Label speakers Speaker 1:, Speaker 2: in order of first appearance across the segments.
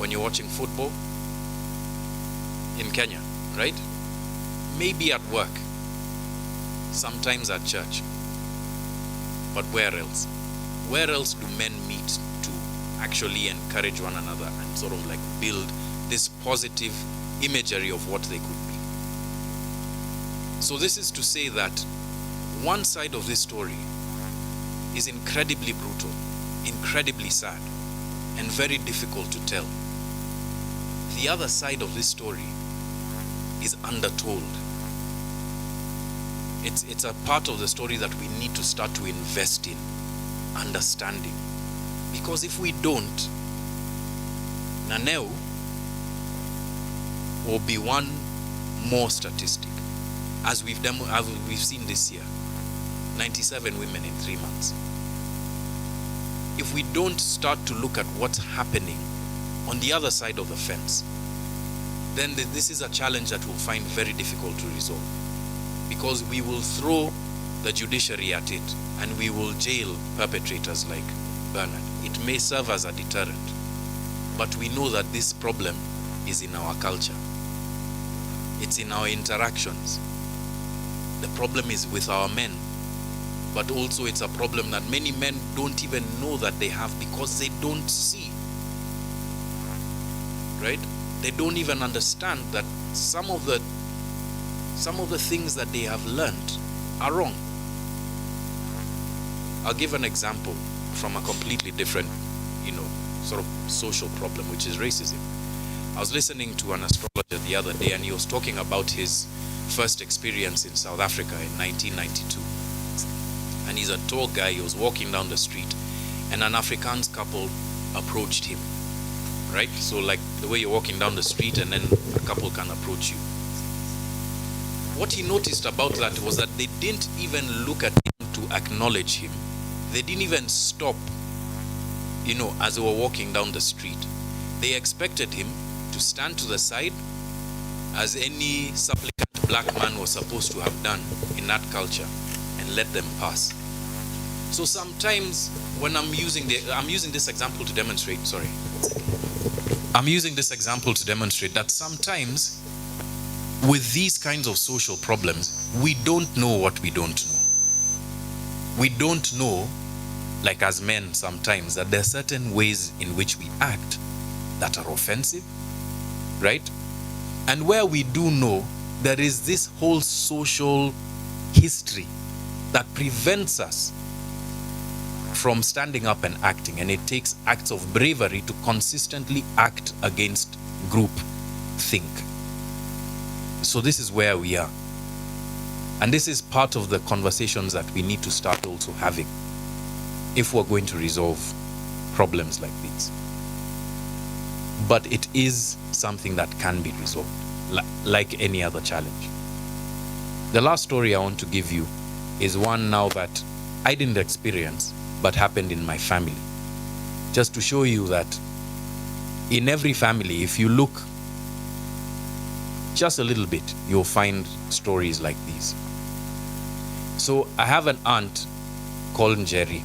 Speaker 1: when you're watching football in Kenya, right? Maybe at work, sometimes at church, but where else? Where else do men meet to actually encourage one another and sort of like build this positive imagery of what they could be? So this is to say that one side of this story is incredibly brutal, incredibly sad, and very difficult to tell. The other side of this story is undertold. It's a part of the story that we need to start to invest in, understanding. Because if we don't, Naneu will be one more statistic, as we've seen this year, 97 women in 3 months. If we don't start to look at what's happening on the other side of the fence, then this is a challenge that we'll find very difficult to resolve. Because we will throw the judiciary at it and we will jail perpetrators like Bernard. It may serve as a deterrent, but we know that this problem is in our culture. It's in our interactions. The problem is with our men, but also it's a problem that many men don't even know that they have because they don't see. Right? They don't even understand that some of the things that they have learned are wrong. I'll give an example from a completely different, sort of social problem, which is racism. I was listening to an astrologer the other day, and he was talking about his first experience in South Africa in 1992. And he's a tall guy. He was walking down the street, and an Afrikaans couple approached him. Right? So like the way you're walking down the street and then a couple can approach you. What he noticed about that was that they didn't even look at him to acknowledge him. They didn't even stop, as they were walking down the street. They expected him to stand to the side, as any supplicant black man was supposed to have done in that culture, and let them pass. So sometimes when I'm using this example to demonstrate, I'm using this example to demonstrate that sometimes with these kinds of social problems, we don't know what we don't know. We don't know, like as men sometimes, that there are certain ways in which we act that are offensive, right? And where we do know, there is this whole social history that prevents us from standing up and acting, and it takes acts of bravery to consistently act against group think. So this is where we are. And this is part of the conversations that we need to start also having if we're going to resolve problems like these. But it is something that can be resolved, like any other challenge. The last story I want to give you is one now that I didn't experience, but happened in my family. Just to show you that in every family, if you look just a little bit, you'll find stories like these. So I have an aunt called Njeri.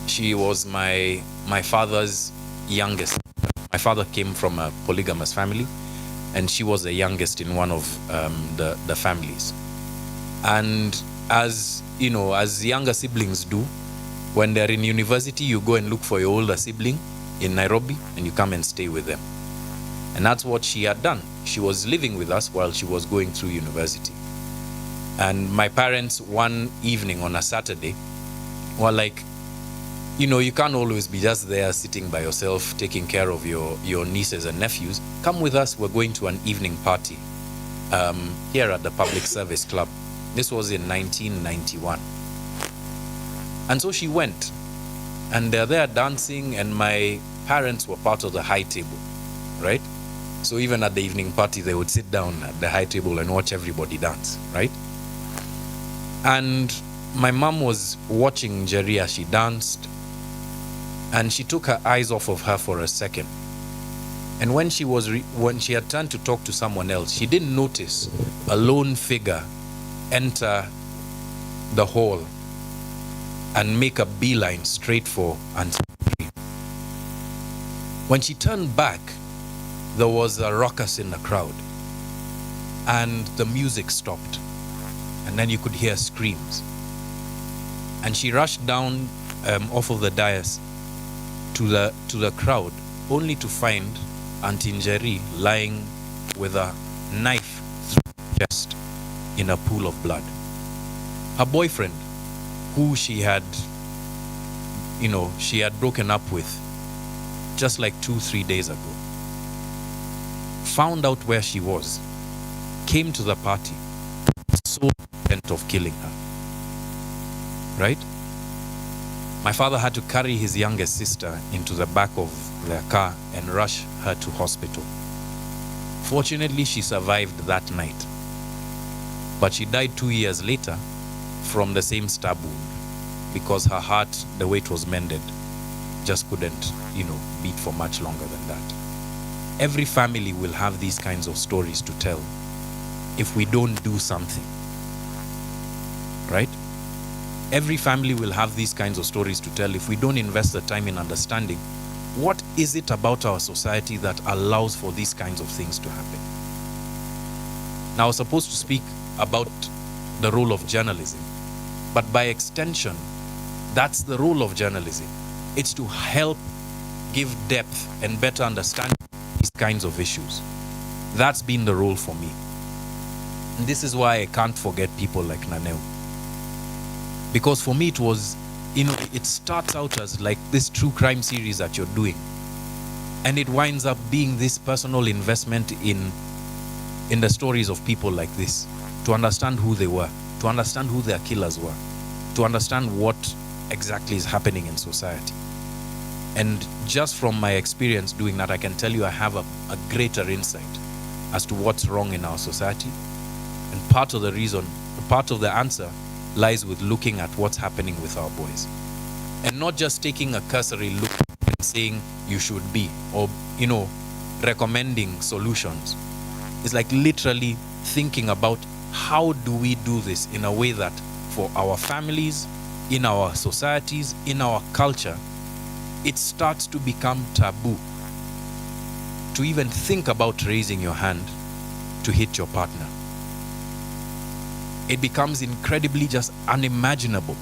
Speaker 1: She was my father's youngest. My father came from a polygamous family, and she was the youngest in one of the families. And as younger siblings do, when they're in university, you go and look for your older sibling in Nairobi and you come and stay with them. And that's what she had done. She was living with us while she was going through university. And my parents, one evening on a Saturday, were like, you can't always be just there sitting by yourself taking care of your nieces and nephews. Come with us, we're going to an evening party here at the Public Service Club. This was in 1991. And so she went, and they're there dancing, and my parents were part of the high table, right? So even at the evening party, they would sit down at the high table and watch everybody dance, right? And my mom was watching Njeri as she danced, and she took her eyes off of her for a second. And when she had turned to talk to someone else, she didn't notice a lone figure enter the hall and make a beeline straight for Auntie. When she turned back, there was a ruckus in the crowd, and the music stopped, and then you could hear screams. And she rushed down off of the dais to the crowd, only to find Auntie Njeri lying with a knife through her chest in a pool of blood. Her boyfriend, who she had broken up with just like 2-3 days ago, found out where she was, came to the party, so intent of killing her. Right? My father had to carry his youngest sister into the back of their car and rush her to hospital. Fortunately, she survived that night, but she died 2 years later from the same stab wound, because her heart, the way it was mended, just couldn't, beat for much longer than that. Every family will have these kinds of stories to tell if we don't do something, right? Every family will have these kinds of stories to tell if we don't invest the time in understanding what is it about our society that allows for these kinds of things to happen. Now, I was supposed to speak about the role of journalism, but by extension, that's the role of journalism. It's to help give depth and better understanding these kinds of issues. That's been the role for me. And this is why I can't forget people like Naneo. Because for me, it was, it starts out as like this true crime series that you're doing. And it winds up being this personal investment in the stories of people like this, to understand who they were, to understand who their killers were, to understand what exactly is happening in society. And just from my experience doing that, I can tell you I have a greater insight as to what's wrong in our society. And part of the answer lies with looking at what's happening with our boys. And not just taking a cursory look and saying you should be, or, recommending solutions. It's like literally thinking about how do we do this in a way that for our families, in our societies, in our culture, it starts to become taboo to even think about raising your hand to hit your partner. It becomes incredibly just unimaginable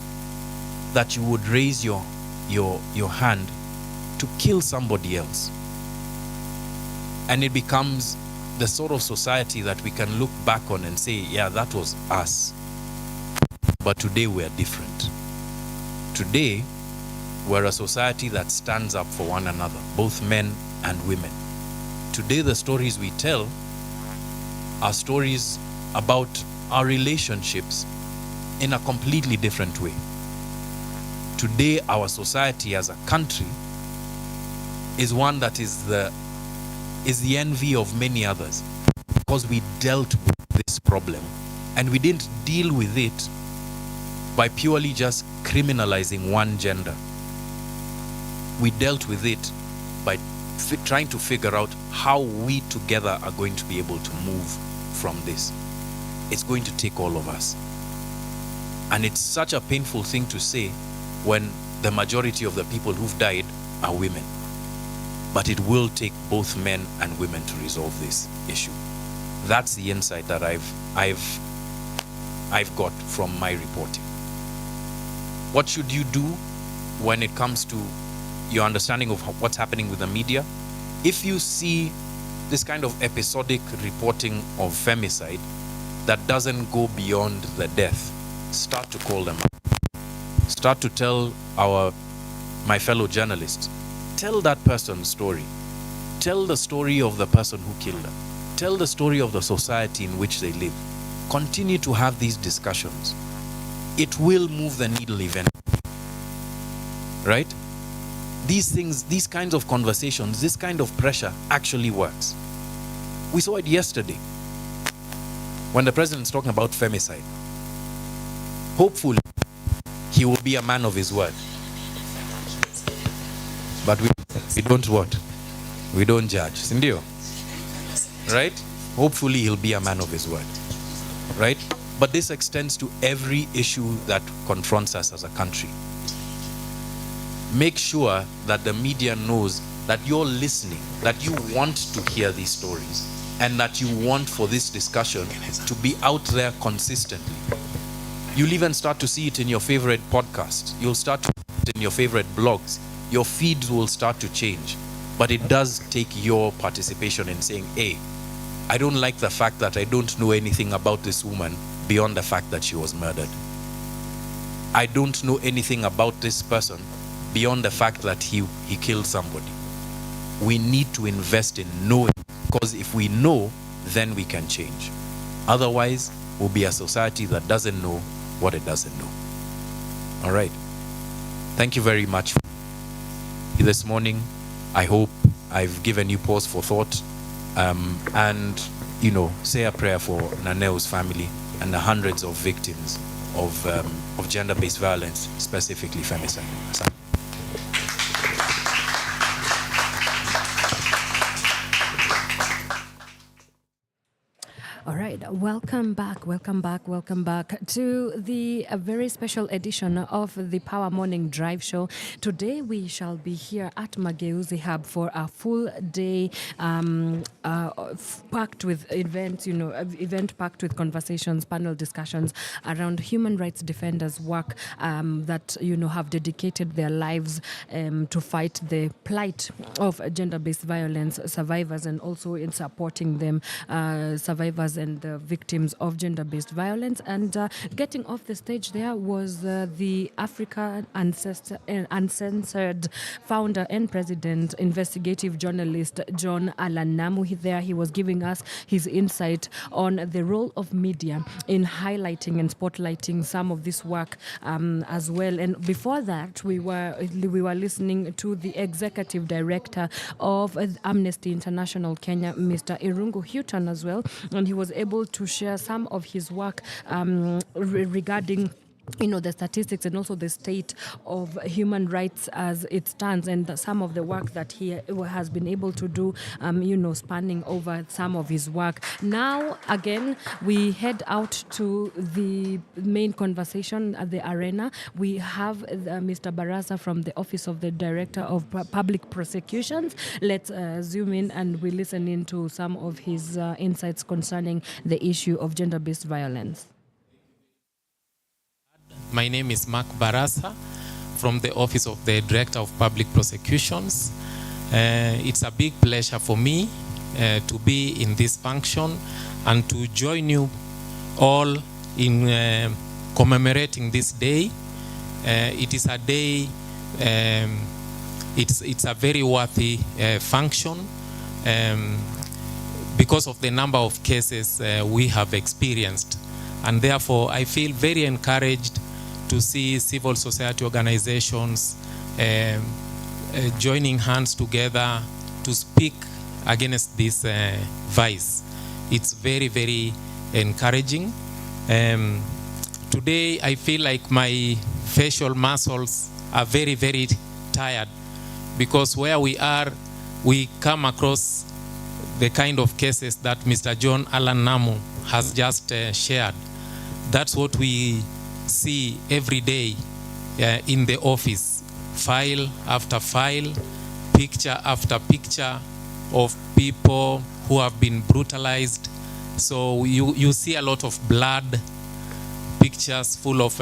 Speaker 1: that you would raise your hand to kill somebody else. And it becomes the sort of society that we can look back on and say, yeah, that was us. But today we are different. Today, we're a society that stands up for one another, both men and women. Today, the stories we tell are stories about our relationships in a completely different way. Today, our society as a country is one that is the envy of many others, because we dealt with this problem and we didn't deal with it by purely just criminalizing one gender. We dealt with it by trying to figure out how we together are going to be able to move from this. It's going to take all of us. And it's such a painful thing to say when the majority of the people who've died are women. But it will take both men and women to resolve this issue. That's the insight that I've got from my reporting. What should you do when it comes to your understanding of what's happening with the media? If you see this kind of episodic reporting of femicide that doesn't go beyond the death, start to call them up. Start to tell my fellow journalists, tell that person's story. Tell the story of the person who killed her. Tell the story of the society in which they live. Continue to have these discussions. It will move the needle eventually. Right? These things, these kinds of conversations, this kind of pressure actually works. We saw it yesterday when the president's talking about femicide. Hopefully, he will be a man of his word. But we don't what? We don't judge. Sindio? Right? Hopefully, he'll be a man of his word. Right? But this extends to every issue that confronts us as a country. Make sure that the media knows that you're listening, that you want to hear these stories, and that you want for this discussion to be out there consistently. You'll even start to see it in your favorite podcasts. You'll start to see it in your favorite blogs. Your feeds will start to change. But it does take your participation in saying, hey, I don't like the fact that I don't know anything about this woman beyond the fact that she was murdered. I don't know anything about this person beyond the fact that he killed somebody. We need to invest in knowing, because if we know, then we can change. Otherwise, we'll be a society that doesn't know what it doesn't know. All right. Thank you very much for this morning. I hope I've given you pause for thought, and say a prayer for Naneo's family and the hundreds of victims of gender-based violence, specifically femicide.
Speaker 2: All right, welcome back to the very special edition of the Power Morning Drive Show. Today we shall be here at Mageuzi Hub for a full day packed with events, event packed with conversations, panel discussions around human rights defenders' work that, have dedicated their lives to fight the plight of gender-based violence survivors, and also in supporting them, survivors and the victims of gender-based violence. And getting off the stage there was the Africa Uncensored founder and president, investigative journalist John Allan Namu. He was giving us his insight on the role of media in highlighting and spotlighting some of this work as well. And before that, we were listening to the executive director of Amnesty International Kenya, Mr. Irungu Houghton, as well, and he was able to share some of his work regarding the statistics and also the state of human rights as it stands, and some of the work that he has been able to do, spanning over some of his work. Now, again, we head out to the main conversation at the arena. We have Mr. Barasa from the Office of the Director of Public Prosecutions. Let's zoom in and we listen into some of his insights concerning the issue of gender-based violence.
Speaker 3: My name is Mark Barasa from the Office of the Director of Public Prosecutions. It's a big pleasure for me to be in this function and to join you all in commemorating this day. It is a day, it's a very worthy function because of the number of cases we have experienced. And therefore, I feel very encouraged to see civil society organizations joining hands together to speak against this vice. It's very, very encouraging. Today, I feel like my facial muscles are very, very tired, because where we are, we come across the kind of cases that Mr. John Allan Namu has just shared. That's what we see every day in the office, file after file, picture after picture of people who have been brutalized. So you see a lot of blood, pictures full of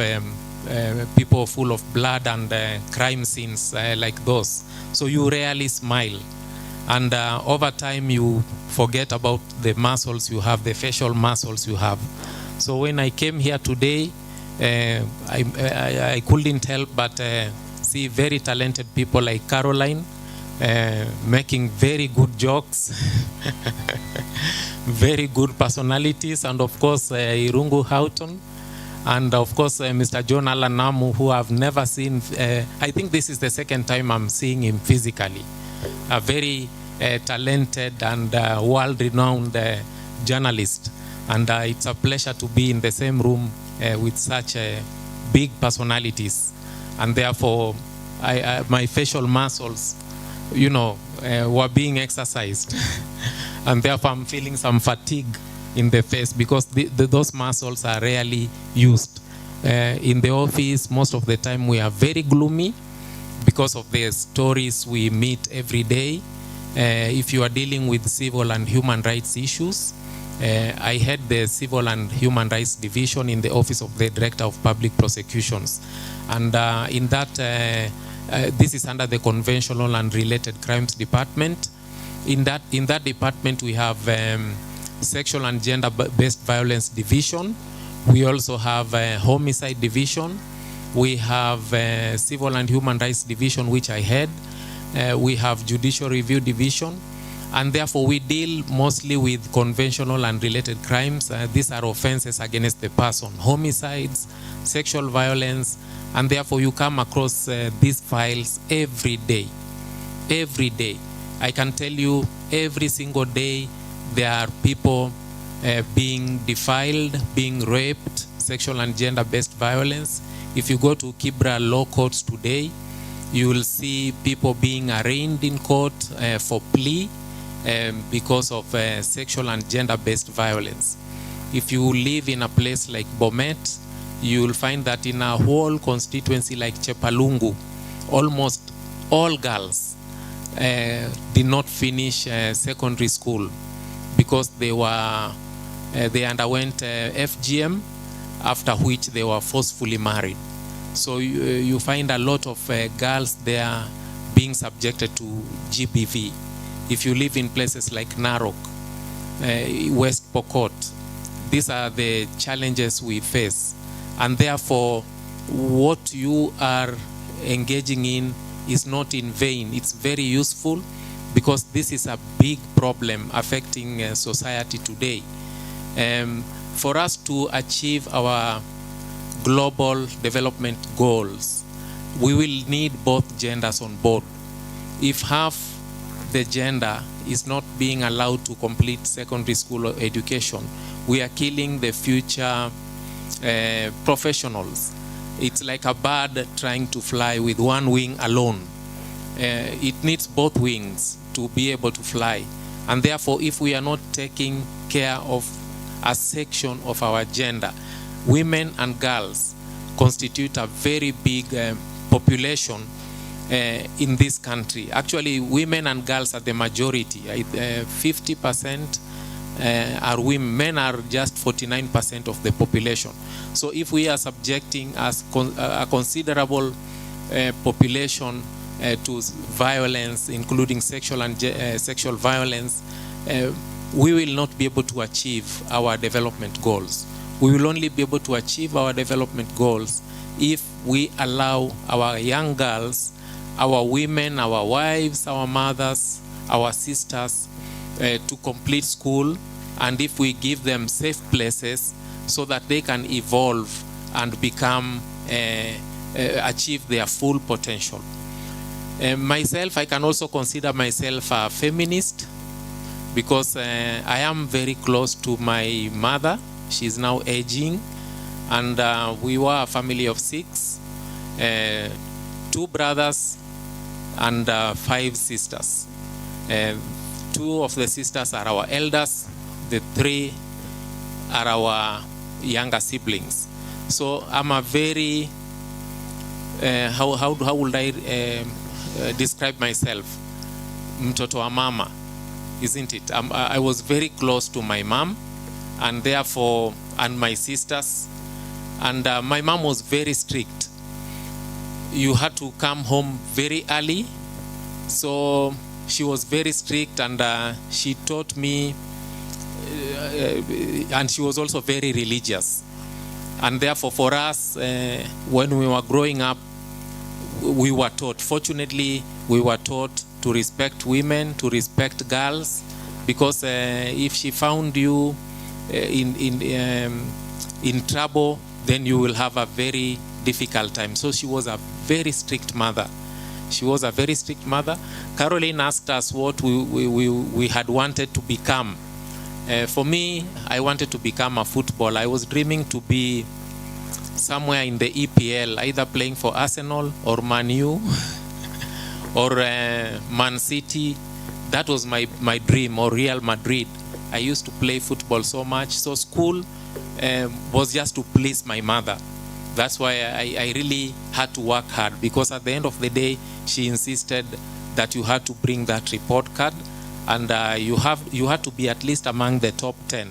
Speaker 3: people full of blood and crime scenes like those. So you rarely smile. And over time you forget about the muscles you have, the facial muscles you have. So when I came here today, I couldn't help but see very talented people like Caroline making very good jokes, very good personalities, and of course Irungu Houghton, and of course Mr. John Allan Namu, who I've never seen. I think this is the second time I'm seeing him physically. A very talented and world-renowned journalist. And it's a pleasure to be in the same room with such big personalities. And therefore, my facial muscles, were being exercised. And therefore, I'm feeling some fatigue in the face, because those muscles are rarely used. In the office, most of the time, we are very gloomy. because of the stories we meet every day. If you are dealing with civil and human rights issues, I head the Civil and Human Rights Division in the Office of the Director of Public Prosecutions. And in that, this is under the Conventional and Related Crimes Department. In that department, we have Sexual and Gender-Based Violence Division. We also have Homicide Division. We have Civil and Human Rights Division, which I head. We have Judicial Review Division. And therefore, we deal mostly with conventional and related crimes. These are offenses against the person, homicides, sexual violence, and therefore you come across these files every day. Every day. I can tell you every single day there are people being defiled, being raped, sexual and gender-based violence. If you go to Kibra law courts today, you will see people being arraigned in court for plea because of sexual and gender-based violence. If you live in a place like Bomet, you will find that in a whole constituency like Chepalungu, almost all girls did not finish secondary school because they underwent FGM, after which they were forcefully married. So you find a lot of girls there being subjected to GBV. If you live in places like Narok, West Pokot, these are the challenges we face. And therefore, what you are engaging in is not in vain. It's very useful because this is a big problem affecting society today. For us to achieve our global development goals, we will need both genders on board. If half the gender is not being allowed to complete secondary school education, we are killing the future professionals. It's like a bird trying to fly with one wing alone. It needs both wings to be able to fly. And therefore, if we are not taking care of a section of our gender, women and girls constitute a very big population in this country. Actually, women and girls are the majority. 50% are women. Men are just 49% of the population. So if we are subjecting a considerable population to violence, including sexual and sexual violence, we will not be able to achieve our development goals. We will only be able to achieve our development goals if we allow our young girls, our women, our wives, our mothers, our sisters to complete school, and if we give them safe places so that they can evolve and become, achieve their full potential. Myself, I can also consider myself a feminist because I am very close to my mother. She's now aging, and we were a family of 6, 2 brothers and 5 sisters. 2 of the sisters are our elders, the 3 are our younger siblings. So I'm a very, how would I describe myself? Mtoto wa mama, isn't it? I was very close to my mom, and therefore, and my sisters. And my mom was very strict. You had to come home very early. So she was very strict, and she taught me, and she was also very religious. And therefore, for us, when we were growing up, we were taught, fortunately, we were taught to respect women, to respect girls, because if she found you in trouble, then you will have a very difficult time. So she was a very strict mother. She was a very strict mother. Caroline asked us what we had wanted to become. For me, I wanted to become a footballer. I was dreaming to be somewhere in the EPL, either playing for Arsenal or Man U or Man City. That was my dream, or Real Madrid. I used to play football so much. So school was just to please my mother, That's why I really had to work hard, because at the end of the day, she insisted that you had to bring that report card, and you had to be at least among the top 10.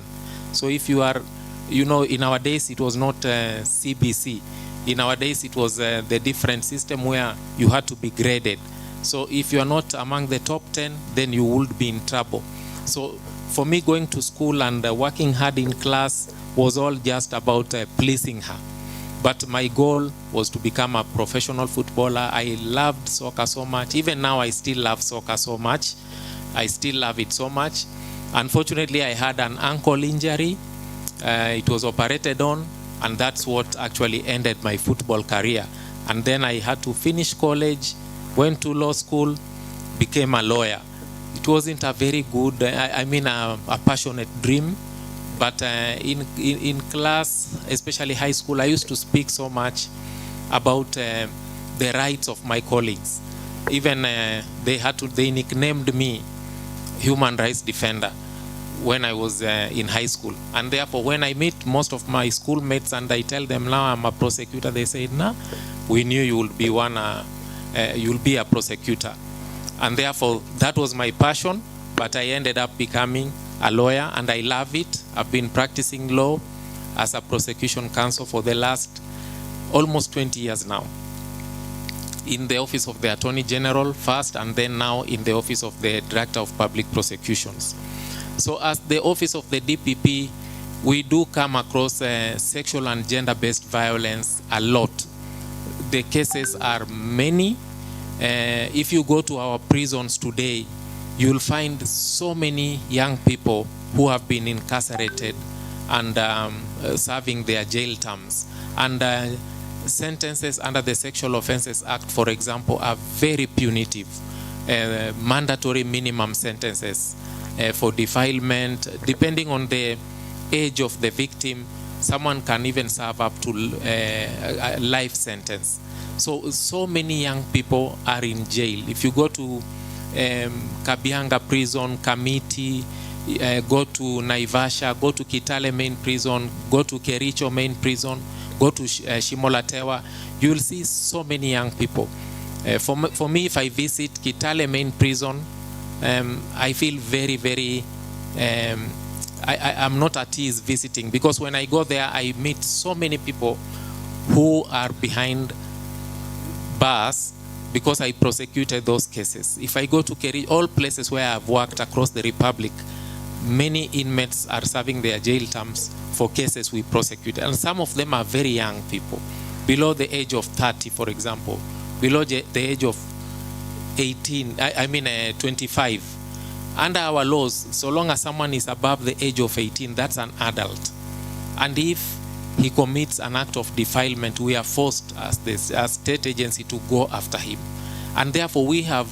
Speaker 3: So if you are, in our days it was not CBC. In our days it was the different system where you had to be graded. So if you are not among the top 10, then you would be in trouble. So for me, going to school and working hard in class was all just about pleasing her. But my goal was to become a professional footballer. I loved soccer so much. Even now, I still love soccer so much. I still love it so much. Unfortunately, I had an ankle injury. It was operated on, and that's what actually ended my football career. And then I had to finish college, went to law school, became a lawyer. It wasn't a very good, a passionate dream. But in class, especially high school, I used to speak so much about the rights of my colleagues. Even they nicknamed me human rights defender when I was in high school. And therefore, when I meet most of my schoolmates and I tell them now I'm a prosecutor, they say, "Nah, we knew you will be you'll be a prosecutor." And therefore, that was my passion. But I ended up becoming a lawyer, and I love it. I've been practicing law as a prosecution counsel for the last almost 20 years now. In the office of the Attorney General first, and then now in the office of the Director of Public Prosecutions. So as the office of the DPP, we do come across sexual and gender-based violence a lot. The cases are many. If you go to our prisons today, you'll find so many young people who have been incarcerated and serving their jail terms. And sentences under the Sexual Offences Act, for example, are very punitive. Mandatory minimum sentences for defilement. Depending on the age of the victim, someone can even serve up to a life sentence. So many young people are in jail. If you go to Kabianga prison, Kamiti, go to Naivasha, go to Kitale main prison, go to Kericho main prison, go to Shimolatewa, you will see so many young people. For me, if I visit Kitale main prison, I feel very, very, I'm not at ease visiting, because when I go there, I meet so many people who are behind bars because I prosecuted those cases. If I go to all places where I've worked across the Republic, many inmates are serving their jail terms for cases we prosecuted. And some of them are very young people, below the age of 30, for example, below the age of 25. Under our laws, so long as someone is above the age of 18, that's an adult. And if he commits an act of defilement, we are forced as state agency to go after him. And therefore we have,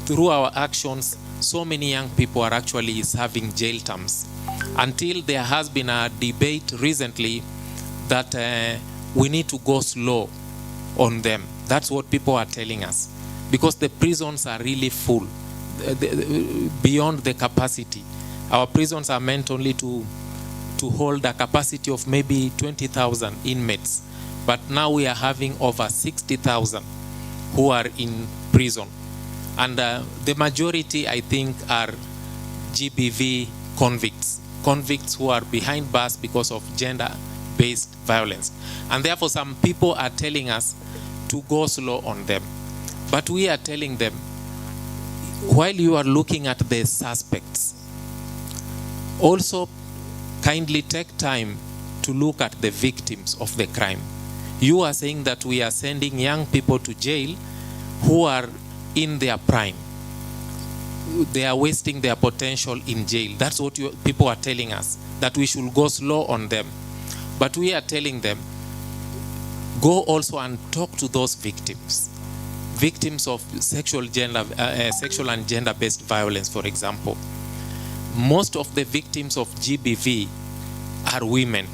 Speaker 3: through our actions, so many young people are actually serving jail terms. Until there has been a debate recently that we need to go slow on them. That's what people are telling us. Because the prisons are really full, beyond the capacity. Our prisons are meant only to hold a capacity of maybe 20,000 inmates. But now we are having over 60,000 who are in prison. And the majority, I think, are GBV convicts who are behind bars because of gender-based violence. And therefore, some people are telling us to go slow on them. But we are telling them, while you are looking at the suspects, also kindly take time to look at the victims of the crime. You are saying that we are sending young people to jail who are in their prime. They are wasting their potential in jail. That's what people are telling us, that we should go slow on them. But we are telling them, go also and talk to those victims of sexual and gender-based violence, for example. Most of the victims of GBV are women,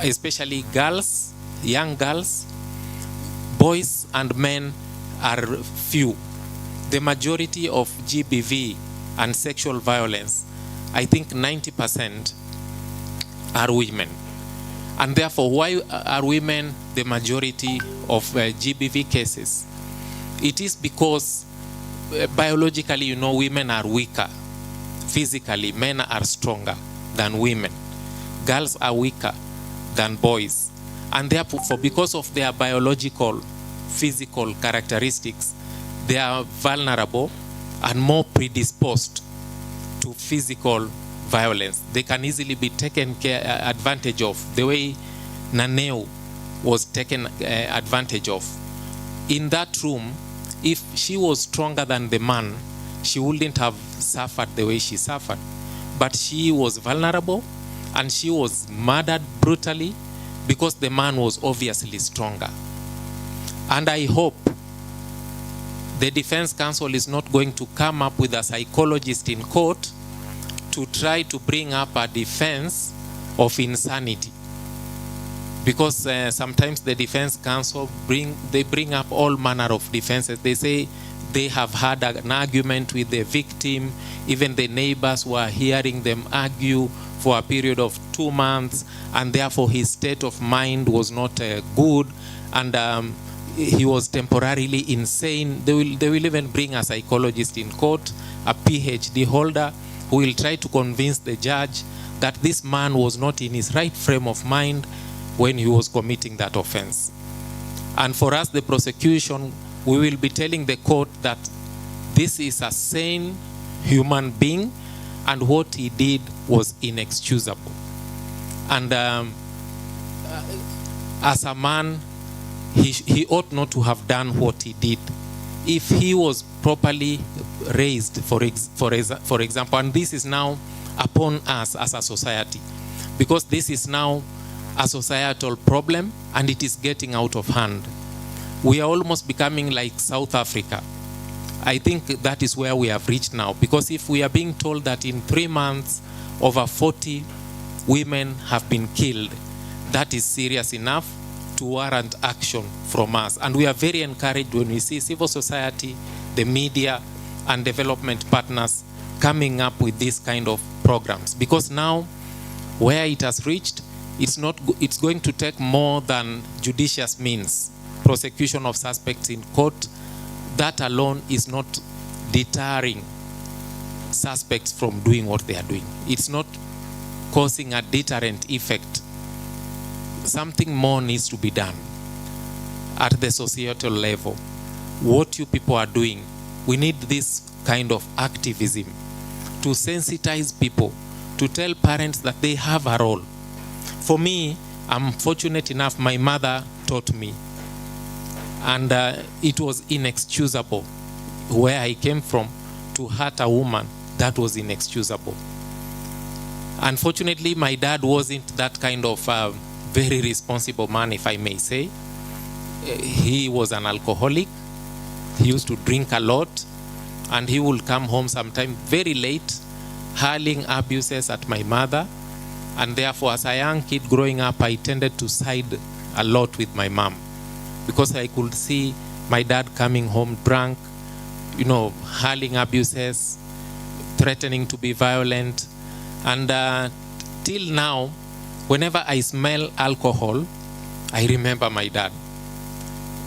Speaker 3: especially girls, young girls. Boys and men are few. The majority of GBV and sexual violence, I think 90% are women. And therefore, why are women the majority of GBV cases? It is because biologically, women are weaker. Physically, men are stronger than women. Girls are weaker than boys. And therefore, because of their biological, physical characteristics, they are vulnerable and more predisposed to physical violence. They can easily be taken advantage of, the way Naneo was taken advantage of. In that room, if she was stronger than the man, she wouldn't have suffered the way she suffered. But she was vulnerable and she was murdered brutally because the man was obviously stronger. And I hope the defense counsel is not going to come up with a psychologist in court to try to bring up a defense of insanity. Because sometimes the defense counsel bring up all manner of defenses. They say they have had an argument with the victim. Even the neighbors were hearing them argue for a period of 2 months, and therefore his state of mind was not good, and he was temporarily insane. They will even bring a psychologist in court, a PhD holder, who will try to convince the judge that this man was not in his right frame of mind when he was committing that offense. And for us, the prosecution, we will be telling the court that this is a sane human being and what he did was inexcusable. And as a man, he ought not to have done what he did. If he was properly raised, for example, and this is now upon us as a society, because this is now a societal problem and it is getting out of hand. We are almost becoming like South Africa. I think that is where we have reached now, because if we are being told that in 3 months over 40 women have been killed, that is serious enough to warrant action from us. And we are very encouraged when we see civil society, the media, and development partners coming up with this kind of programs, because now where it has reached, it's going to take more than judicious means. Prosecution of suspects in court, that alone is not deterring suspects from doing what they are doing. It's not causing a deterrent effect. Something more needs to be done at the societal level. What you people are doing, we need this kind of activism to sensitize people, to tell parents that they have a role. For me, I'm fortunate enough, my mother taught me, and it was inexcusable where I came from. To hurt a woman, that was inexcusable. Unfortunately, my dad wasn't that kind of very responsible man, if I may say. He was an alcoholic. He used to drink a lot, and he would come home sometime very late, hurling abuses at my mother. And therefore, as a young kid growing up, I tended to side a lot with my mom, because I could see my dad coming home drunk, hurling abuses, threatening to be violent. And till now, whenever I smell alcohol, I remember my dad.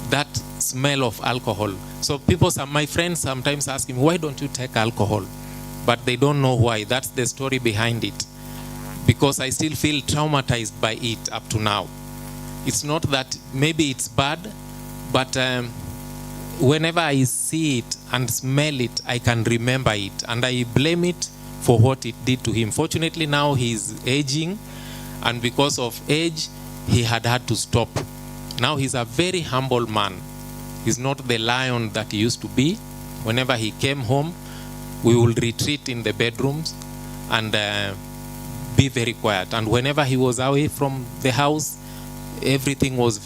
Speaker 3: That smell of alcohol. So my friends sometimes ask me, why don't you take alcohol? But they don't know why. That's the story behind it. Because I still feel traumatized by it up to now. It's not that maybe it's bad, but whenever I see it and smell it, I can remember it, and I blame it for what it did to him. Fortunately, now he's aging, and because of age, he had to stop. Now he's a very humble man. He's not the lion that he used to be. Whenever he came home, we will retreat in the bedrooms and be very quiet. And whenever he was away from the house, everything was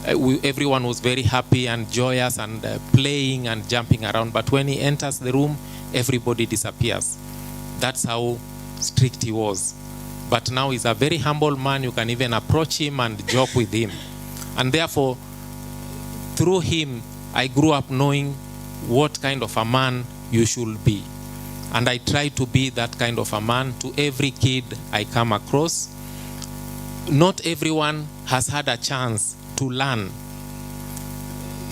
Speaker 3: everyone was very happy and joyous and playing and jumping around. But when he enters the room, everybody disappears. That's how strict he was. But now he's a very humble man. You can even approach him and joke with him. And therefore, through him, I grew up knowing what kind of a man you should be. And I try to be that kind of a man to every kid I come across. not everyone has had a chance to learn.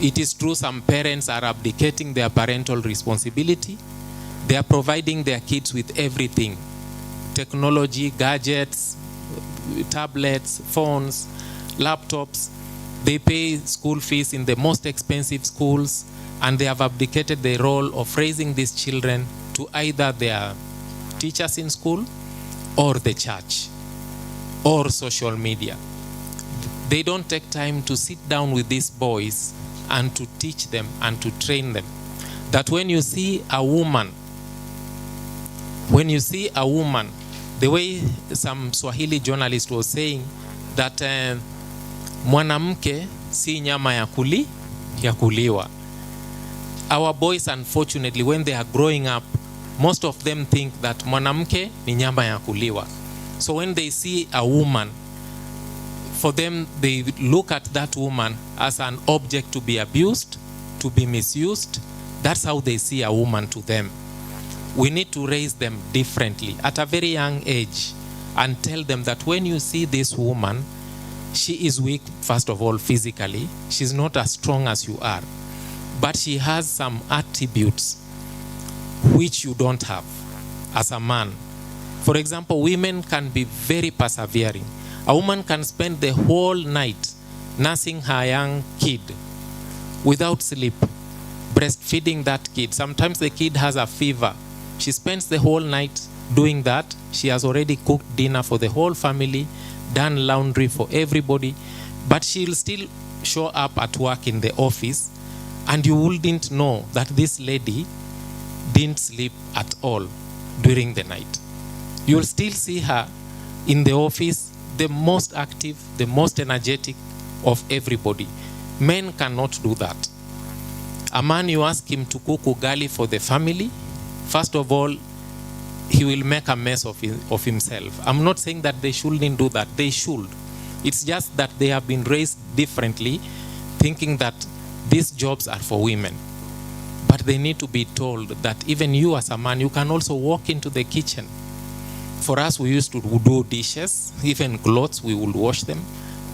Speaker 3: It is true some parents are abdicating their parental responsibility. They are providing their kids with everything: technology, gadgets, tablets, phones, laptops. They pay school fees in the most expensive schools, and they have abdicated the role of raising these children to either their teachers in school or the church or social media. They don't take time to sit down with these boys and to teach them and to train them that when you see a woman, the way some Swahili journalist was saying that mwanamke si nyama ya kuliwa. Our boys, unfortunately, when they are growing up, most of them think that mwanamke ni nyama ya kuliwa. So when they see a woman, for them, they look at that woman as an object to be abused, to be misused. That's how they see a woman to them. We need to raise them differently at a very young age and tell them that when you see this woman, she is weak, first of all, physically. She's not as strong as you are, but she has some attributes which you don't have as a man. For example, women can be very persevering. A woman can spend the whole night nursing her young kid without sleep, breastfeeding that kid. Sometimes the kid has a fever. She spends the whole night doing that. She has already cooked dinner for the whole family, done laundry for everybody, but she'll still show up at work in the office, and you wouldn't know that this lady didn't sleep at all during the night. You'll still see her in the office, the most active, the most energetic of everybody. Men cannot do that. A man, you ask him to cook ugali for the family, first of all, he will make a mess of himself. I'm not saying that they shouldn't do that. They should. It's just that they have been raised differently, thinking that these jobs are for women. But they need to be told that even you as a man, you can also walk into the kitchen. For us, we used to do dishes, even clothes, we will wash them.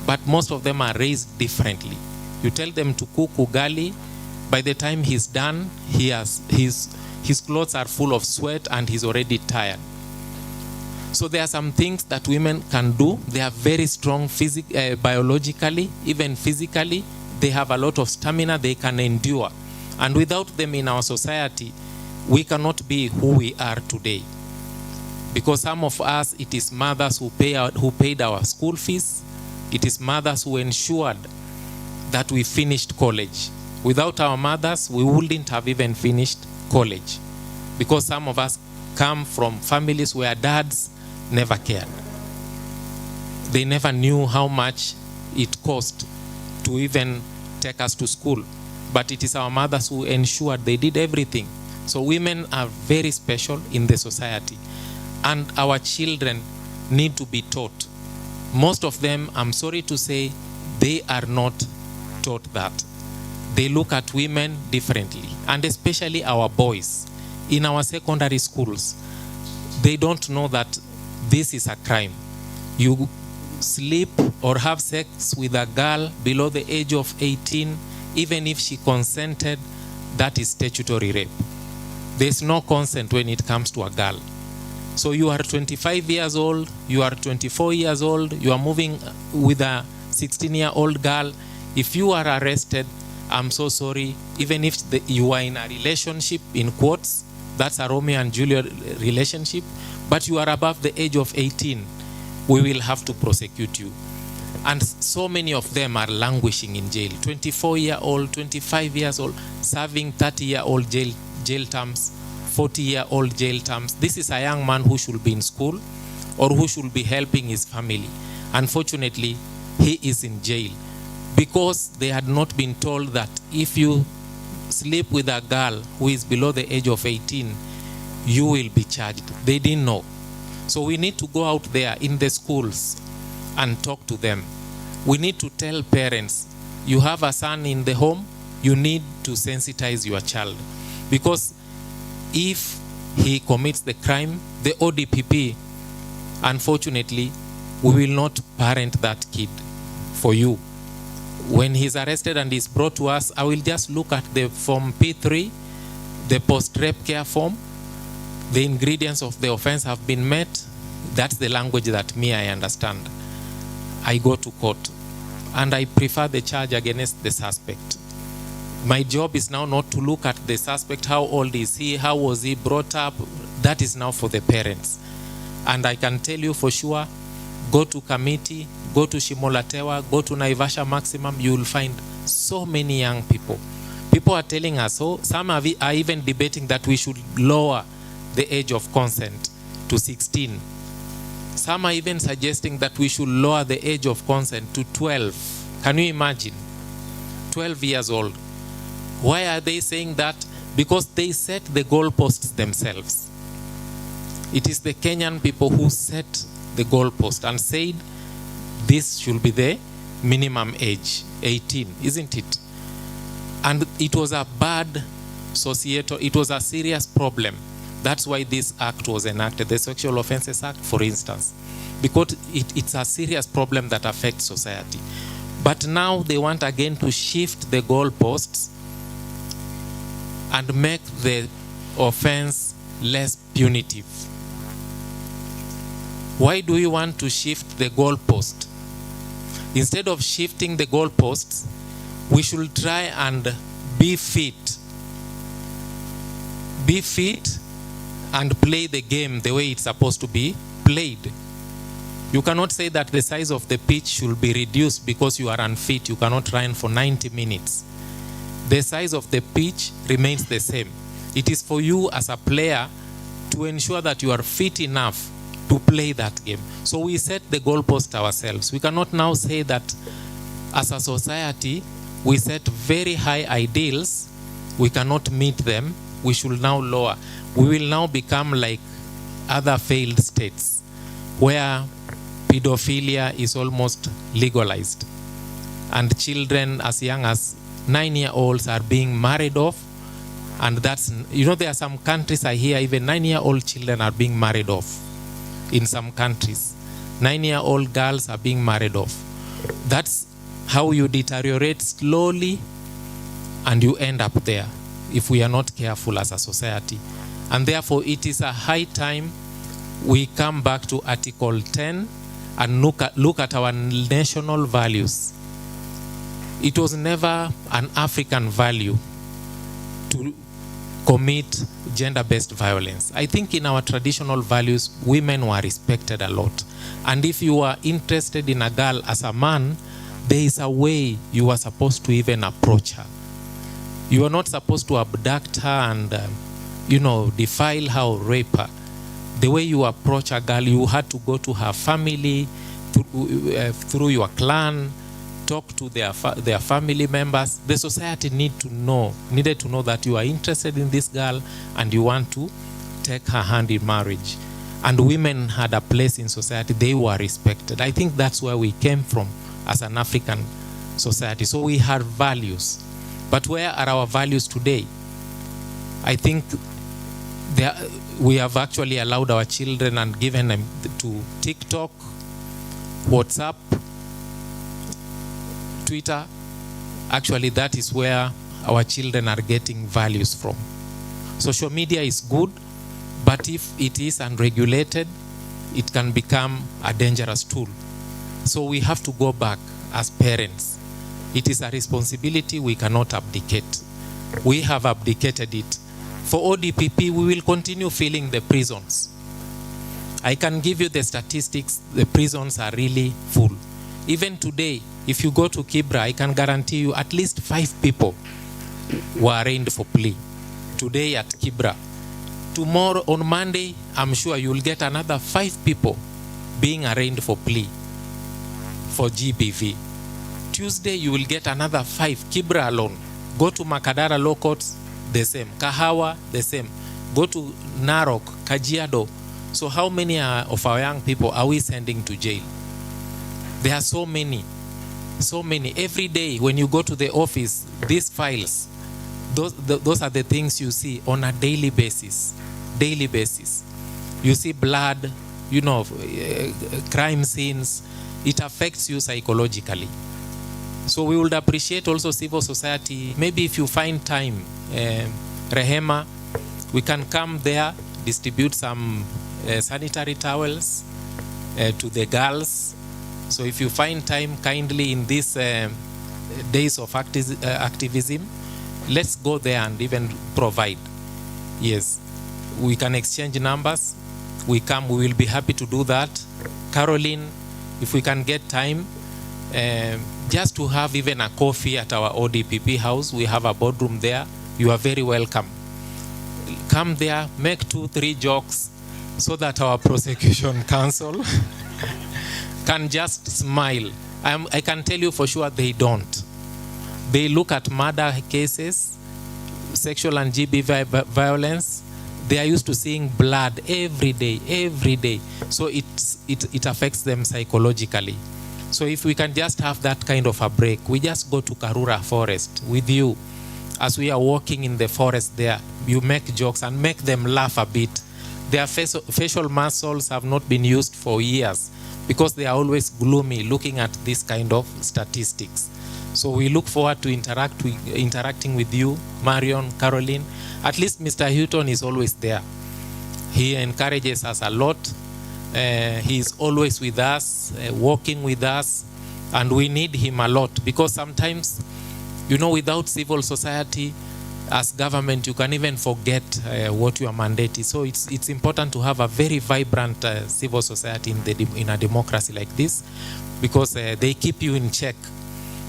Speaker 3: But most of them are raised differently. You tell them to cook ugali, by the time he's done, his clothes are full of sweat and he's already tired. So there are some things that women can do. They are very strong biologically, even physically. They have a lot of stamina, they can endure. And without them in our society, we cannot be who we are today. Because some of us, it is mothers who paid our school fees. It is mothers who ensured that we finished college. Without our mothers, we wouldn't have even finished college. Because some of us come from families where dads never cared. They never knew how much it cost to even take us to school. But it is our mothers who ensured they did everything. So women are very special in the society. And our children need to be taught. Most of them, I'm sorry to say, they are not taught that. They look at women differently. And especially our boys in our secondary schools. They don't know that this is a crime. You sleep or have sex with a girl below the age of 18, even if she consented, that is statutory rape. There's no consent when it comes to a girl. So you are 25 years old, you are 24 years old, you are moving with a 16-year-old girl. If you are arrested, I'm so sorry, even if you are in a relationship, in quotes, that's a Romeo and Juliet relationship, but you are above the age of 18, we will have to prosecute you. And so many of them are languishing in jail. 24-year-old, 25 years old, serving 30-year-old jail terms, 40-year-old jail terms. This is a young man who should be in school or who should be helping his family. Unfortunately, he is in jail because they had not been told that if you sleep with a girl who is below the age of 18, you will be charged. They didn't know. So we need to go out there in the schools and talk to them. We need to tell parents, you have a son in the home, you need to sensitize your child. Because if he commits the crime, the ODPP, unfortunately, we will not parent that kid for you. When he's arrested and is brought to us, I will just look at the form P3, the post-rape care form. The ingredients of the offense have been met. That's the language that I understand. I go to court and I prefer the charge against the suspect. My job is now not to look at the suspect, how old is he, how was he brought up. That is now for the parents. And I can tell you for sure, go to Kamiti, go to Shimolatewa, go to Naivasha Maximum, you will find so many young people. People are telling us, some are even debating that we should lower the age of consent to 16. Some are even suggesting that we should lower the age of consent to 12. Can you imagine? 12 years old. Why are they saying that? Because they set the goalposts themselves. It is the Kenyan people who set the goalpost and said this should be the minimum age, 18, isn't it? And it was a bad societal, it was a serious problem. That's why this act was enacted, the Sexual Offences Act, for instance, because it's a serious problem that affects society. But now they want again to shift the goalposts and make the offense less punitive. Why do we want to shift the goalpost? Instead of shifting the goalposts, we should try and be fit. Be fit and play the game the way it's supposed to be played. You cannot say that the size of the pitch should be reduced because you are unfit. You cannot run for 90 minutes. The size of the pitch remains the same. It is for you as a player to ensure that you are fit enough to play that game. So we set the goalpost ourselves. We cannot now say that as a society, we set very high ideals. We cannot meet them. We should now lower. We will now become like other failed states where pedophilia is almost legalized. And children as young as 9-year-olds are being married off. And that's, there are some countries I hear even 9-year-old children are being married off. In some countries, 9-year-old girls are being married off. That's how you deteriorate slowly and you end up there if we are not careful as a society. And therefore, it is a high time we come back to Article 10 and look at our national values. It was never an African value to commit gender-based violence. I think in our traditional values, women were respected a lot. And if you are interested in a girl as a man, there is a way you are supposed to even approach her. You are not supposed to abduct her and, defile her or rape her. The way you approach a girl, you had to go to her family, through your clan, talk to their family members. The society needed to know that you are interested in this girl and you want to take her hand in marriage. And women had a place in society. They were respected. I think that's where we came from as an African society. So we had values. But where are our values today? I think we have actually allowed our children and given them to TikTok, WhatsApp, Twitter. Actually, that is where our children are getting values from. Social media is good, but if it is unregulated, it can become a dangerous tool. So we have to go back as parents. It is a responsibility we cannot abdicate. We have abdicated it. For ODPP, we will continue filling the prisons. I can give you the statistics. The prisons are really full. Even today, if you go to Kibra, I can guarantee you at least 5 people were arraigned for plea. Today at Kibra. Tomorrow, on Monday, I'm sure you'll get another 5 people being arraigned for plea for GBV. Tuesday, you will get another 5, Kibra alone. Go to Makadara Law Courts, the same. Kahawa, the same. Go to Narok, Kajiado. So how many of our young people are we sending to jail? There are so many. So many. Every day when you go to the office, these files, those are the things you see on a daily basis. Daily basis. You see blood, crime scenes, it affects you psychologically. So we would appreciate also civil society. Maybe if you find time, Rehema, we can come there, distribute some sanitary towels to the girls. So if you find time, kindly in these days of activism, let's go there and even provide. Yes, we can exchange numbers. We will be happy to do that. Caroline, if we can get time, just to have even a coffee at our ODPP house, we have a boardroom there. You are very welcome. Come there, make 2-3 jokes so that our prosecution counsel can just smile. I can tell you for sure they don't. They look at murder cases, sexual and GB violence. They are used to seeing blood every day. So it affects them psychologically. So if we can just have that kind of a break, we just go to Karura Forest with you. As we are walking in the forest there, you make jokes and make them laugh a bit. Their facial muscles have not been used for years because they are always gloomy looking at this kind of statistics. So we look forward to interacting with you, Marion, Caroline. At least Mr. Houghton is always there. He encourages us a lot. He is always with us, walking with us, and we need him a lot because sometimes, without civil society, as government, you can even forget what your mandate is. So it's important to have a very vibrant civil society in a democracy like this because they keep you in check.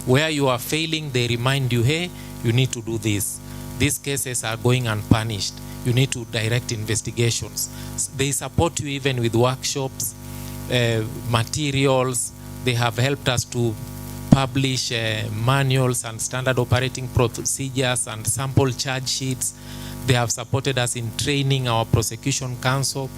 Speaker 3: Where you are failing, they remind you, hey, you need to do this. These cases are going unpunished. You need to direct investigations. They support you even with workshops, materials. They have helped us to publish manuals and standard operating procedures and sample charge sheets. They have supported us in training our prosecution counsel.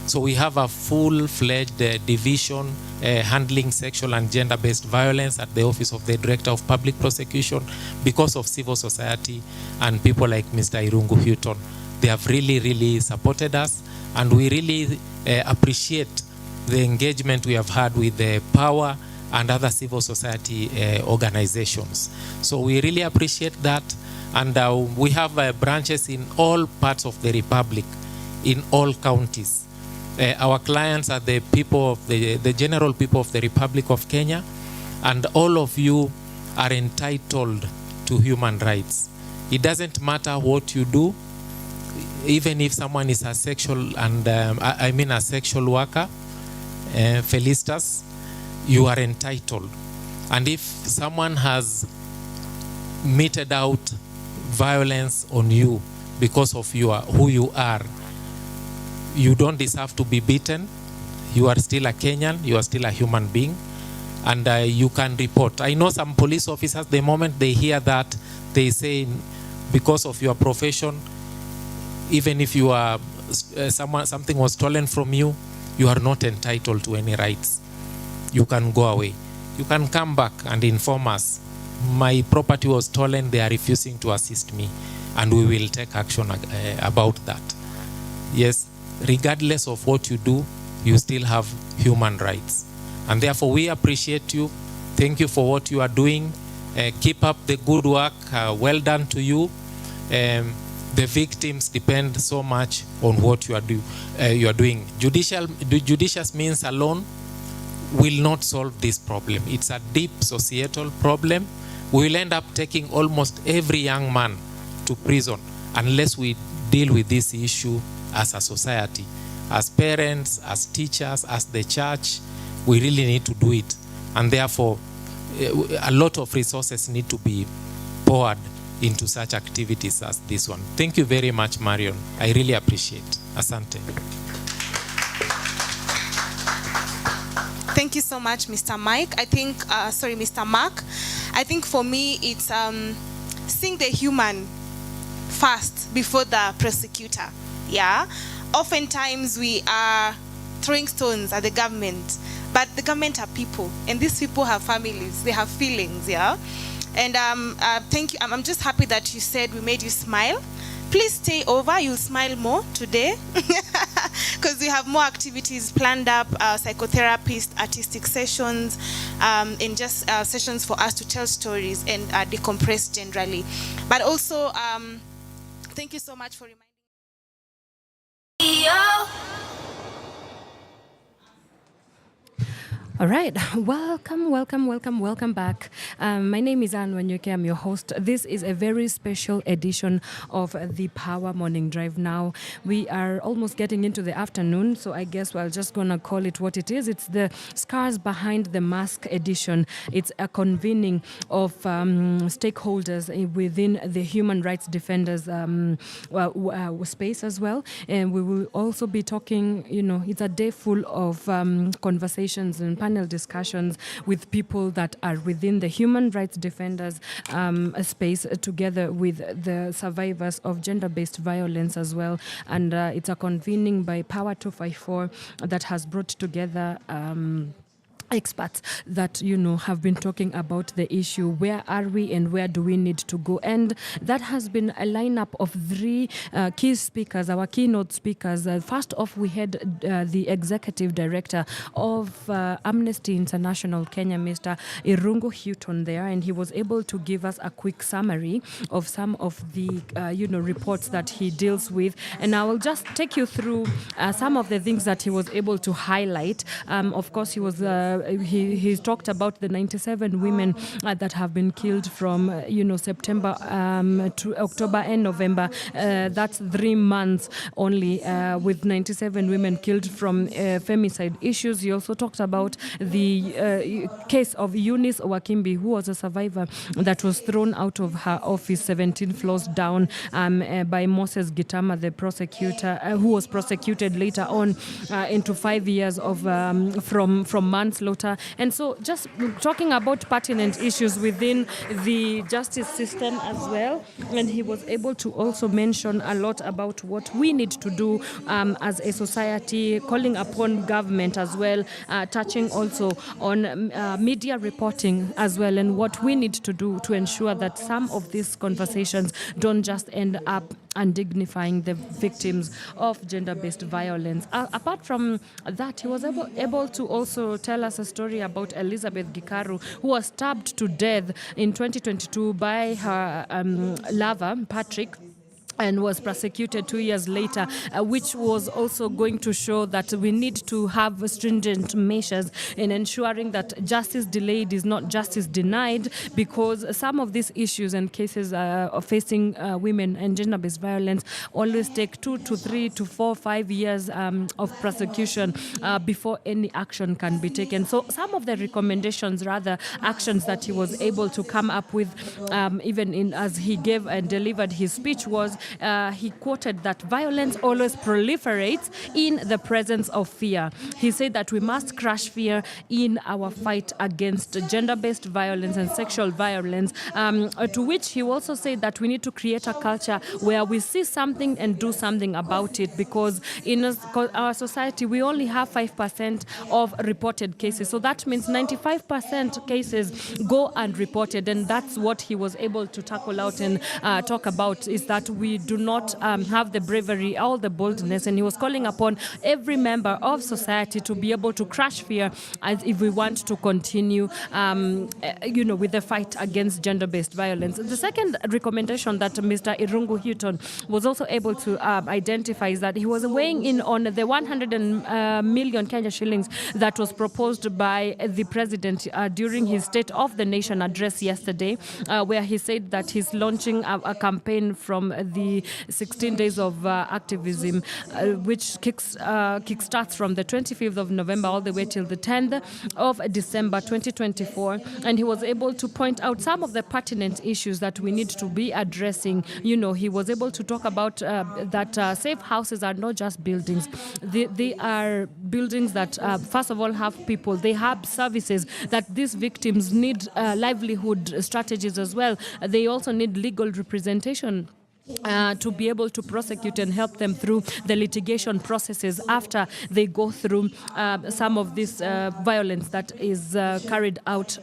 Speaker 3: So we have a full-fledged division handling sexual and gender-based violence at the Office of the Director of Public Prosecution because of civil society and people like Mr. Irungu Houghton. They have really supported us, and we really appreciate the engagement we have had with the Power and other civil society organizations. So we really appreciate that, and we have branches in all parts of the Republic, in all counties. Our clients are the people of the general people of the Republic of Kenya, and all of you are entitled to human rights. It doesn't matter what you do, even if someone is a sexual a sexual worker, Felistas, you are entitled. And if someone has meted out violence on you because of who you are, you don't deserve to be beaten. You are still a Kenyan, you are still a human being, and you can report. I know some police officers, the moment they hear that, they say, because of your profession, even if you are something was stolen from you, you are not entitled to any rights. You can go away. You can come back and inform us. My property was stolen, they are refusing to assist me, and we will take action about that. Yes, regardless of what you do, you still have human rights. And therefore, we appreciate you. Thank you for what you are doing. Keep up the good work. Well done to you. The victims depend so much on what you are doing. Judicious means alone will not solve this problem. It's a deep societal problem. We will end up taking almost every young man to prison unless we deal with this issue as a society, as parents, as teachers, as the church. We really need to do it, and therefore a lot of resources need to be poured into such activities as this one. Thank you very much, Marion. I really appreciate. Asante.
Speaker 4: Thank you so much, Mr. Mike. I think, Mr. Mark. I think for me, it's seeing the human first before the prosecutor. Yeah. Oftentimes we are throwing stones at the government, but the government are people, and these people have families, they have feelings. Yeah. And thank you. I'm just happy that you said we made you smile. Please stay over. You'll smile more today because we have more activities planned up, psychotherapist, artistic sessions, and just sessions for us to tell stories and decompress generally. But also, thank you so much for reminding me.
Speaker 2: All right, welcome back. My name is Anne Wanyuke, I'm your host. This is a very special edition of the Power Morning Drive. Now, we are almost getting into the afternoon, so I guess we're just gonna call it what it is. It's the Scars Behind the Mask edition. It's a convening of stakeholders within the human rights defenders space as well. And we will also be talking, it's a day full of conversations and panel discussions with people that are within the human rights defenders space, together with the survivors of gender-based violence as well. And it's a convening by Power 254 that has brought together experts that have been talking about the issue. Where are we and where do we need to go? And that has been a lineup of three key speakers, our keynote speakers. First off, we had the executive director of Amnesty International Kenya, Mr. Irungu Houghton there, and he was able to give us a quick summary of some of the reports that he deals with. And I will just take you through some of the things that he was able to highlight. Of course, he was he's talked about the 97 women that have been killed from September to October and November. That's 3 months only, with 97 women killed from femicide issues. He also talked about the case of Eunice Owakimbi, who was a survivor that was thrown out of her office 17 floors down by Moses Gitama, the prosecutor, who was prosecuted later on into 5 years of from manslaughter. And so just talking about pertinent issues within the justice system as well. And he was able to also mention a lot about what we need to do as a society, calling upon government as well, touching also on media reporting as well, and what we need to do to ensure that some of these conversations don't just end up undignifying the victims of gender-based violence. Apart from that, he was able to also tell us a story about Elizabeth Gikaru, who was stabbed to death in 2022 by her lover, Patrick, and was prosecuted 2 years later, which was also going to show that we need to have stringent measures in ensuring that justice delayed is not justice denied, because some of these issues and cases of facing women and gender-based violence always take 2 to 3 to 4, 5 years of prosecution before any action can be taken. So some of the recommendations, rather actions that he was able to come up with, even as he gave and delivered his speech, was he quoted that violence always proliferates in the presence of fear. He said that we must crush fear in our fight against gender-based violence and sexual violence, to which he also said that we need to create a culture where we see something and do something about it, because in our society we only have 5% of reported cases. So that means 95% cases go unreported, and that's what he was able to tackle out and talk about, is that we do not have the bravery or the boldness, and he was calling upon every member of society to be able to crush fear as if we want to continue with the fight against gender-based violence. The second recommendation that Mr. Irungu Houghton was also able to identify is that he was weighing in on the 100 million Kenya shillings that was proposed by the president during his State of the Nation address yesterday, where he said that he's launching a campaign from the 16 days of activism, which kickstarts from the 25th of November all the way till the 10th of December 2024. And he was able to point out some of the pertinent issues that we need to be addressing. He was able to talk about that safe houses are not just buildings. They are buildings that, first of all, have people. They have services that these victims need, livelihood strategies as well. They also need legal representation to be able to prosecute and help them through the litigation processes after they go through some of this violence that is carried out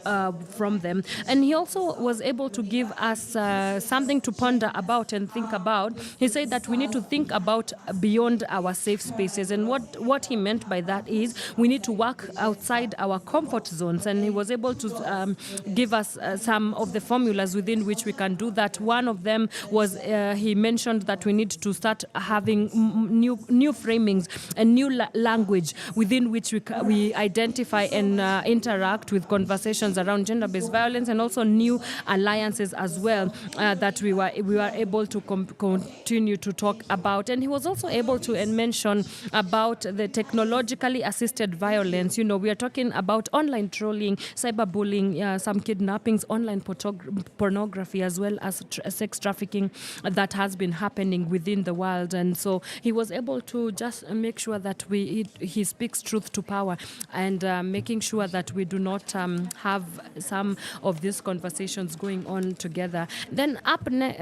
Speaker 2: from them. And he also was able to give us something to ponder about and think about. He said that we need to think about beyond our safe spaces. And what he meant by that is we need to work outside our comfort zones. And he was able to give us some of the formulas within which we can do that. One of them was he mentioned that we need to start having new framings and new language within which we identify and interact with conversations around gender-based violence, and also new alliances as well that we were able to continue to talk about. And he was also able to mention about the technologically assisted violence. We are talking about online trolling, cyberbullying, some kidnappings, online pornography, as well as sex trafficking that has been happening within the world. And so he was able to just make sure that he speaks truth to power, and making sure that we do not have some of these conversations going on together. Then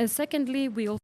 Speaker 2: secondly, we also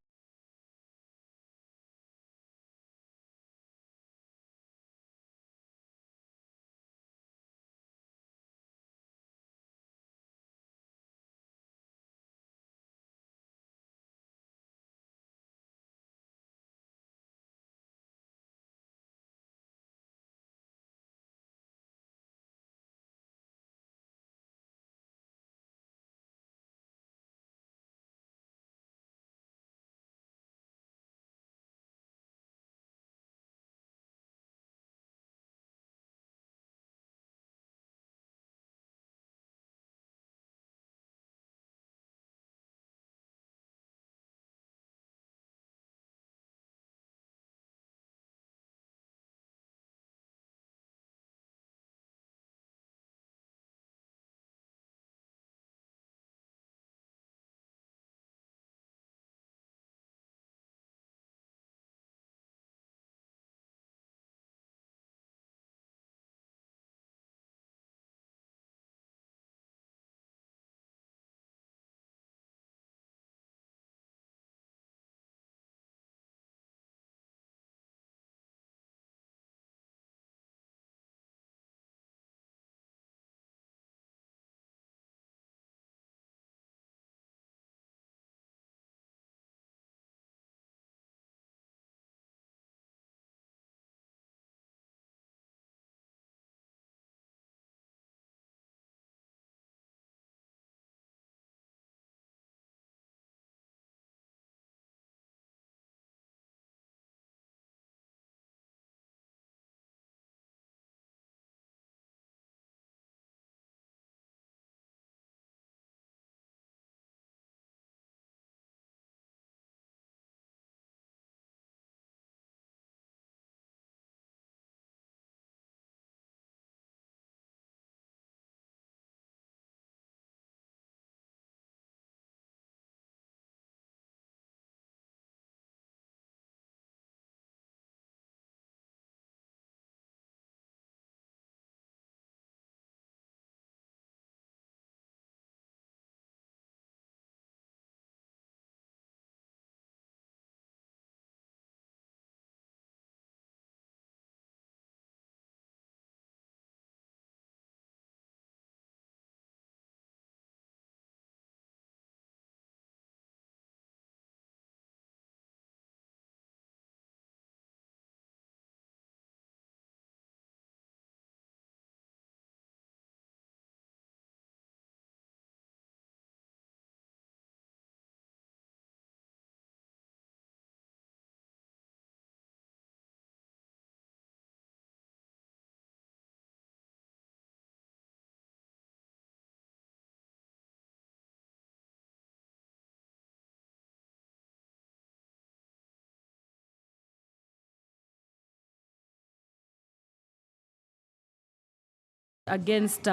Speaker 2: against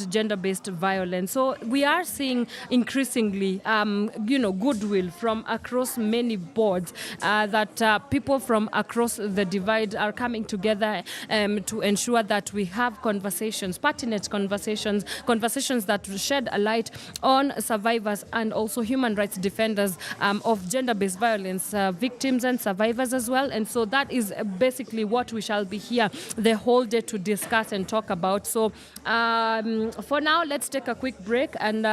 Speaker 2: gender-based violence. So we are seeing increasingly, goodwill from across many boards, that people from across the divide are coming together to ensure that we have conversations, pertinent conversations that shed a light on survivors and also human rights defenders of gender-based violence, victims and survivors as well. And so that is basically what we shall be here the whole day to discuss and talk about. So for now, let's take a quick break, and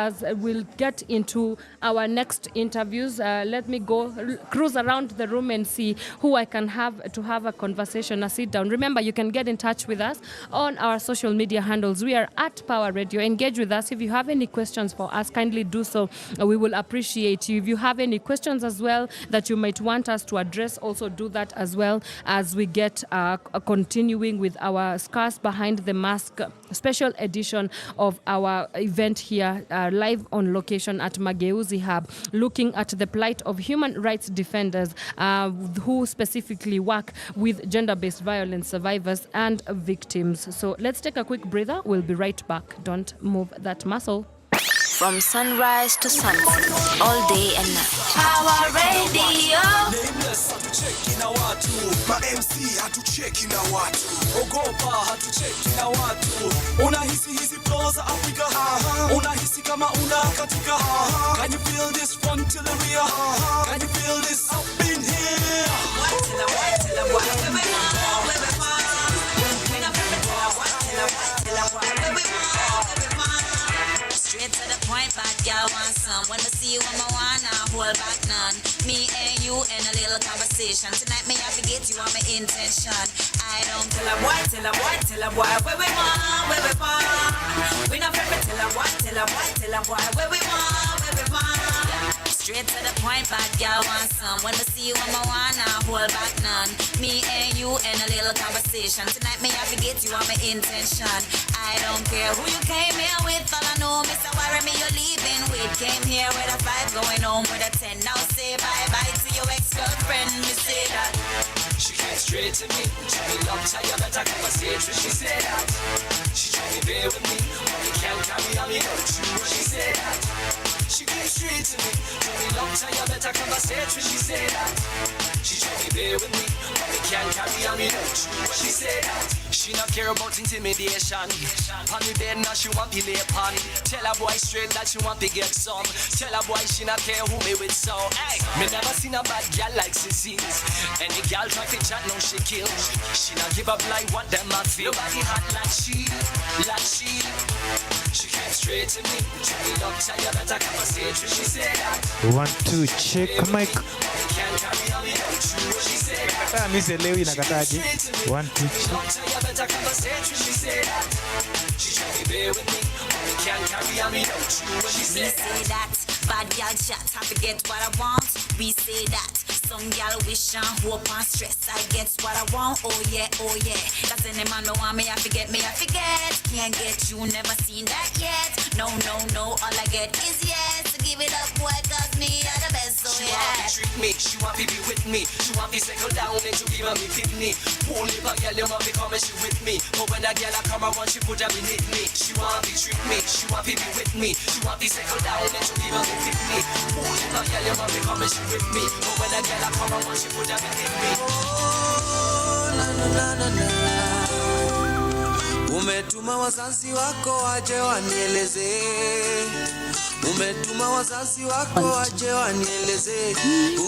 Speaker 2: we'll get into our next interviews. Let me go cruise around the room and see who I can have to have a conversation, a sit down. Remember, you can get in touch with us on our social media handles. We are at Power Radio. Engage with us. If you have any questions for us, kindly do so. We will appreciate you. If you have any questions as well that you might want us to address, also do that as well as we get continuing with our Scars Behind the Mask special edition of our event here, live on location at Mageuzi Hub, looking at the plight of human rights defenders who specifically work with gender-based violence survivors and victims. So let's take a quick breather. We'll be right back. Don't move that muscle.
Speaker 5: From sunrise to sunset, all day and night. Power Radio.
Speaker 6: Nameless hatucheki na watu, ma MC hatucheki na watu, ogopa hatucheki na watu. Unahisi hizi flows za Afrika, unahisi kama una katika. Can you feel this from till the rear? Can you feel this up in here?
Speaker 5: Straight to the point, bad girl want some. When I see you, I'ma wanna hold back none. Me and you in a little conversation. Tonight, me I forget you on my intention. I don't tell a boy, where we want, where we want. We not friends, tell a boy, where we want. Straight to the point, bad girl want some. When I see you, I'ma wanna hold back none. Me and you in a little conversation. Tonight, me I forget you on my intention. I don't care who you came here with. All I know, Mr. Worry me, you're leaving with. Came here with a 5, going home with a 10. Now say bye-bye to your ex-girlfriend. Me say that.
Speaker 6: She came straight to me. She be long time, you better conversation. She said that. She tried to bear with me, but we can't carry on, you know the truth. She said that. She came straight to me. Told me long time, you better conversation. She said that. She tried to bear with me, but we can't carry on, you know the truth. She said that. She not care about intimidation. On the bed now she want to lay upon. Tell a boy straight that she want to get some. Tell a boy she not care who me with so. Hey, me never seen a bad girl like Cecilia. Any girl try to chat now she kill. She not give up like what them a feel. Nobody hot like she, like she. She came straight to me. She me long time you better conversation. She said that.
Speaker 7: 1 2 check mic.
Speaker 6: Can't carry on me no true. She said that.
Speaker 7: Kata mise leo inakataje? 1 2 check.
Speaker 6: Better conversation, she said that. She tried to bear with me, but we can't carry on me no true. She
Speaker 5: We
Speaker 6: said
Speaker 5: say that. Bad girl chat, I forget what I want. We say that. Some girl wish and hope and stress. I get what I want, oh yeah, oh yeah. Cause any man no want me, I forget. Can't get you, never seen that yet. No, all I get is yes. So give it up, boy, cause me are the best, so
Speaker 6: she
Speaker 5: yeah.
Speaker 6: want to treat me, she want to be with me. She want to settle down and to give me kidney. Only a girl you want to come and she with me. But when a girl I come, I want she put her beneath me. She want to treat me, she want to be with me. She want to settle down and to give me kidney. Only a girl you want to come and she with me. But when a girl I come, I want she put her beneath me. Oh, na. Umetuma wazazi wako waje wanieleze. Umetuma wazazi wako waje wanieleze.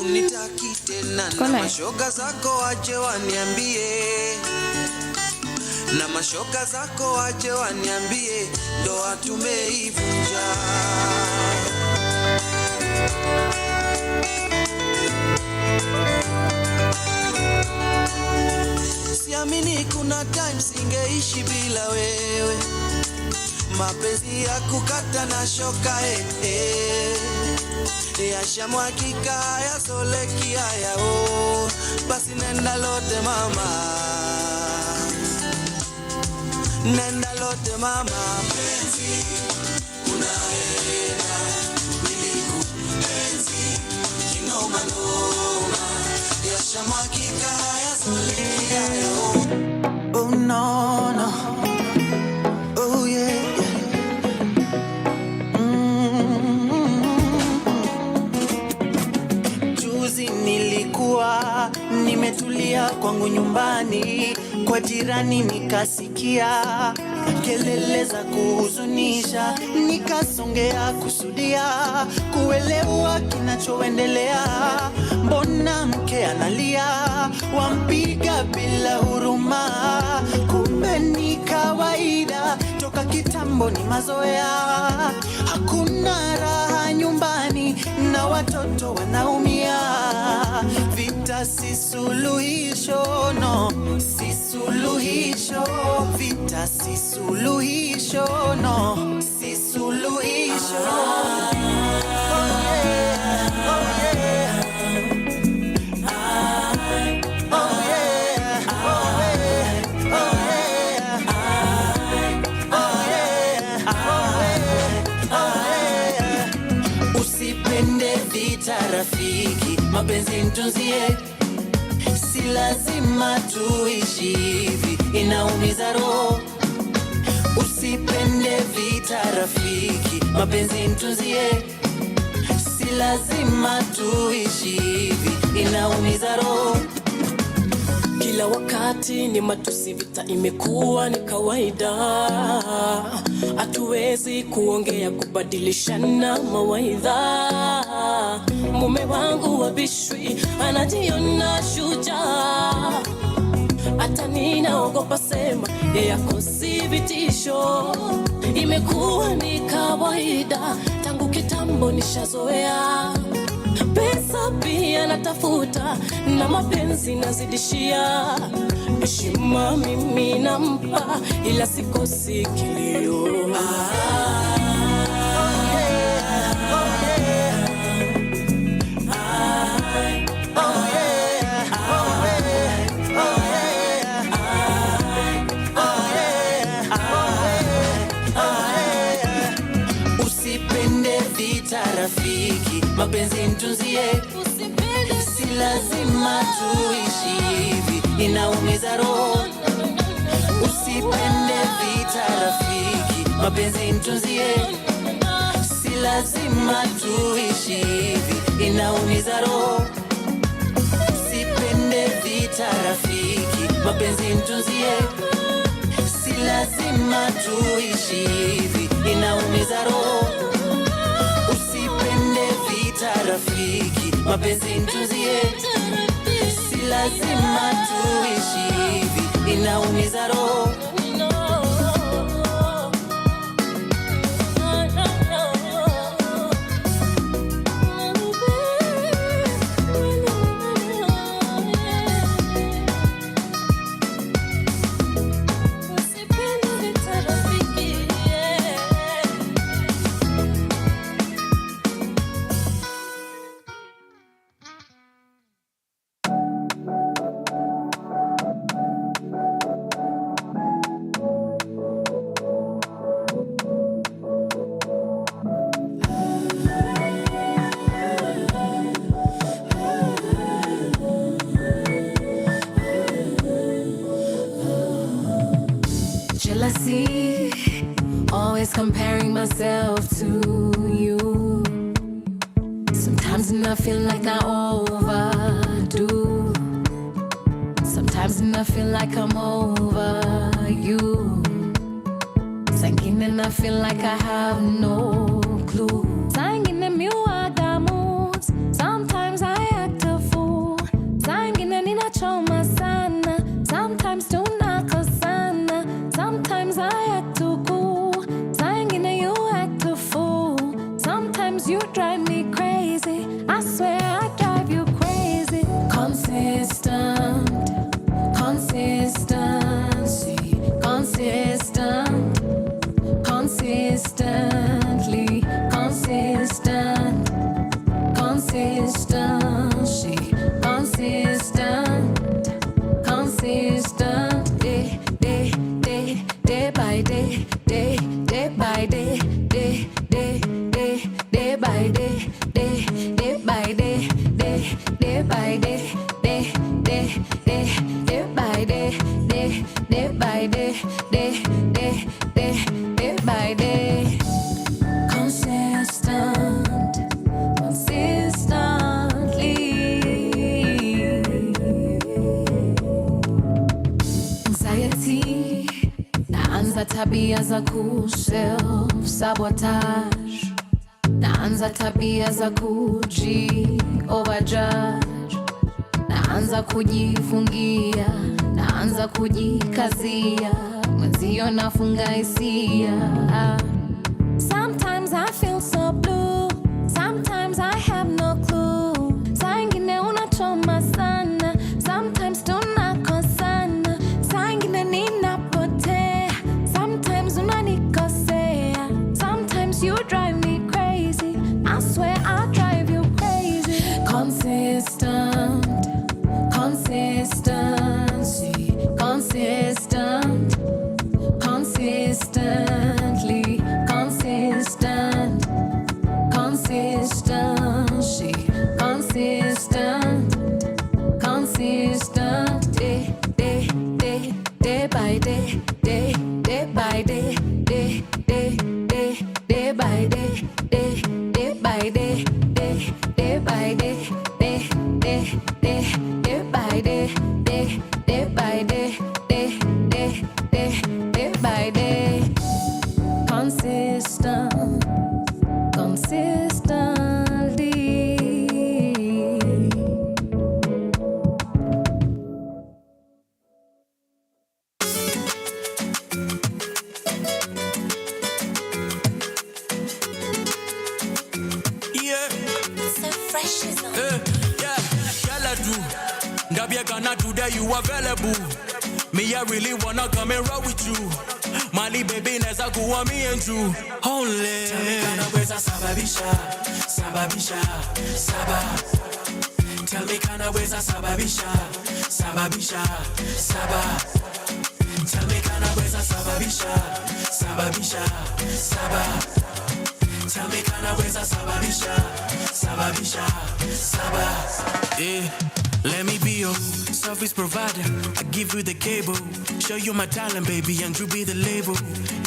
Speaker 6: Unitaki tena na mashoga zako waje waniambie. Na mashoga zako waje waniambie. Ndoa tumeivunja. Siamini kuna time singeishi bila wewe. Mapenzi ya kukata na shoka yashamwagika yasoleki haya basi nenda lote mama. Nenda lote mama. Penzi unaenda nilikupenzi kinoma noma yashamwagika yasoleki haya oh no.
Speaker 8: nyumbani kwa jirani, nikasikia kelele za kuhuzunisha, nikasongea kusudia kuelewa kinachoendelea. Mbona mke analia, wampiga bila huruma? Kumbe ni kawaida, toka kitambo ni mazoea. Hakuna raha nyumbani na watoto wanaumia. Vita si suluhisho, no, si suluhisho. Vita si suluhisho, no, si suluhisho. Oh yeah, oh yeah. Oh yeah, oh yeah, oh yeah. Oh yeah, oh yeah. Usipende vita rafiki, mapenzi mtunzie. Si lazima tuishi hivi, inaumiza roho. Usipende vita rafiki, mapenzi mtunzie. Si lazima tuishi hivi, inaumiza roho.
Speaker 9: Kila wakati ni matusi, vita imekuwa ni kawaida. Hatuwezi kuongea kubadilishana mawaidha. Mume wangu wabishwi, anajiona shujaa. Hata ninaogopa sema yeye akosi vitisho. Imekuwa ni kawaida, tangu kitambo nishazoea. Pesa pia natafuta na mapenzi nazidishia. Heshima mimi nampa, ila sikosi kilio.
Speaker 8: Usipende vita rafiki, mapenzi mtunzie. Si lazima tuishi hivi, inaumiza roho. Usipende vita rafiki, mapenzi mtunzie. Si lazima tuishi hivi, inaumiza roho. Usipende vita rafiki, mapenzi mtunzie. Si lazima tuishi hivi, inaumiza roho. Usipende vita rafiki, mapenzi mtunzie. Si lazima tuishi hivi, inaumiza roho.
Speaker 10: Jealousy, always comparing myself to you. Sometimes I feel like I overdo. Sometimes I feel like I'm over you. Singing I feel like I have no clue. Singing me waga moods. Sometimes I act a fool. Singing ninachoma sana. Sometimes tunakosana. Sometimes I act too cool. Singing you act a fool. Sometimes you drive me crazy. I swear I drive you crazy. Consistent, consistency, consistent, consistently, consistent, consistency, consistent, consistent, day, day, day, day by day, day, day by day, day, day, day, day by day, day, day by day, day, day by day, day, day, day, day by day, day, day by day, day, day, day, day by day. Consistent, consistently. naanza tabia za self sabotage, naanza tabia za overjudge, naanza kujifungia, naanza kujikazia, mwenzio nafunga hisia. Sometimes I feel so blue, sometimes I have no clue. Saa ingine unachoma sana, sometimes tunakosana. Saa ingine ninapotea, sometimes unanikosea. Sometimes you drive me crazy, I swear I drive you crazy. Consistent, consistency, consistent, consistently, consistent, consistency, consistent, consistent, day, day, day, day by day, day, day by day, day, day, day, day by day, day, day by day, day, day by day, day, day, day, day by day, day, day by day, day, day, day, day by day. Consistent, consistently.
Speaker 6: Yeah,
Speaker 5: So fresh is on.
Speaker 6: yeah, girl I do. Ndabia gonna today you available. Me I really wanna come and roll with you. Mali baby neza kuwa me and you only. Tell me kana weza sababisha, sababisha, saba. Tell me kana weza sababisha, sababisha, saba. Tell me kana weza sababisha, sababisha, saba. Tell me kana weza sababisha, sababisha, saba. Yeah, let me be your service provider. I give you the cable, show you my talent, baby, and you be the label.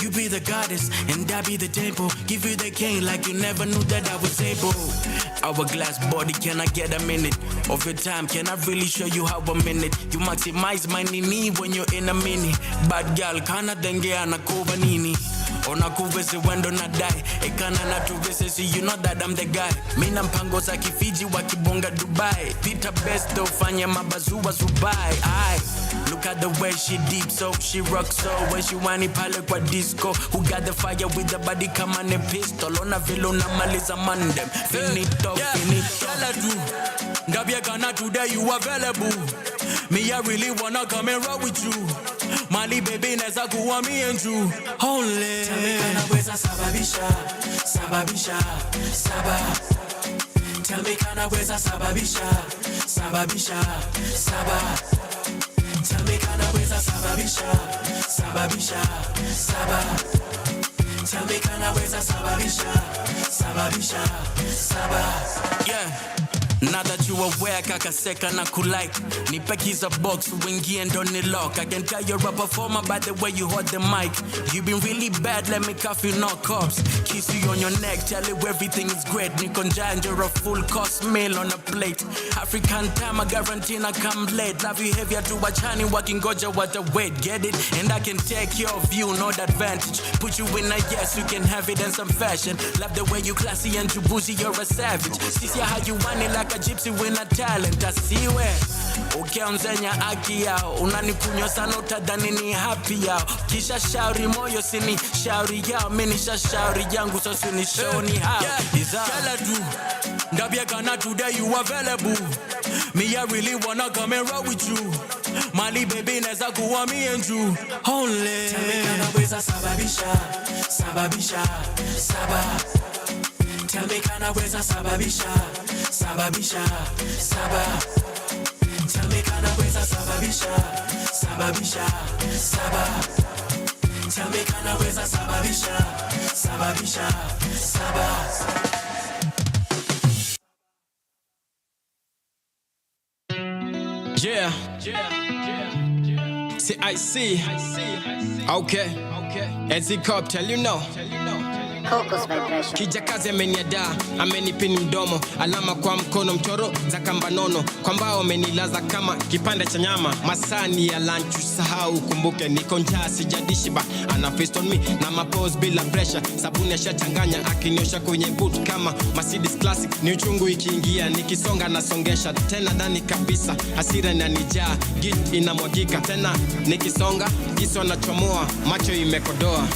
Speaker 6: You be the goddess, and I be the temple. Give you the king like you never knew that I was able. Hourglass body, can I get a minute of your time? Can I really show you how a minute? You maximize my nini when you're in a mini. Bad girl, kana denge anakuva nini? Onakuvese wendo na die ekana na tuvese, so you know that I'm the guy. Mina mpango za kifiji wakibonga Dubai. Peter Besto fanya mabazua Zubai. Aye. Look at the way she deep, so she rocks so when she wani pale kwa disco. Who got the fire with the body kama ne pistol. Ona vilo na maliza mandem. Finito, finito. Girl I do. Ndabia gana today you available. Me I really wanna come and roll with you. Mali baby neza kuwa me and you only. Tell me kana weza sababisha, sababisha, saba. Tell me kana weza sababisha, sababisha, saba. Tell me kana weza sababisha, sababisha, saba. Tell me kana weza sababisha, sababisha, saba. Yeah. Now that you aware, kakaseka na kulike. Nipe kiza box, wingi and on the lock. I can tell you're a performer by the way you hold the mic. You been really bad, let me cuff you, no cops. Kiss you on your neck, tell you everything is great. Nikonja and you're a full course meal on a plate. African time, I guarantee I come late. Love you heavier to a chani, walking goja what the weight. Get it? And I can take care of you, no advantage. Put you in a yes, you can have it in some fashion. Love the way you classy and you boozy, you're a savage. See how you want it like a gypsy with a talent. I see where ukianzenya aki yao unanikunywa sana utadhani ni happy yao. Kisha shauri moyo sini shauri yao. Mimi shauri yangu so sini show ni how is that. Girl I do. Ndabia gana today you available. Me I really wanna come and roll with you. Mali baby neza kuwa me and you only. Tell me kana weza sababisha, sababisha, saba. Tell me kana weza sababisha, sababisha, saba. Tell me kana weza sababisha, sababisha, saba. Tell me kana weza sababisha, sababisha, saba.
Speaker 11: Yeah. See, I see. Okay. As the cop tell you no. Focus vibration.
Speaker 12: Kijakazi ameniadaa, amenipini mdomo, alama kwa mkono, mchoro za kambanono, kwa mbao amenilaza kama kipande cha nyama. Masani ya lunch usahau, kumbuke niko njaa sijadishiba. Ana fist on me na mapose bila pressure, sabuni ashachanganya akiniosha kwenye boot kama Mercedes Classic. Ni uchungu ikiingia, nikisonga nasongesha tena ndani kabisa, hasira inanijaa, git inamwagika tena nikisonga, jiso nachomoa, macho imekodoa.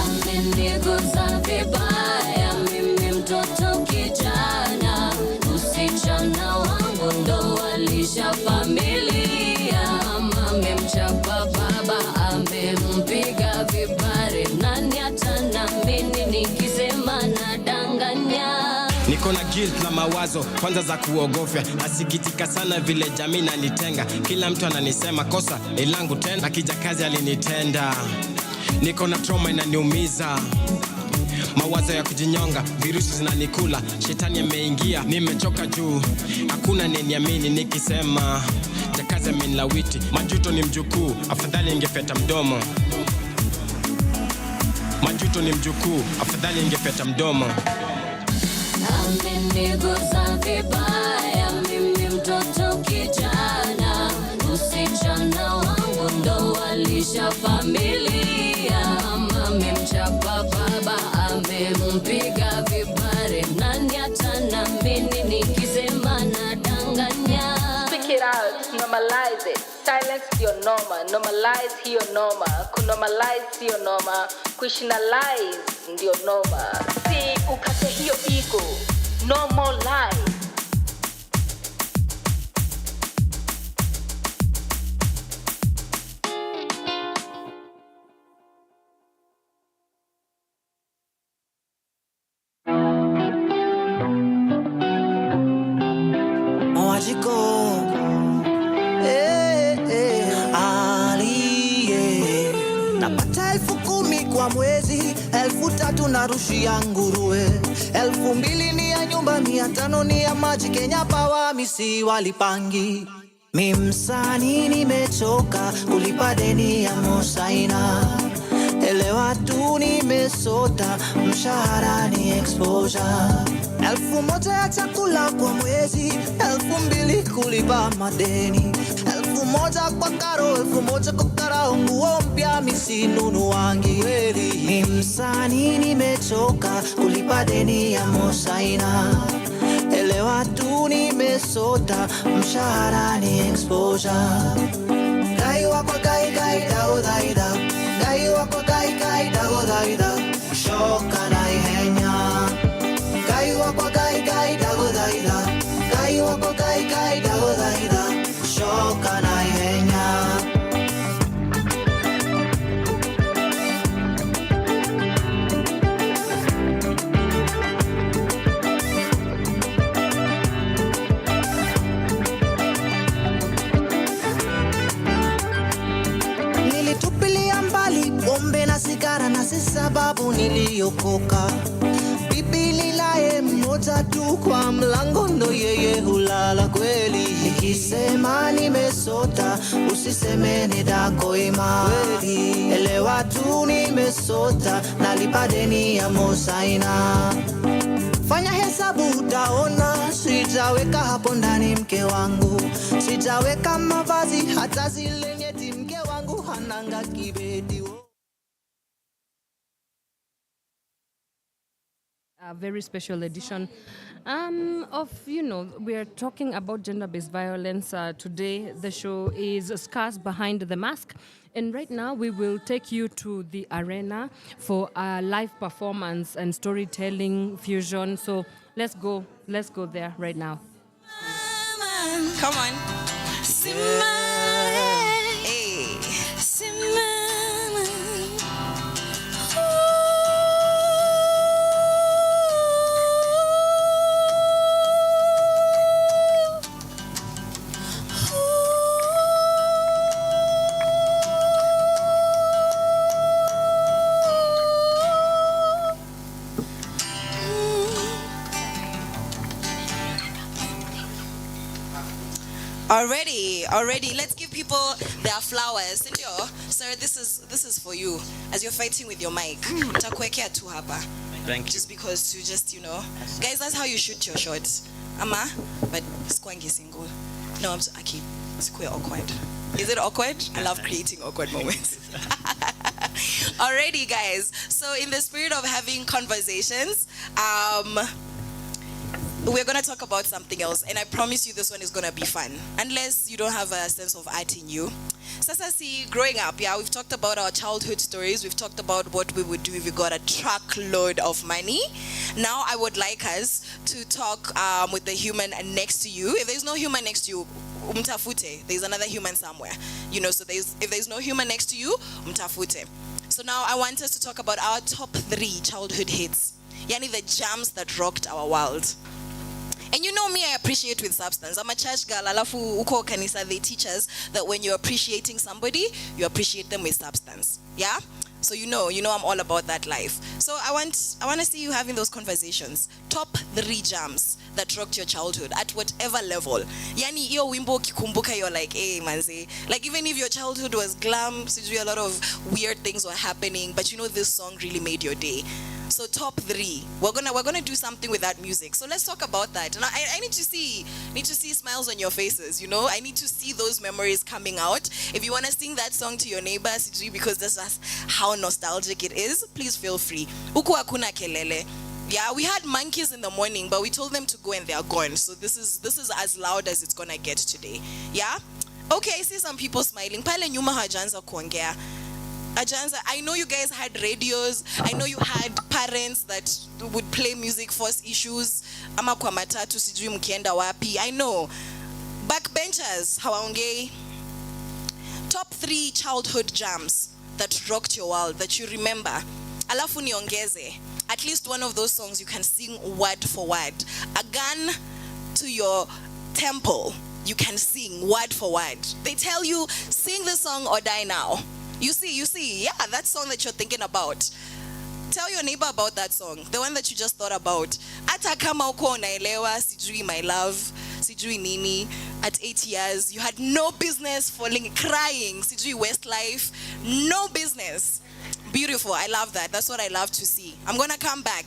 Speaker 10: Amenigusa vibaya, mimi mtoto kijana, usichana wangu ndo walisha familia. Mama amemchapa baba, amempiga vibare, nani atanamini nikisema nadanganya?
Speaker 12: Niko na guilt na mawazo kwanza za kuogofya, nasikitika sana vile jamii nanitenga, kila mtu ananisema kosa ilangu tena, kijakazi alinitenda. Niko na trauma inaniumiza, mawazo ya kujinyonga, virusi zinanikula, shetani ameingia, nimechoka juu, hakuna neniamini nikisema jakazi amenilawiti, majuto ni mjukuu, afadhali ingefeta mdomo. Majuto ni mjukuu, afadhali ingefeta mdomo.
Speaker 10: Amenigusa vibaya, mimi mtoto kijana, usichana wangu ndo walisha familia. Mama amemchapa baba, amempiga vibare, nani atanamini nikisema nadanganya?
Speaker 13: Speak it out, normalize it. Silence sio noma, normalize hiyo noma. Kunormalize sio noma, kuishinalize ndio noma. Si ukate hiyo ego, no more lies.
Speaker 14: Napata 10,000 kwa mwezi, 3,000 narushia nguruwe, 2,000 ni ya nyumba, 500 ni ya maji. Kenya Power misi walipangi. Mimsani nimechoka kulipa deni ya Mosaina, elewa tu nimesota, mshahara ni exposure. 1,000 ya chakula kwa mwezi, 2,000 kulipa madeni, 1,000 kwa karo, 1,000 kwa karao, nguo mpya misinunu wangi. Mimsani nimechoka kulipa deni ya Mosaina, elewa tu nimesota, mshahara ni exposure. Gai wako gai gai dao daida, gai wako gai gai dao daida, shoka na ihenya. Gai wako gai gai dao daida, gai wako gai gai dao daida, shoka na ihenya. Nilitupilia mbali pombe na sigara, na si sababu niliokoka. Bibi lilaye mmoja tu kwa mlango, ndo yeye hulala kweli. Nikisema nimesota, usiseme nidako ima kweli. Elewa tu nimesota, nalipa deni ya Mosaina. Fanya hesabu utaona, sijaweka hapo ndani mke wangu, sijaweka mavazi hata zile nyeti, mke wangu hananga kibeti.
Speaker 2: A very special edition of, we are talking about gender-based violence today. The show is Scars Behind the Mask. And right now we will take you to the arena for a live performance and storytelling fusion. So let's go there right now.
Speaker 5: Come on. Simama. Hey. Simama.
Speaker 11: already. Let's give people their flowers. Sindio, sir, this is for you. As you're fighting with your mic. Takuwekea tu hapa.
Speaker 15: Thank you.
Speaker 11: Just because you just, guys, that's how you shoot your shots. Ama, but skwangi single. No, I keep square awkward. Is it awkward? I love creating awkward moments. Alrighty, guys. So in the spirit of having conversations, we're going to talk about something else, and I promise you this one is going to be fun, unless you don't have a sense of art in you. Sasa, see, growing up, yeah, we've talked about our childhood stories. We've talked about what we would do if we got a truckload of money. Now I would like us to talk with the human next to you. If there's no human next to you, umtafute. There's another human somewhere. So if there's no human next to you, umtafute. So now I want us to talk about our top 3 childhood hits. Yani the jams that rocked our world. And you know me, I appreciate with substance. I'm a church girl. Alafu uko kanisa, they teach us that when you're appreciating somebody, you appreciate them with substance. Yeah? So you know I'm all about that life. So I want to see you having those conversations. Top 3 jams that rocked your childhood at whatever level. Yani iyo wimbo kikumbuka, you're like, hey manze. Like even if your childhood was glam, a lot of weird things were happening, but this song really made your day. So top 3. We're gonna do something with that music. So let's talk about that. And I need to see smiles on your faces. I need to see those memories coming out. If you wanna sing that song to your neighbor, because that's how nostalgic it is, please feel free. Uku hakuna kelele. Yeah, we had monkeys in the morning, but we told them to go and they are gone. So this is as loud as it's gonna get today. Yeah? Okay, I see some people smiling. Pale nyuma hajanza kuongea. Ajanza, I know you guys had radios. I know you had parents that would play music, force issues. Ama kwa matatu sijui mkienda wapi. I know. Backbenchers, hawaongei. Top 3 childhood jams that rocked your world, that you remember. Alafu niongeze. At least one of those songs you can sing word for word. A gun to your temple, you can sing word for word. They tell you, sing this song or die now. You see, yeah, that song that you're thinking about. Tell your neighbor about that song, the one that you just thought about. Ata kama uko unaelewa, sijui my love, sijui nini, at 8 years, you had no business crying, sijui Westlife, no business. Beautiful, I love that. That's what I love to see. I'm gonna come back.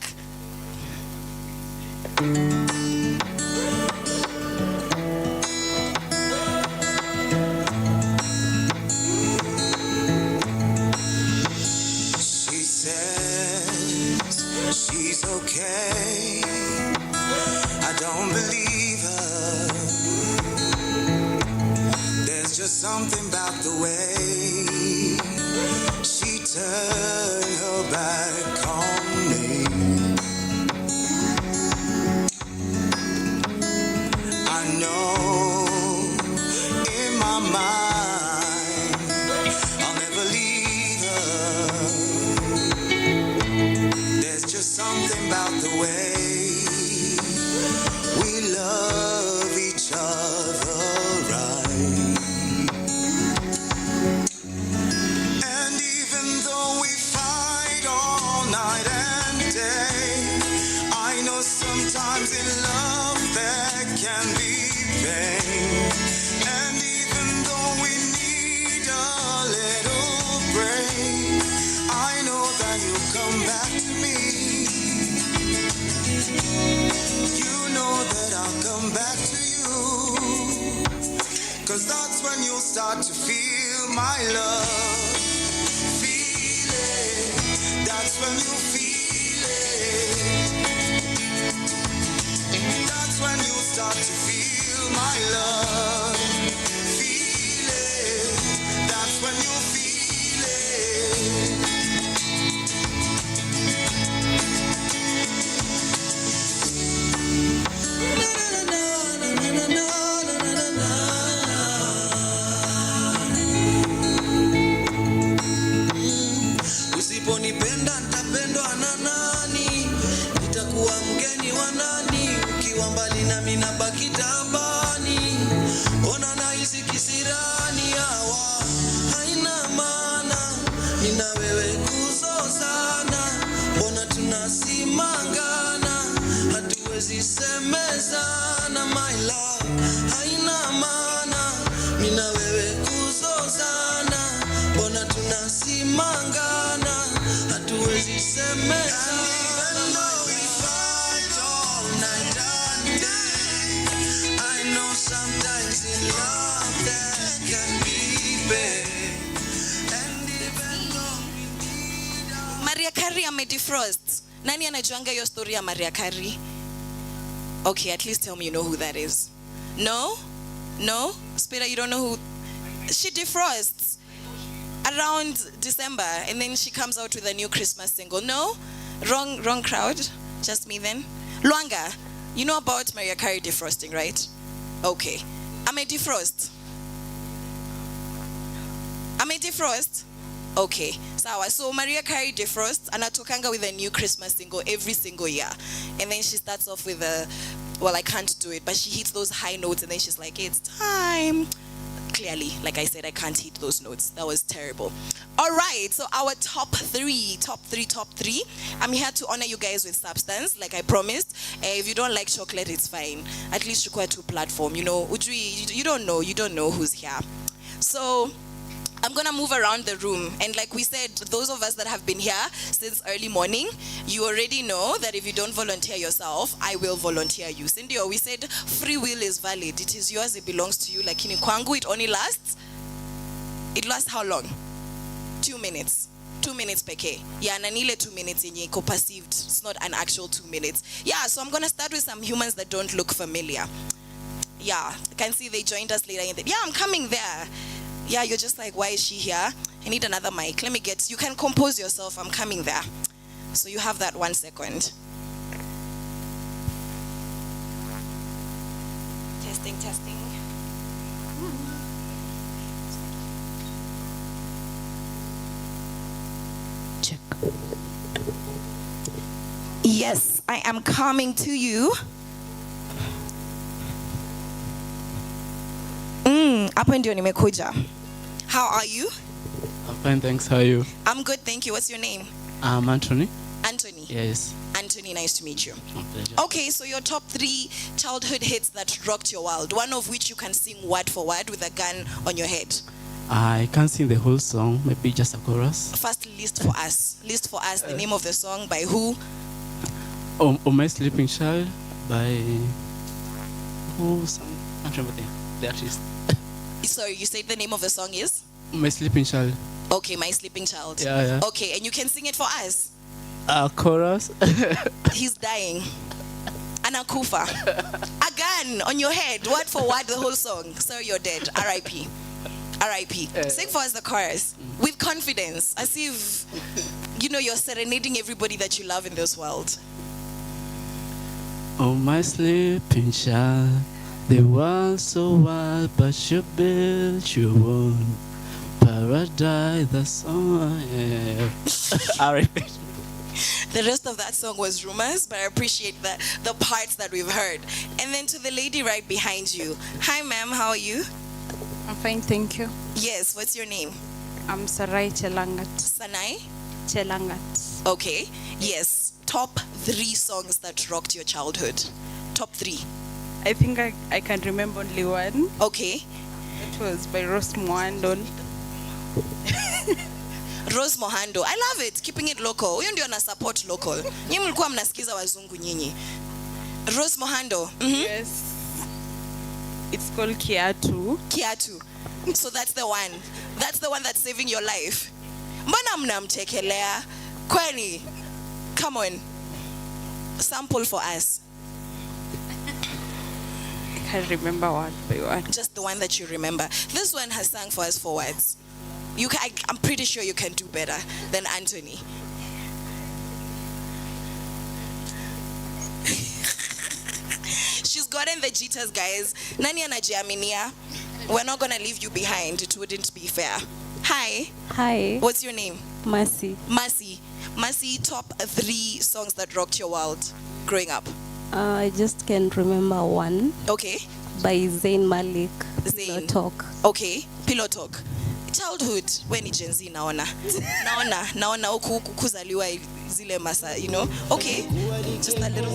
Speaker 16: She's okay. I don't believe her. There's just something about the way she turned her back on me. I know in my mind I'll never leave her. There's just something about the way we love each other right. And even though we fight all night and day, I know sometimes in love there can be pain. And even though we need a little break, I know that you'll come back to me. You know that I'll come back to you, 'cause that's when you'll start to feel my love. Feel it, that's when you feel it. That's when you'll start to feel my love. Feel it, that's when you feel it. Usiponipenda nitapendwa na nani? Nitakuwa mgeni wa nani? Ukiwa mbali nami nabaki tabani. Ona nahisi kisirani, hawa haina maana. Nina wewe kuzozana, mbona tunasimangana? Hatuwezi semezana, my love, haina maana. Nina
Speaker 8: kumangana, hatuwezi semezana. Sometimes in love that can be bad. And even though we need
Speaker 11: Maria Carey ame defrost. Nani anajuanga hiyo story ya Maria Carey? Okay, at least tell me you know who that is. No? No? Spira, you don't know who? She defrosts around December and then she comes out with a new Christmas single. No? Wrong crowd. Just me then. Luanga, you know about Maria Carey defrosting, right? Okay. I'm a defrost. Okay. So Maria Carey defrost anatokanga with a new Christmas single every single year. And then she starts off with I can't do it, but she hits those high notes and then she's like, it's time. Clearly, like I said, I can't hit those notes. That was terrible. All right, so our top three. I'm here to honor you guys with substance, like I promised. If you don't like chocolate, it's fine. At least you to platform. You know, you don't know who's here. So I'm gonna move around the room, and like we said, those of us that have been here since early morning, you already know that if you don't volunteer yourself, I will volunteer you. Cindy, we said free will is valid. It is yours, it belongs to you. Like in kwangu, it only lasts. It lasts how long? 2 minutes. 2 minutes peke. Yeah, nanile 2 minutes yenye iko perceived. It's not an actual 2 minutes. Yeah, so I'm gonna start with some humans that don't look familiar. Yeah, I can see they joined us later in the. Yeah, I'm coming there. Yeah, you're just like, why is she here? I need another mic. You can compose yourself. I'm coming there. So you have that 1 second. Testing.
Speaker 2: Check.
Speaker 11: Yes, I am coming to you. Hapo ndio nimekuja. How are you?
Speaker 15: I'm fine, thanks. How are you?
Speaker 11: I'm good, thank you. What's your name?
Speaker 15: I'm Anthony.
Speaker 11: Anthony.
Speaker 15: Yes.
Speaker 11: Anthony, nice to meet you.
Speaker 15: My pleasure.
Speaker 11: Okay, so your top 3 childhood hits that rocked your world, one of which you can sing word for word with a gun on your head.
Speaker 15: I can't sing the whole song, maybe just a chorus.
Speaker 11: First, list for us the name of the song, by who?
Speaker 15: Oh, My Sleeping Child by who sang? I can't remember the artist.
Speaker 11: Sorry, you said the name of the song is?
Speaker 15: My Sleeping Child.
Speaker 11: Okay, My Sleeping Child.
Speaker 15: Yeah.
Speaker 11: Okay, and you can sing it for us?
Speaker 15: Chorus.
Speaker 11: He's dying. Anakufa. A gun on your head, word for word, the whole song. Sir, you're dead. R.I.P. R.I.P. Sing for us the chorus with confidence, as if you're serenading everybody that you love in this world.
Speaker 15: Oh, my sleeping child, the world so wild, but you built your own paradise. The song. R.I.P.
Speaker 11: The rest of that song was rumors, but I appreciate the parts that we've heard. And then to the lady right behind you. Hi, ma'am. How are you?
Speaker 17: I'm fine, thank you.
Speaker 11: Yes. What's your name?
Speaker 17: I'm Sarai Chelangat.
Speaker 11: Sanai?
Speaker 17: Chelangat.
Speaker 11: Okay. Yes. Top 3 songs that rocked your childhood. Top 3.
Speaker 17: I think I can remember only one.
Speaker 11: Okay.
Speaker 17: It was by Rose Mohando.
Speaker 11: Rose Mohando. I love it. Keeping it local. Huyo ndio na support local. Nyinyi mlikuwa mnasikiza wazungu nyinyi. Rose Mohando.
Speaker 17: Yes. It's called Kiatu.
Speaker 11: Kiatu. So that's the one. That's the one that's saving your life. Mbona mnamtekelea? Kwani? Come on. Sample for us.
Speaker 17: I can't remember one by one.
Speaker 11: Just the one that you remember. This one has sung for us for words. I'm pretty sure you can do better than Anthony. She's gotten the jitters, guys. Nani anajiaminia? We're not gonna leave you behind. It wouldn't be fair. Hi.
Speaker 17: Hi.
Speaker 11: What's your name?
Speaker 17: Mercy.
Speaker 11: Mercy, top 3 songs that rocked your world growing up.
Speaker 17: I just can't remember one.
Speaker 11: Okay.
Speaker 17: By Zayn Malik.
Speaker 11: Zayn.
Speaker 17: Pillow Talk.
Speaker 11: Okay. Pillow Talk. Childhood, when Gen Z naona huku kuzaliwa zile masa, Okay. Just a little.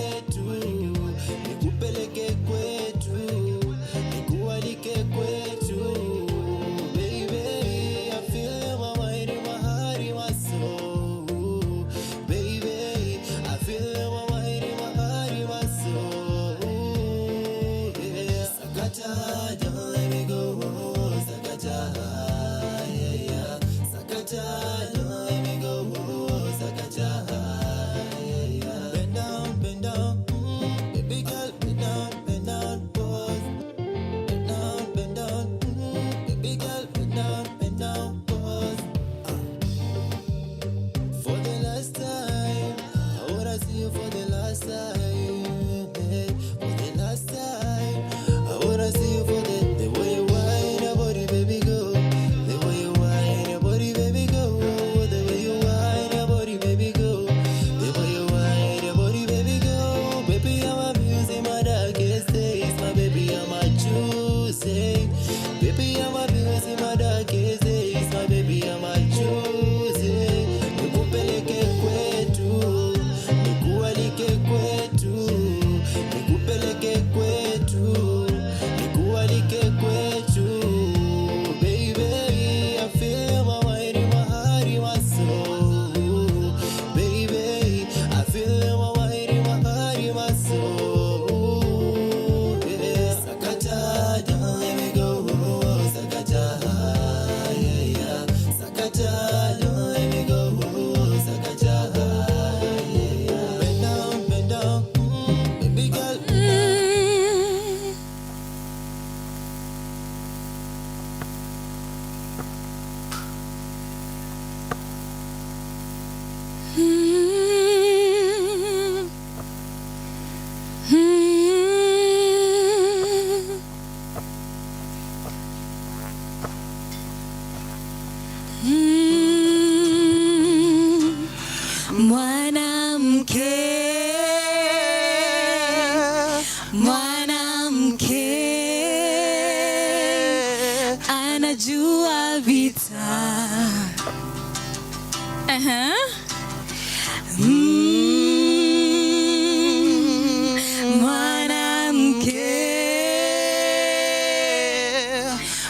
Speaker 5: anajua vita.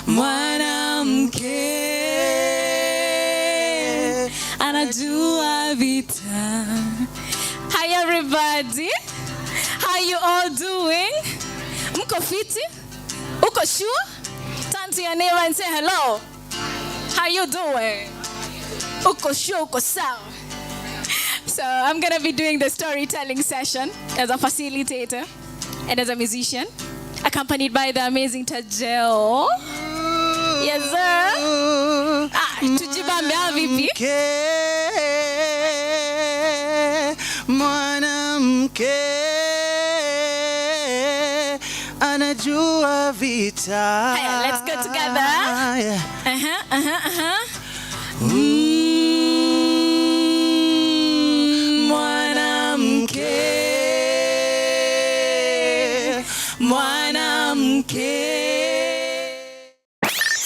Speaker 5: Mwanamke anajua vita. Hi everybody, how you all doing? Mko fiti? Uko sure? Turn to your neighbor and say hello. How you doing? Uko sure? Uko sawa? So I'm gonna be doing the storytelling session as a facilitator and as a musician, accompanied by the amazing Tajel. Yes sir. Tujibambe vipi?
Speaker 14: Mwanamke anajua vita.
Speaker 5: Hey, let's go together.
Speaker 14: Mwanamke.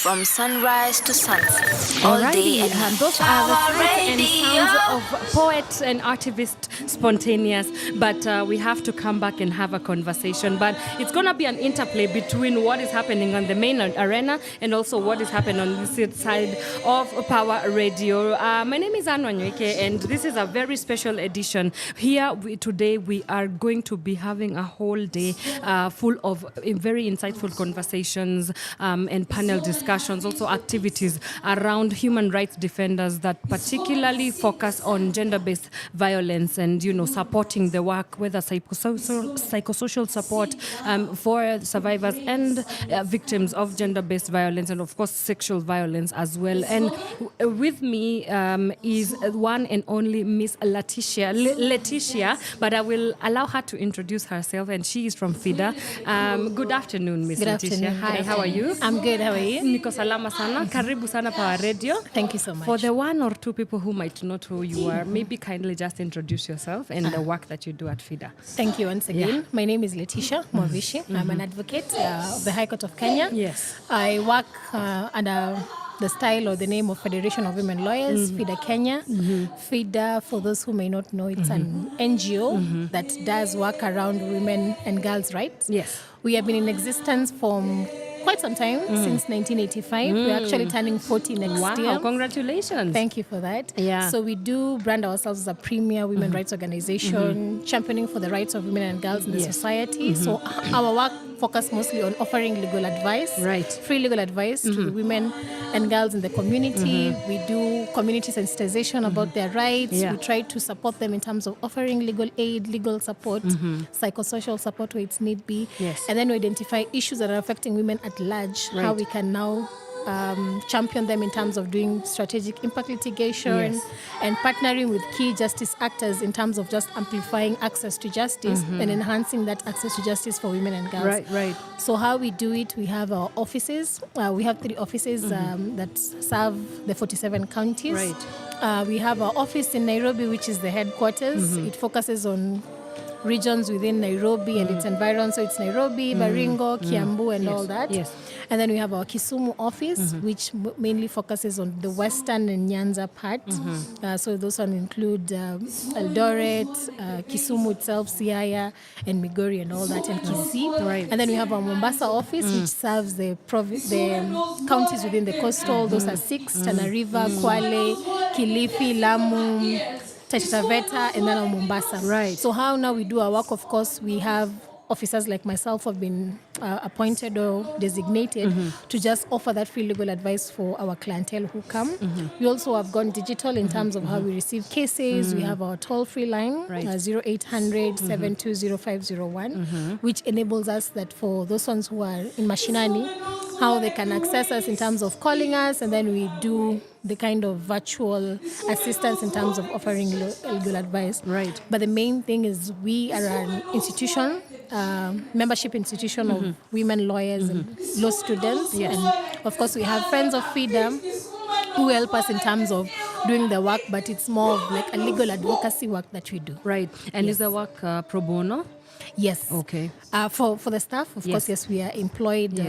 Speaker 10: From sunrise to sunset, all
Speaker 2: Alrighty,
Speaker 10: day and
Speaker 2: those are the thoughts and sounds of poet and artivist Spontaneous. But we have to come back and have a conversation. But it's going to be an interplay between what is happening on the main arena and also what is happening on this side of Power Radio. My name is Anwa Nyweke, and this is a very special edition. Here today we are going to be having a whole day full of very insightful conversations and panel discussions, also activities around human rights defenders that particularly focus on gender-based violence and, supporting the work, whether psychosocial support for survivors and victims of gender-based violence and, of course, sexual violence as well. And with me is one and only Miss Letitia, but I will allow her to introduce herself, and she is from FIDA. Good afternoon, Miss Letitia. Hi, how are you?
Speaker 18: I'm good, how are you?
Speaker 2: Niko salama sana. Karibu sana Power Radio.
Speaker 18: Thank you so much.
Speaker 2: For the one or two people who might not know who you are, maybe kindly just introduce yourself and the work that you do at FIDA.
Speaker 18: Thank you once again. My name is Letitia Mwavishi. I'm an advocate of the High Court of Kenya.
Speaker 2: Yes.
Speaker 18: I work under the style or the name of Federation of Women Lawyers, FIDA Kenya. FIDA, for those who may not know, it's an NGO that does work around women and girls' rights.
Speaker 2: Yes.
Speaker 18: We have been in existence for quite some time, since 1985. We're actually turning 40 next year.
Speaker 2: Wow, congratulations.
Speaker 18: Thank you for that.
Speaker 2: Yeah.
Speaker 18: So we do brand ourselves as a premier women rights organization, championing for the rights of women and girls in the society. So our work focuses mostly on offering legal advice, free legal advice to the women and girls in the community. We do community sensitization about their rights. We try to support them in terms of offering legal aid, legal support, psychosocial support where it's need be.
Speaker 2: Yes.
Speaker 18: And then we identify issues that are affecting women at large, how we can now champion them in terms of doing strategic impact litigation and partnering with key justice actors in terms of just amplifying access to justice and enhancing that access to justice for women and girls.
Speaker 2: Right.
Speaker 18: So how we do it, we have our offices. We have 3 offices that serve the 47 counties.
Speaker 2: Right.
Speaker 18: We have our office in Nairobi, which is the headquarters. It focuses on regions within Nairobi and its environs. So it's Nairobi, Baringo, Kiambu, and all that.
Speaker 2: Yes.
Speaker 18: And then we have our Kisumu office, which mainly focuses on the western and Nyanza part. So those one include Eldoret, Kisumu itself, Siaya, and Migori, and all that, and Kisii.
Speaker 2: Right.
Speaker 18: And then we have our Mombasa office, which serves the counties within the coastal. Those are 6: Tana River, Kwale, Kilifi, Lamu, Taita Taveta, and then Mombasa.
Speaker 2: Right.
Speaker 18: So how now we do our work, of course, we have officers like myself have been appointed or designated to just offer that free legal advice for our clientele who come. We also have gone digital in terms of how we receive cases. We have our toll-free line, 0800 720 which enables us that for those ones who are in Mashinani, how they can access us in terms of calling us, and then we do the kind of virtual assistance in terms of offering legal advice.
Speaker 2: Right.
Speaker 18: But the main thing is we are an institution, membership institution of women lawyers and law students.
Speaker 2: Yes.
Speaker 18: And of course, we have friends of freedom who help us in terms of doing the work, but it's more of like a legal advocacy work that we do.
Speaker 2: Right. And is the work pro bono?
Speaker 18: Yes.
Speaker 2: Okay.
Speaker 18: For the staff, of course, yes, we are employed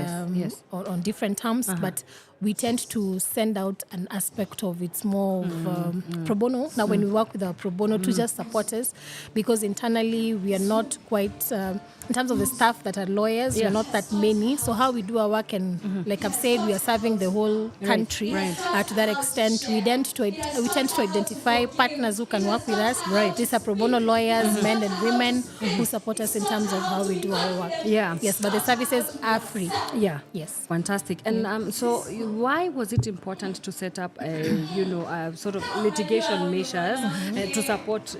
Speaker 18: on different terms, but we tend to send out an aspect of it's more of pro bono. Now, when we work with our pro bono to just support us, because internally we are not quite, in terms of the staff that are lawyers, we are not that many. So how we do our work, and like I've said, we are serving the whole country. To that extent, we tend to identify partners who can work with us. These are pro bono lawyers, men and women, who support us in terms of how we do our work. Yes, but the services are free. Yes.
Speaker 2: Fantastic. And so why was it important to set up sort of litigation measures to support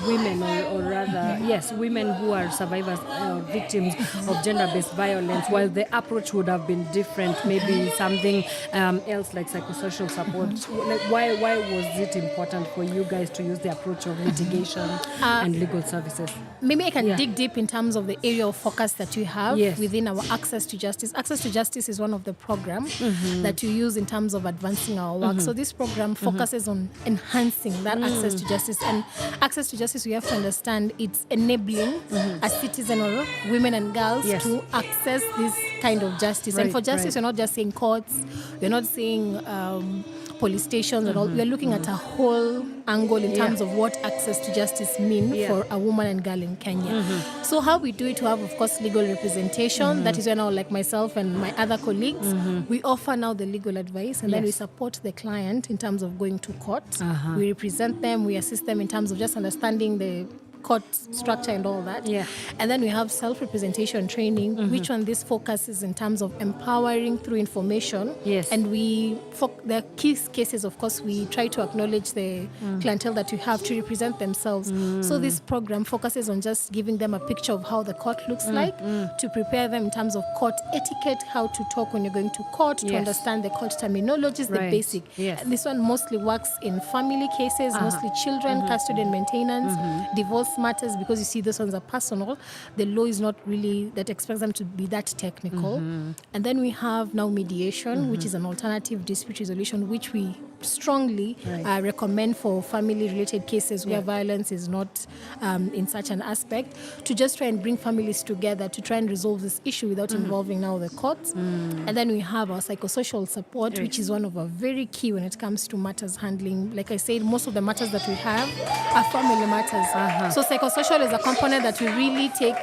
Speaker 2: women, or rather, yes, women who are survivors, victims of gender-based violence, while the approach would have been different, maybe something else like psychosocial support? Like, why was it important for you guys to use the approach of litigation and legal services?
Speaker 18: Maybe I can dig deep in terms of the area of focus that we have within our Access to Justice. Access to Justice is one of the programs that we use in terms of advancing our work. So this program focuses on enhancing that access to justice. And access to justice, we have to understand, it's enabling a citizen or women and girls to access this kind of justice. And for justice, we're not just saying courts, we're not saying police stations and all. We're looking at a whole angle in terms of what access to justice mean for a woman and girl in Kenya. So how we do it, we have, of course, legal representation. That is where now, like myself and my other colleagues, we offer now the legal advice, and then we support the client in terms of going to court. We represent them, we assist them in terms of just understanding the court structure and all that. And then we have self-representation training, which on this focuses in terms of empowering through information. And the key cases, of course, we try to acknowledge the clientele that we have to represent themselves. So this program focuses on just giving them a picture of how the court looks like, to prepare them in terms of court etiquette, how to talk when you're going to court, to understand the court terminologies, the basic. And this one mostly works in family cases, mostly children, custody and maintenance, divorce matters, because you see those ones are personal. The law is not really that expects them to be that technical. And then we have now mediation, which is an alternative dispute resolution, which we strongly recommend for family-related cases where violence is not in such an aspect, to just try and bring families together to try and resolve this issue without involving now the courts. And then we have our psychosocial support, which is one of our very key when it comes to matters handling. Like I said, most of the matters that we have are family matters. So psychosocial is a component that we really take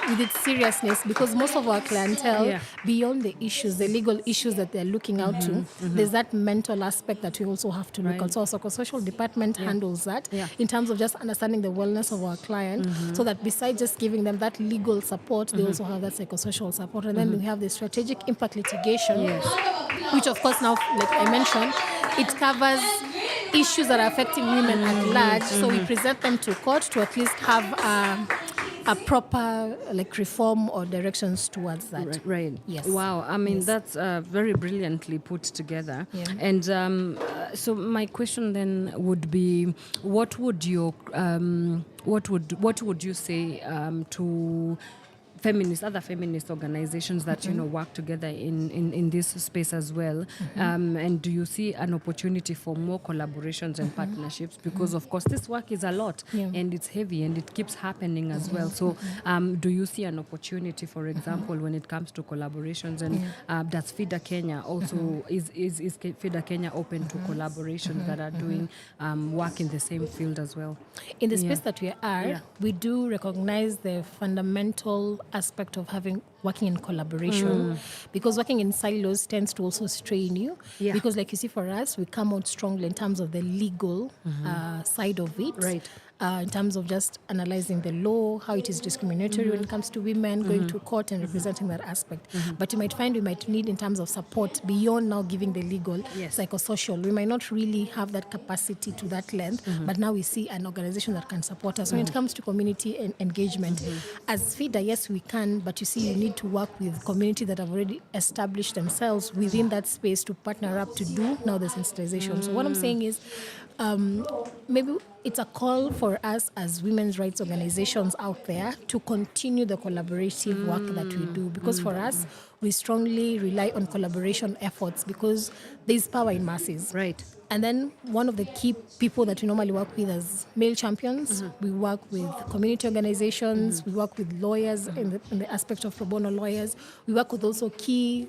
Speaker 18: with its seriousness, because most of our clientele, beyond the issues, the legal issues that they're looking out to, there's that mental aspect that we also have to look at. So our psychosocial department handles that in terms of just understanding the wellness of our client, so that besides just giving them that legal support, they also have that psychosocial support. And then we have the strategic impact litigation, which of course now, like I mentioned, it covers issues that are affecting women at large. So we present them to court to at least have a proper reform or directions towards that. Yes.
Speaker 2: Wow. I mean, that's very brilliantly put together. And so my question then would be, what would you say to other feminist organizations that work together in this space as well, and do you see an opportunity for more collaborations and partnerships? Because of course this work is a lot and it's heavy and it keeps happening as well. So do you see an opportunity, for example, when it comes to collaborations, and does FIDA Kenya also is FIDA Kenya open to collaborations that are doing work in the same field as well?
Speaker 18: In the space that we are, we do recognize the fundamental aspect of working in collaboration, because working in silos tends to also strain you, because like you see, for us, we come out strongly in terms of the legal side of it, in terms of just analyzing the law, how it is discriminatory when it comes to women, going to court and representing that aspect. But you might find we might need in terms of support beyond now giving the legal, psychosocial. We might not really have that capacity to that length, but now we see an organization that can support us. When it comes to community engagement, as FIDA, yes, we can, but you see, you need to work with community that have already established themselves within that space to partner up to do now the sensitization. So what I'm saying is, maybe it's a call for us as women's rights organizations out there to continue the collaborative work that we do, because for us, we strongly rely on collaboration efforts, because there's power in masses. And then one of the key people that we normally work with as male champions, we work with community organizations, we work with lawyers in the aspect of pro bono lawyers, we work with also key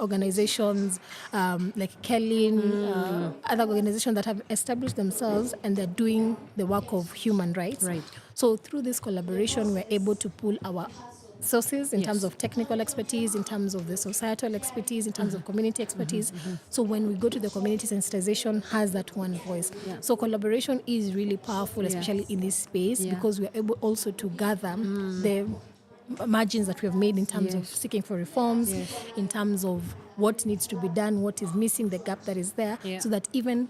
Speaker 18: organizations like Kellen, other organizations that have established themselves and they're doing the work of human rights.
Speaker 2: Right.
Speaker 18: So through this collaboration, we're able to pull our sources in
Speaker 2: Yes.
Speaker 18: terms of technical expertise, in terms of the societal expertise, in terms of community expertise. So when we go to the community, sensitization has that one voice.
Speaker 2: Yeah.
Speaker 18: So collaboration is really powerful,
Speaker 2: Yeah.
Speaker 18: especially in this space,
Speaker 2: Yeah.
Speaker 18: because we're able also to gather the margins that we have made in terms of
Speaker 2: Yes.
Speaker 18: seeking for reforms,
Speaker 2: Yes.
Speaker 18: in terms of what needs to be done, what is missing, the gap that is there,
Speaker 2: Yeah.
Speaker 18: so that even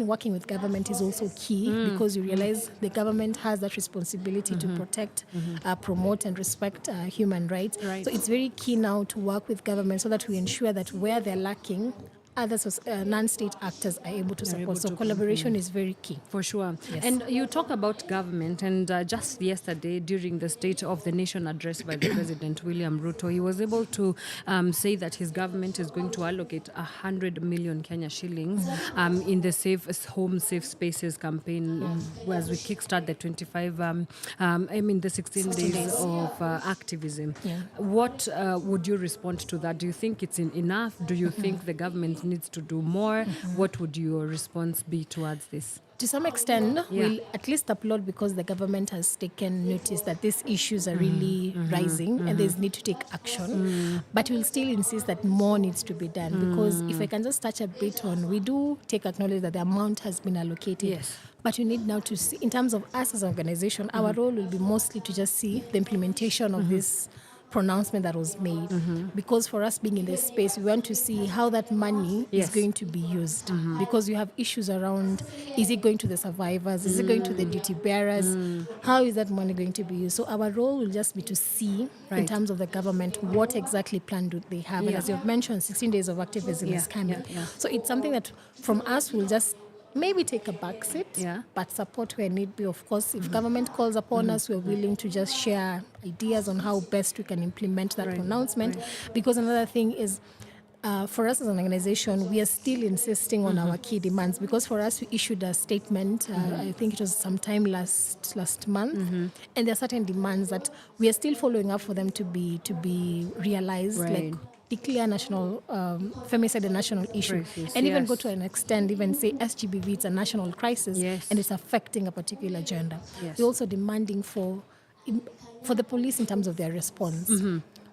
Speaker 18: working with government is also key, because you realize the government has that responsibility to protect, promote and respect human rights.
Speaker 2: Right.
Speaker 18: So it's very key now to work with government so that we ensure that where they're lacking, other non-state actors are able to
Speaker 2: They're
Speaker 18: support.
Speaker 2: able
Speaker 18: So
Speaker 2: to
Speaker 18: collaboration is very key.
Speaker 2: For sure.
Speaker 18: Yes.
Speaker 2: And you talk about government, and just yesterday, during the State of the Nation address by the President William Ruto, he was able to say that his government is going to allocate 100 million Kenya shillings in the Safe Spaces campaign as we kickstart the 16 days of activism.
Speaker 18: Yeah.
Speaker 2: What would you respond to that? Do you think it's enough? Do you think the government needs to do more? What would your response be towards this?
Speaker 18: To some extent,
Speaker 2: Yeah.
Speaker 18: we'll at least applaud because the government has taken notice that these issues are really rising and there's need to take action. But we'll still insist that more needs to be done, because if I can just touch a bit on, we do take acknowledge that the amount has been allocated.
Speaker 2: Yes.
Speaker 18: But we need now to see, in terms of us as an organization, our role will be mostly to just see the implementation of this pronouncement that was made, because for us being in this space, we want to see how that money
Speaker 2: Yes.
Speaker 18: is going to be used, because you have issues around, is it going to the survivors, is it going to the duty bearers, how is that money going to be used? So our role will just be to see in
Speaker 2: Right.
Speaker 18: terms of the government what exactly plan do they have. And
Speaker 2: Yeah.
Speaker 18: as you've mentioned, 16 days of activism
Speaker 2: Yeah,
Speaker 18: is coming.
Speaker 2: yeah.
Speaker 18: So it's something that from us we'll just maybe take a back seat,
Speaker 2: Yeah.
Speaker 18: but support where need be. Of course, if government calls upon us, we're willing to just share ideas on how best we can implement that
Speaker 2: Right,
Speaker 18: pronouncement. Because another thing is, for us as an organization, we are still insisting on our key demands. Because for us, we issued a statement, I think it was sometime last month, and there are certain demands that we are still following up for them to be realized,
Speaker 2: Right.
Speaker 18: like declare national femicide a national issue,
Speaker 2: Crisis,
Speaker 18: and even
Speaker 2: yes.
Speaker 18: go to an extent, even say SGBV it's a national crisis,
Speaker 2: Yes.
Speaker 18: and it's affecting a particular gender.
Speaker 2: Yes.
Speaker 18: We're also demanding for the police in terms of their response.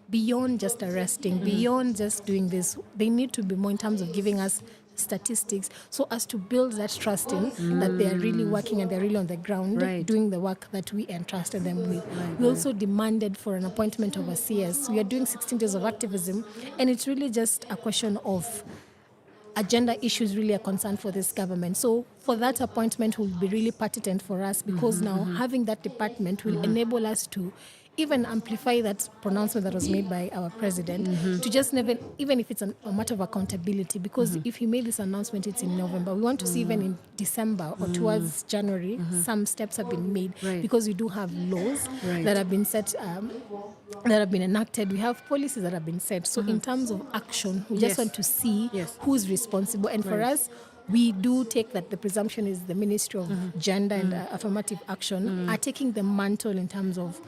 Speaker 18: Beyond just arresting, beyond just doing this, they need to be more in terms of giving us statistics so as to build that trust in that they are really working and they're really on the ground
Speaker 2: Right.
Speaker 18: doing the work that we entrusted them with. We also demanded for an appointment of a CS. We are doing 16 days of activism, and it's really just a question of agenda issues really a concern for this government. So for that appointment will be really pertinent for us, because now having that department will enable us to even amplify that pronouncement that was made by our president, to just never, even if it's a matter of accountability, because if he made this announcement, it's in November. We want to see even in December or towards January, some steps have been made,
Speaker 2: Right.
Speaker 18: because we do have laws
Speaker 2: Right.
Speaker 18: that have been set, that have been enacted. We have policies that have been set. So in terms of action, we
Speaker 2: Yes.
Speaker 18: just want to see
Speaker 2: Yes.
Speaker 18: who's responsible. And for
Speaker 2: Right.
Speaker 18: us, we do take that the presumption is the Ministry of Gender and Affirmative Action are taking the mantle in terms of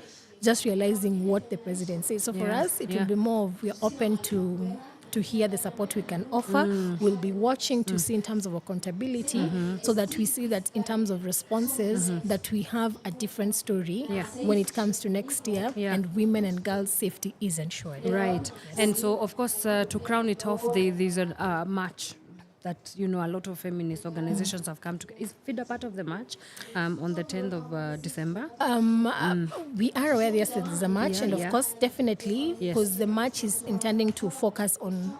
Speaker 18: just realizing what the president says. So for
Speaker 2: Yeah,
Speaker 18: us, it
Speaker 2: yeah.
Speaker 18: will be more of, we are open to hear the support we can offer. We'll be watching to see in terms of accountability, so that we see that in terms of responses, that we have a different story
Speaker 2: Yeah.
Speaker 18: when it comes to next year,
Speaker 2: Yeah.
Speaker 18: and women and girls' safety is ensured.
Speaker 2: Right. And so, of course, to crown it off, there's a march that, a lot of feminist organizations have come to. Is FIDA part of the march on the 10th of December?
Speaker 18: We are aware, yes, that there's a march,
Speaker 2: Yeah,
Speaker 18: and of
Speaker 2: yeah.
Speaker 18: course, definitely,
Speaker 2: Yes.
Speaker 18: because the march is intending to focus on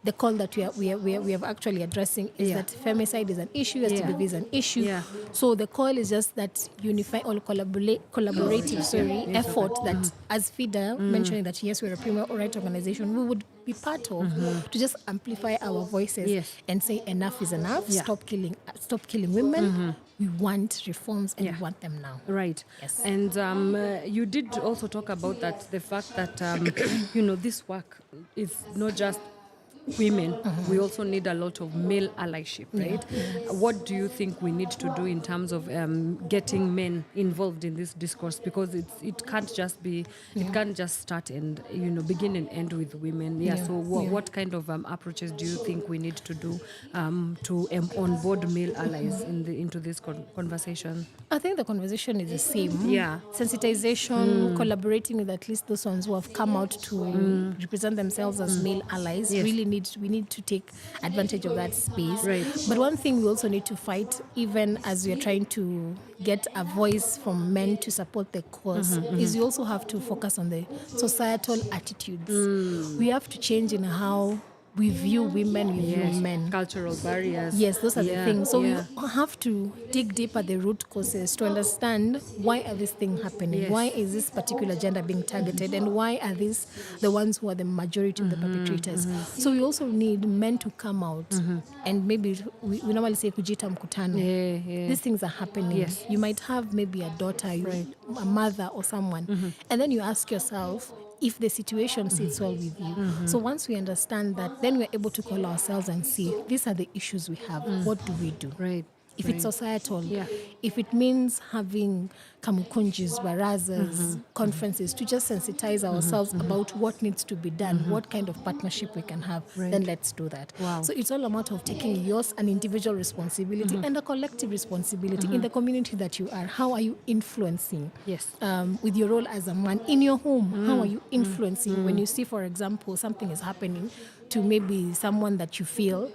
Speaker 18: the call that we have actually addressing is
Speaker 2: Yeah.
Speaker 18: that femicide is an issue,
Speaker 2: Yeah.
Speaker 18: STBV is an issue.
Speaker 2: Yeah.
Speaker 18: So the call is just that unify all collaborative
Speaker 2: Yes,
Speaker 18: effort that, as FIDA mentioning that yes, we're a premier right organization, we would be part of to just amplify our voices
Speaker 2: Yes.
Speaker 18: and say enough is enough.
Speaker 2: Yeah.
Speaker 18: Stop killing women. We want reforms, and
Speaker 2: Yeah.
Speaker 18: we want them now.
Speaker 2: Right.
Speaker 18: Yes.
Speaker 2: And you did also talk about that, the fact that, this work is not just women, we also need a lot of male allyship, right? What do you think we need to do in terms of getting men involved in this discourse? Because it can't just be, it can't just start and begin and end with women. So what kind of approaches do you think we need to do to onboard male allies into this conversation?
Speaker 18: I think the conversation is the same.
Speaker 2: Yeah.
Speaker 18: Sensitization, collaborating with at least those ones who have come out to represent themselves as male allies.
Speaker 2: Yes.
Speaker 18: We need to take advantage of that space.
Speaker 2: Right.
Speaker 18: But one thing we also need to fight, even as we are trying to get a voice from men to support the cause, is we also have to focus on the societal attitudes. We have to change in how we view women, we view men.
Speaker 2: Cultural barriers.
Speaker 18: Yes, those are the things. So
Speaker 2: we
Speaker 18: we have to dig deep at the root causes to understand why are these things happening?
Speaker 2: Yes.
Speaker 18: Why is this particular gender being targeted? And why are these the ones who are the majority of the perpetrators? So we also need men to come out and maybe we normally say kujita mkutano. These things are happening.
Speaker 2: Yes.
Speaker 18: You might have maybe a daughter, a mother or someone, and then you ask yourself, if the situation sits well with you. So once we understand that, then we're able to call ourselves and see, these are the issues we have. What do we do?
Speaker 2: Right.
Speaker 18: If it's societal, if it means having kamukunjis, barazas, conferences to just sensitize ourselves about what needs to be done, what kind of partnership we can have, then let's do that.
Speaker 2: Wow.
Speaker 18: So it's all a matter of taking yours an individual responsibility and a collective responsibility in the community that you are. How are you influencing?
Speaker 2: Yes.
Speaker 18: With your role as a man in your home, how are you influencing when you see, for example, something is happening to maybe someone that you feel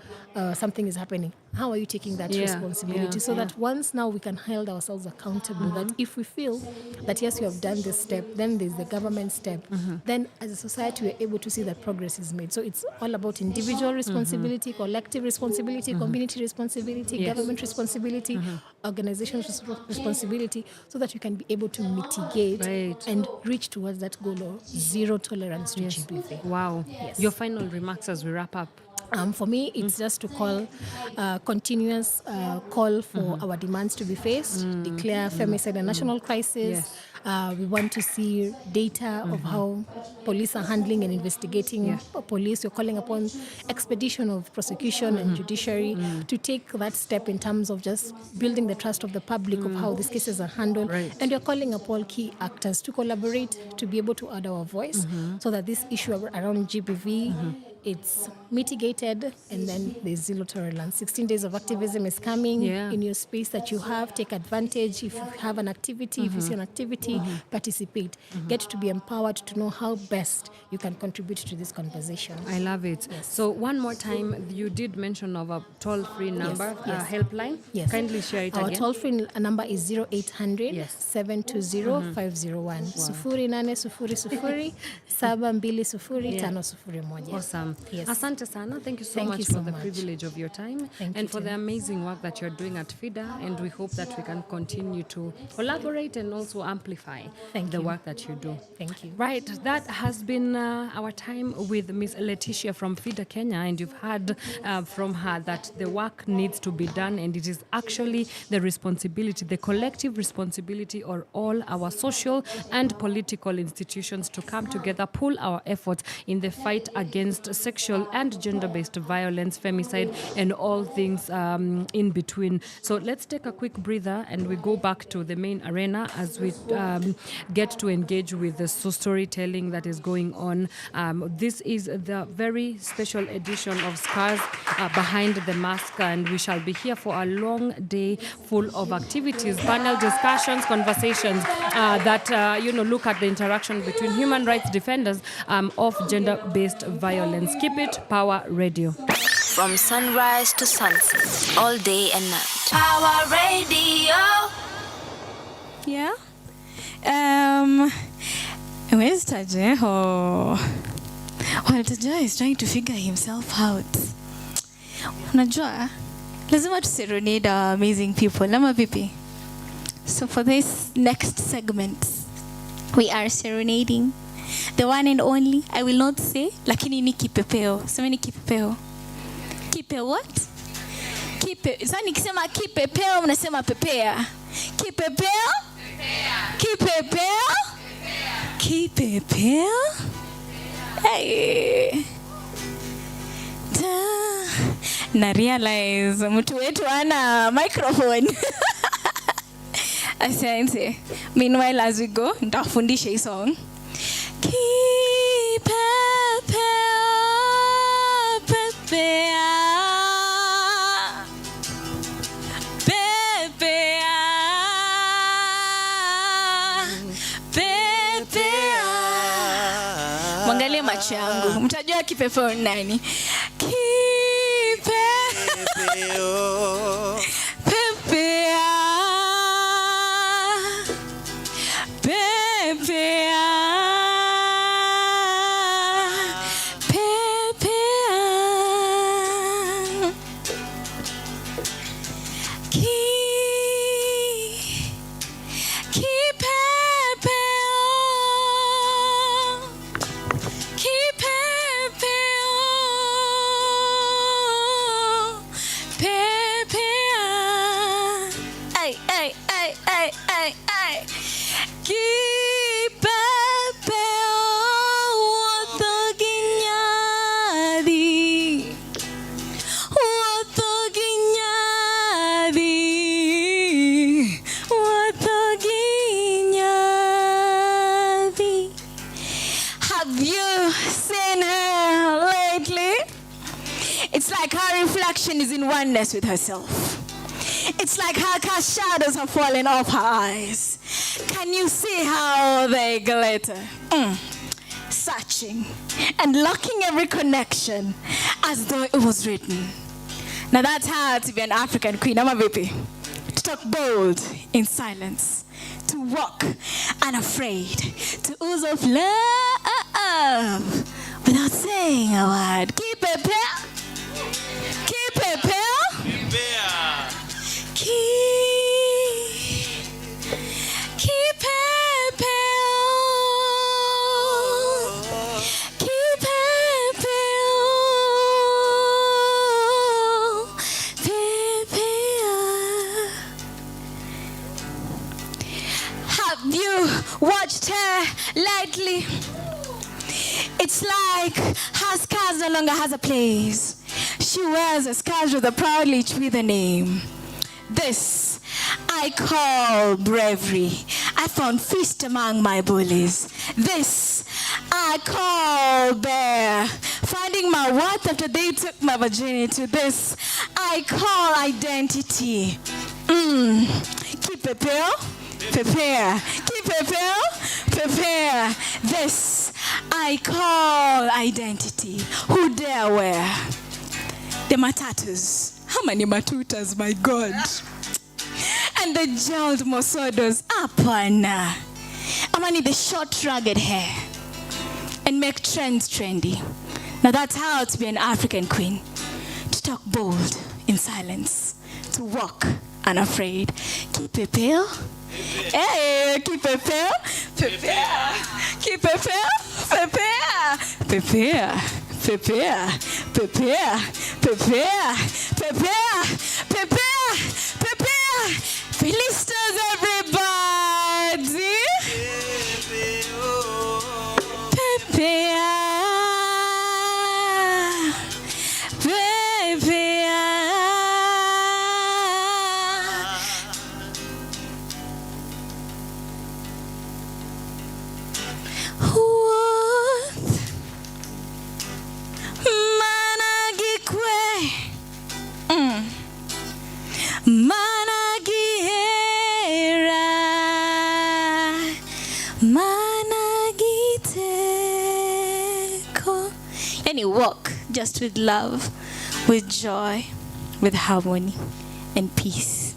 Speaker 18: something is happening? How are you taking that responsibility so that once now we can hold ourselves accountable, that if we feel that yes, you have done this step, then there's the government step, then as a society we're able to see that progress is made. So it's all about individual responsibility, collective responsibility, community responsibility, government responsibility, organizational responsibility, so that you can be able to mitigate and reach towards that goal of zero tolerance to GBV.
Speaker 2: Wow.
Speaker 18: Yes.
Speaker 2: Your final remarks as we wrap up.
Speaker 18: For me, it's just to call continuous call for our demands to be faced, declare femicide a national crisis. We want to see data of how police are handling and investigating police. We're calling upon expedition of prosecution and judiciary to take that step in terms of just building the trust of the public of how these cases are handled. And we're calling upon key actors to collaborate to be able to add our voice so that this issue around GBV it's mitigated, and then there's zero tolerance. 16 days of activism is coming in your space that you have. Take advantage. If you have an activity, if you see an activity, participate. Get to be empowered to know how best you can contribute to this conversation.
Speaker 2: I love it. So one more time, you did mention of a toll-free number, helpline.
Speaker 18: Yes.
Speaker 2: Kindly share it
Speaker 18: Our
Speaker 2: again.
Speaker 18: toll-free number is 0800 720 501. 0800 720 501.
Speaker 2: Awesome.
Speaker 18: Yes.
Speaker 2: Asante sana. Thank you so
Speaker 18: Thank
Speaker 2: much
Speaker 18: you
Speaker 2: for
Speaker 18: so
Speaker 2: the
Speaker 18: much.
Speaker 2: privilege of your time
Speaker 18: Thank
Speaker 2: and
Speaker 18: you
Speaker 2: for
Speaker 18: too.
Speaker 2: the amazing work that you're doing at FIDA. And we hope that we can continue to collaborate and also amplify the work that you do.
Speaker 18: Thank you.
Speaker 2: Right. That has been our time with Miss Letitia from FIDA Kenya. And you've heard from her that the work needs to be done. And it is actually the responsibility, the collective responsibility of all our social and political institutions to come together, pull our efforts in the fight against sexual and gender-based violence, femicide, and all things in between. So let's take a quick breather and we go back to the main arena as we get to engage with the storytelling that is going on. This is the very special edition of Scars Behind the Mask, and we shall be here for a long day full of activities, panel discussions, conversations that look at the interaction between human rights defenders of gender-based violence. Keep it Power Radio.
Speaker 19: From sunrise to sunset, all day and night. Power Radio.
Speaker 20: Yeah. Where's Tajeho? Well, Tajeho is trying to figure himself out. Unajua, lazima tuserenade our amazing people. Lama vipi? So for this next segment, we are serenading the one and only, I will not say, lakini ni kipepeo. Sema ni kipepeo. Kipe what? Kipe. Sasa nikisema kipepeo mnasema pepea. Kipepeo? Kipepeo? Kipepeo? Hey. Na realize mtu wetu ana microphone. Asante. Meanwhile, as we go, nitafundisha hii song. Mwangalie macho yangu. Mtajua kipepeo ni nani? Is in oneness with herself. It's like her cast shadows have fallen off her eyes. Can you see how they glitter? Searching and locking every connection as though it was written. Now that's how to be an African queen. I'm a VP. To talk bold in silence. To walk unafraid. To ooze of love without saying a word. Keep it pure. Have you watched her lightly? It's like her scars no longer has a place. She wears a scarf with a proudly with a name. This I call bravery. I found feast among my bullies. This I call bear. Finding my worth after they took my virginity. This I call identity. Keep prepare, prepare. Keep prepare. This I call identity. Who dare wear the matatus? How many matutas, my God? And the gelled mosodos. Apana. I'm gonna need the short, rugged hair and make trends trendy. Now that's how to be an African queen. To talk bold in silence. To walk unafraid. Keep it pale. Hey, keep it pale. Prepare. Keep it pale. Prepare. Prepare. Prepare. Prepare. Prepare. Prepare. Prepare. Prepare. Felistas, everybody. Prepare. Walk just with love, with joy, with harmony and peace.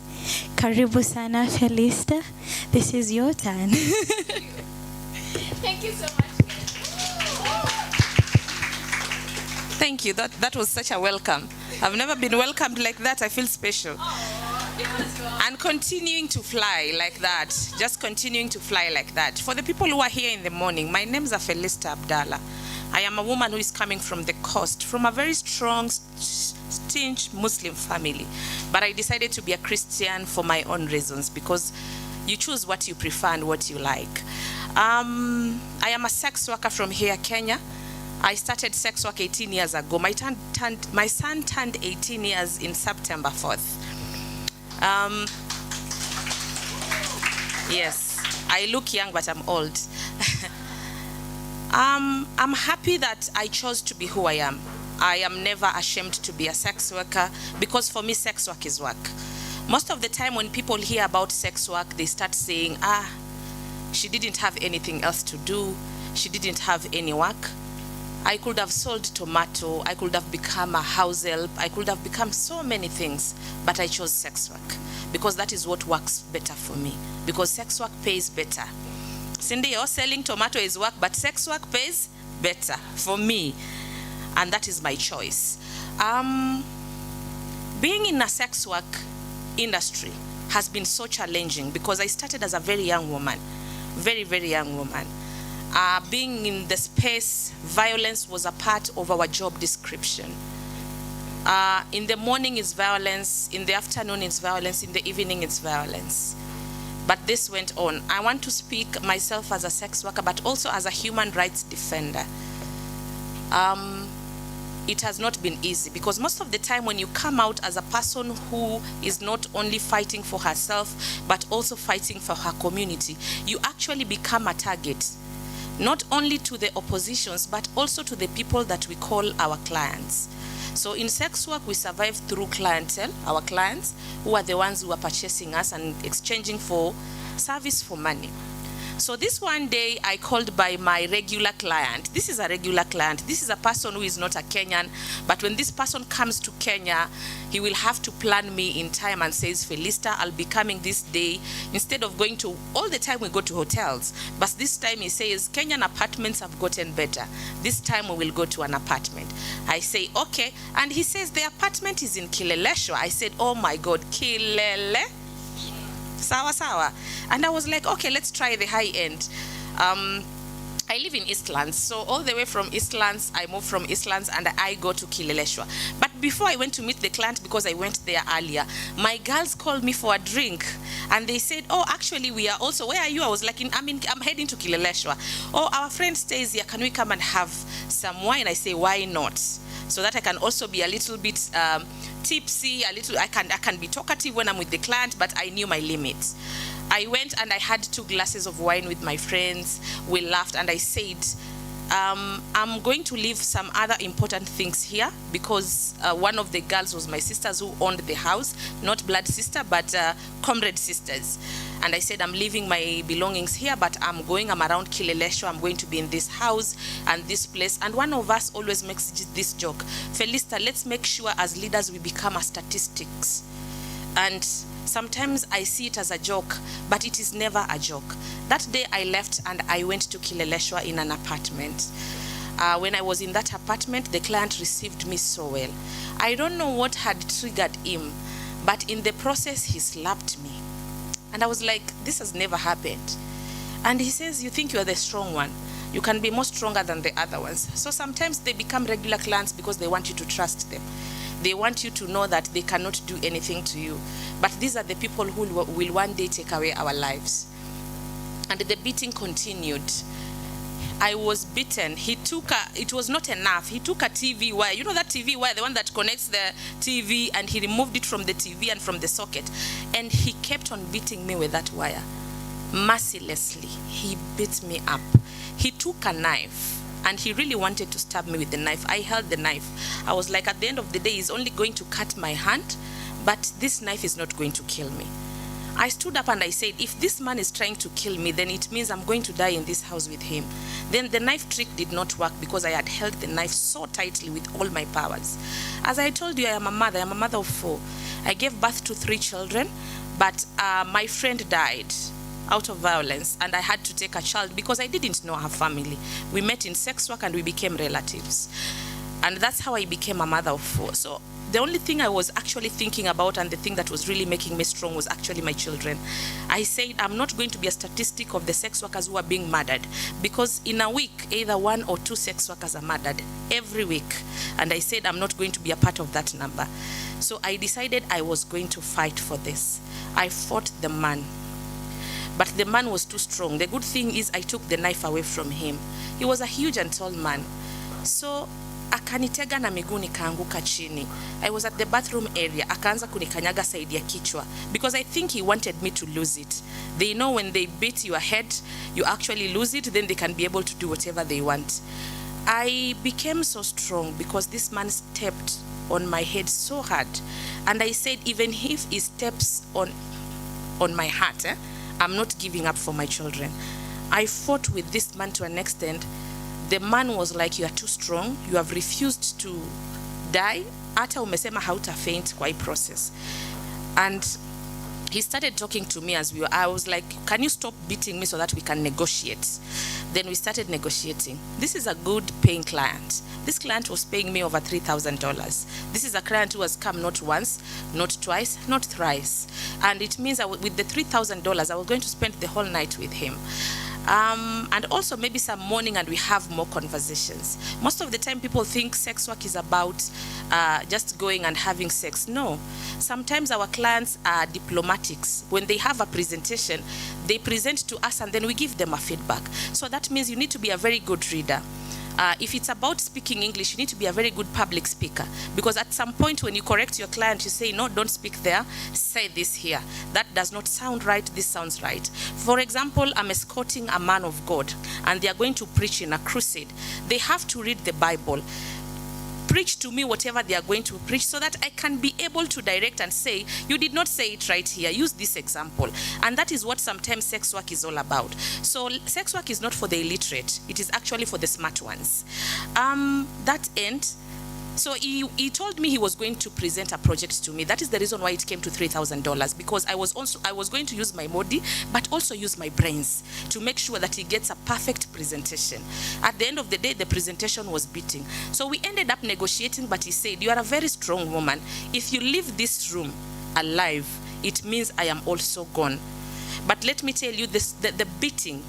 Speaker 20: Karibu sana, Felista. This is your turn.
Speaker 21: Thank you so much. Thank you. That was such a welcome. I've never been welcomed like that. I feel special. And continuing to fly like that. Just continuing to fly like that. For the people who are here in the morning, my name is Felista Abdallah. I am a woman who is coming from the coast, from a very strong, staunch Muslim family. But I decided to be a Christian for my own reasons, because you choose what you prefer and what you like. I am a sex worker from here, Kenya. I started sex work 18 years ago. My son turned 18 years in September 4th. Yes, I look young, but I'm old. I'm happy that I chose to be who I am. I am never ashamed to be a sex worker, because for me, sex work is work. Most of the time when people hear about sex work, they start saying, she didn't have anything else to do. She didn't have any work. I could have sold tomato. I could have become a house help. I could have become so many things, but I chose sex work because that is what works better for me, because sex work pays better. Cindy, you're selling tomato is work, but sex work pays better for me, and that is my choice. Being in a sex work industry has been so challenging because I started as a very young woman, very, very young woman. Being in the space, violence was a part of our job description. In the morning is violence, in the afternoon is violence, in the evening it's violence. But this went on. I want to speak myself as a sex worker, but also as a human rights defender. It has not been easy, because most of the time when you come out as a person who is not only fighting for herself, but also fighting for her community, you actually become a target, not only to the oppositions, but also to the people that we call our clients. So in sex work, we survive through clientele, our clients, who are the ones who are purchasing us and exchanging for service for money. So this one day I called by my regular client. This is a regular client. This is a person who is not a Kenyan, but when this person comes to Kenya, he will have to plan me in time and says, Felista, I'll be coming this day. Instead of going to, all the time we go to hotels, but this time he says, Kenyan apartments have gotten better. This time we will go to an apartment. I say, okay. And he says, the apartment is in Kileleshwa. I said, oh my God, Kilele? Sawa sawa. And I was like, okay, let's try the high end. I live in Eastlands, so all the way from Eastlands, I moved from Eastlands and I go to Kileleshwa. But before I went to meet the client, because I went there earlier, my girls called me for a drink and they said, oh, actually we are also, where are you? I was like, I'm heading to Kileleshwa. Oh, our friend stays here, can we come and have some wine? I say, why not? So that I can also be a little bit tipsy, I can be talkative when I'm with the client, but I knew my limits. I went and I had 2 glasses of wine with my friends. We laughed and I said, I'm going to leave some other important things here, because one of the girls was my sisters who owned the house, not blood sister, but comrade sisters. And I said, I'm leaving my belongings here, but I'm around Kileleshwa. I'm going to be in this house and this place. And one of us always makes this joke, Felista, let's make sure as leaders we become a statistics. And sometimes I see it as a joke, but it is never a joke. That day I left and I went to Kileleshwa in an apartment. When I was in that apartment, the client received me so well. I don't know what had triggered him, but in the process, he slapped me. And I was like, this has never happened. And he says, you think you are the strong one. You can be more stronger than the other ones. So sometimes they become regular clients because they want you to trust them. They want you to know that they cannot do anything to you. But these are the people who will one day take away our lives. And the beating continued. I was beaten. It was not enough. He took a TV wire. You know that TV wire, the one that connects the TV, and he removed it from the TV and from the socket. And he kept on beating me with that wire. Mercilessly, he beat me up. He took a knife, and he really wanted to stab me with the knife. I held the knife. I was like, at the end of the day, he's only going to cut my hand, but this knife is not going to kill me. I stood up and I said, if this man is trying to kill me, then it means I'm going to die in this house with him. Then the knife trick did not work because I had held the knife so tightly with all my powers. As I told you, I am a mother of 4. I gave birth to 3 children, but my friend died out of violence, and I had to take a child because I didn't know her family. We met in sex work and we became relatives. And that's how I became a mother of 4. So the only thing I was actually thinking about, and the thing that was really making me strong, was actually my children. I said, I'm not going to be a statistic of the sex workers who are being murdered, because in a week, either 1 or 2 sex workers are murdered every week. And I said, I'm not going to be a part of that number. So I decided I was going to fight for this. I fought the man. But the man was too strong. The good thing is I took the knife away from him. He was a huge and tall man. So akanitega na miguu nikaanguka chini. I was at the bathroom area, akaanza kunikanyaga side ya kichwa because I think he wanted me to lose it. They know when they beat your head, you actually lose it, then they can be able to do whatever they want. I became so strong because this man stepped on my head so hard. And I said, even if he steps on my heart, I'm not giving up for my children. I fought with this man to an extent. The man was like, you are too strong. You have refused to die. Hata umesema hauta faint kwa hii process. And he started talking to me I was like, can you stop beating me so that we can negotiate? Then we started negotiating. This is a good paying client. This client was paying me over $3,000. This is a client who has come not once, not twice, not thrice. And it means with the $3,000, I was going to spend the whole night with him. And also maybe some morning and we have more conversations. Most of the time people think sex work is about just going and having sex. No. Sometimes our clients are diplomatics. When they have a presentation, they present to us and then we give them a feedback. So that means you need to be a very good reader. If it's about speaking English, you need to be a very good public speaker. Because at some point when you correct your client, you say, no, don't speak there, say this here. That does not sound right, this sounds right. For example, I'm escorting a man of God, and they are going to preach in a crusade. They have to read the Bible. Preach to me whatever they are going to preach so that I can be able to direct and say, you did not say it right here, use this example. And that is what sometimes sex work is all about. So sex work is not for the illiterate, it is actually for the smart ones. That end, so he told me he was going to present a project to me. That is the reason why it came to $3,000, because I was going to use my body but also use my brains to make sure that he gets a perfect presentation. At the end of the day, the presentation was beating. So we ended up negotiating, but he said, you are a very strong woman. If you leave this room alive, it means I am also gone. But let me tell you this, the beating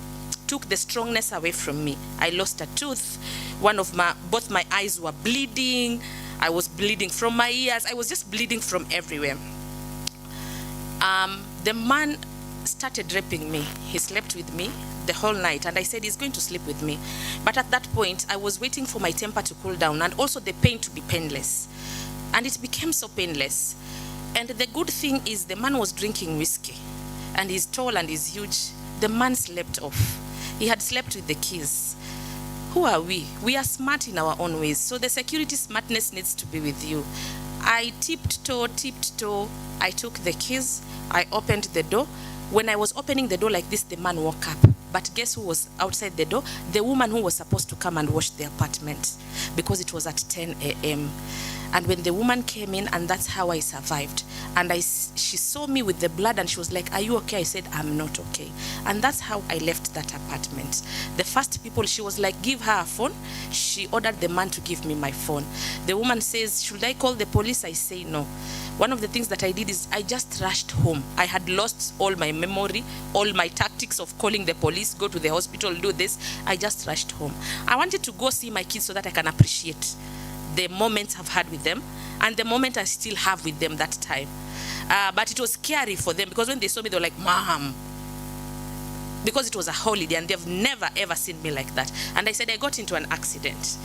Speaker 21: took the strongness away from me. I lost a tooth. Both my eyes were bleeding. I was bleeding from my ears. I was just bleeding from everywhere. The man started raping me. He slept with me the whole night, and I said he's going to sleep with me. But at that point, I was waiting for my temper to cool down and also the pain to be painless. And it became so painless. And the good thing is the man was drinking whiskey, and he's tall and he's huge. The man slept off. He had slept with the keys. Who are we? We are smart in our own ways. So the security smartness needs to be with you. I tiptoe. I took the keys. I opened the door. When I was opening the door like this, the man woke up. But guess who was outside the door? The woman who was supposed to come and wash the apartment, because it was at 10 a.m. And when the woman came in, and that's how I survived. And she saw me with the blood and she was like, are you okay? I said, I'm not okay. And that's how I left that apartment. The first people, she was like, give her a phone. She ordered the man to give me my phone. The woman says, should I call the police? I say no. One of the things that I did is I just rushed home. I had lost all my memory, all my tactics of calling the police, go to the hospital, do this. I just rushed home. I wanted to go see my kids so that I can appreciate the moments I've had with them and the moment I still have with them that time. But it was scary for them because when they saw me, they were like, Mom. Because it was a holiday and they've never ever seen me like that. And I said, I got into an accident.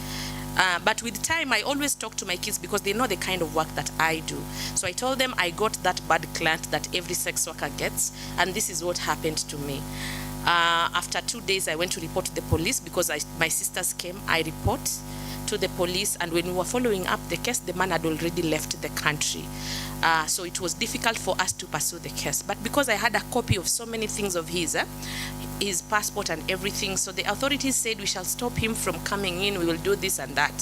Speaker 21: But with time, I always talk to my kids because they know the kind of work that I do. So I told them I got that bad client that every sex worker gets, and this is what happened to me. After 2 days, I went to report to the police because my sisters came. I report to the police, and when we were following up the case, the man had already left the country. So it was difficult for us to pursue the case. But because I had a copy of so many things of his passport and everything, so the authorities said we shall stop him from coming in, we will do this and that.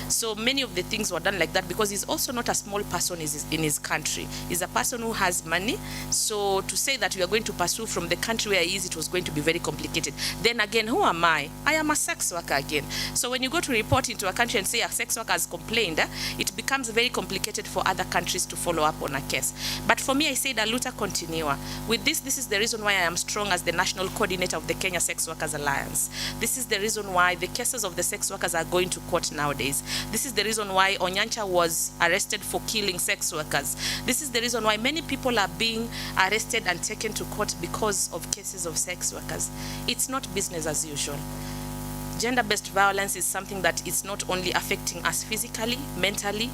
Speaker 21: So many of the things were done like that because he's also not a small person in his country. He's a person who has money. So to say that we are going to pursue from the country where he is, it was going to be very complicated. Then again, who am I? I am a sex worker again. So when you go to report into a country and say a sex worker has complained, it becomes very complicated for other countries to follow up on a case. But for me, I said, Aluta continua. With this is the reason why I am strong as the national coordinator of the Kenya Sex Workers Alliance. This is the reason why the cases of the sex workers are going to court nowadays. This is the reason why Onyancha was arrested for killing sex workers. This is the reason why many people are being arrested and taken to court because of cases of sex workers. It's not business as usual. gender-based violence is something that is not only affecting us physically, mentally,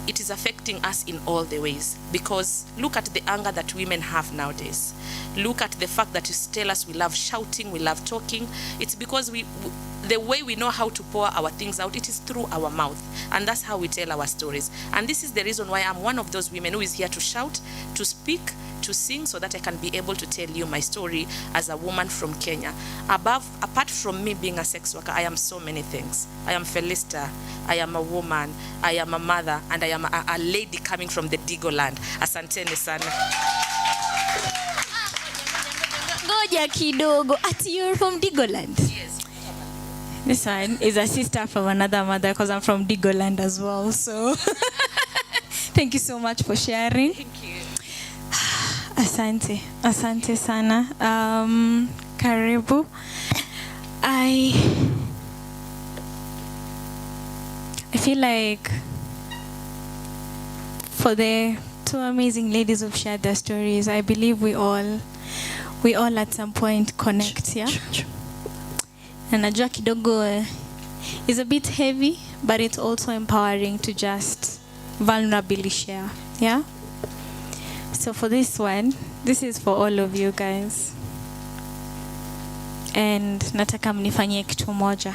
Speaker 21: it is affecting us in all the ways. Because look at the anger that women have nowadays. Look at the fact that you tell us we love shouting, we love talking. It's because the way we know how to pour our things out, it is through our mouth. And that's how we tell our stories. And this is the reason why I'm one of those women who is here to shout, to speak, to sing, so that I can be able to tell you my story as a woman from Kenya. Apart from me being a sex worker, I am so many things. I am Felista, I am a woman, I am a mother, and I am a lady coming from the Digo land. Asanteni sana.
Speaker 20: Ngoja kidogo. Ati you're from Digoland?
Speaker 21: Yes.
Speaker 20: This one is a sister from another mother because I'm from Digoland as well. So thank you so much for sharing.
Speaker 21: Thank you.
Speaker 20: Asante sana. Karibu. I feel like for the two amazing ladies who've shared their stories, I believe we all at some point connect, yeah? And najua kidogo is a bit heavy, but it's also empowering to just vulnerably share, yeah? So for this one, this is for all of you guys. And nataka mnifanyie kitu moja.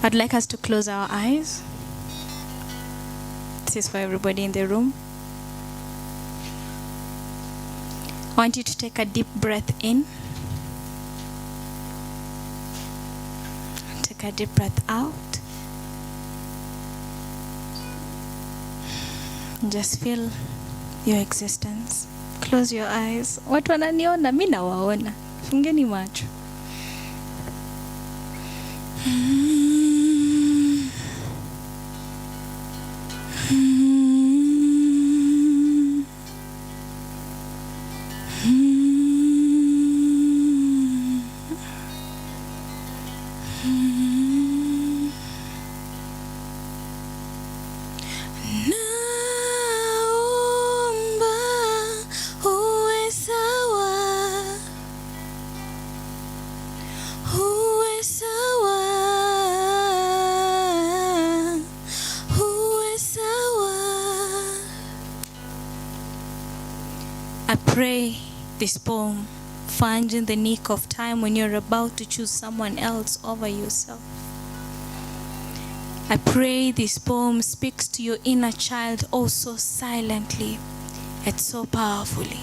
Speaker 20: I'd like us to close our eyes. This is for everybody in the room. I want you to take a deep breath in. Take a deep breath out. Just feel your existence. Close your eyes. Watu wananiona, mimi nawaona. Fungeni macho. I pray this poem finds in the nick of time when you're about to choose someone else over yourself. I pray this poem speaks to your inner child also silently and so powerfully.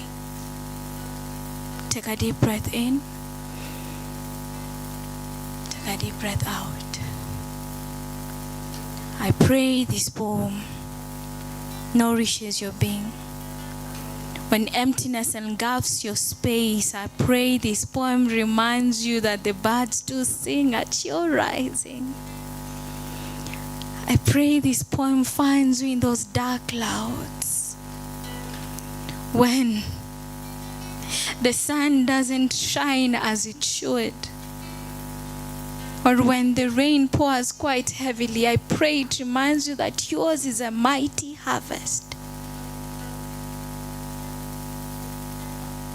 Speaker 20: Take a deep breath in. Take a deep breath out. I pray this poem nourishes your being. When emptiness engulfs your space, I pray this poem reminds you that the birds do sing at your rising. I pray this poem finds you in those dark clouds. When the sun doesn't shine as it should, or when the rain pours quite heavily, I pray it reminds you that yours is a mighty harvest.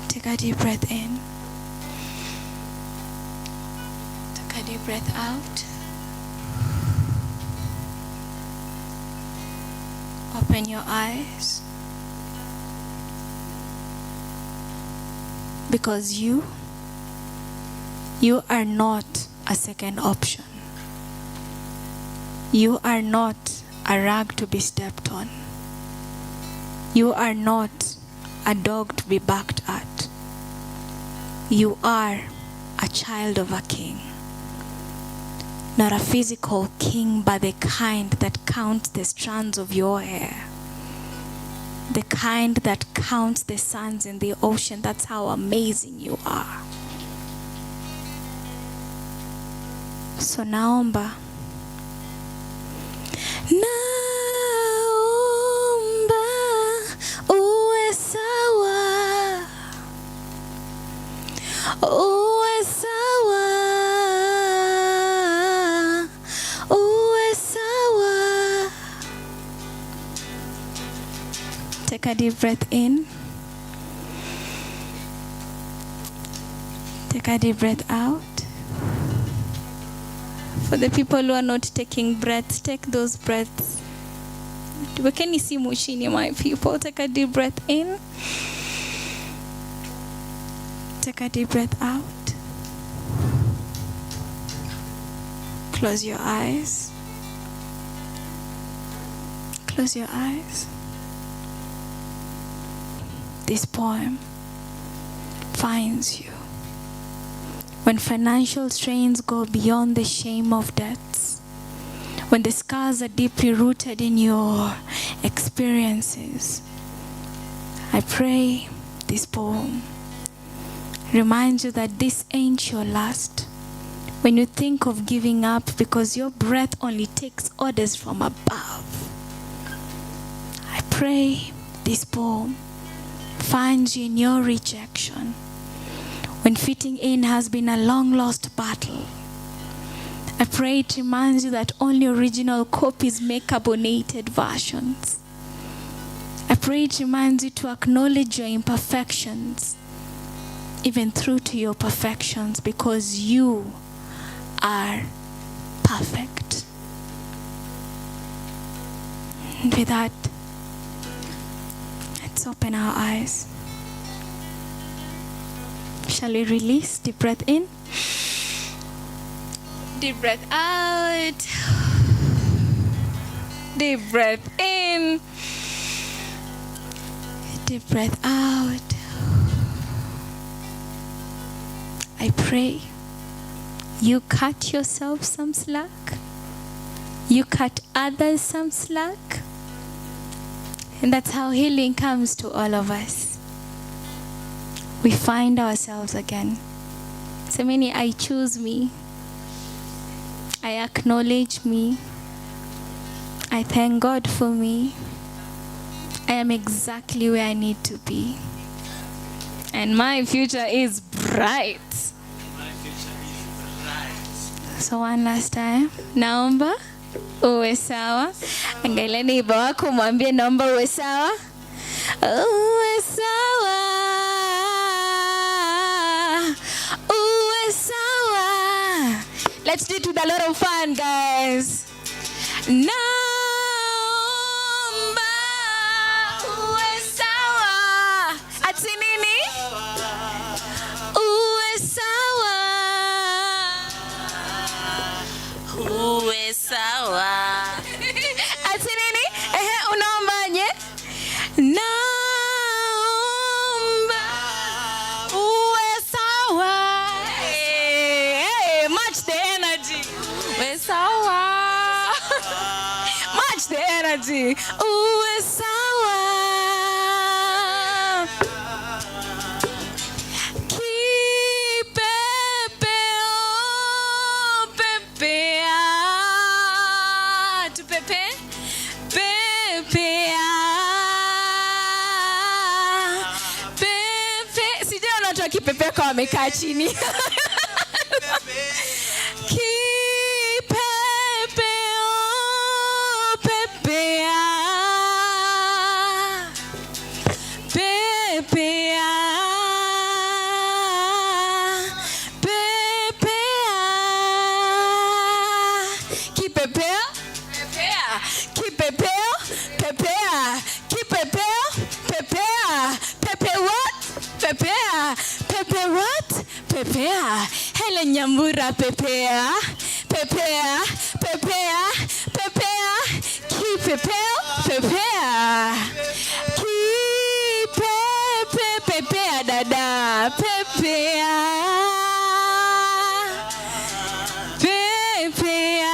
Speaker 20: Take a deep breath in. Take a deep breath out. Open your eyes. Because you are not a second option. You are not a rag to be stepped on. You are not a dog to be barked at. You are a child of a king. Not a physical king, but the kind that counts the strands of your hair. The kind that counts the sands in the ocean. That's how amazing you are. So naomba. Naomba uwe sawa. Uwe sawa. Uwe sawa. Take a deep breath in. Take a deep breath out. For the people who are not taking breaths, take those breaths. Wekeni simu chini, my people. Take a deep breath in. Take a deep breath out. Close your eyes. Close your eyes. This poem finds you when financial strains go beyond the shame of debts, when the scars are deeply rooted in your experiences. I pray this poem reminds you that this ain't your last. When you think of giving up because your breath only takes orders from above, I pray this poem finds you in your rejection, when fitting in has been a long-lost battle. I pray it reminds you that only original copies make carbonated versions. I pray it reminds you to acknowledge your imperfections, even through to your perfections, because you are perfect. And with that, let's open our eyes. Shall we release? Deep breath in. Deep breath out. Deep breath in. Deep breath out. I pray you cut yourself some slack. You cut others some slack. And that's how healing comes to all of us. We find ourselves again. So many, I choose me. I acknowledge me. I thank God for me. I am exactly where I need to be. And my future is bright. So one last time. Naomba uwe sawa. Angalia neighbor wako mwambie naomba uwe sawa. Uwe sawa. Uwe sawa. Let's do it with a lot of fun, guys. Naomba uwe sawa. Ati nini? Uwe sawa.
Speaker 21: Uwe sawa.
Speaker 20: Ati nini? Unaombaje? Naomba uwe sawa. Match the energy. Uwe sawa. Match the energy. Uwe sawa. Kipepea kwa wamekaa chini. Pepea, Helen Nyambura pepea, pepea, pepea, pepea, keep pepea, pepea, keep pepea, dada, pepea, pepea,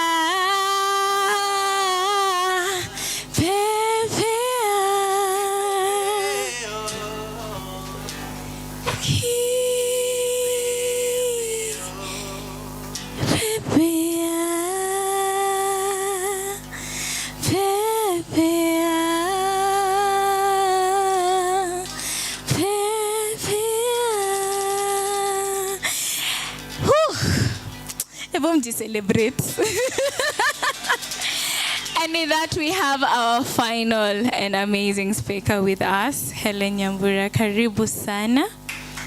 Speaker 20: celebrate. And with that, we have our final and amazing speaker with us, Helen Nyambura. Karibu sana.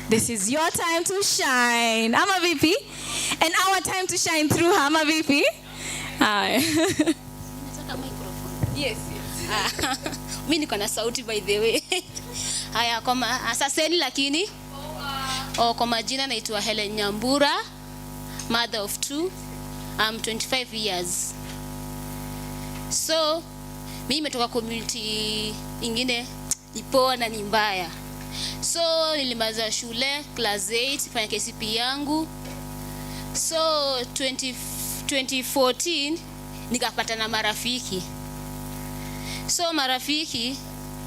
Speaker 20: This is your time to shine. Ama vipi? And our time to shine through her. Ama vipi? Hi.
Speaker 1: Yes. Mimi niko na sauti by the way. Haya, kama asaseni lakini kwa majina naitwa Helen Nyambura, mother of 2. I'm 25 years. So mimi nimetoka community ingine ipoa na ni mbaya. So nilimaliza shule class 8 fanya KCP yangu. So 2014 nikapata na marafiki. So marafiki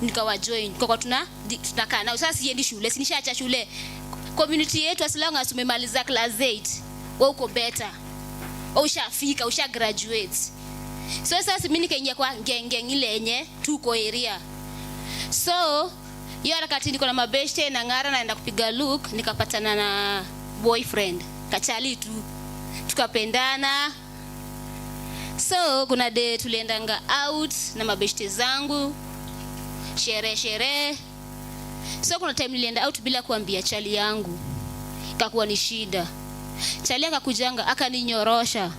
Speaker 1: nikawajoin. Kwa tunakaa nao. Sasa siendi shule, sinishaacha shule. Community yetu as long as tumemaliza class 8, wewe uko better. Wewe ushafika, usha graduate. So sasa mimi nikaingia kwa genge ile yenye tuko area. So hiyo harakati niko na mabeshte na ngara naenda kupiga look, nikapatana na boyfriend. Kachali tu. Tukapendana. So kuna day tuliendanga out na mabeshte zangu. Sherehe. So kuna time nilienda out bila kuambia chali yangu. Ikakuwa ni shida. Chali akakujanga akaninyorosha.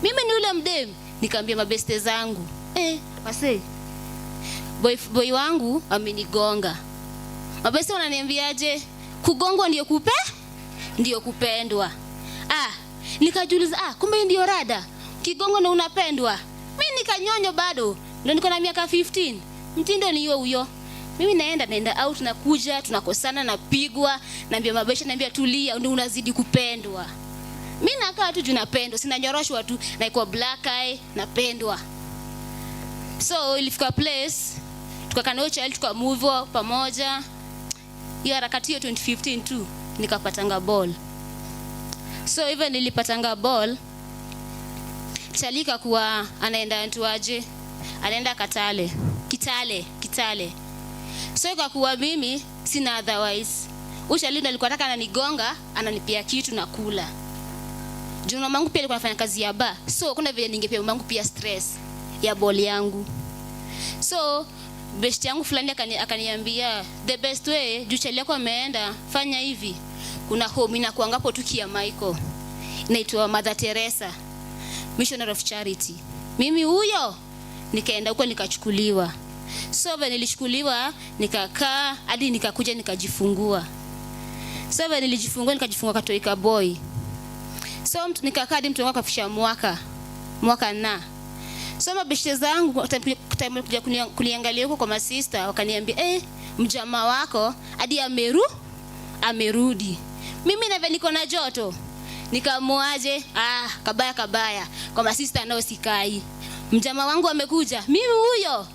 Speaker 1: Mimi ni ule mdem, nikaambia mabeste zangu. Wase. Boy wangu amenigonga. Mabeste wananiambiaje? Kugongwa ndio kupendwa. Nikajiuliza kumbe ndio rada. Kigongwa na unapendwa. Mimi nikanyonyo bado. Ndio niko na miaka 15. Mtindo ni huyo. Mimi naenda out na kuja, tunakosana na pigwa, naambia mabesha, naambia tulia, ndio unazidi kupendwa. Mimi nakaa tu tunapendwa, sina nyoroshwa tu na iko black eye napendwa. So ilifika place tukakaa na child tukamove pamoja. Hiyo harakati hiyo 2015 tu nikapatanga ball. So even nilipatanga ball, Chalika kuwa anaenda ntuaje? Anaenda Kitale. So ikakuwa mimi sina otherwise. Uchalindo alikuwa anataka ananigonga, ananipia kitu na kula. Juna mangu pia alikuwa anafanya kazi ya bar. So kuna vile ningepea mangu pia stress ya ball yangu. So best yangu fulani akaniambia the best way juu chali yako ameenda fanya hivi. Kuna home inakuangapo tu kia Michael. Inaitwa Mother Teresa Missionary of Charity. Mimi huyo nikaenda huko nikachukuliwa. So nilichukuliwa nikakaa hadi nikakuja nikajifungua. So nilijifungua katoika boy. So nikakaa hadi mtu wangu akafisha mwaka na. So mabeshte zangu kuja kuniangalia huko kwa masista wakaniambia mjamaa wako hadi amerudi. Mimi na niko na joto. Nikamuaje kabaya kwa masista nao sikai. Mjamaa wangu amekuja. Mimi huyo.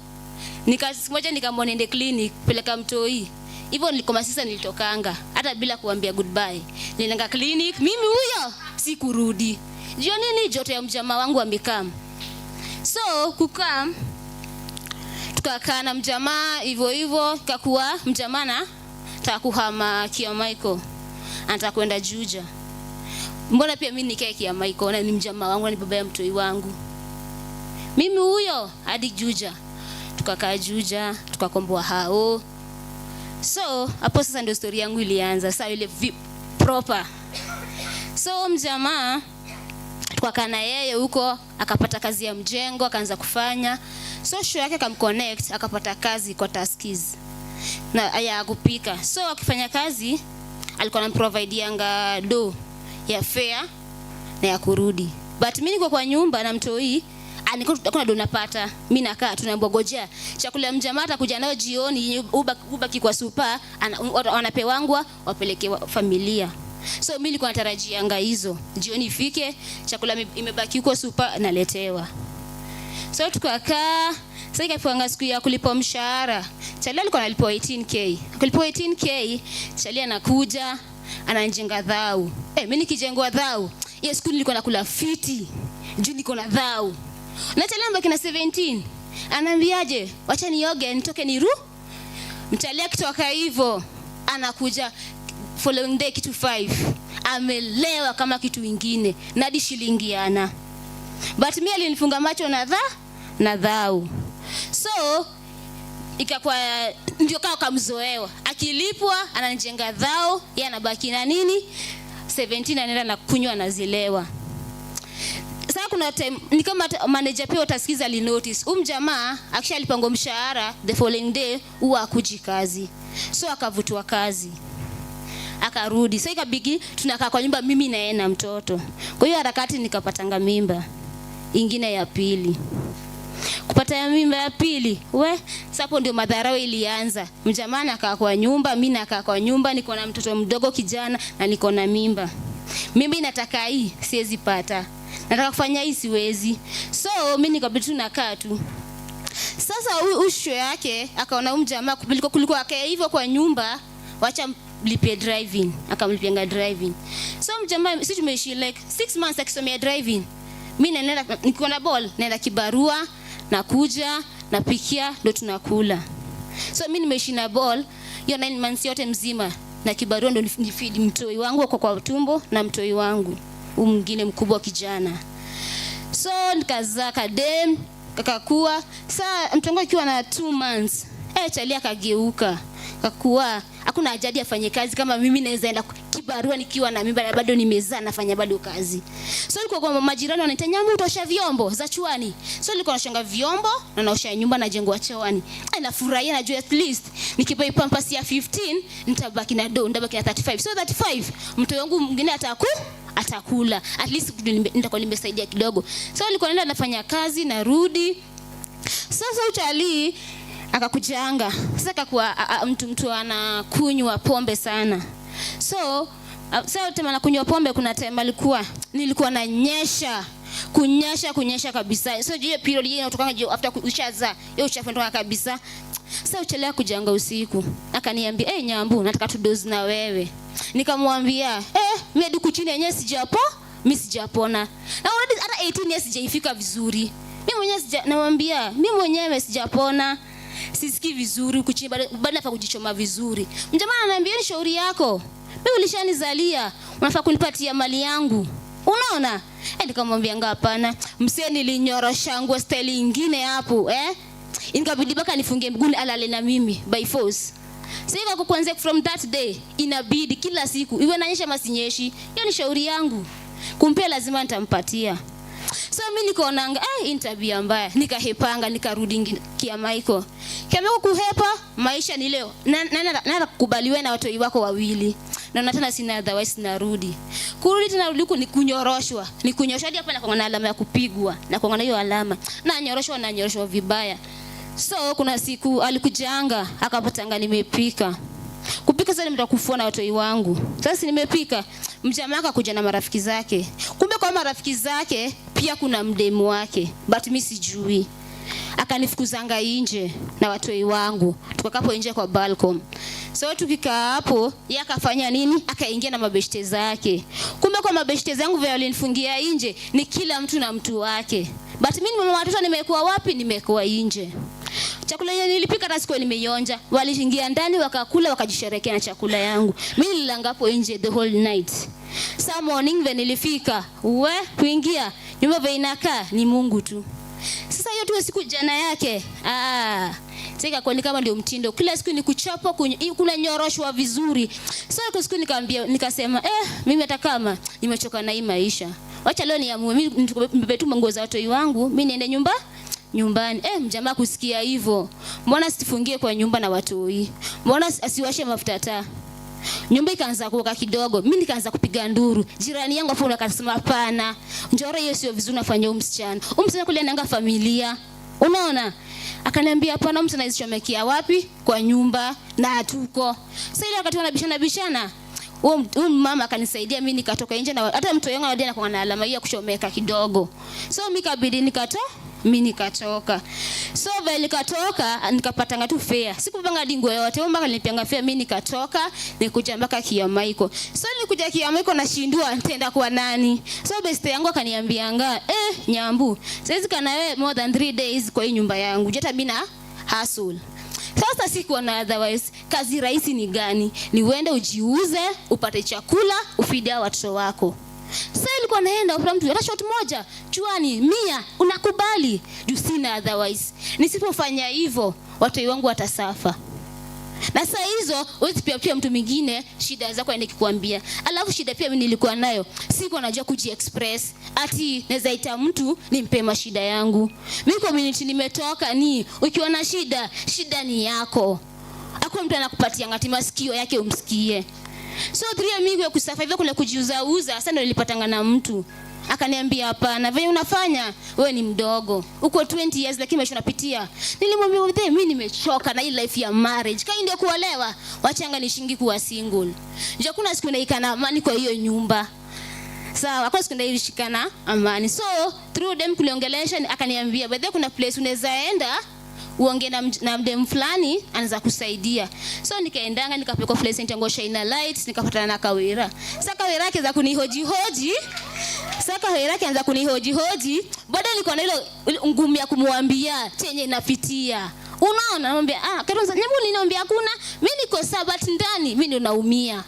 Speaker 1: Moja nikamwona ende clinic peleka mtoi. Hivyo nilikuwa masista nilitokanga hata bila kuambia goodbye. Nilienda clinic, mimi huyo sikurudi. Jua nini joto ya mjamaa wangu amekam. So kukam tukakaa na mjamaa hivyo kakuwa mjamaa na takuhama kia Michael. Anataka kwenda Juja. Mbona pia mimi nikae kia Michael na ni mjamaa wangu na ni baba ya mtoi wangu. Mimi huyo hadi Juja. Tukakaa Juja, tukakomboa hao. So hapo sasa ndio story yangu ilianza. Sasa ile proper. So mjamaa tukakaa na yeye huko akapata kazi ya mjengo akaanza kufanya. So show yake akamconnect akapata kazi kwa Taskies. Na ya kupika. So akifanya kazi alikuwa anamprovideanga do ya fare na ya kurudi. But mimi niko kwa nyumba na mtoi kuna do napata. Mimi nakaa tunaambiwa gojea chakula mjamaa atakuja nayo jioni ubaki kwa super wanapewangwa wapeleke familia. So mimi nilikuwa natarajia anga hizo jioni ifike chakula imebaki huko super naletewa. So tukakaa sasa ikafika siku ya kulipa mshahara. Chali alikuwa analipwa 18k. Kulipwa 18k Chali anakuja ananijenga dhau. Mimi nikijengwa dhau hiyo siku nilikuwa nakula fiti juu niko na dhau. Na Chali ambaki na 17 ananiambiaje wacha nioge nitoke niru. Mchali akitoka hivyo anakuja following day kitu 5 amelewa kama kitu kingine na hadi shilingi ana. But mimi alinifunga macho na dhau. So ikakuwa ndio kamzoewa, akilipwa ananijenga dhao, yeye anabaki na nini 17 anaenda na kunywa anazilewa. Sasa kuna time ni kama manager pia utasikiza ali notice jamaa akishalipango mshahara the following day huwa akuji kazi, so akavutwa kazi akarudi. So ikabiki tunakaa kwa nyumba mimi na yeye na mtoto. Kwa hiyo harakati nikapatanga mimba ingine ya pili. Kupata ya mimba ya pili, sapo ndio madharau ilianza. Mjamani akaa kwa nyumba, mimi nakaa kwa nyumba, niko na mtoto mdogo kijana na niko na mimba. Mimi nataka hii, siwezi pata. Nataka kufanya hii siwezi. So mimi nikabidi tu nakaa tu. Sasa usho yake akaona jamaa kulikuwa hivyo kwa nyumba, wacha mlipie driving, akamlipianga driving. So mjamaa sisi tumeishi like 6 months akisomea driving. Mimi naenda niko na ball, naenda kibarua, nakuja, napikia, ndo tunakula. So mimi nimeishi na ball hiyo 9 months yote mzima, na kibarua ndo nifeed mtoi wangu kwa tumbo na mtoi wangu mwingine mkubwa kijana. So nikazaa kadem kakakua. Sasa mtongo akiwa na 2 months chali akageuka, akakuwa hakuna ajadi afanye kazi kama mimi naweza enda kibarua nikiwa na mimba bado nimezaa nafanya bado kazi. So nilikuwa kwa majirani wananiita Nyambu utosha vyombo za chuani. So nilikuwa nashanga vyombo na naosha nyumba na jengo chuani. Nafurahia najua at least nikipai pampers ya 15 nitabaki na ndabaki na 35. So 35 mtoto wangu mwingine atakula. At least nitakuwa nimesaidia kidogo. So nilikuwa naenda nafanya kazi narudi. Sasa uchali akakujanga. Sasa akakuwa mtu anakunywa pombe sana. So tema na kunywa pombe kuna time nilikuwa na kunyesha kabisa. So hiyo period hiyo inatokanga after ushaza hiyo uchafu ndoka kabisa. Sasa uchelea kujanga usiku. Akaniambia Nyambu nataka tu doze na wewe. Nikamwambia mimi hadi kuchini yenyewe mimi sijapona. Na already hata 18 years sijaifika vizuri. Mimi mwenyewe namwambia mimi mwenyewe sijapona. Sisikii vizuri kuchini bado nafaa kujichoma vizuri. Mjamaa ananiambia ni shauri yako. Mimi ulishanizalia, unafaa kunipatia mali yangu. Unaona? Nikamwambia hapana. Msee nilinyorosha nguo style nyingine hapo, Nikabidi baka nifunge mguu alale na mimi by force. Sasa kuanzia from that day inabidi kila siku iwe nanyesha masinyeshi. Hiyo ni shauri yangu. Kumpea lazima nitampatia. So mimi nikaonanga interview mbaya, nikahepanga nikarudi Kiamaiko. Kiamaiko kuhepa maisha ni leo. Na kukubaliwa na watu wako wawili. Na tena sina otherwise narudi. Kurudi tena rudi ni kunyoroshwa. Ni kunyoroshwa hadi hapa na kuangana alama ya kupigwa. Na kuangana hiyo alama. Na nyoroshwa vibaya. So kuna siku alikujanga akapatanga nimepika. Kupika sasa nimetoka kufua na watu wangu. Sasa nimepika. Mjamaa akakuja na marafiki zake. Kumbe kwa marafiki zake pia kuna mdemu wake, but mimi sijui. Akanifukuzanga nje na watu wangu. Tukakapo nje kwa balcony. So tukikaa hapo, yeye akafanya nini? Akaingia na mabeshte zake. Kumbe kwa mabeshte zangu vile walinifungia nje ni kila mtu na mtu wake. But mimi mama watoto nimekuwa wapi? Nimekuwa nje. Chakula yenyewe nilipika hata sikuwa nimeionja. Waliingia ndani wakakula wakajisherekea na chakula yangu. Mimi nililanga hapo nje the whole night. Some morning when nilifika, kuingia nyumba vile inakaa ni Mungu tu. Sasa hiyo tu siku jana yake. Sasa kwa ni kama ndio mtindo. Kila siku ni kuchapa kuna nyoroshwa vizuri. Sasa kwa siku nikasema mimi hata kama nimechoka na hii maisha. Wacha leo niamue mimi nibetu manguo za watu wangu, mimi niende nyumbani. Mjamaa kusikia hivyo. Mbona sifungie kwa nyumba na watoi? Mbona asiwashe mafuta taa? Nyumba ikaanza kuoka kidogo. Mimi nikaanza kupiga nduru. Jirani yangu hapo akasema hapana. Njoro hiyo sio vizuri nafanya msichana. Msichana kule anaanga familia. Unaona? Akaniambia hapana mtu anazichomekea wapi? Kwa nyumba na hatuko. Sasa ile wakati wanabishana huyu mama akanisaidia mimi nikatoka nje na hata mtu yangu anadai anakuwa na alama hiyo ya kuchomeka kidogo. So mimi kabidi nikatoka. So vile nikatoka nikapata tu fare. Sikupanga dingo yote. Wao mpaka nilipianga fare mimi nikatoka nikuja mpaka Kiamaiko. So nilikuja Kiamaiko nashindwa nitaenda kwa nani. So best yangu akaniambianga Nyambu, siwezi kana wewe more than 3 days kwa hii nyumba yangu. Hata mimi na hustle. Sasa sikuwa na otherwise kazi rahisi ni gani? Ni uende ujiuze, upate chakula, ufidie watoto wako. Sasa ilikuwa naenda kwa mtu hata shot moja chuani 100 unakubali juu sina otherwise. Nisipofanya hivyo watu wangu watasafa. Na saa hizo wewe pia mtu mwingine shida zako aende kikwambia. Alafu shida pia mimi nilikuwa nayo, siko najua kujiexpress. Ati naweza ita mtu nimpe mashida yangu. Mimi community nimetoka ni ukiwa na shida ni yako. Hakuna mtu anakupatia ngati masikio yake umsikie. So 3 mimi kwa kusurvive kule kujiuza sasa ndio nilipatanga na mtu. Akaniambia hapana, vile unafanya wewe ni mdogo. Uko 20 years lakini maisha unapitia. Nilimwambia mimi nimechoka na hii life ya marriage. Kai ndio kuolewa, wachanga nishingi kuwa single. Ndio kuna siku naikana amani kwa hiyo nyumba. Sawa, kwa siku ndaishikana amani. So through them kuliongelesha akaniambia baadaye kuna place unaweza enda uongee na mdem fulani anaweza kusaidia. So nikaendanga nikapeleka place ntango Shine Lights nikapatana na Kawira. Sasa Kawira yake za kunihoji bado nilikuwa na ile ngumu ya kumwambia chenye napitia. Unaona anamwambia Karonza nyambu ninaambia hakuna mimi niko sawa but ndani mimi ndio naumia.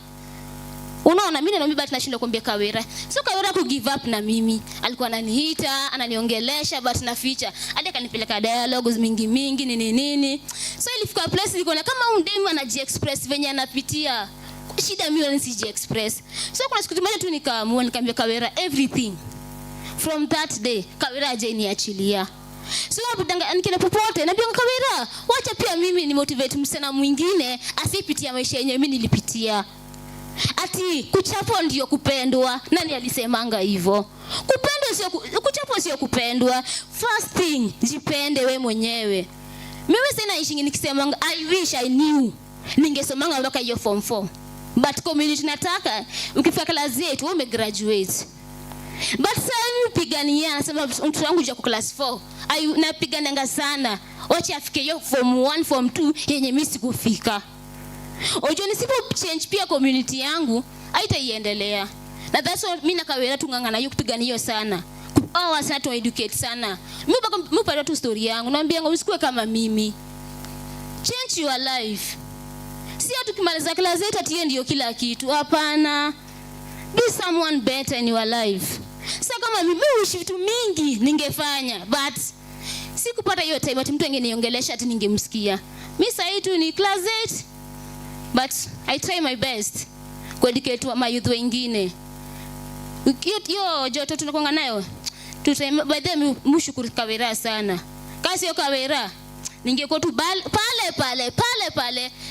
Speaker 1: Unaona mimi naomba but nashinda kuambia Kawira. So Kawira ku give up na mimi. Alikuwa ananiita, ananiongelesha but naficha. Hadi akanipeleka dialogues mingi nini. So ilifika place nilikuwa kama mdemu anajiexpress venye anapitia. Shida mimi nisijiexpress. So kuna siku moja tu nikaamua nikamwambia Kawira everything. From that day Kawira ajeniachilia. So nikienda popote naambia Kawira, wacha pia mimi ni motivate msana mwingine asipitia maisha yenyewe mimi nilipitia. Ati kuchapwa ndio kupendwa. Nani alisemanga hivyo? Kuchapwa sio kupendwa. First thing, jipende we mwenyewe. Mimi sina ishingi nikisemanga I wish I knew. Ningesomanga mpaka hiyo form 4. But community nataka ukifika class 8 wewe umegraduate. But sasa upigania nasema mtu wangu je kwa class 4. Napigananga sana. Wacha afike hiyo form 1 form 2 yenye mimi sikufika. Ojo nisipo change pia community yangu haitaiendelea. Na that's why mimi na Kawira tungangana hiyo kupigania hiyo sana. Sana to educate sana. Mimi bado tu story yangu. Naambia ngo usikue kama mimi. Change your life. Si atu kimaliza class 8 ati ndio kila kitu. Hapana. Be someone better in your life. Sasa kama mimi wish vitu mingi ningefanya but sikupata hiyo time ati mtu angeniongelesha ati ningemsikia. Mimi sasa hitu ni class 8 but I try my best kueducate my youth wengine. Hiyo joto tunakonga nayo. By the way mshukuru Kawira sana. Kasi yo Kawira ningekuwa tu pale.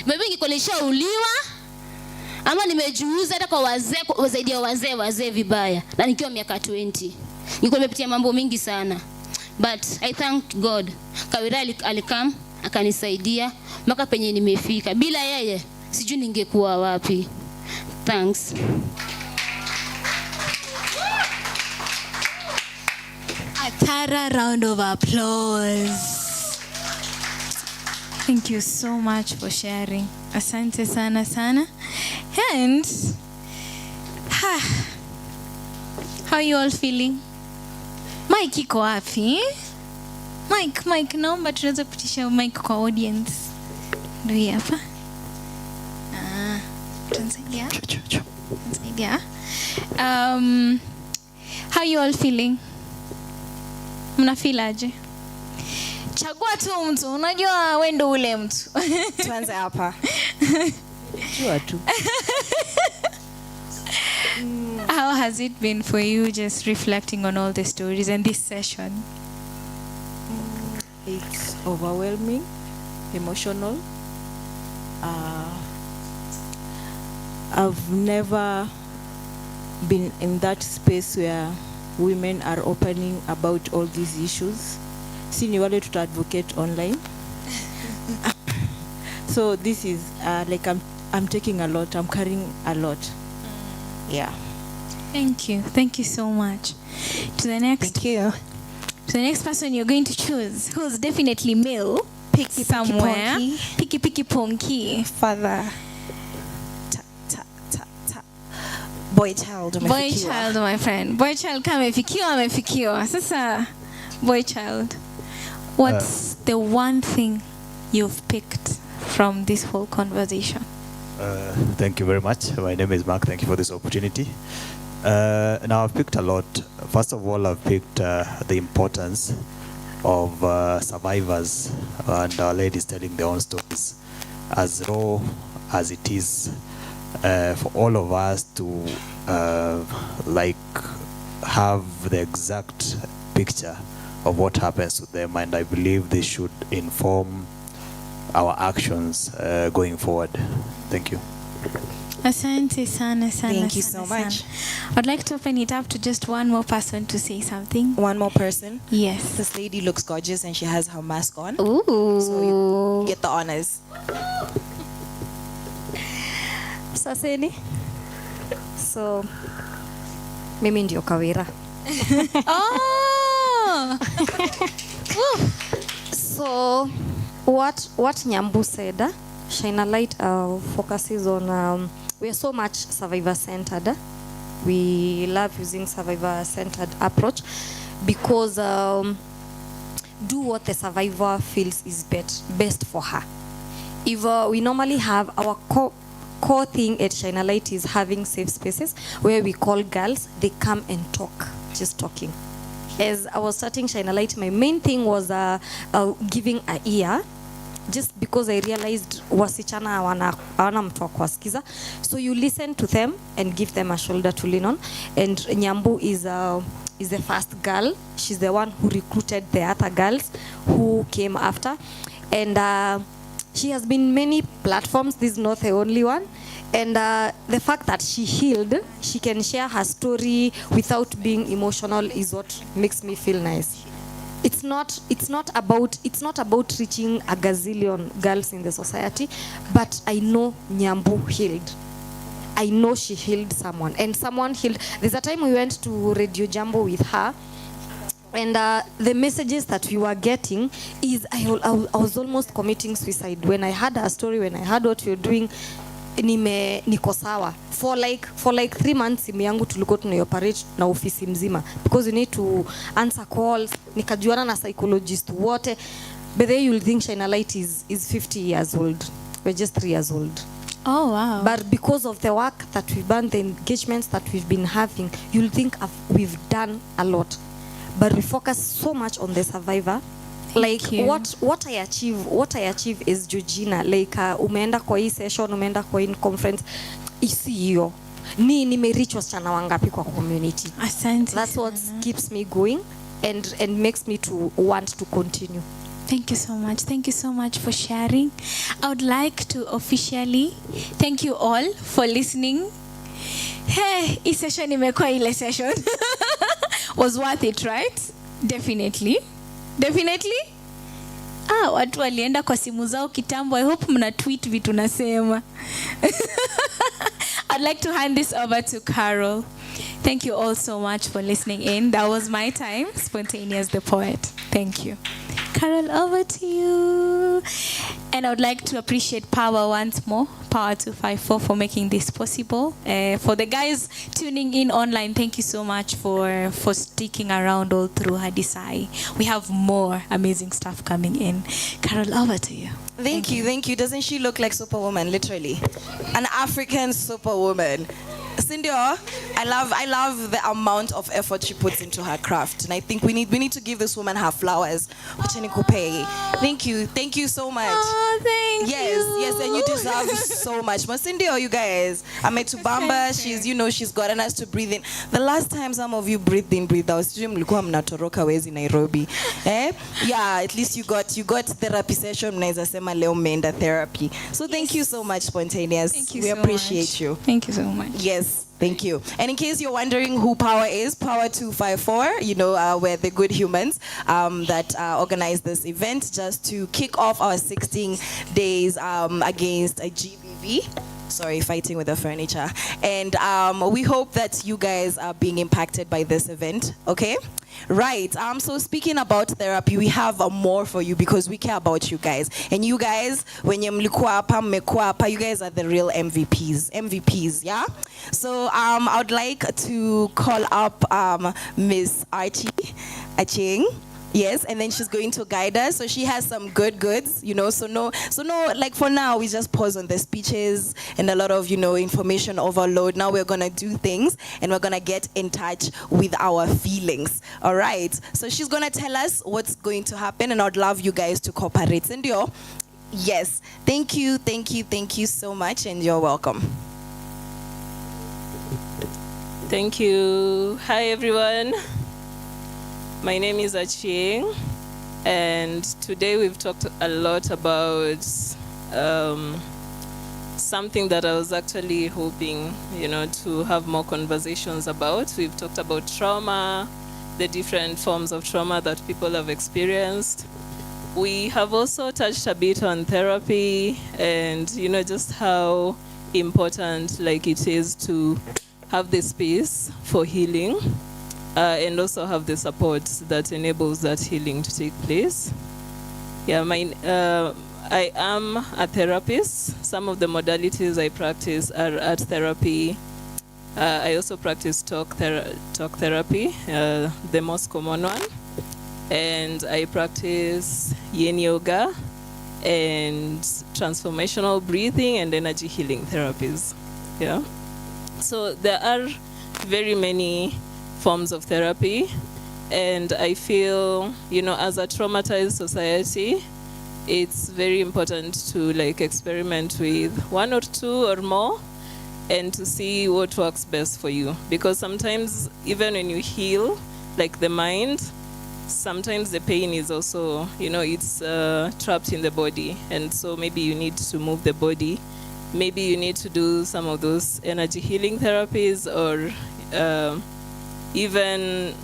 Speaker 1: Maybe ningekuwa nishauliwa ama nimejuuza hata kwa wazee zaidi ya wazee vibaya. Na nikiwa miaka 20. Nilikuwa nimepitia mambo mingi sana. But I thank God. Kawira alikam akanisaidia mpaka penye nimefika. Bila yeye sijui ningekuwa wapi. Thanks.
Speaker 20: A thorough round of applause. Thank you so much for sharing. Asante sana. And how are you all feeling? Mike iko wapi? Mike naomba tuweze kupitisha mic kwa audience. Ndio hapa. Tanzania. How you all feeling? Mna feel aje? Chagua tu mtu, unajua wewe ndo ule mtu.
Speaker 11: Tuanze hapa.
Speaker 20: Chagua tu. How has it been for you just reflecting on all the stories and this session?
Speaker 3: It's overwhelming, emotional. I've never been in that space where women are opening about all these issues. Sini wale tuta advocate online. So this is like I'm taking a lot. I'm carrying a lot. Yeah.
Speaker 20: Thank you so much. To the next.
Speaker 11: Thank you.
Speaker 20: To the next person you're going to choose, who's definitely male, picky somewhere. Picky ponky.
Speaker 11: Father. Boy child,
Speaker 20: my friend. Boy child kama amefikiwa. Sasa boy child. What's the one thing you've picked from this whole conversation?
Speaker 7: Thank you very much. My name is Mark. Thank you for this opportunity. Now I've picked a lot. First of all, I've picked the importance of survivors and ladies telling their own stories, as raw as it is, for all of us to like have the exact picture of what happens to them, and I believe this should inform our actions going forward. Thank you.
Speaker 20: Asante sana sana.
Speaker 11: Thank you
Speaker 20: sana,
Speaker 11: so much.
Speaker 20: sana. I'd like to open it up to just one more person to say something.
Speaker 11: One more person?
Speaker 20: Yes.
Speaker 11: This lady looks gorgeous and she has her mask on.
Speaker 17: Ooh.
Speaker 11: So you get the honors.
Speaker 17: Saseni. So mimi ndio Kawira.
Speaker 20: Oh.
Speaker 17: So what Nyambu said, Shine a Light focuses on we are so much survivor centered. We love using survivor centered approach because do what the survivor feels is best for her. If we normally have our core thing at Shine a Light is having safe spaces where we call girls, they come and talk, just talking. As I was starting Shine a Light, my main thing was giving an ear, just because I realized wasichana hawana mtu wa kuwasikiza. So you listen to them and give them a shoulder to lean on. And Nyambu is the first girl. She's the one who recruited the other girls who came after. And she has been many platforms. This is not the only one. And the fact that she healed, she can share her story without being emotional is what makes me feel nice. It's not about reaching a gazillion girls in the society, but I know Nyambu healed. I know she healed someone, and someone healed. There's a time we went to Radio Jambo with her, and the messages that we were getting is I was almost committing suicide when I heard her story, when I heard what you're doing. Niko sawa for like 3 months. Simu yangu tulikuwa tunaoperate na ofisi mzima because you need to answer calls. Nikajuana na psychologist wote, but then you'll think Shine a Light is 50 years old. We're just 3 years old.
Speaker 20: Oh wow.
Speaker 17: But because of the work that we've done, the engagements that we've been having, you'll think we've done a lot, but we focus so much on the survivor. Like what I achieve is Georgina, like umeenda kwa hii session, umeenda kwa hii conference, isi hiyo nimereach wasichana wangapi kwa community.
Speaker 20: Asante.
Speaker 17: That's what keeps me going and makes me to want to continue.
Speaker 20: Thank you so much. Thank you so much for sharing. I would like to officially thank you all for listening. Hey, hii session imekuwa ile session. Was worth it, right? Definitely. Watu walienda kwa simu zao kitambo. I hope mna tweet vitu nasema. I'd like to hand this over to Carol. Thank you all so much for listening in. That was my time, Spontaneous the Poet. Thank you. Carol, over to you. And I would like to appreciate Power once more, Power 254, for making this possible. For the guys tuning in online, thank you so much for sticking around all through Hadisai. We have more amazing stuff coming in. Carol, over to you.
Speaker 11: Thank you. Doesn't she look like Superwoman, literally? An African Superwoman. Cindy, I love the amount of effort she puts into her craft, and I think we need to give this woman her flowers. Thank you so much.
Speaker 20: Oh, thank you.
Speaker 11: Yes, and you deserve so much. But Cindy, you guys, I met Tubamba. She's gotten us to breathe in. The last time some of you breathed in, breathed out, mlikuwa mnatoroka wezi Nairobi. Yeah, at least you got therapy session. Mnaweza sema leo mmeenda therapy. So thank you so much, Spontaneous.
Speaker 20: Thank you
Speaker 11: we
Speaker 20: so
Speaker 11: appreciate
Speaker 20: much.
Speaker 11: you.
Speaker 20: Thank you so much.
Speaker 11: Yes. Thank you. And in case you're wondering who Power is, Power 254, we're the good humans that organized this event just to kick off our 16 days against a GBV. Sorry, fighting with the furniture. And we hope that you guys are being impacted by this event, okay? Right. So speaking about therapy, we have more for you because we care about you guys. And you guys, when you you guys are the real MVPs, yeah? So I would like to call up Miss Archie Aching. Yes, and then she's going to guide us. So she has some goods, So no, like for now, we just pause on the speeches and a lot of, information overload. Now we're gonna do things and we're gonna get in touch with our feelings. All right. So she's gonna tell us what's going to happen, and I'd love you guys to cooperate. And yes, thank you so much, and you're welcome.
Speaker 4: Thank you. Hi, everyone. My name is Achieng, and today we've talked a lot about something that I was actually hoping, to have more conversations about. We've talked about trauma, the different forms of trauma that people have experienced. We have also touched a bit on therapy and, just how important it is to have the space for healing. And also have the support that enables that healing to take place. Yeah, I am a therapist. Some of the modalities I practice are art therapy. I also practice talk therapy, the most common one. And I practice yin yoga and transformational breathing and energy healing therapies. Yeah. So there are very many forms of therapy, and I feel, as a traumatized society, it's very important to experiment with one or two or more and to see what works best for you, because sometimes even when you heal the mind, sometimes the pain is also, it's trapped in the body, and so maybe you need to move the body, maybe you need to do some of those energy healing therapies or even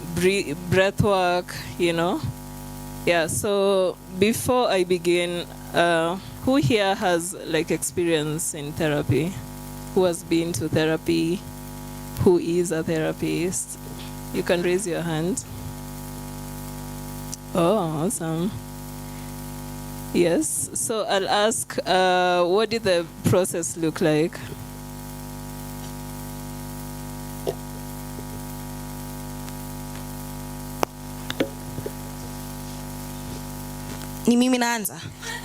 Speaker 4: breath work, Yeah, so before I begin, who here has experience in therapy? Who has been to therapy? Who is a therapist? You can raise your hand. Oh, awesome. Yes, so I'll ask, what did the process look like?
Speaker 11: Ni mimi naanza?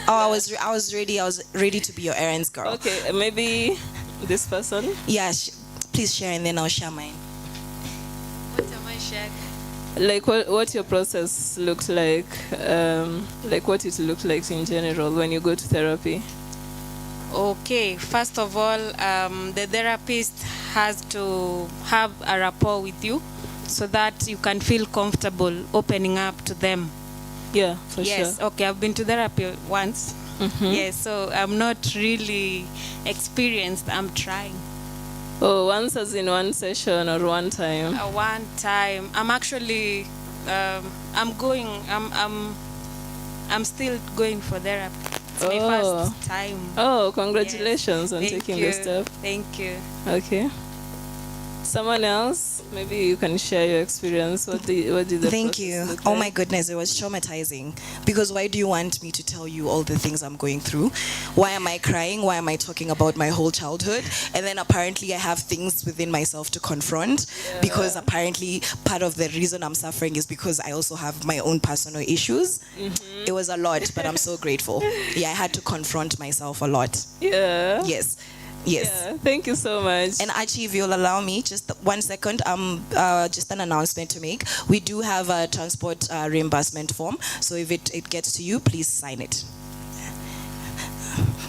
Speaker 11: Oh, I was ready to be your errands girl.
Speaker 4: Okay, maybe this person?
Speaker 11: Yeah, please share and then I'll share mine.
Speaker 4: What am I sharing? What your process looked like, what it looked like in general when you go to therapy.
Speaker 22: Okay, first of all, the therapist has to have a rapport with you so that you can feel comfortable opening up to them.
Speaker 4: Yeah, for sure.
Speaker 22: Yes, okay, I've been to therapy once.
Speaker 4: Mm-hmm.
Speaker 22: Yes, so I'm not really experienced. I'm trying.
Speaker 4: Oh, once as in one session or one time?
Speaker 22: One time. I'm actually, I'm still going for therapy. It's my first time.
Speaker 4: Oh, congratulations on
Speaker 22: Thank
Speaker 4: taking
Speaker 22: you.
Speaker 4: the step.
Speaker 22: Thank you.
Speaker 4: Okay. Someone else? Maybe you can share your experience. What did the
Speaker 11: Thank
Speaker 4: process
Speaker 11: you.
Speaker 4: look
Speaker 11: Oh
Speaker 4: like?
Speaker 11: my goodness, it was traumatizing. Because why do you want me to tell you all the things I'm going through? Why am I crying? Why am I talking about my whole childhood? And then apparently I have things within myself to confront, because apparently part of the reason I'm suffering is because I also have my own personal issues.
Speaker 4: Mm-hmm.
Speaker 11: It was a lot, but I'm so grateful. Yeah, I had to confront myself a lot.
Speaker 4: Yeah.
Speaker 11: Yes. Yes.
Speaker 4: Yeah, thank you so much.
Speaker 11: And Archie, if you'll allow me, just 1 second, just an announcement to make. We do have a transport reimbursement form, so if it gets to you, please sign it.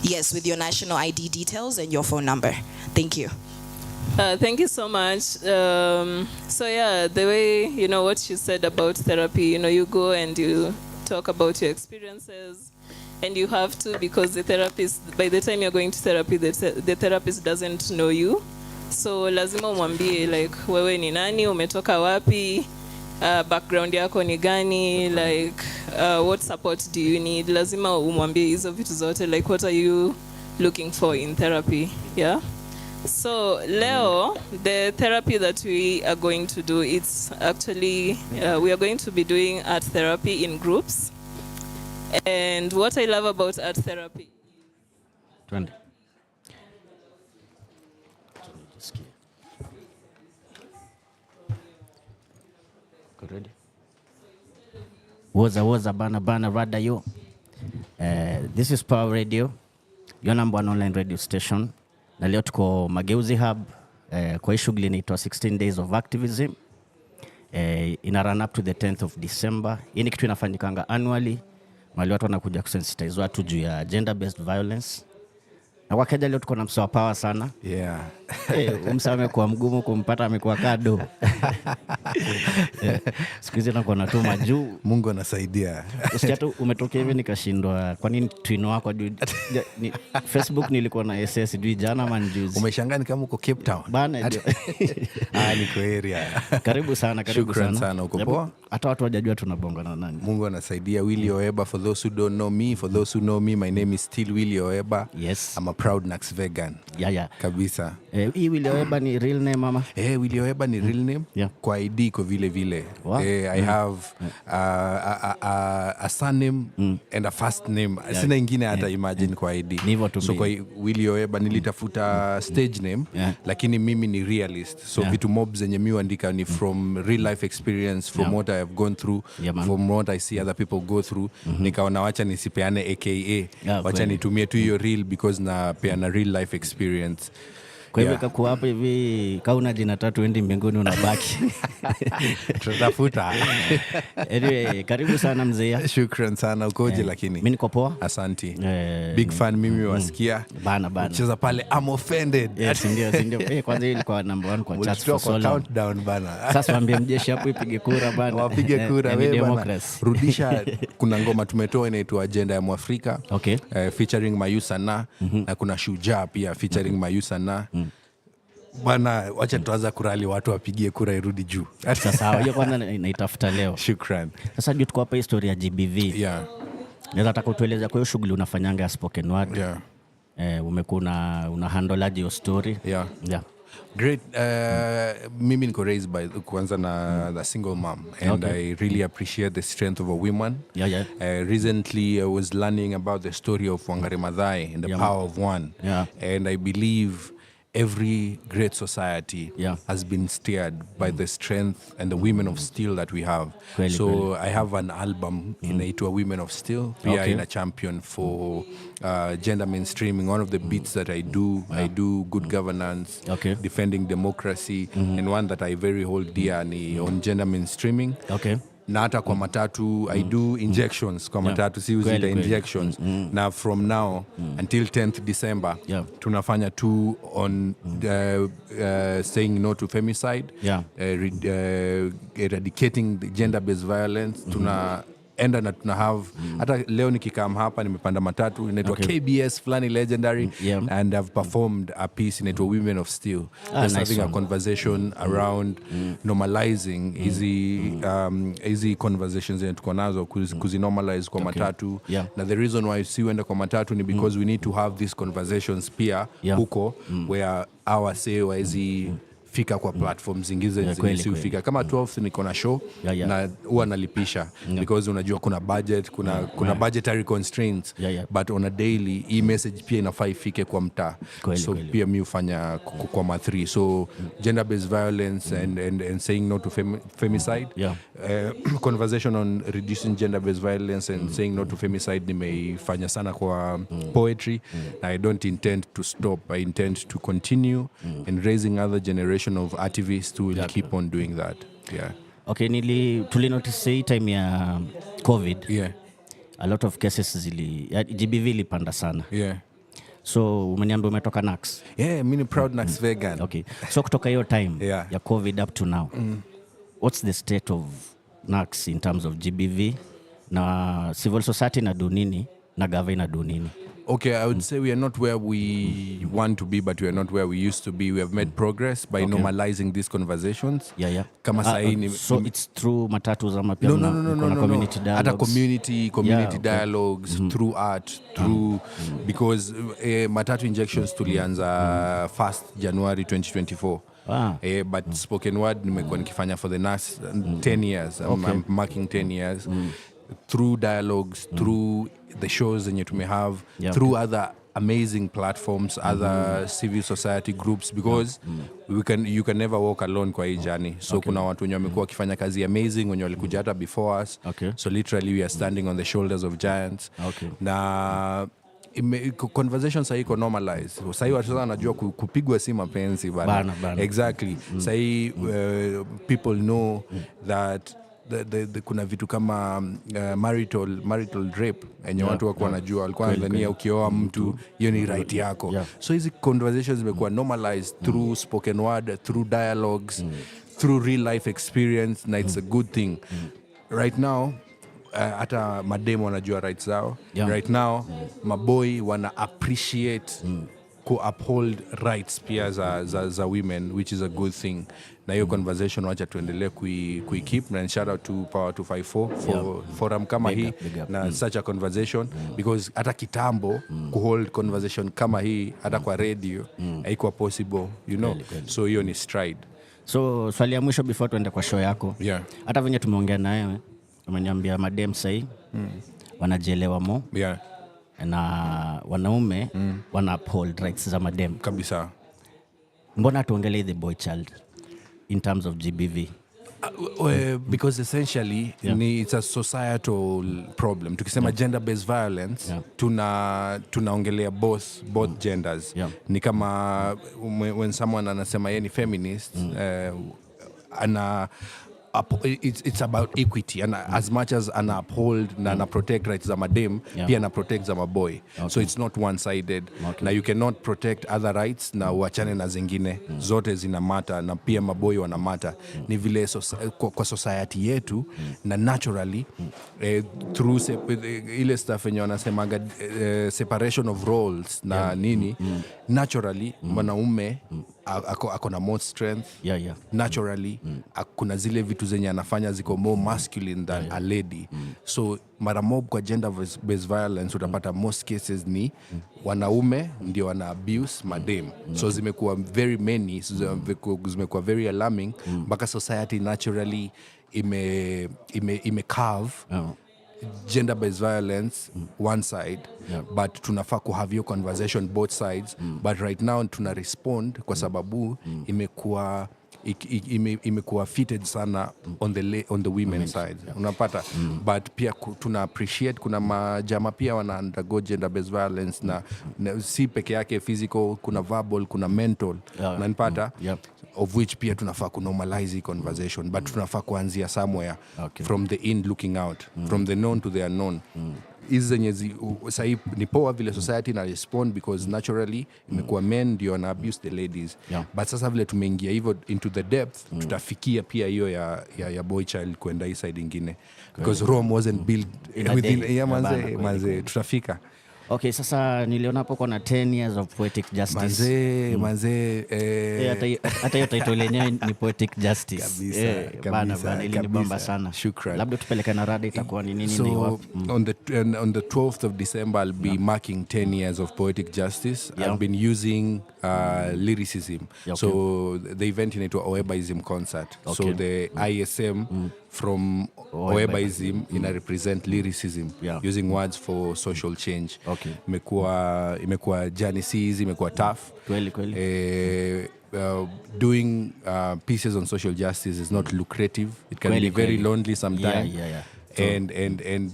Speaker 11: Yes, with your national ID details and your phone number. Thank you.
Speaker 4: Thank you so much. So yeah, the way, what you said about therapy, you go and you talk about your experiences. And you have to, because the therapist, by the time you're going to therapy, the therapist doesn't know you. So lazima umwambie wewe ni nani, umetoka wapi, background yako ni gani, what support do you need. Lazima umwambie hizo vitu zote, what are you looking for in therapy, yeah? So Leo, the therapy that we are going to do, it's actually, we are going to be doing art therapy in groups. And what I love about art therapy.
Speaker 23: 20. Ready? Woza bana rada yo. This is Power Radio, your number one online radio station. Na leo tuko Mageuzi Hub. Kwa hii shughuli inaitwa 16 Days of Activism. Ina run up to the 10th of December. Hii ni kitu inafanyikanga annually. Wale watu wanakuja kusensitize watu juu ya gender based violence. Na kwa Kenya leo tuko na msawa power sana.
Speaker 6: Yeah.
Speaker 23: Msawa amekuwa mgumu kumpata, amekuwa kado. Siku hizi nakuwa natuma juu.
Speaker 6: Mungu anasaidia.
Speaker 23: Usikia tu umetoka hivi nikashindwa kwa nini twino wako juu. Facebook nilikuwa na SS juu jana ama juzi.
Speaker 6: Umeshangaa ni kama uko Cape Town.
Speaker 23: Bana ndio.
Speaker 6: Niko area.
Speaker 23: Karibu sana.
Speaker 6: Shukran sana, uko poa?
Speaker 23: Hata watu wajajua tunabonga na nani.
Speaker 6: Mungu anasaidia. Willy Oeba, for those who don't know me, for those who know me, my name is still Willy Oeba.
Speaker 23: Yes.
Speaker 6: I'm a proud Nax vegan.
Speaker 23: Yeah.
Speaker 6: Kabisa.
Speaker 23: Hii Willy Oeba ni real name mama?
Speaker 6: Willy Oeba ni real name.
Speaker 23: Yeah.
Speaker 6: Kwa ID iko vile.
Speaker 23: Wow.
Speaker 6: I have a surname and a first name.
Speaker 23: Yeah.
Speaker 6: Sina ingine hata imagine kwa ID. So kwa Willy Oeba nilitafuta stage name, lakini mimi ni realist. So vitu mob zenye mi huandika ni from real life experience, from what I have gone through, from what I see other people go through. Nikaona wacha nisipeane AKA. Wacha nitumie tu hiyo real because na peana real life experience.
Speaker 23: Kwa hivyo kakuwa hapa hivi kauna jina 3 endi mbinguni unabaki.
Speaker 6: Tutafuta.
Speaker 23: Anyway, karibu sana mzee.
Speaker 6: Shukran sana, ukoje lakini?
Speaker 23: Mimi niko poa.
Speaker 6: Asante. Big fan mimi wasikia.
Speaker 23: Bana.
Speaker 6: Cheza pale I'm offended.
Speaker 23: Yes, ndio. Kwanza ilikuwa number 1 kwa chat for so long.
Speaker 6: Countdown bana.
Speaker 23: Sasa waambie mjeshi hapo ipige kura bana.
Speaker 6: Wapige kura wewe bana. Rudisha kuna ngoma tumetoa inaitwa Agenda ya Mwafrika.
Speaker 23: Okay.
Speaker 6: Featuring Mayusana na kuna Shujaa pia featuring Mayusana. Bana, wacha tuanza kurali watu wapigie kura irudi juu.
Speaker 23: Sasa hiyo kwanza naitafuta leo.
Speaker 6: Shukran.
Speaker 23: Sasa juu tuko hapa historia ya GBV.
Speaker 6: Yeah.
Speaker 23: Nataka kutueleza kwa hiyo shughuli unafanyanga ya spoken word.
Speaker 6: Yeah.
Speaker 23: Umekuwa una handle aje your story?
Speaker 6: Yeah. Great. Mimi niko raised by kwanza na the single mom and I really appreciate the strength of a woman.
Speaker 23: Yeah.
Speaker 6: Recently I was learning about the story of Wangari Maathai and the power of one.
Speaker 23: Yeah.
Speaker 6: And I believe every great society has been steered by the strength and the women of steel that we have. So I have an album inaitwa Women of Steel. Pia in a champion for gender mainstreaming. One of the beats that I do good governance, defending democracy, and one that I very hold dear ni on gender mainstreaming. Na hata kwa matatu I do injections kwa matatu, si uzita injections. Na from now until 10th December tunafanya tu on saying no to femicide, eradicating the gender based violence. Tunaenda na tuna have hata leo nikikam hapa nimepanda matatu inaitwa KBS Flani Legendary and I've performed a piece inaitwa Women of Steel. Just having a conversation around normalizing easy conversations zenye tuko nazo kuzinormalize kwa matatu. Na the reason why si wenda kwa matatu ni because we need to have these conversations pia huko where our say waezi fika kwa platforms zingine zisifika kama 12 niko na show na huwa nalipisha because unajua kuna budget, kuna budgetary constraints but on a daily message pia inafaa ifike kwa mtaa. So pia mimi hufanya kwa ma3 so gender based violence and saying no to femicide, conversation on reducing gender based violence and saying no to femicide nimeifanya sana kwa poetry. I don't intend to stop. I intend to continue and raising other generation of activists who will keep on doing that.
Speaker 23: Okay, tulinotice hii time ya COVID. A lot of cases GBV ilipanda sana. So umeniambia umetoka Nax.
Speaker 6: Mimi ni proud Nax vegan.
Speaker 23: Okay. So kutoka hiyo time ya COVID up to now. What's the state of Nax in terms of GBV na civil society na dunini na gava ina dunini?
Speaker 6: Okay, I would say we are not where we want to be, but we are not where we used to be. We have made progress by normalizing these conversations. Kama
Speaker 23: so it's through matatu za mapia
Speaker 6: no.
Speaker 23: Community dialogues.
Speaker 6: At a community dialogues, through art, through because matatu injections tulianza 1st January 2024. But spoken word nimekuwa nikifanya for the last 10 years. I'm marking 10 years. through dialogues, through the shows zenye tumehave, through other amazing platforms, other civil society groups, because you can never walk alone kwa hii journey. So kuna watu wenye wamekuwa wakifanya kazi amazing wenye walikuja hata before us. So literally we are standing on the shoulders of giants. Na conversation sahi iko normalized. Sahi watu sana wanajua kupigwa si mapenzi bana. Exactly. Sahi people know that kuna vitu kama marital rape enye watu wako wanajua, walikuwa wanadhania ukioa mtu hiyo ni right yako. So hizi conversations zimekuwa normalized through spoken word, through dialogues, through real life experience, na it's a good thing. Right now hata mademo wanajua rights zao. Right now maboy wana appreciate ku-uphold rights pia za women, which is a good thing. Na hiyo conversation wacha tuendelee kui-keep, na shout out to Power 254 for forum kama hii na such a conversation, because hata kitambo ku-hold conversation kama hii hata kwa radio haikuwa possible, you know. So hiyo ni stride.
Speaker 23: So swali ya mwisho before tuende kwa show yako. Hata venye tumeongea na wewe, umeniambia madem sahi wanajielewa mo. Na wanaume wana uphold rights za madem
Speaker 6: kabisa.
Speaker 23: Mbona tuongelee the boy child in terms of GBV?
Speaker 6: Because essentially it's a societal problem. Tukisema gender based violence tunaongelea both genders. Ni kama when someone anasema yeye ni feminist, it's about equity, and as much as ana uphold na ana protect rights za madem, pia ana protect za maboy. So it's not one sided. Na you cannot protect other rights na uachane na zingine. Zote zina matter na pia maboy wana matter. Ni vile kwa society yetu na naturally through ile stuff yenye wanasemaga separation of roles na nini, naturally mwanaume ako na more strength. Naturally kuna zile vitu zenye anafanya ziko more masculine than a lady. So mara mob kwa gender based violence utapata most cases ni wanaume ndio wana abuse madem. So zimekuwa very many, zimekuwa very alarming, mpaka society naturally ime carve gender based violence one side, but tunafaa ku have your conversation both sides. But right now tuna respond kwa sababu imekuwa fitted sana on the women side, unapata. But pia tuna appreciate kuna majama pia wana undergo gender based violence, na si peke yake physical, kuna verbal, kuna mental, unapata, of which pia tunafaa ku normalize the conversation. But tunafaa kuanzia somewhere, from the in looking out, from the known to the unknown. Hizi zenye sahi ni poa vile society na respond, because naturally imekuwa men ndio na abuse the ladies. But sasa vile tumeingia hivyo into the depth, tutafikia pia hiyo ya boy child kwenda hii side ingine, because Rome wasn't built within manze tutafika.
Speaker 23: Okay, sasa niliona hapo kuna 10 years of poetic justice. Hata hiyo title yenyewe ni poetic justice. Bana ilinibamba sana.
Speaker 6: Shukran.
Speaker 23: Labda tupeleke na rada itakuwa ni nini ni wapi?
Speaker 6: On the 12th of December I'll be marking 10 years of poetic justice. I've been using lyricism. So the event inaitwa Oebaism concert. So the ISM from Oebaism ina represent lyricism, using words for social change. Imekuwa journey easy, imekuwa tough.
Speaker 23: Kweli.
Speaker 6: Doing pieces on social justice is not lucrative. It can be very lonely sometimes. And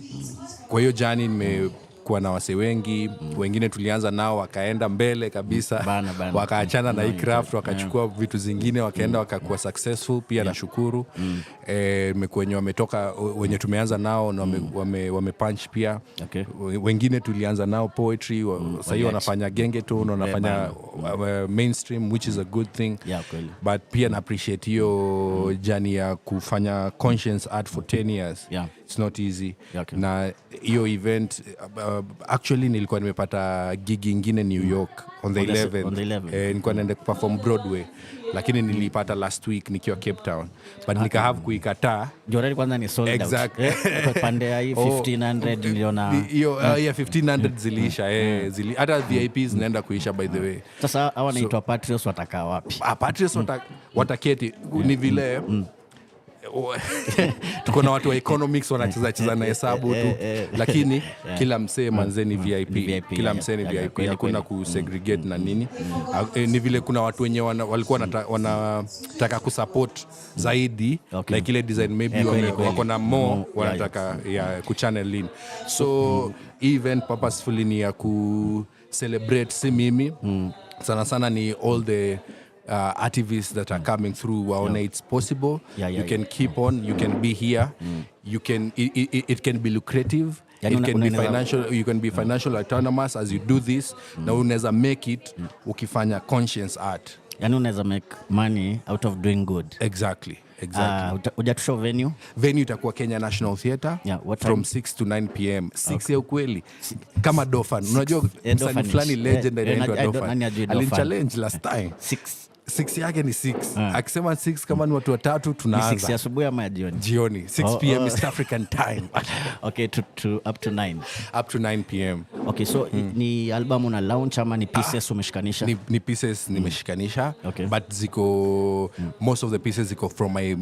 Speaker 6: kwa hiyo journey nimekuwa na wase wengi, wengine tulianza nao wakaenda mbele kabisa, wakaachana na hii craft, wakachukua vitu zingine, wakaenda wakakuwa successful pia. Nashukuru wenye wametoka, wenye tumeanza nao na wame punch pia. Wengine tulianza nao poetry, sasa wanafanya gengeton, wanafanya mainstream, which is a good thing. But pia na appreciate hiyo journey ya kufanya conscience art for 10 years. It's not easy. Na hiyo event actually nilikuwa nimepata gig ingine New York on the 11th. Nilikuwa naenda perform Broadway, lakini nilipata last week nikiwa Cape Town, but nika have kuikataa.
Speaker 23: Jorali kwanza ni sold out.
Speaker 6: Exactly.
Speaker 23: Kwa pande ya 1500 niliona
Speaker 6: hiyo 1500 zilisha. Hata VIPs naenda kuisha by the way.
Speaker 23: Sasa hawa naitwa Patriots watakaa wapi?
Speaker 6: Patriots wataketi ni vile tuko na watu wa economics wanacheza na hesabu tu, lakini kila msee manzeni VIP, kila msee ni VIP, hakuna kusegregate na nini. Ni vile kuna watu wenye walikuwa wanataka kusupport zaidi, like ile design maybe wako na more wanataka kuchannel in. So even purposefully ni ya ku celebrate si mimi sana sana ni all the activists that are coming through waone it's possible. You can keep on, you can be here, you can it can be lucrative, it can be financial, you can be financial autonomous as you do this, na unaweza make it ukifanya conscious art.
Speaker 23: Yani unaweza make money out of doing good.
Speaker 6: Exactly.
Speaker 23: Ujatushow venue?
Speaker 6: Venue itakuwa Kenya National Theatre from 6 to 9 p.m. 6 ya ukweli. Kama Dofan. Unajua msanii fulani legend anaitwa Dofan. Alinchallenge last time. 6 yake ni 6. Akisema 6 kama ni watu watatu tunaanza.
Speaker 23: 6 asubuhi ama jioni?
Speaker 6: Jioni. 6 p.m. East African time.
Speaker 23: Okay, to up to 9.
Speaker 6: Up to 9 p.m.
Speaker 23: Okay, so ni album una launch ama ni pieces umeshikanisha?
Speaker 6: Ni pieces nimeshikanisha, but ziko most of the pieces ziko from my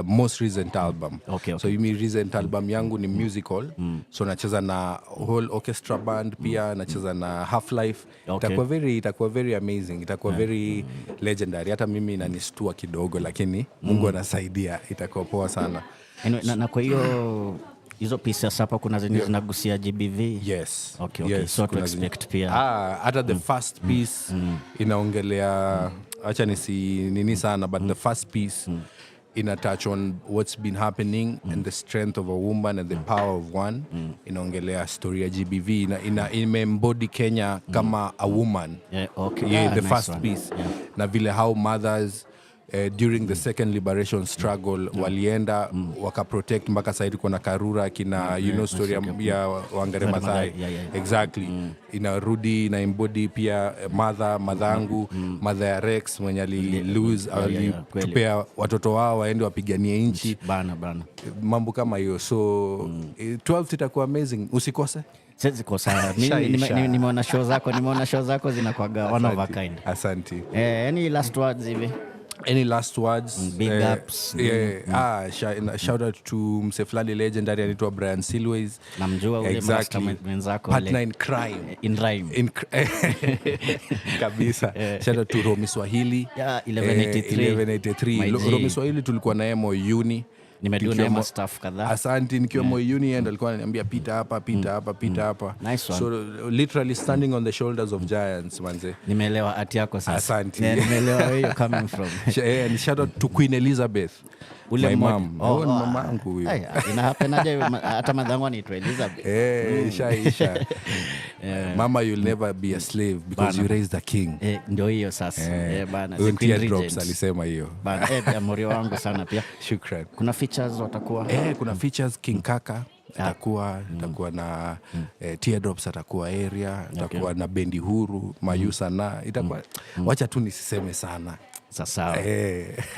Speaker 6: most recent album. So my recent album yangu ni musical. So nacheza na whole orchestra band, pia nacheza na Half Life. Itakuwa very amazing. Itakuwa very legendary. Hata mimi inanistua kidogo, lakini Mungu anasaidia, itakuwa poa sana.
Speaker 23: Na kwa hiyo hizo pieces hapa kuna zenye zinagusia GBV?
Speaker 6: Yes.
Speaker 23: Okay. So to expect pia.
Speaker 6: Hata the first piece inaongelea, acha nini sana, but the first piece ina touch on what's been happening and the strength of a woman and the power of one. Inaongelea story ya GBV, ina embody Kenya kama a woman. The first piece. Na vile how mothers during the second liberation struggle walienda wakaprotect mpaka sasa kuna Karura kina story ya Wangare Maathai. Exactly. Inarudi ina embody pia madhangu mother ya Rex mwenye lose tupea watoto wao waende wapiganie nchi
Speaker 23: bana
Speaker 6: mambo kama hiyo. So 12 itakuwa amazing, usikose.
Speaker 23: Siwezi kosa. Nimeona show zako zinakuwa one of a kind.
Speaker 6: Asante.
Speaker 23: Any last words hivi?
Speaker 6: Any last words?
Speaker 23: Big ups.
Speaker 6: Shout out to mseflani legendary anaitwa Brian Silways.
Speaker 23: Namjua ule master mwenzako
Speaker 6: partner in crime.
Speaker 23: In rhyme.
Speaker 6: Kabisa. Shout out to Romi Swahili. 1183. Romi Swahili tulikuwa naye Moyuni.
Speaker 23: Nimeduna na staff kadhaa.
Speaker 6: Asante, nikiwa Moyuni and alikuwa ananiambia pita hapa.
Speaker 23: Nice one.
Speaker 6: So literally standing on the shoulders of giants, manze.
Speaker 23: Nimeelewa ati yako sasa.
Speaker 6: Asante.
Speaker 23: Nimeelewa where you're coming from.
Speaker 6: And shout out to Queen Elizabeth.
Speaker 23: Ule
Speaker 6: mom. Mamangu huyo.
Speaker 23: Ina happen aje hata madhangu anaitwa Elizabeth.
Speaker 6: Isha. Mama, you'll never be a slave because you raised a king.
Speaker 23: Ndio hiyo sasa. Bana.
Speaker 6: Teardrops alisema hiyo.
Speaker 23: Bana, moyo wangu sana pia.
Speaker 6: Shukran.
Speaker 23: Kuna features watakuwa?
Speaker 6: Kuna features King Kaka atakuwa na Teardrops atakuwa area, atakuwa na Bendi Huru, Mayusa na itakuwa wacha tu nisiseme sana.
Speaker 23: Sawa.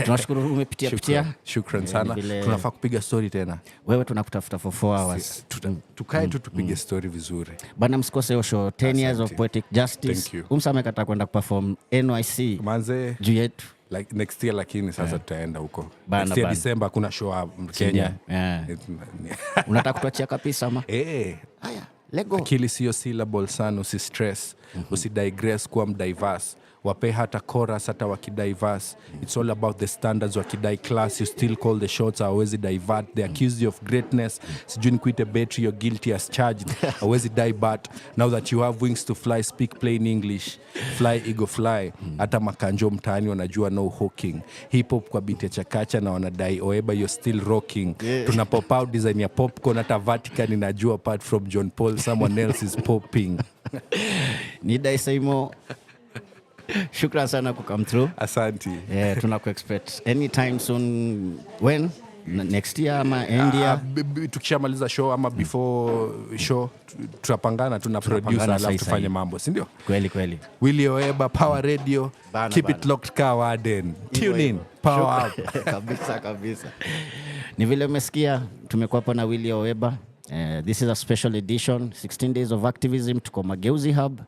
Speaker 23: Tunashukuru umepitia.
Speaker 6: Shukran sana. Tunafaa kupiga story tena.
Speaker 23: Wewe tunakutafuta for 4 hours.
Speaker 6: Tukae tu tupige story vizuri.
Speaker 23: Bana, msikose hiyo show 10 years of poetic justice. Umsamekata kwenda kuperform NYC.
Speaker 6: Manze.
Speaker 23: Juu yetu.
Speaker 6: Like next year, lakini sasa tutaenda huko. Next year December kuna show Kenya.
Speaker 23: Unataka kutuachia kabisa ama?
Speaker 6: Haya, lego. Akili sio syllable sana, usi stress, usi digress kuwa mdiverse. Wape hata chorus hata wakidiverse. It's all about the standards. Wakidai class, you still call the shots, hawezi divert. They accuse you of greatness. Sijui nikuite battery, you're guilty as charged. Hawezi divert. Now that you have wings to fly, speak plain English. Fly, ego fly. Hata makanjo mtaani wanajua no hawking. Hip hop kwa beat ya chakacha na wanadai oeba you're still rocking. Tuna pop out design ya popcorn, hata Vatican inajua apart from John Paul, someone else is popping.
Speaker 23: Nidai Saimo. Shukran sana ku come through.
Speaker 6: Asante.
Speaker 23: Tunaku-expect anytime soon. When? Next year ama end year?
Speaker 6: Tukishamaliza show ama before show tutapangana, tuna producer alafu tufanye mambo, si ndio?
Speaker 23: Kweli.
Speaker 6: Willy Oeba, Power Radio. Keep it locked, Kawaden. Tune in. Power up.
Speaker 23: Kabisa. Ni vile umesikia tumekuwa hapa na Willy Oeba. This is a special edition, 16 days of activism. Tuko Mageuzi Hub.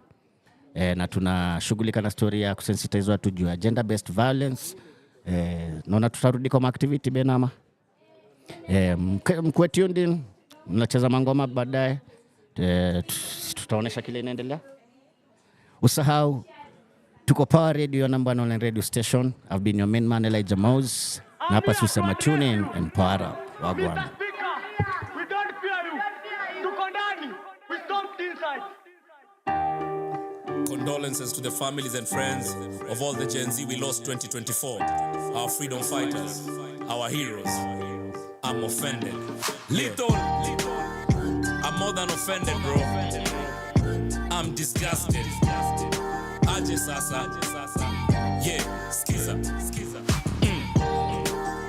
Speaker 23: Na tunashughulika na story ya kusensitize watu juu ya gender based violence. Naona tutarudi kwa activity Benama. Mkuwe tuned in, mnacheza mangoma baadaye, tutaonesha kile inaendelea. Usahau tuko Power Radio, number 1 online radio station. I've been your main man Elijah Mouse. Na hapa susema tune in and power up. Wagwan.
Speaker 9: We don't fear you. Tuko ndani. We stomped inside.
Speaker 12: Condolences to the families and friends of all the Gen Z we lost 2024. Our freedom fighters, our heroes. I'm offended. Little. I'm more than offended, bro. I'm disgusted. Aje sasa. Yeah, skiza.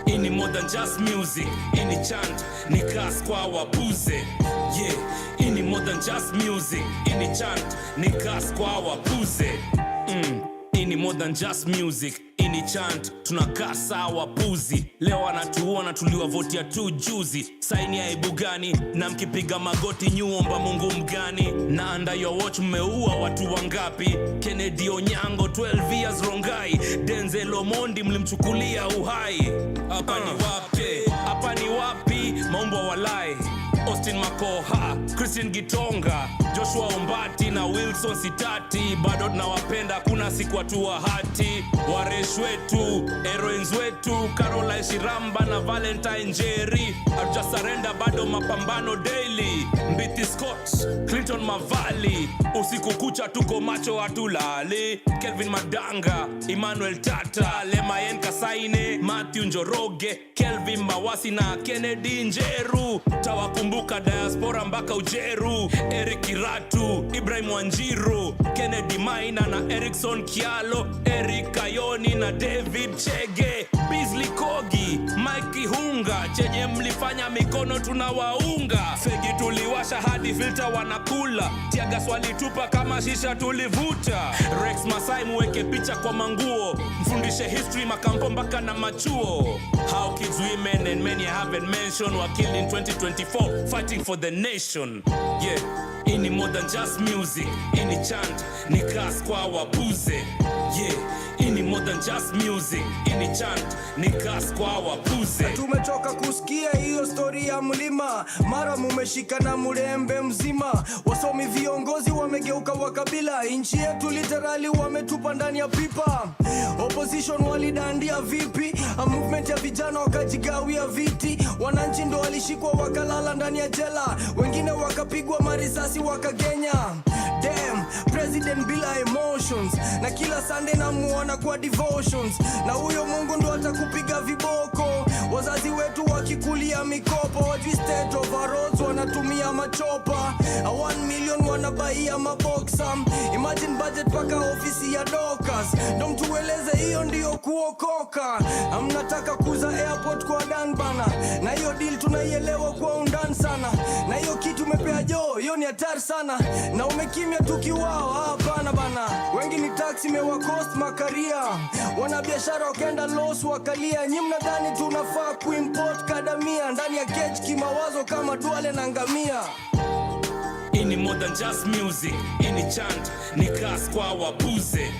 Speaker 12: Ini more than just music. Ini chant, ni kas kwa wabuze. Yeah, ini more than just music. Ini chant, ni kas kwa wabuze. Ini more than just music. Ini chant, tunakaa sawa puzi. Leo anatuona tuliwavotia tu juzi. Saini ya aibu gani? Na mkipiga magoti nyuomba Mungu mgani? Na under your watch mmeua watu wangapi? Kennedy Onyango 12 years Rongai. Denzel Omondi mlimchukulia uhai. Hapa ni wapi? Hapa ni wapi? Maumbo walai. Austin Makoha, Christian Gitonga, Joshua Ombati na Wilson Sitati. Bado tunawapenda, kuna siku watu wa hati. Waresh wetu, heroines wetu, Caroline Shiramba na Valentine Jerry. Hatuja surrender, bado mapambano daily. Mbithi Scott, Clinton Mavali, usiku kucha tuko macho hatulali. Kelvin Madanga, Emmanuel Tata, Lemayen Kasaine, Matthew Njoroge, Kelvin Mawasi na Kennedy Njeru. Tawakumbuka diaspora mpaka Ujeru. Eric Kiratu, Ibrahim Wanjiru, Kennedy Maina na Erickson Kialo, Eric Kayoni na David Chege, Beasley Kogi, Mike Hunga. Chenye mlifanya mikono tunawaunga. Fegi tuliwasha hadi filter wanakula. Tiaga swali tupa kama shisha tulivuta. Rex Masai muweke picha kwa manguo. Mfundishe history makampo mpaka na machuo. How kids, women and many I haven't mentioned were killed in 2024 fighting for the nation. Yeah, ini more than just music. Ini chant, ni kas kwa wabuze. Yeah, ini more than just music. Ini chant, ni kas kwa wabuze.
Speaker 14: Tumechoka kusikia hiyo story ya mlima. Mara mumeshika na murembe mzima. Wasomi viongozi wamegeuka wakabila. Inchi yetu literally wametupa ndani ya pipa. Opposition walidandia vipi? A movement ya vijana wakajigawia viti. Wananchi ndo walishikwa wakalala ndani ya jela. Wengine wakapigwa marisasi wakagenya. Damn, president bila emotions. Na kila Sunday namuona kwa devotions. Na huyo Mungu ndo atakupiga viboko. Wazazi wetu wakikulia mikopo. Wajui state of our roads wanatumia machopa. 1 million wanabaia maboxa. Imagine budget paka ofisi ya Dokas. Ndo mtueleze hiyo ndiyo kuokoka. Mnataka kuza airport kwa Dan bana. Na hiyo deal tunaielewa kwa undani sana. Na hiyo kitu umepea joo, hiyo ni hatari sana. Na umekimya tukiwao, hapana bana. Wengi ni taxi mewa cost makaria. Wanabiashara wakaenda loss wakalia. Nyi mnadhani tunafaa kuimport kadamia. Ndani ya cage kimawazo kama Duale na ngamia.
Speaker 12: Ini more than just music. Ini chant, ni kas kwa wabuze.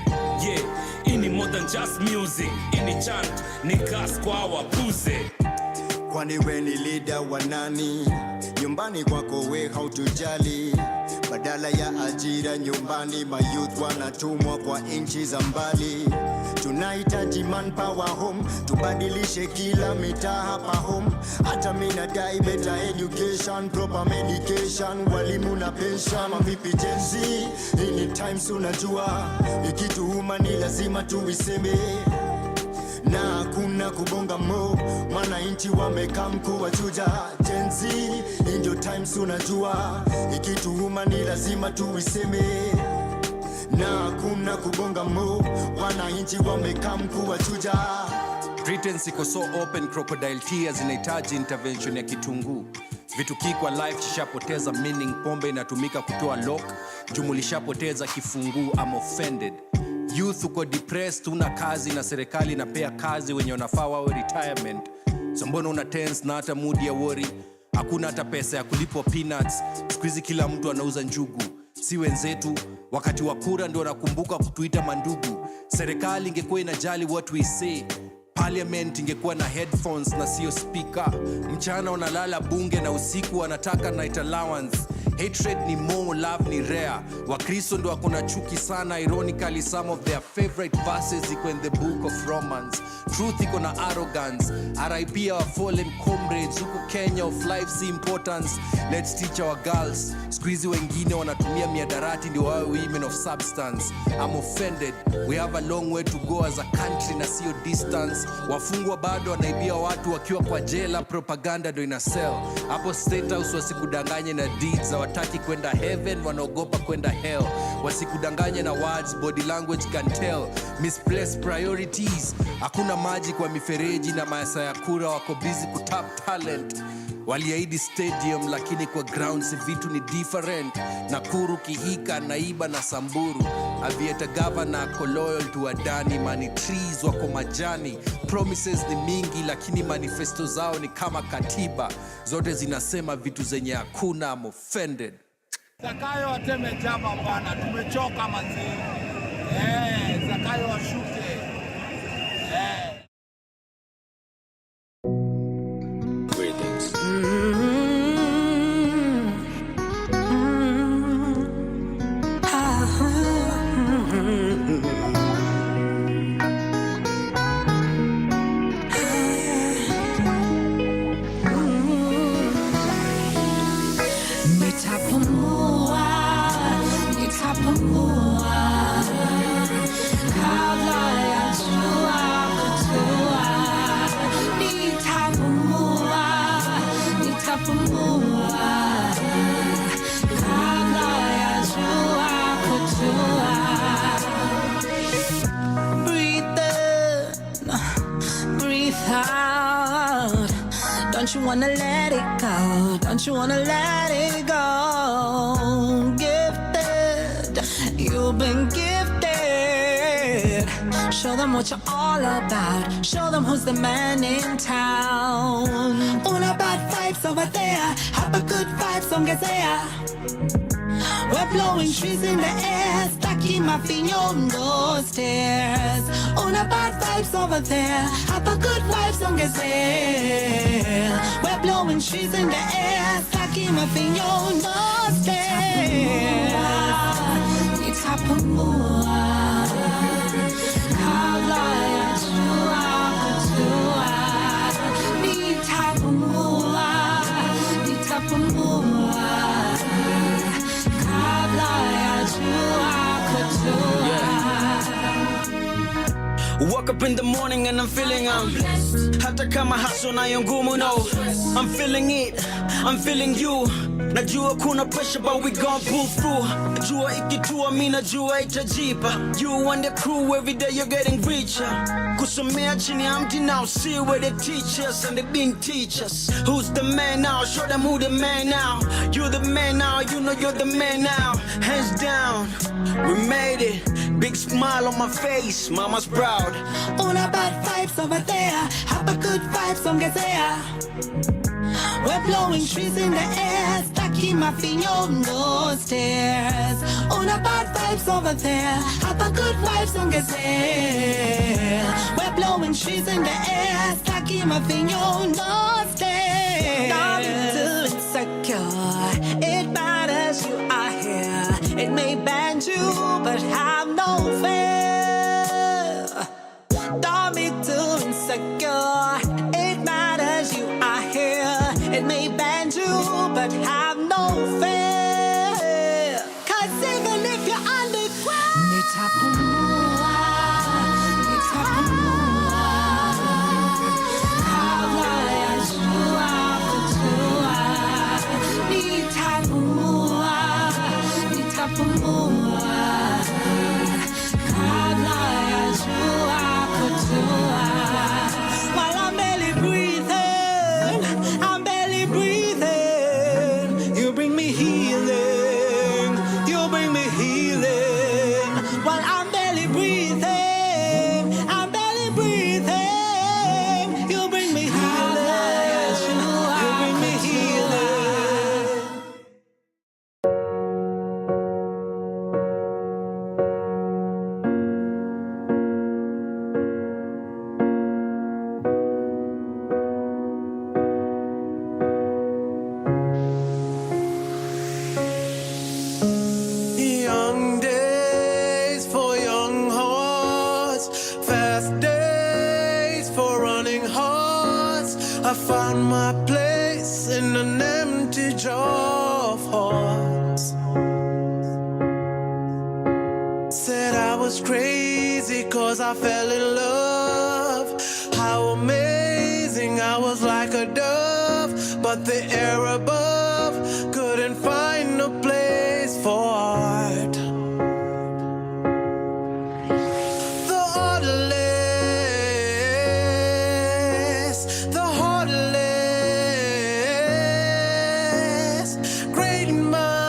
Speaker 12: Yeah, ini more than just music. Ini chant, ni kas kwa wabuze.
Speaker 13: Kwani we ni leader wa nani? Nyumbani kwako we hautujali. Badala ya ajira nyumbani, mayouth wanatumwa kwa inchi za mbali. Tunahitaji manpower home, tubadilishe kila mitaa hapa home. Hata mimi nadai better education, proper medication, walimu na pension. Mavipi Gen Z, ini times unajua, ikituuma ni lazima tuiseme. Na hakuna kubonga mo, wananchi wamekaa mkuu wa chuja. Gen Z, ndio times unajua, ikituuma ni lazima tuiseme. Na hakuna kubonga mo, wananchi wamekaa mkuu wa chuja.
Speaker 6: Pretense iko so open, crocodile tears inahitaji intervention ya kitunguu. Vitu kikwa life chishapoteza meaning, pombe inatumika kutoa lock, jumulishapoteza kifunguu. I'm offended. Youth uko depressed, una kazi na serikali inapea kazi wenye wanafaa wawe retirement. So mbona una tense na hata mood ya worry? Hakuna hata pesa ya kulipwa peanuts. Squeezy kila mtu anauza njugu. Si wenzetu wakati wa kura ndio wanakumbuka kutuita mandugu. Serikali ingekuwa inajali what we say, Parliament ingekuwa na headphones na sio speaker. Mchana unalala bunge na usiku wanataka night allowance. Hatred ni more, love ni rare. Wakristo ndo wako na chuki sana. Ironically, some of their favorite verses iko in the book of Romans. Truth iko na arrogance. RIP our fallen comrades. Huku Kenya of life's importance. Let's teach our girls. Squeezy wengine wanatumia miadarati ndio wawe women of substance. I'm offended. We have a long way to go as a country na sio distance. Wafungwa bado wanaibia watu wakiwa kwa jela. Propaganda ndo ina sell. Hapo State House wasikudanganye na deeds. Hawataki kwenda heaven, wanaogopa kwenda hell. Wasikudanganye na words, body language can tell. Misplaced priorities. Hakuna maji kwa mifereji na maesa ya kura, wako busy kutap talent. Waliahidi stadium lakini kwa grounds vitu ni different. Nakuru, Kihika, Naiba na Samburu. Avieta governor ako loyal to Adani. Money trees wako majani. Promises ni mingi lakini manifesto zao ni kama katiba. Zote zinasema vitu zenye hakuna. I'm offended.
Speaker 9: Zakayo wateme jama bana, tumechoka manzi. Zakayo washuke.
Speaker 14: Don't you wanna let it go? Don't you wanna let it go? Gifted, you've been gifted. Show them what you're all about. Show them who's the man in town. Una bad vibes over there. Have a good vibes on Gazea. We're blowing trees in the air, stacking my no stairs. Una bad vibes over there, have a good vibes on Gazelle. We're blowing trees in the air, stacking my no stairs. Itapumua, Kablaya Chua Chua. Itapumua, Itapumua.
Speaker 8: Woke up in the morning and I'm feeling blessed. Hata kama haso na ngumu, no, I'm feeling it, I'm feeling you. Najua kuna pressure but we gon' pull through. Jua ikitua mina jua itajipa. You and the crew every day you're getting richer. Kusomea chini ya mti now, see where they teach us and they been teach us. Who's the man now? Show them who the man now. You the man now, you know you're the man now. Hands down, we made it. Big smile on my face, mama's proud.
Speaker 14: Una bad vibes over there, have a good vibes on Gazea. We're blowing trees in the air, stacking my no stairs. Una bad vibes over there, have a good vibes on Gazelle. We're blowing trees in the air, stacking my no stairs. Don't be too insecure, it matters you are here. It may bend you, but have no fear. Don't be too insecure, it matters you are here. It may bend you, but have no fear. 'Cause even if you're underground, Nitapumua, Nitapumua. Kablaya Chua Chua. Nitapumua, Nitapumua. Kablaya Chua Chua. While I'm barely breathing, I'm barely breathing. You bring me healing, you bring me healing. While I'm barely breathing, I'm barely breathing. You bring me healing, you bring me healing.
Speaker 5: found my place in an empty jar of hearts. Said I was crazy 'cause I fell in love. How amazing, I was like a dove, but the air above couldn't find a place for art. The heartless, great minds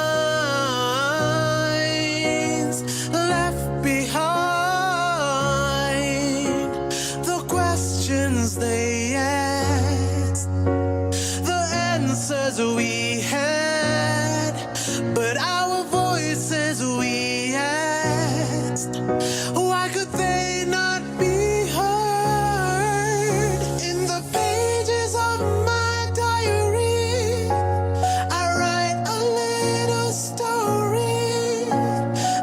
Speaker 5: left behind. The questions they asked, the answers we had, but our voices we asked, why could they not be heard? In the pages of my diary, I write a little story.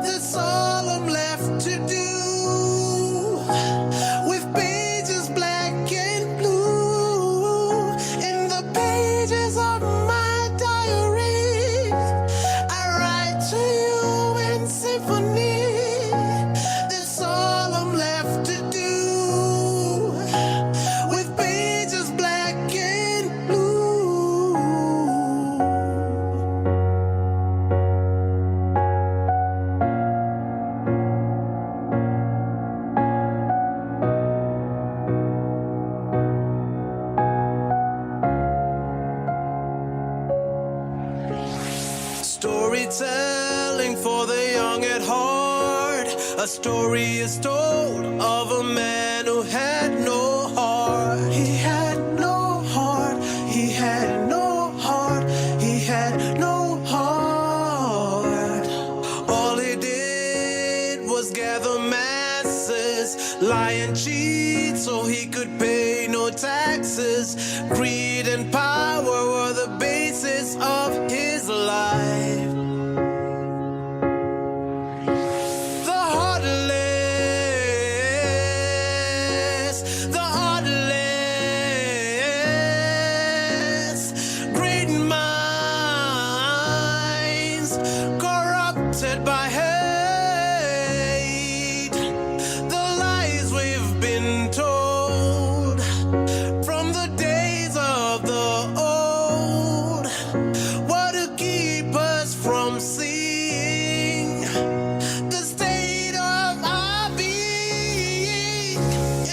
Speaker 5: That's all I'm left to do. With pages black and blue, in the pages of my diary, I write to you in symphony. That's all I'm left to do. With pages black and blue. Storytelling for the young at heart. A story is told of a man who had no heart. He had no heart. He had no heart. He had no heart. All he did was gather masses, lie and cheat so he could pay no taxes. Greed and power were the basis of his life. The heartless, great minds corrupted by hate. The lies we've been told from the days of the old were to keep us from seeing the state of our being.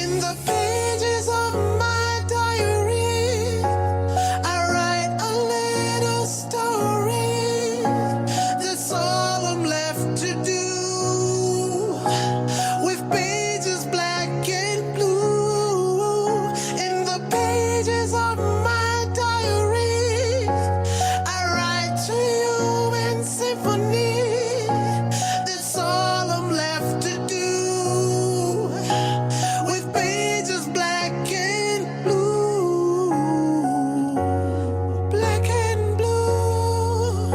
Speaker 5: In the pages of my diary, I write a little story. That's all I'm left to do. With pages black and blue, in the pages of my diary, I write to you in symphony. That's all I'm left to do. With pages black and blue. Black and blue.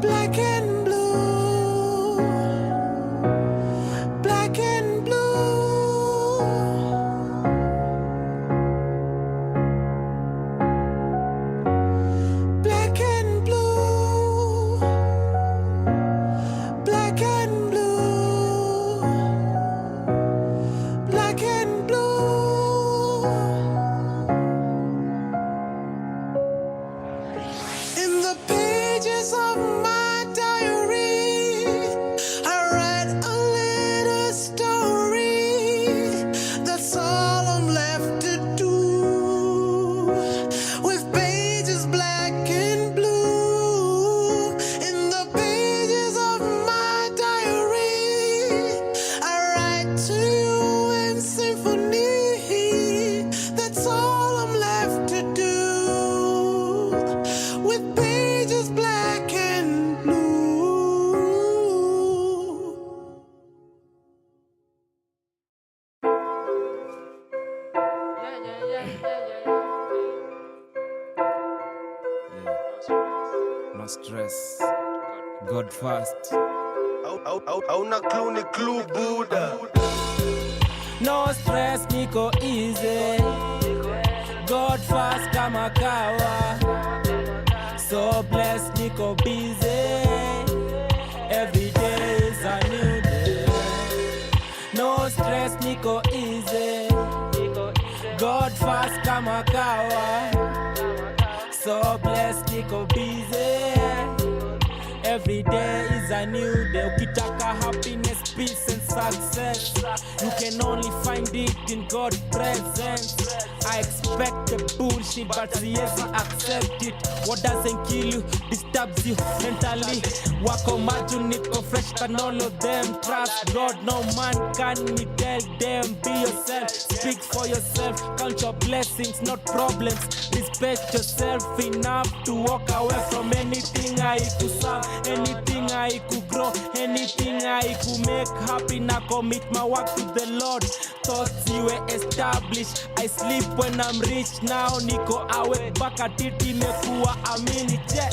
Speaker 5: Black and blue. Black and blue. Black and blue. Black and blue. Black and blue. In the pages of my diary, I write a little story. That's all I'm left to do. With pages black and blue, in the pages of my diary, I write to you in symphony. That's all I'm left to do. With pages black and blue.
Speaker 15: No stress. God first.
Speaker 5: Hauna clue ni clue Buddha.
Speaker 15: No stress, niko easy.
Speaker 10: God fast kama kawa. So blessed, niko busy. Every day is a new day. No stress, niko easy. God fast kama kawa. So blessed, niko busy. Every day is a new day. Ukitaka happiness, peace and success, you can only find it in God's presence. I expect the bullshit, but yes, I accept it. What doesn't kill you disturbs you mentally. Wako maju niko fresh than all of them. Trust God, no man can me tell them. Be yourself, speak for yourself. Count your blessings, not problems. Respect yourself enough to walk away from anything I could serve, anything I could grow, anything I could make happy. Now commit my work to the Lord. Thoughts you were established. I sleep when I'm rich. Now niko awake back at it. Imekuwa a minute.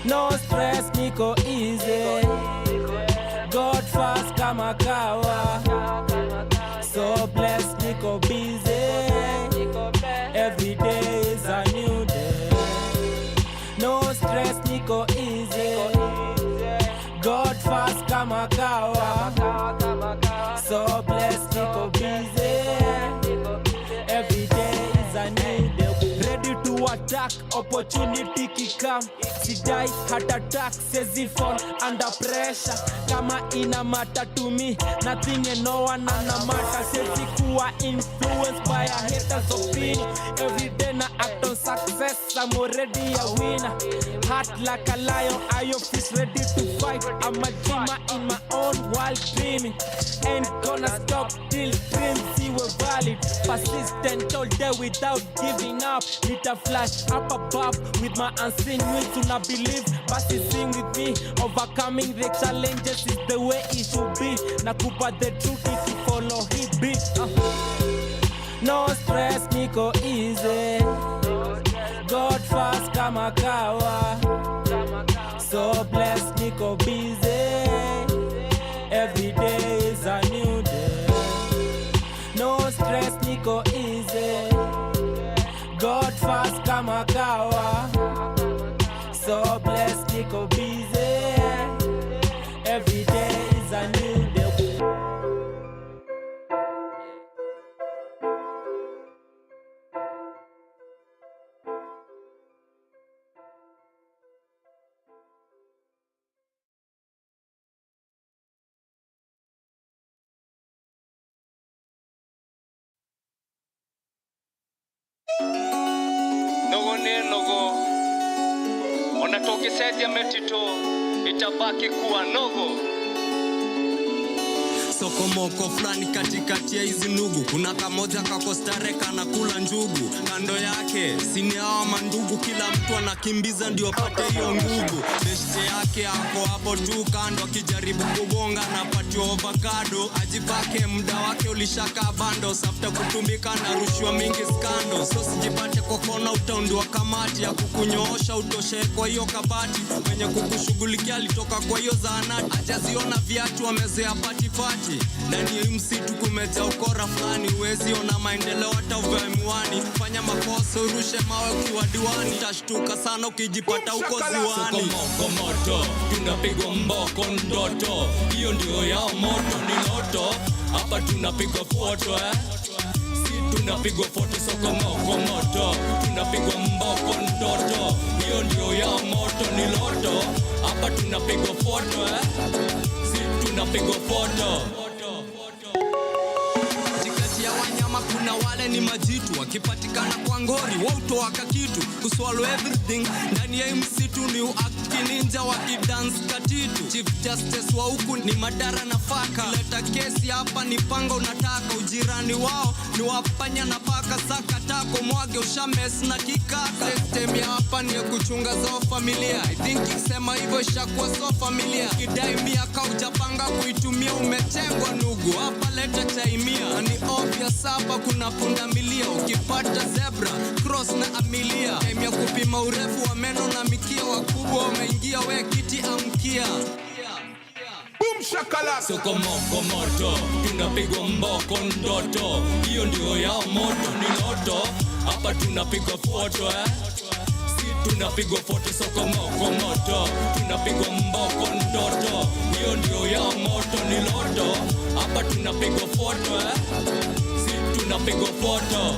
Speaker 10: No stress, niko easy. God fast kama kawa. So blessed, niko busy. Every day is a new day. No stress, niko easy. God fast kama kawa. So blessed, niko busy. Every day is a new day. Ready to attack, opportunity kikam. Sidai heart attack, says it fall under pressure. Kama ina matter to me, nothing and no one ana matter. Says it kuwa influenced by a hater's opinion. Every day na act on success, I'm already a winner. Heart like a lion, I fist ready to fight. I'm a dreamer in my own world dreaming. Ain't gonna stop till dreams see were valid. Persistent all day without giving up. Need a flash up above with my unseen wings to not believe. But sing with me, overcoming the challenges is the way it should be. Nakupa the truth if you follow his beat. No stress, niko easy. God fast kama kawa. So blessed, niko busy. Every day is a new day. No stress, niko easy. God fast kama kawa. So blessed, niko busy. Every day is a new day.
Speaker 16: Nogo ne nogo, onatoke seti ya metito, itabaki kuwa nogo.
Speaker 18: Sokomoko fulani katikati ya hizi nugu. Kuna kamoja kako stare kana kula njugu. Kando yake sini hawa mandugu. Kila mtu anakimbiza ndio apate hiyo ngugu. Beshte yake ako hapo tu kando, akijaribu kubonga na patio avocado. Ajipake muda wake ulishaka bando. Safta kutumbika na rushwa mingi skando. So sijipate kwa kona utaundua kamati ya kukunyoosha utoshe kwa hiyo kabati. Mwenye kukushughulikia alitoka kwa hiyo zahanati. Ajaziona viatu amezea pati. Ndani ya msitu kumejaa ukora fulani. Uwezi ona maendeleo hata uvae miwani. Fanya makosa urushe mawe ukiwa diwani. Utashtuka sana ukijipata uko ziwani.
Speaker 12: Sokomoko moto, tunapigwa mboko ndoto. Hiyo ndio yao moto ni loto. Hapa tunapigwa foto Si tunapigwa foto sokomoko moto. Tunapigwa mboko ndoto. Hiyo ndio yao moto ni loto. Hapa tunapigwa foto Si tunapigwa foto.
Speaker 18: Katikati ya wanyama kuna wale ni majitu. Wakipatikana kwa ngori wautoaka kitu. Kuswallow everything ndani ya msitu ni uact ninja wakidance katitu. Chief Justice wa huku ni madara na faka. Leta kesi hapa ni panga unataka. Ujirani wao ni wapanya na paka. Saka tako mwage ushames na kikaka. System ya hapa ni ya kuchunga zao familia. I think ikisema hivyo ishakuwa so familia. Kidai miaka ujapanga kuitumia umetengwa nugu. Hapa leta chaimia. Ni obvious hapa kuna punda milia. Ukipata zebra, cross na amilia. Time ya kupima urefu wa meno na mikia. Wakubwa wameingia we kiti amkia.
Speaker 12: Soko moko moto, tunapigwa mboko ndoto. Hiyo ndio yao moto ni loto. Hapa tunapigwa foto tunapigwa foto. Soko moko moto, tunapigwa mboko ndoto. Hiyo ndio yao moto ni loto. Hapa tunapigwa foto tunapigwa foto.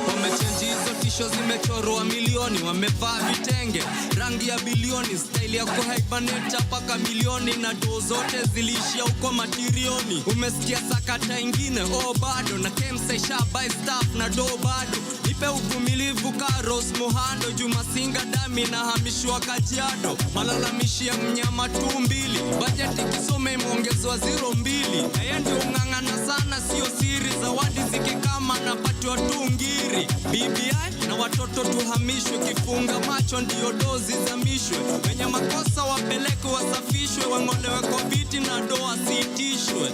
Speaker 18: Wamechange hizo tisho zimechorwa milioni, wamevaa vitenge rangi ya bilioni, style ya kuhaibaneta paka milioni, na doo zote ziliishia huko matirioni. Umesikia sakata ingine bado na Kemsa isha buy stuff na doo bado. Nipe uvumilivu Karos Mohando, Juma Singa dami na hamishwa Kajiado. Malalamishi ya mnyama 2 budget kisome imeongezwa 02. Haya ndio ungangana sana sio siri, zawadi zikikama na patwa tungiri. BBI na watoto tuhamishwe, kifunga macho ndio dozi zamishwe. Wenye makosa wapeleke wasafishwe, wangolewe kwa viti na doa sitishwe.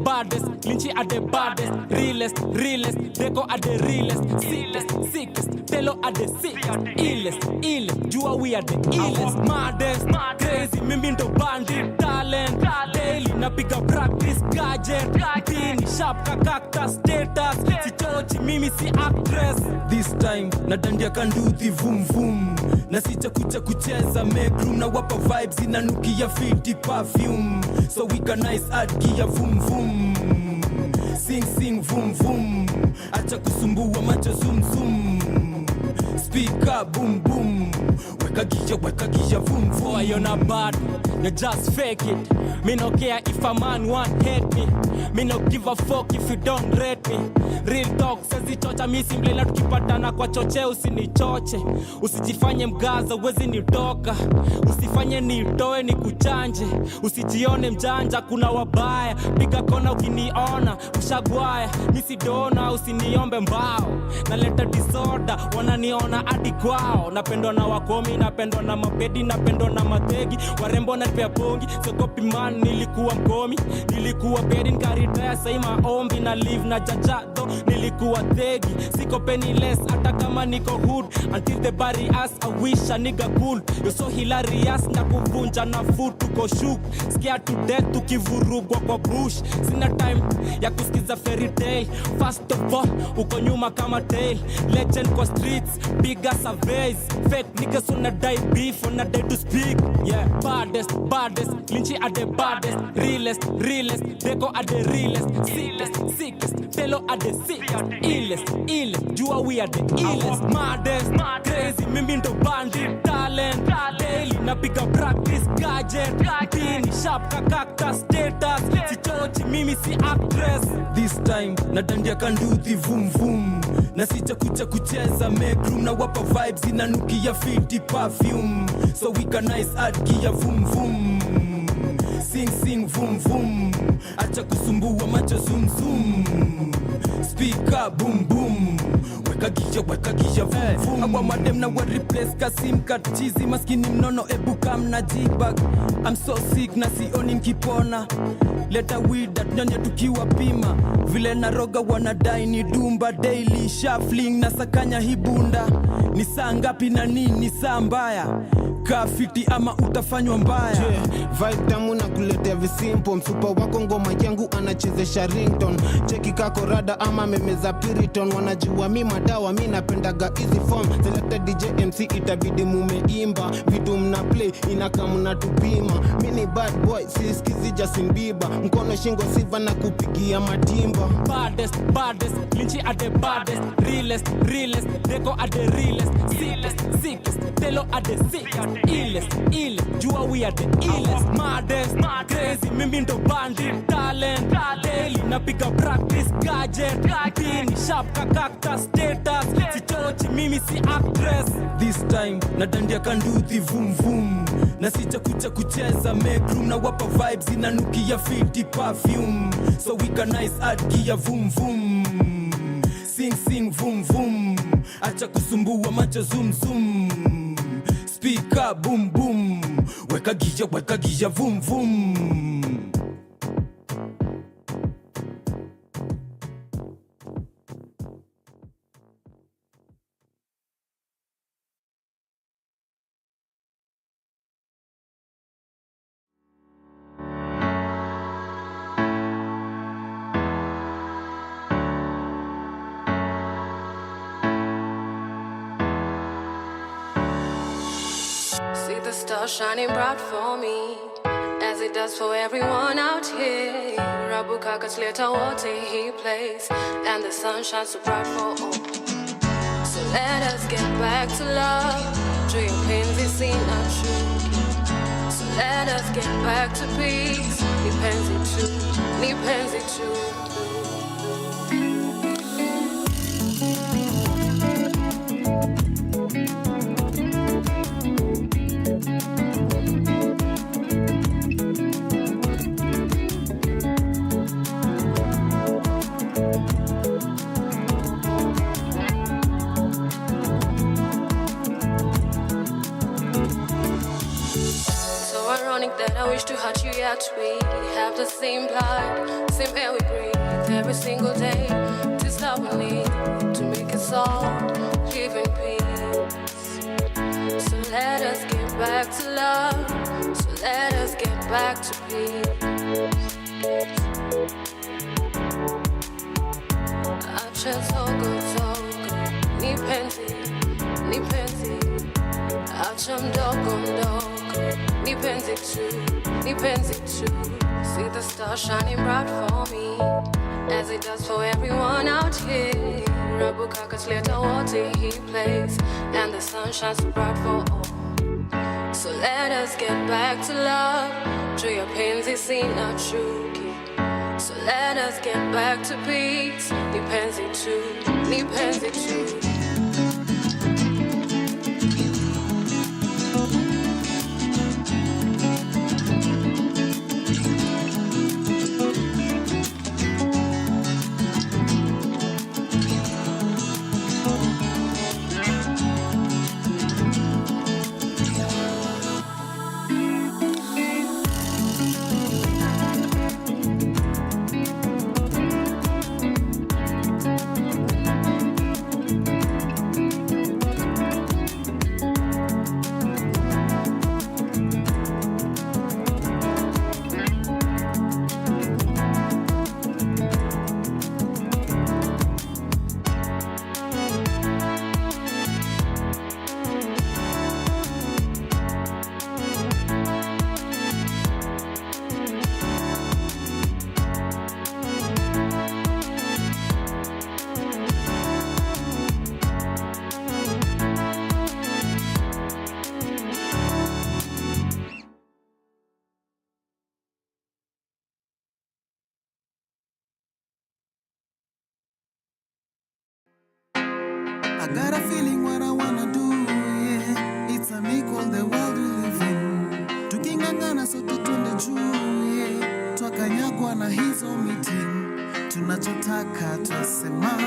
Speaker 10: Baddest, Lynchy are the baddest, realest, Deco are the realest, sickest, Telo are the sickest, illest, Jua we are the illest, maddest, crazy, mimi ndo bandit, talent, daily, napiga practice, gadget, pin, sharp, kakakta, status, sichochi, mimi si actress.
Speaker 15: This time, nadandia can do the vroom vroom. Na sita kucha kucheza make room, na wapa vibes inanukia fiti perfume. So we can nice add gear vroom vroom. Sing vroom vroom. Acha kusumbua macho zoom zoom. Speaker boom boom. Weka gear vroom vroom.
Speaker 10: Boy, you're not bad, you just fake it. Me no care if a man want hate me. Me no give a fuck if you don't rate me. Real talk, sezi chocha mi simple na tukipatana kwa choche usinichoche. Usijifanye mgaza uwezi nitoka. Usifanye nitoe ni kuchanje. Usijione mjanja kuna wabaya. Piga kona ukiniona ushagwaya. Misi dona usiniombe mbao. Naleta disorder wananiona hadi kwao. Napendwa na wakomi, napendwa na mapedi, napendwa na mategi. Warembo na nipea pongi, sokopi man nilikuwa mkomi. Nilikuwa pedi nkaritaya sai maombi na live na jajado. Nilikuwa thegi, siko penniless hata kama niko hood. Until the bury us, I wish a nigga cool. You're so hilarious na kuvunja na food tuko shook. Scared to death tukivurugwa kwa bush. Sina time ya kusikiza fairy tale. First of all, uko nyuma kama tail. Legend kwa streets, bigger surveys. Fake niggas wanna die beef, wanna die to speak. Yeah, baddest, Lynchy are the baddest, realest, Deco are the realest, sickest, Telo are the sickest, illest, Jua we are the illest, maddest, crazy, mimi ndo bandit, talent, daily, napiga practice, gadget, pin, sharp, kakakta, status, sichochi, mimi si actress.
Speaker 15: This time, nadandia can do the vroom vroom. Na sita kucha kucheza make room, na wapa vibes inanukia fiti perfume. So we can nice add gear vroom vroom. Sing vroom vroom. Acha kusumbua macho zoom zoom. Speaker boom boom. Weka gear vroom vroom. Awa madem na wa replace kasim katizi. Maskini mnono ebuka mna jibag. I'm so sick na sioni nkipona. Leta weed that nyonya tukiwa pima. Vile na roga wanadai ni dumba. Daily shuffling na sakanya hibunda. Ni saa ngapi na nini saa mbaya. Kafiti ama utafanywa mbaya.
Speaker 2: Vibe tamu na kuletea visimpo. Msupa wako ngoma yangu anachezesha ringtone. Cheki kako rada ama memeza piriton. Wanajua mi madawa mi napendaga easy form. Selected DJ MC itabidi mumeimba. Vitu mna play inaka mna tupima. Mini bad boy siskizi Justin Bieber. Mkono shingo siva na kupigia matimba.
Speaker 10: Baddest, Lynchy are the baddest, realest, Deco are the realest, sickest, Telo are the sickest, illest, Jua we are the illest, maddest, crazy, mimi ndo bandit, talent, daily, napiga practice, gadget, pin, sharp, kakakta, status, sichochi, mimi si actress.
Speaker 15: This time, nadandia can do the vroom vroom. Na sita kucha kucheza make room, na wapa vibes inanukia fiti perfume. So we can nice add gear vroom vroom. Sing vroom vroom. acha kusumbua macho zoom zoom. Speaker boom boom, weka gija vum vum.
Speaker 1: See the stars shining bright for me, as it does for everyone out here. Rabukaka Sleta Water he plays, and the sun shines so bright for all. So let us get back to love, to your pains is seen not true. So let us get back to peace, depends it too. That I wish to hurt you, yet we have the same blood, same air we breathe every single day. This love we need to make us all live in peace. So let us get back to love, so let us get back to peace. Acha soko ni penzi, acha mdogo nipenzi tu. See the stars shining bright for me, as it does for everyone out here. Rabukaka Sleta Water he plays, and the sun shines so bright for all. So let us get back to love, to your pains is seen not true. So let us get back to peace, nipenzi tu.
Speaker 5: I got a feeling what I wanna do, yeah. It's a me called the world we live in. Tukingangana sote twende juu, yeah. Twakanyagwa na hizo meeting. Tunachotaka twasema,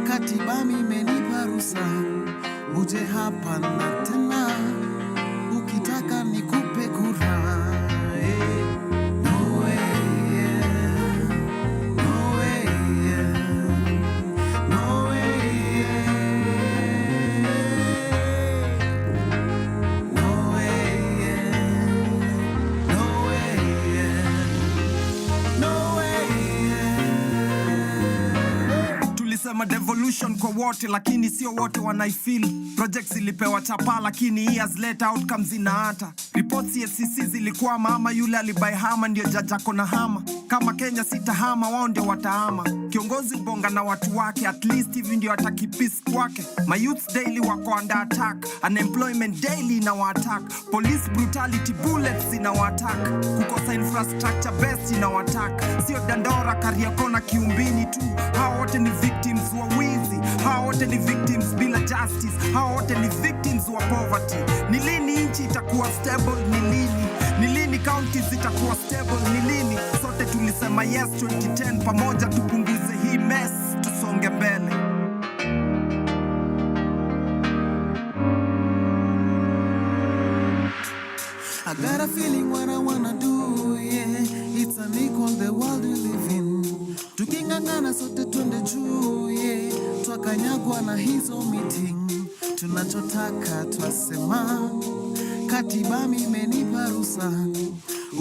Speaker 5: katiba imenipa ruhusa, uje hapa na tena, ukitaka nikupe kura.
Speaker 19: Tulisema devolution kwa wote, lakini sio wote wanaifeel. Projects zilipewa chapa, lakini years later outcomes zinaata. Reports CSCC zilikuwa mama yule alibai hama, ndio jajako na hama. Kama Kenya sitahama, wao ndio watahama. Kiongozi bonga na watu wake, at least hivi ndio ataki peace kwake. My youths daily wako under attack, unemployment daily na wa-attack. Police brutality, bullets ina wa-attack. Kukosa infrastructure best ina wa-attack. Sio Dandora, Kariakoo na Kiumbini tu. Hao wote ni victims wa wizi, hao wote ni victims bila justice, hao wote ni victims wa poverty. Ni lini nchi itakuwa stable? Ni lini counties zitakuwa stable? Ni lini? Sote tulisema yes 2010, pamoja tupunguze hii mess, tusonge mbele.
Speaker 5: I got a feeling what I wanna do, yeah. It's unequal the world we live in. Tukingangana sote twende juu, yeah. Twakanyagwa na hizo meeting. Tunachotaka twasema, katiba imenipa ruhusa.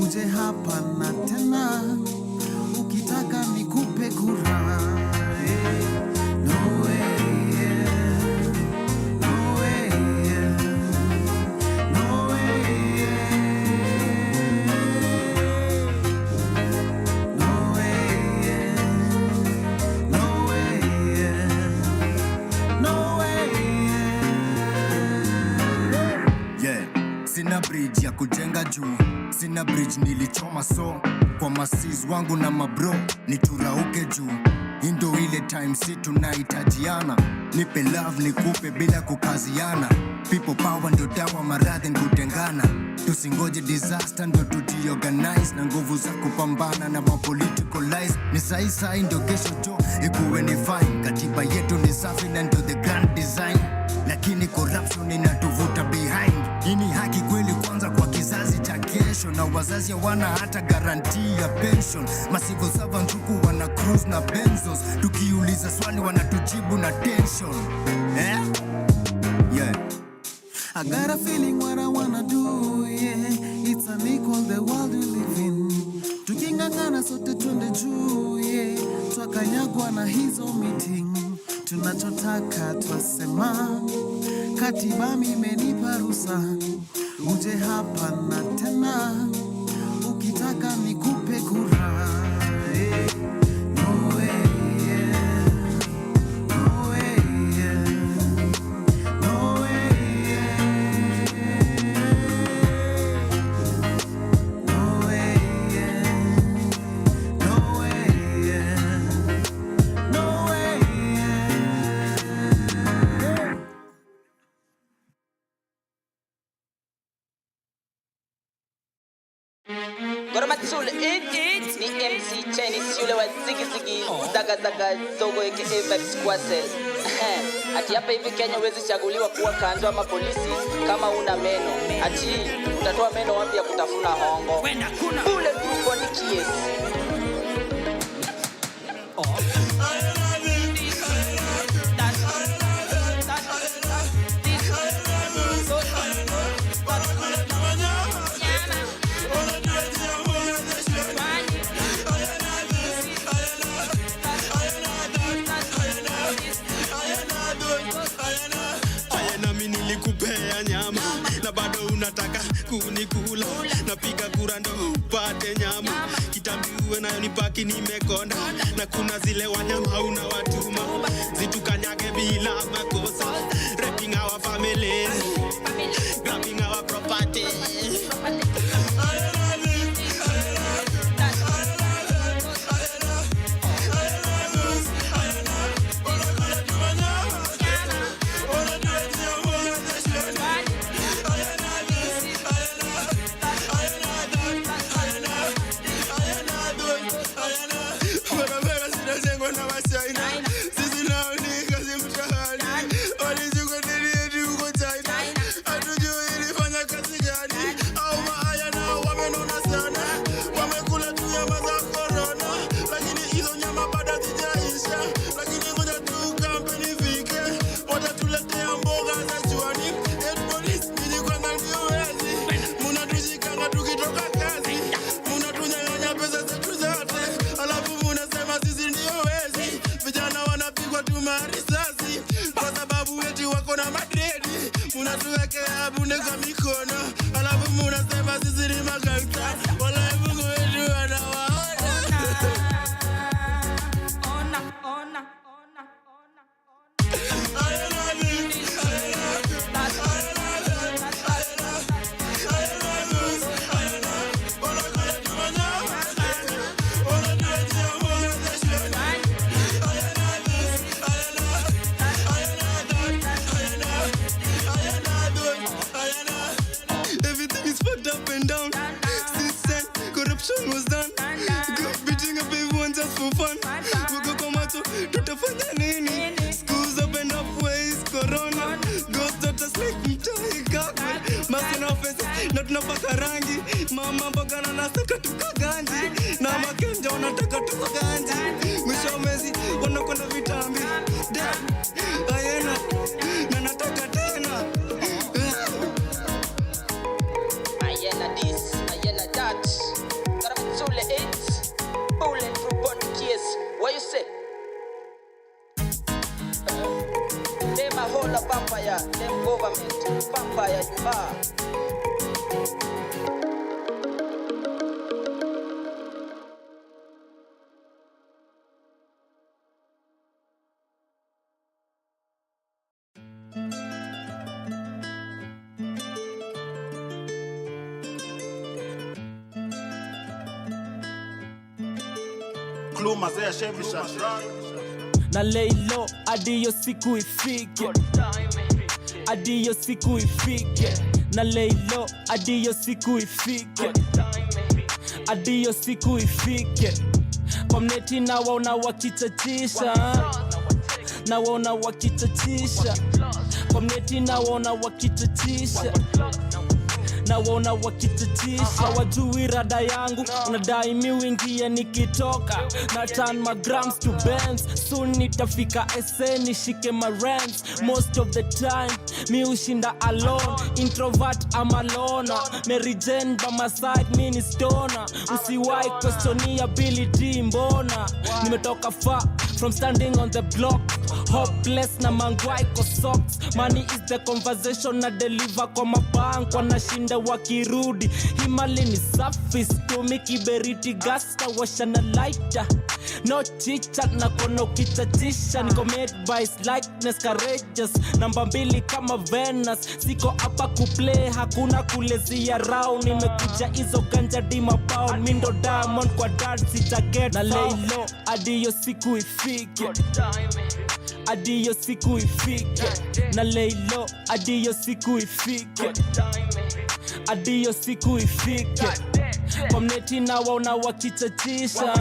Speaker 5: Uje hapa na tena, ukitaka nikupe kura. No way.
Speaker 13: Sina bridge ya kujenga juu, sina bridge nilichoma, so kwa masiz wangu na mabro niturauke juu. Indo ile time si tunahitajiana, nipe love nikupe bila kukaziana. People power ndio dawa maradhi kutengana, tusingoje disaster ndio tujiorganize, na nguvu za kupambana na political lies. Ni sai ndio kesho jo ikuwe ni fine. Katiba yetu ni safi na ndio the grand design, lakini corruption inatuvuta behind. Ini haki kweli kwanza kwa kizazi cha kesho, na wazazi hawana hata guarantee ya pension. Masivo servants huku wana cruise na benzos, tukiuliza swali wanatujibu na tension. Yeah.
Speaker 5: I got a feeling what I wanna do, yeah. It's unequal the world we live in. Tukingangana sote twende juu, yeah. Twakanyagwa na hizo meeting. Tunachotaka twasema, katiba imenipa ruhusa. Uje hapa na tena, ukitaka nikupe kura. No way.
Speaker 3: Ni MC Chinese yule wa zigi zigi zaga zaga zogo aka Vibes Squasel. Ati hapa hivi Kenya huwezi chaguliwa kuwa kanzo ama polisi kama una meno. Ati utatoa meno wapi ya kutafuna hongo? Bulletproof body kiss.
Speaker 18: Nilikupea nyama na bado unataka kunikula, napiga kura ndo upate nyama. Kitambi uwe nayo nipaki nimekonda, na kuna zile wanyama unawatuma zitukanyage bila makosa. Raping our family, grabbing our property.
Speaker 5: Unatuwekea bunde kwa mikono, alafu munasema sisi ni magangsta. Wala Mungu wetu anawaona. Ona.
Speaker 18: Was done. Go beating up everyone just for fun. We go come out to tutafanya nini? Schools open up ways, corona. Ghost daughters like mtoi kakwe. Master offices,
Speaker 8: na tunapaka rangi. Mama mboga na nasaka tukaganji, na makenja wanataka tukaganji. Mwisho mwezi wanakwenda vitambi. Ayena na nataka tena.
Speaker 3: Ayena this, ayena that. Karabitsule 8, bulletproof bond case. What you say? Them a whole of vampire, them government vampire you are.
Speaker 10: Na lay low hadi hiyo siku ifike, hadi hiyo siku ifike. Na lay low hadi hiyo siku ifike, hadi hiyo siku ifike. Kwa mneti na waona wakichachisha, na waona wakichachisha. Kwa mneti na waona wakichachisha, na waona wakichachisha. Wajui rada yangu, unadai mi wingie nikitoka. Na turn my grams to bands, soon nitafika SA nishike my rents. Most of the time, mi ushinda alone. Introvert I'm a loner, Mary Jane by my side, mi ni stoner. Usiwai question ability mbona. Nimetoka far from standing on the block, hopeless na mangwai ko socks. Money is the conversation na deliver kwa mabank. Wanashinda wakirudi, himali ni safi. Stumi kiberiti gasta washa na lighter. No chit-chat na kono kichatisha. Niko made by likeness courageous. Namba 2 kama Venus. Siko hapa kuplay, hakuna kulezia round. Nimekuja hizo ganja dima pound. Mindo diamond kwa dad sita get. Na lay low hadi hiyo siku ifike, hadi hiyo siku ifike. Na lay low hadi hiyo siku ifike, hadi hiyo siku ifike. Kwa mneti na waona wakichachisha,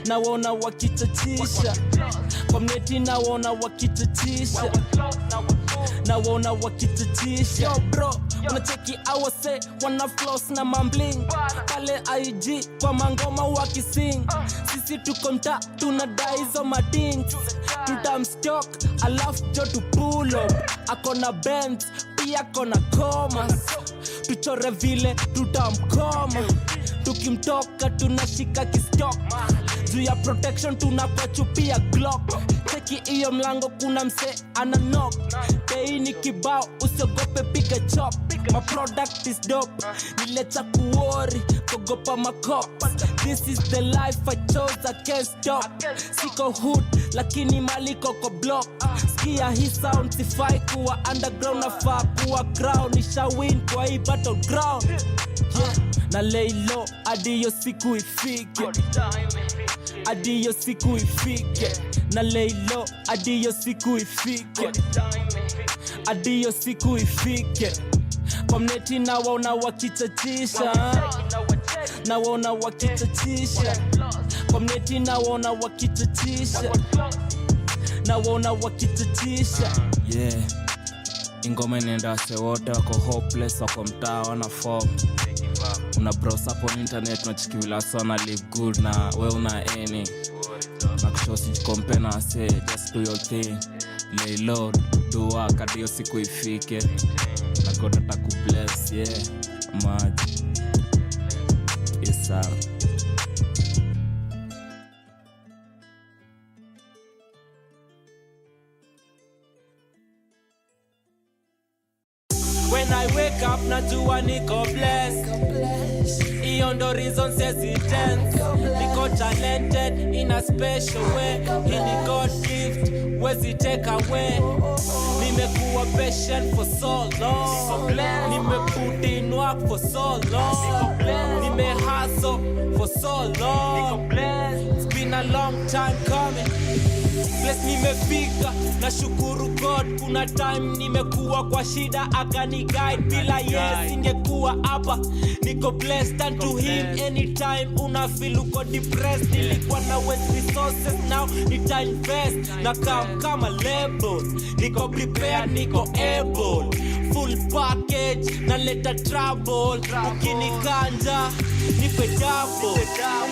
Speaker 10: na waona wakichachisha. Kwa mneti na waona wakichachisha, na waona wakichachisha. Yo bro, unacheki awase wana floss na mambling pale IG kwa mangoma wakising. Sisi tuko mta tunadai hizo madings, tutamstock alafu jo tu pull up. Akona Benz pia kona commas, tuchore vile tutamkoma. Tukimtoka tunashika kistock, juu ya protection tunakwachupia Glock. Cheki iyo mlango kuna mse ana knock. Bei ni kibao usiogope piga chop. My product is dope, nileta kuori kogopa makopa. This is the life I chose, I can't stop. Siko hood lakini mali koko block. Skia hii sound sifai kuwa underground, nafaa kuwa crown. Nisha win kwa hii battleground, yeah. Na lay low hadi hiyo siku ifike, hadi hiyo siku ifike. Na lay low hadi hiyo siku ifike, hadi hiyo siku ifike. Kwa mneti na waona wakichachisha, na waona wakichachisha. Kwa mneti na waona wakichachisha, na waona wakichachisha.
Speaker 7: Yeah, ingoma inaenda se wote wako hopeless, wako mtaa wana form. Una browse up on internet unachikivila sana live good na we una any. Na kushosi jikompe na say just do your thing. Lay low, do work hadi hiyo siku ifike. Na God atakubless, yeah. Maji yes sir.
Speaker 10: When I wake up najua niko blessed. Iyo ndo reason says it dance. Niko talented in a special way. Hii ni God gift, wezi take away. Nimekuwa patient for so long. Nime put in work for so long. Nime hustle for so long. It's been a long time coming. Bless nimefika, na shukuru God. Kuna time nimekuwa kwa shida akani guide. Bila yes ingekuwa hapa. Niko blessed and to him anytime una feel uko depressed. Nilikuwa na waste resources, now nita invest. Na come kama labels, niko prepared, niko able. full package naleta trouble ukinikanja nipe double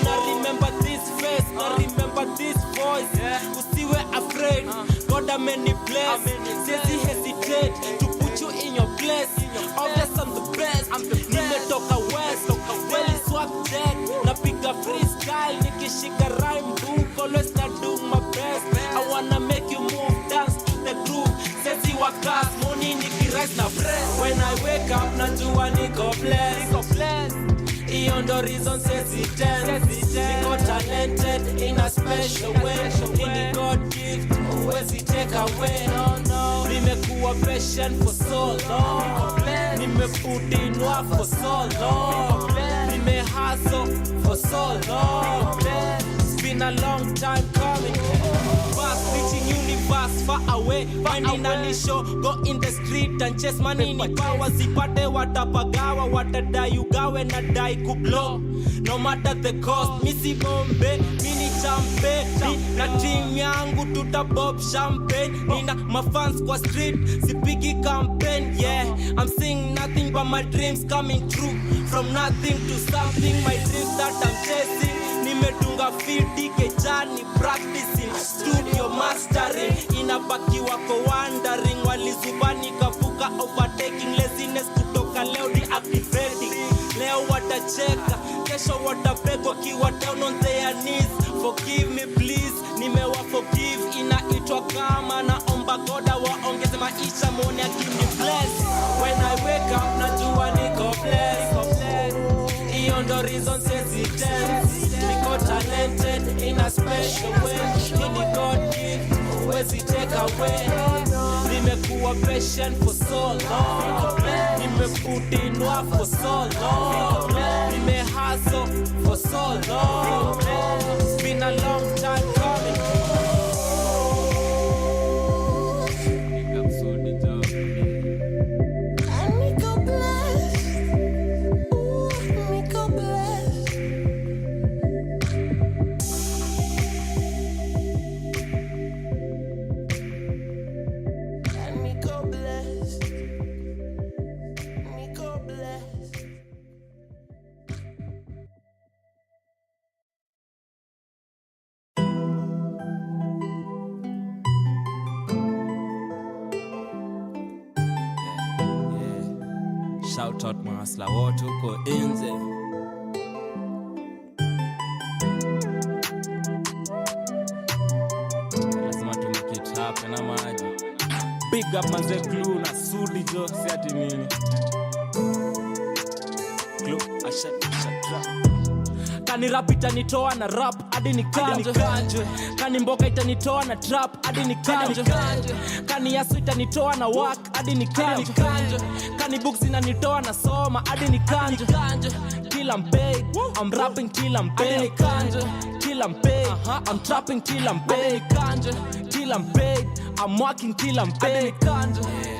Speaker 10: na remember this face na remember this voice usiwe afraid God many bless sisi hesitate to put you in your place obvious I'm the best nimetoka west well is what dead napiga freestyle nikishika rhyme book always not do my best I wanna make you move dance to the groove sisi wakas money nikirise na press when I wake up najua niko blessed Iyo ndo reason says it dance niko talented in a special way ini God gift huwezi take away no nimekuwa patient for so long nimeput in work for so long nimehustle for so long it's been a long time coming fast reaching universe far away finding a show go in the street and chase money ni power zipate watapagawa watadai ugawe na dai kublow no matter the cost misi bombe mini champe na team yangu tutabob champagne nina mafans kwa street sipigi campaign yeah I'm seeing nothing but my dreams coming true from nothing to something my dreams that I'm chasing nimedunga fiti kejani practicing studio mastering inabaki wako wondering walizubani kavuka overtaking laziness kutoka leo deactivating leo watacheka kesho watabegwa kiwa down on their knees forgive me please nimewa forgive inaitwa kama naomba God waongeze maisha mone akini bless when I wake up najua niko blessed iyo ndo reason says it dance niko talented in a special way ini God gift huwezi take away nimekuwa patient for so long nimeput in work for so long nimehustle for so long it's been a long time coming shout out mahasla wote huko nje lazima tumekit happen na maji big up manze clue na sudi jo si ati nini clue ashat kani rap itanitoa na rap hadi nikanjwe kani mboka itanitoa na trap hadi nikanjwe kani yasu itanitoa na work hadi nikanjwe kani books inanitoa na soma hadi nikanjwe till I'm paid I'm rapping till I'm paid till I'm paid I'm trapping till I'm paid till I'm paid I'm working till I'm paid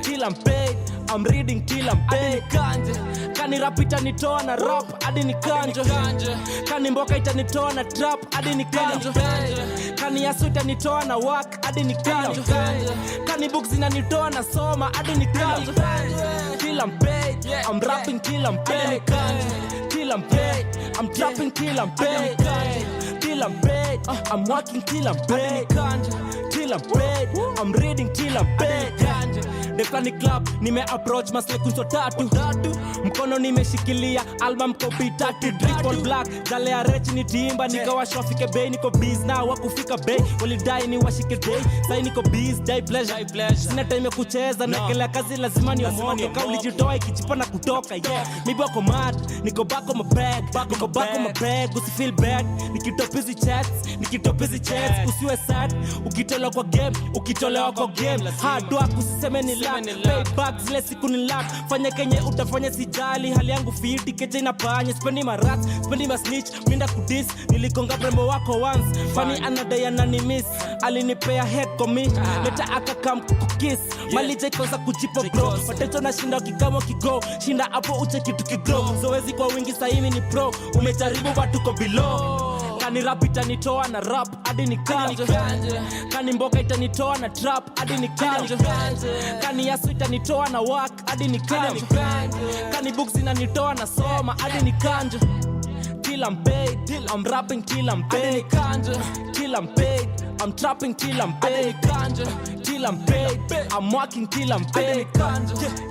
Speaker 10: till I'm paid I'm reading till I'm paid kani rap itanitoa na rap hadi nikanjwe kani mboka itanitoa na trap hadi nikanjwe kani yasu itanitoa na work hadi nikanjwe kani books inanitoa na soma hadi nikanjwe till I'm paid I'm rapping till I'm paid till I'm paid I'm trapping till I'm paid till I'm paid I'm working till I'm paid till I'm paid I'm reading till I'm paid Dekani club nime approach masle kunso tatu mkono nimeshikilia album copy tatu drip on black dale ya rich ni timba nikawa shofike bay niko biz na wakufika bay walidai ni washike day sai niko biz die pleasure sina time kucheza na kila kazi lazima ni omoke kauli jitoa ikichipa na kutoka maybe wako mad niko back on my bag usi feel bad nikitop hizi chats usiwe sad ukitolewa kwa game hard work usiseme ni payback zile siku ni luck fanya kenye utafanya sijali hali yangu fiti keje inapanya spendi marat spendi masnitch minda kudis nilikonga premo wako once funny anadai ananimiss alinipea head kwa me leta akakam kukiss malije kosa kujipo bro patecho na shinda kikamo kigo shinda hapo uche kitu kigrow zoezi kwa wingi sahihi ni pro umejaribu watu ko below Kani rap itanitoa na rap hadi nikanje. Kani mboka itanitoa na trap hadi nikanje. Kani yasu itanitoa na work hadi nikanje. Kani books inanitoa na soma hadi nikanje. Till I'm paid, I'm rapping till I'm paid. Till I'm paid, I'm trapping till I'm paid. Till I'm paid, I'm working till I'm paid.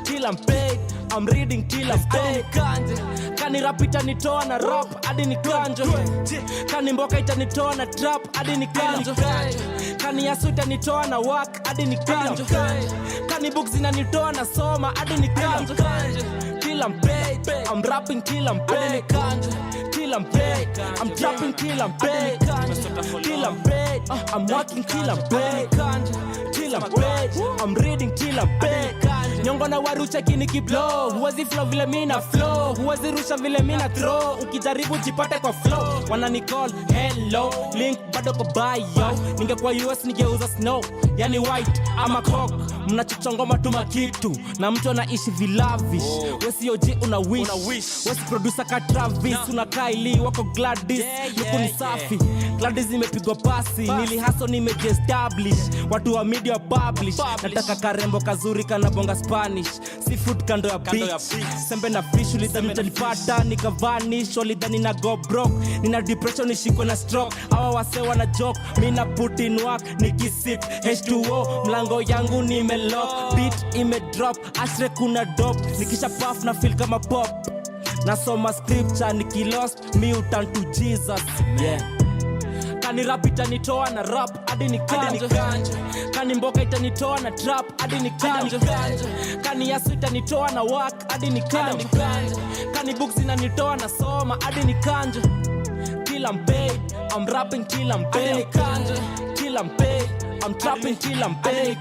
Speaker 10: Till I'm paid, I'm reading till I'm paid. Kani rap itanitoa na rap hadi nikanje. Kani mboka itanitoa na trap hadi nikanje. Kani yasu itanitoa na work hadi nikanje. Kani books inanitoa na soma hadi nikanje. Till I'm paid, I'm rapping till I'm paid. Till I'm paid, I'm trapping till I'm paid. Till I'm paid, I'm working till I'm paid. Till I'm paid, I'm reading till I'm paid. Nyongo na warucha kini kiblow. Huwezi flow vile mina flow. Huwezi rusha vile mina throw. Ukijaribu jipate kwa flow. Wanani call, hello. Link bado kwa bio. Ningekuwa US ningeuza snow. Yani white ama cock. Mnachochongoma tuma kitu. Na mtu anaishi vilavish. Wesi OG una wish. Wesi producer ka Travis. Una Kylie wako Gladys. Luku ni safi. Gladys imepigwa pasi. Nili haso nimejiestablish. Watu wa media publish. Nataka karembo kazuri kanabonga Spanish. Seafood kando ya beach. Sembe na fish ulidhani utanipata nikavanish. Walidhani na go broke. Nina depression nishikwe na stroke. Hawa wase wana joke. Mina put in work nikisip H2O. Mlango yangu nimelock. Beat imedrop. Ashre kuna dope. Nikisha puff na feel kama pop. Nasoma scripture nikilost. Me uturn to Jesus. Yeah. Kani rap itanitoa na rap hadi nikanje. Kani mboka itanitoa na trap hadi nikanje. Kani yasu itanitoa na work hadi nikanje. Kani books inanitoa na soma hadi nikanje. Till I'm paid, I'm rapping till I'm paid. Till I'm paid, I'm trapping till I'm paid.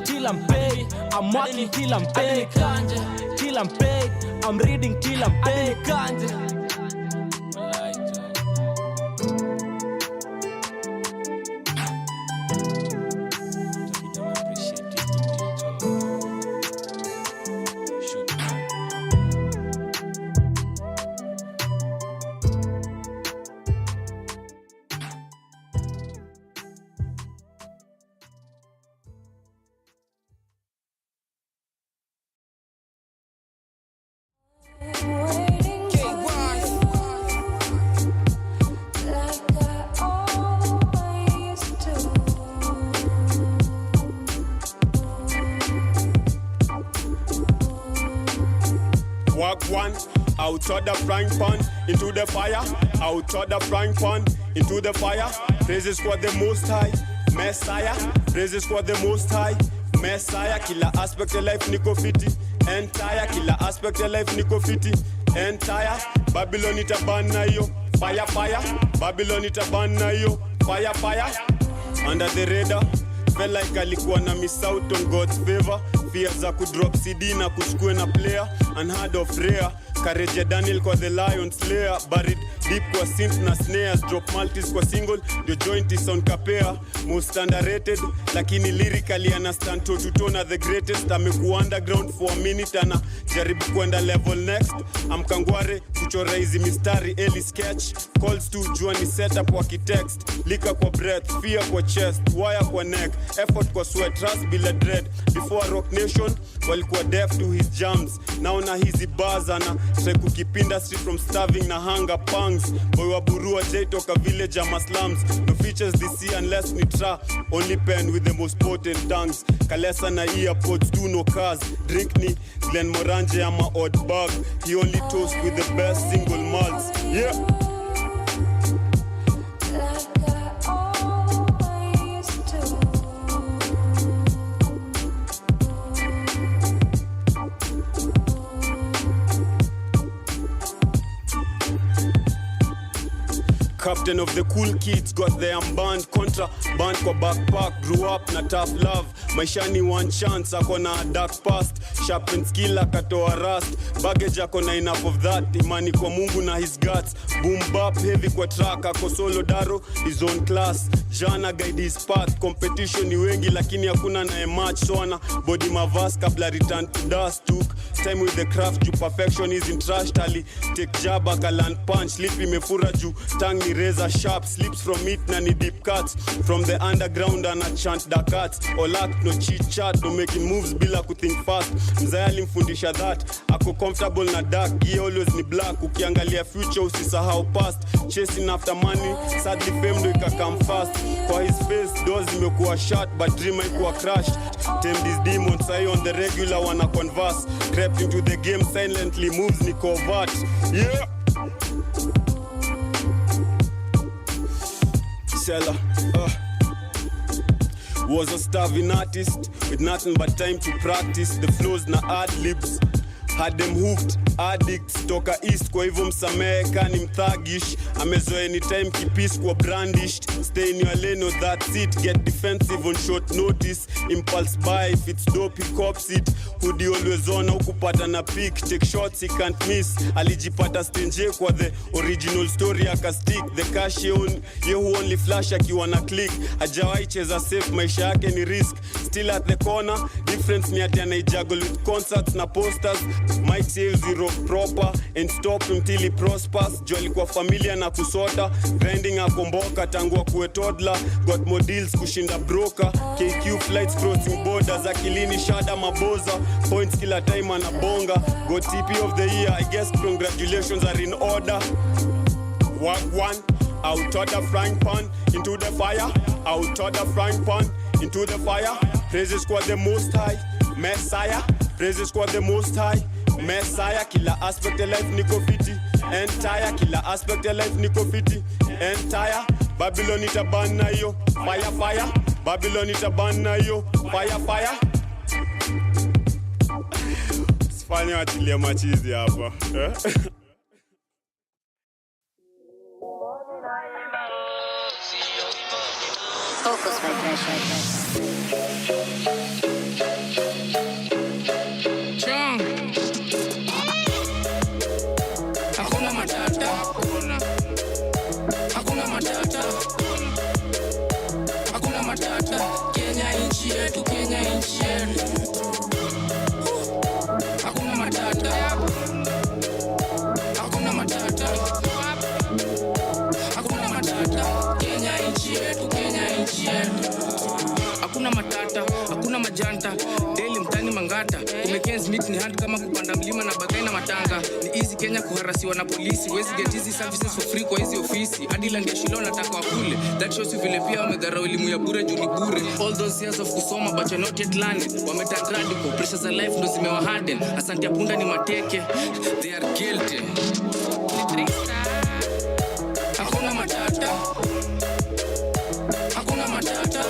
Speaker 10: Till I'm paid, I'm working till I'm paid. Till I'm paid, I'm reading till I'm paid.
Speaker 17: Walk one, outside the frying pan, into the fire. Outside the frying pan, into the fire. Praises for the Most High, Messiah. Praises for the Most High, Messiah. Kila aspect of life niko fiti, entire. Kila aspect of life niko fiti, entire. Babylon itaban na yo, fire fire. Babylon itaban na yo, fire fire. Under the radar, felt like alikuwa na miss out on God's favor. Fear za kudrop CD na kuchukue na player. Unheard of rare. Courage ya Daniel kwa the lion slayer. Buried deep kwa synth na snares. Drop multis kwa single. The joint is on kapea. Most underrated. Lakini lyrically anastand toe to toe na the greatest. Amekuwa underground for a minute ana jaribu kwenda level next. Amkangware kuchora hizi mistari eli sketch. Calls to jua ni setup wakitext. Lika kwa breath, fear kwa chest, wire kwa neck, effort kwa sweat, trust bila dread. Before Rock Nation walikuwa deaf to his jams. Now na hizi bars ana try kukipinda street from starving na hunger pangs. Boy wa burua J toka village ama slums. No features this year unless ni tra. Only pen with the most potent tongues. Kalesa na earpods, do no cars. Drink ni Glen Moranje ama odd bag. He only toast with the best single malts. Yeah. Captain of the cool kids, got the band contra band kwa backpack, grew up na tough love, maishani one chance, akona a dark past, sharpen skill akatoa rust, baggage akona enough of that, imani kwa Mungu na his guts, boom bap heavy kwa track, ako solo daro, his own class, jana guide his path, competition ni wengi lakini hakuna nae match, so ana body mavas kabla return to dust, took time with the craft, you perfection is in trash tally. Take jab, akaland punch, lip imefura ju, tongue ni razor sharp, slips from it na ni deep cuts. From the underground and a chant da cuts. All act, no chit chat, no making moves bila kuthink fast. Mzaya alimfundisha that, ako comfortable na dark, he always ni black. Ukiangalia future usisahau past, chasing after money, sadly fame ndo ikakam fast. Kwa his face, doors imekuwa shut, but dream haikuwa crushed. Tame these demons, I on the regular wanna converse. Crept into the game silently, moves ni covert. Yeah! Seller, was a starving artist with nothing but time to practice. The flows na ad-libs had them hooked, addicts toka east. Kwa hivyo msamehe kani mthagish, amezoea anytime kipis kwa brandished. Stay in your lane, no that's it. Get defensive on short notice. Impulse buy, if it's dope he cops it. Hoodie always on, ukupata na pick. Take shots he can't miss. Alijipata stage kwa the original story akastick. The cash ye who only flash akiwa na click. Hajawai cheza safe, maisha yake ni risk. Still at the corner, difference ni ati anai-juggle with concerts na posters. Might say zero proper and stop him till he prospers. Jo alikuwa familia na kusota, grinding akomboka tangu akuwe toddler. Got more deals kushinda broker. KQ flights crossing borders, akilini shada maboza. Points kila time anabonga. Got TP of the year, I guess congratulations are in order. Walk one, out of the frying pan, into the fire. Out of the frying pan, into the fire. Praises for the most high, Messiah. Praises for the most high, Messiah. Kila aspect of life niko fiti. Entire, kila aspect of life niko fiti. Entire, Babylon itabana yo, fire fire. Babylon itabana yo, fire fire. Sifanya watilia machizi hapa.
Speaker 20: Focus vibration.
Speaker 21: Hakuna matata, hakuna matata, hakuna matata. Kenya nchi yetu, Kenya nchi yetu. Hakuna matata, hakuna matata, hakuna matata. Kenya nchi yetu, Kenya nchi yetu. Hakuna matata, hakuna majanta. Daily mtani mangata. Kumekens mix ni hard kama kupanda mlima na bagai na matanga. Ni easy Kenya kuharasiwa na polisi. Wezi get easy services for free kwa hizi ofisi. Hadi land ya shilo nataka wakule. That shows you vile pia wamedharau elimu ya bure juu ni bure. All those years of kusoma but you're not yet learning. Wameturn radical, pressures of life ndo zimewa harden. Asante ya punda ni mateke, they are guilty. Hakuna matata, hakuna matata,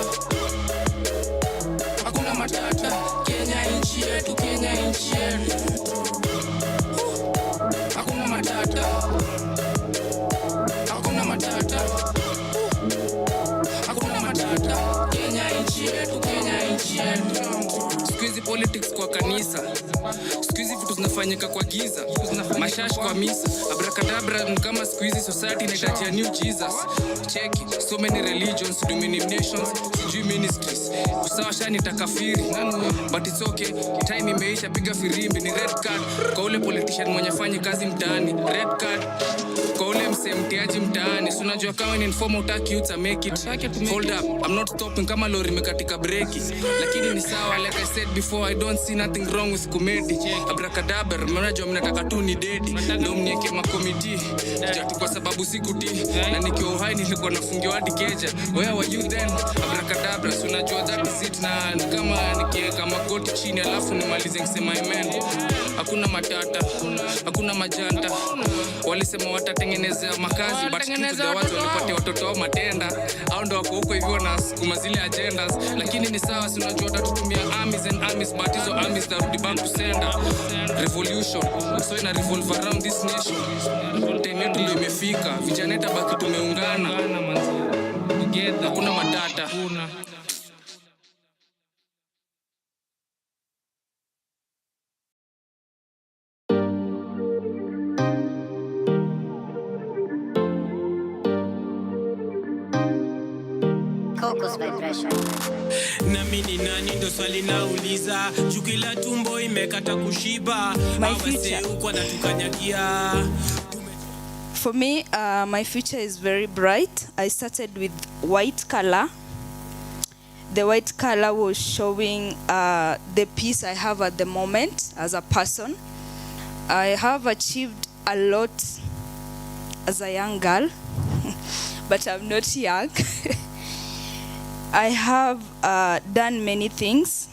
Speaker 21: hakuna matata. Kenya nchi yetu, Kenya nchi yetu. Hakuna matata, hakuna matata, hakuna matata. Kenya nchi yetu, Kenya nchi yetu. Squeezy politics kwa kanisa, squeezy vitu zinafanyika kwa giza, mashash kwa misa, abracadabra kama squeezy society inahitaji a new Jesus. Cheki, so many religions, so many nations, sijui ministries. Usawa shani takafiri, but it's okay, time imeisha, piga firimbi. Ni red card kwa ule politician mwenye fanyi kazi mtaani, red card kwa ule mse mtiaji mtaani. So unajua kama ni informa utaki uta make it. Hold up, I'm not stopping kama lori mekatika breki. Lakini ni sawa, like I said before, I don't see nothing wrong with comedy. Abracadabra, mnajua mnataka tu ni dedi. Ndio mnieke makomiti, jati kwa sababu sikuti. Na nikiwa uhai nilikuwa nafungiwa hadi keja. Where were you then? Abracadabra, so unajua that is it. Na kama nikiweka magoti chini alafu nimalize nisema amen. Hakuna matata, hakuna majanta. Walisema watatengenezea makazi, but kitu za watu walipatia watoto wao matenda. Au ndo wako huko hivyo na sukuma zile agendas. Lakini ni sawa, si unajua watatutumia armies and armies, but hizo armies tarudi back to sender. Revolution, so ina revolve around this nation. Time yetu ndio imefika, vijana itabaki tumeungana. Hakuna matata.
Speaker 20: Focus vibration.
Speaker 15: Nami ni nani ndo swali nauliza, juu kila tumbo imekata kushiba, awase uko natukanyagia.
Speaker 4: For me, my future is very bright. I started with white color. The white color was showing the peace I have at the moment as a person. I have achieved a lot as a young girl, but I'm not young. I have done many things.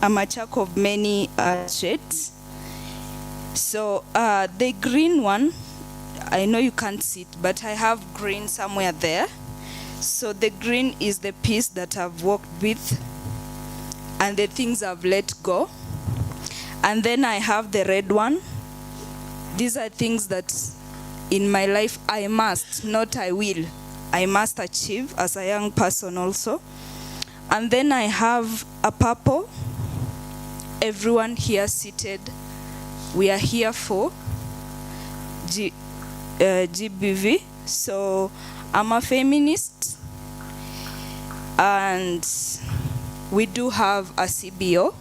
Speaker 4: I'm a jack of many trades. So the green one, I know you can't see it, but I have green somewhere there. So the green is the piece that I've worked with and the things I've let go. And then I have the red one. These are things that in my life I must, not I will. I must achieve as a young person also. And then I have a purple. Everyone here seated, we are here for GBV. So I'm a feminist, and we do have a CBO.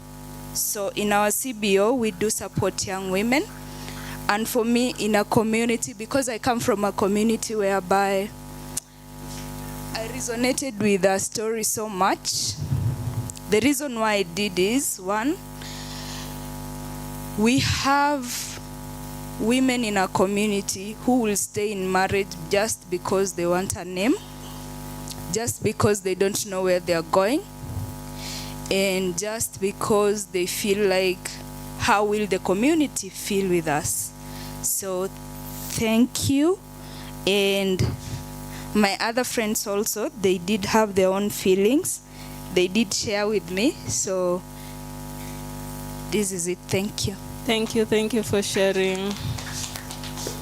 Speaker 4: So in our CBO, we do support young women. And for me, in a community, because I come from a community whereby I resonated with the story so much. The reason why I did is, one, we have women in our community who will stay in marriage just because they want a name, just because they don't know where they are going, and just because they feel like, how will the community feel with us? So thank you. And my other friends also, they did have their own feelings. They did share with me. So this is it. Thank you.
Speaker 11: Thank you for sharing.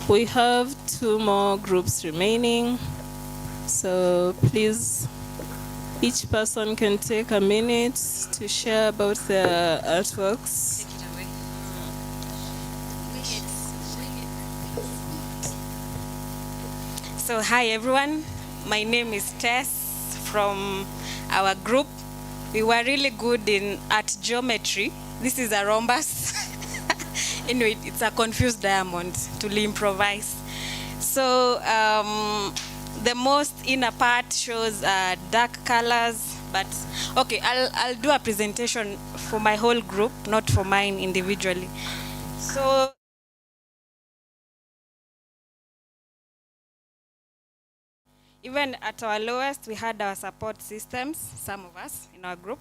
Speaker 11: We have 2 more groups remaining. So please, each person can take a minute to share about their artworks.
Speaker 22: Take it away.
Speaker 24: So hi everyone, my name is Tess from our group. We were really good in art geometry. This is a rhombus. Anyway, it's a confused diamond to improvise. So the most inner part shows dark colors, but okay, I'll do a presentation for my whole group, not for mine individually. So even at our lowest, we had our support systems, some of us in our group.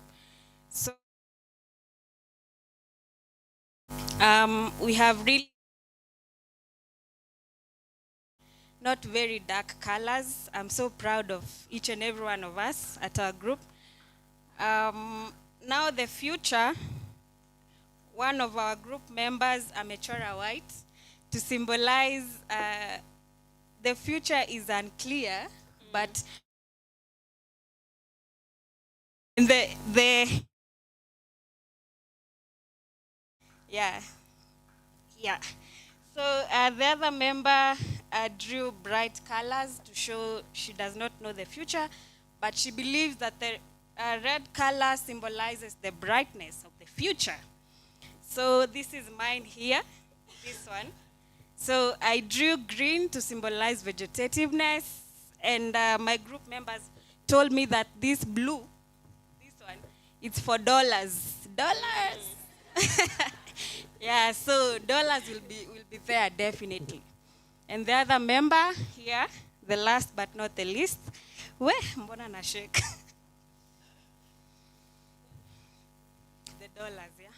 Speaker 24: So we have really not very dark colors. I'm so proud of each and every one of us at our group. Now the future, one of our group members, Amechora White, to symbolize the future is unclear, but yeah. So the other member drew bright colors to show she does not know the future, but she believes that the red color symbolizes the brightness of the future. So this is mine here, this one. So I drew green to symbolize vegetativeness, and my group members told me that this blue, this one, it's for dollars. Yeah, so dollars will be there definitely. And the other member here, the last but not the least, mbona na shake. The dollars, yeah.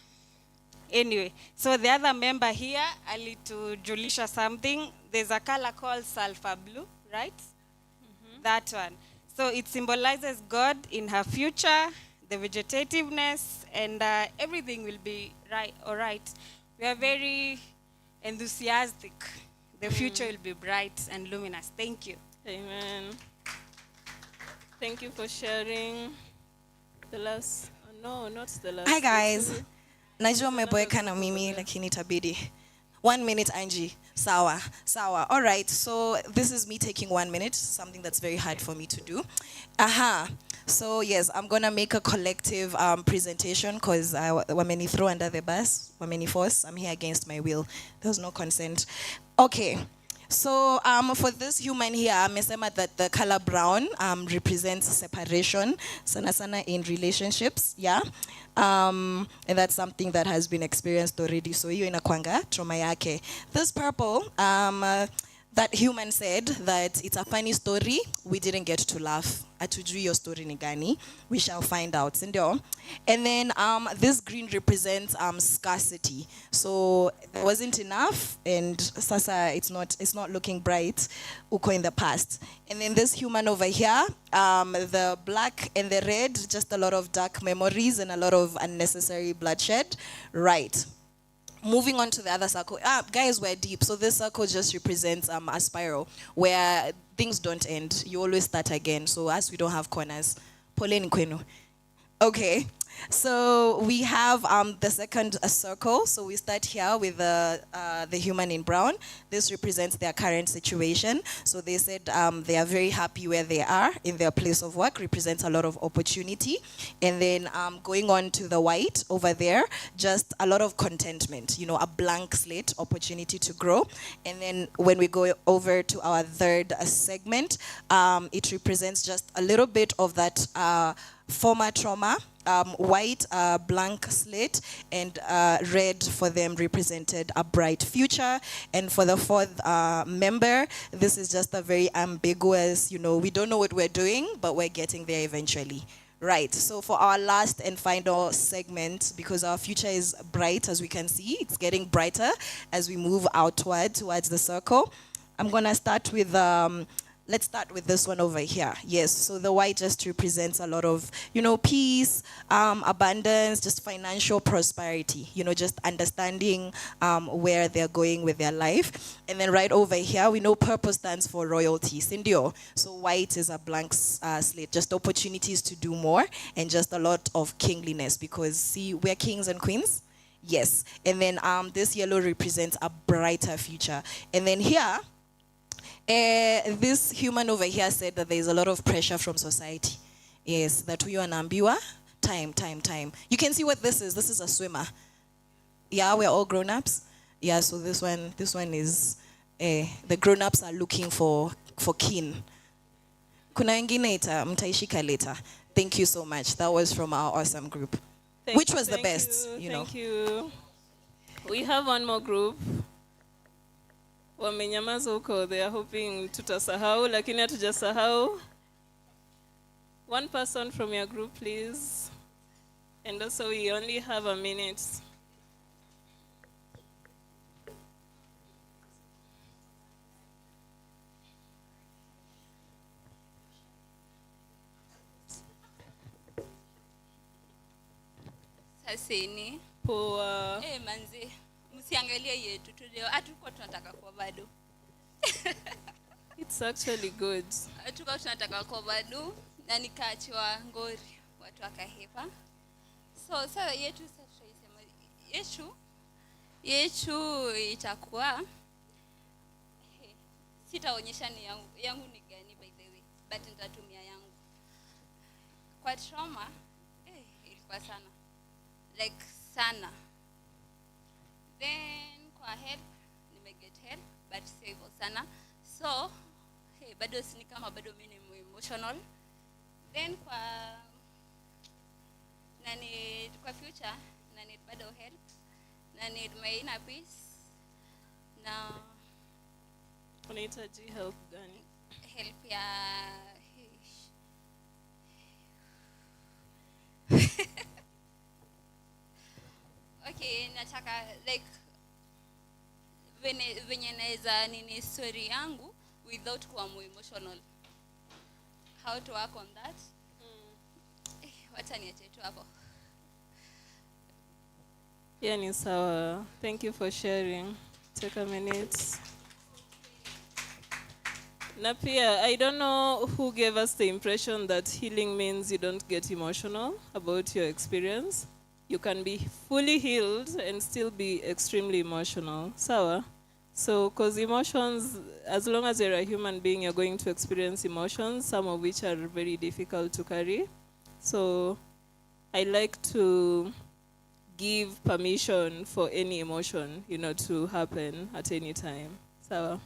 Speaker 24: Anyway, so the other member here, alitujulisha something. There's a color called sulfur blue, right? Mm-hmm. That one. So it symbolizes God in her future, the vegetativeness, and everything will be all right. We are very enthusiastic. The future will be bright and luminous. Thank you.
Speaker 11: Amen. Thank you for sharing. The last, no, not the last.
Speaker 25: Hi guys. Najua umeboeka na mimi lakini itabidi. 1 minute Angie. Sawa. All right. So this is me taking 1 minute, something that's very hard for me to do. So yes, I'm gonna make a collective presentation because wameni throw under the bus, wameni force. I'm here against my will. There was no consent. Okay. So for this human here, amesema that the color brown represents separation, sana sana in relationships, yeah. And that's something that has been experienced already. So hiyo inakwanga trauma yake. This purple, that human said that it's a funny story. We didn't get to laugh. Atujui your story ni gani. We shall find out. Sindio? And then this green represents scarcity. So there wasn't enough, and sasa it's not looking bright. Uko in the past. And then this human over here, the black and the red, just a lot of dark memories and a lot of unnecessary bloodshed. Right. Moving on to the other circle. Guys, we're deep. So this circle just represents a spiral where things don't end. You always start again. So as we don't have corners, poleni kwenu. Okay. So we have the second circle. So we start here with the human in brown. This represents their current situation. So they said they are very happy where they are in their place of work, represents a lot of opportunity. And then going on to the white over there, just a lot of contentment, a blank slate, opportunity to grow. And then when we go over to our third segment, it represents just a little bit of that former trauma. White, blank slate, and red for them represented a bright future. And for the fourth member, this is just a very ambiguous, we don't know what we're doing, but we're getting there eventually. Right, so for our last and final segment, because our future is bright, as we can see, it's getting brighter as we move outward towards the circle. I'm gonna start with let's start with this one over here. Yes, so the white just represents a lot of, peace, abundance, just financial prosperity, just understanding where they're going with their life. And then right over here, we know purple stands for royalty, Sindio. So white is a blank slate, just opportunities to do more and just a lot of kingliness because, see, we're kings and queens. Yes, and then this yellow represents a brighter future. And then here, this human over here said that there's a lot of pressure from society. Yes, that we are ambiwa. Time. You can see what this is. This is a swimmer. Yeah, we're all grown-ups. Yeah, so this one is, the grown-ups are looking for kin. Kuna wengine mtaishika later. Thank you so much. That was from our awesome group. Which was the best,
Speaker 11: Thank you. We have one more group. Wamenyamaza huko, they are hoping tutasahau, lakini hatujasahau. One person from your group, please. And also, we only have a minute.
Speaker 6: Saseni.
Speaker 11: Poa.
Speaker 6: Manzi. Msiangalie yetu tu leo. Hatuko tunataka kwa bado.
Speaker 11: It's actually good.
Speaker 6: Hatuko tunataka kwa bado na nikaachiwa ngori watu wakahepa. So sasa yetu sasa tuisema yetu itakuwa sitaonyesha ni yangu ni gani by the way, but nitatumia yangu. Kwa trauma ilikuwa sana. Like sana. Then kwa help nimeget help but sio hivyo sana. So bado si kama bado mimi ni emotional. Then kwa kwa future need bado help, need my inner peace. Na
Speaker 11: unahitaji help gani?
Speaker 6: Help ya okay, nataka like venye naweza nini story yangu without kuwa emotional. How to work on that? Wacha niache tu hapo.
Speaker 11: Yeah, ni sawa. Thank you for sharing. Take a minute. Napia, I don't know who gave us the impression that healing means you don't get emotional about your experience. You can be fully healed and still be extremely emotional. Sawa? So, because emotions, as long as you're a human being, you're going to experience emotions, some of which are very difficult to carry. So I like to give permission for any emotion, to happen at any time. So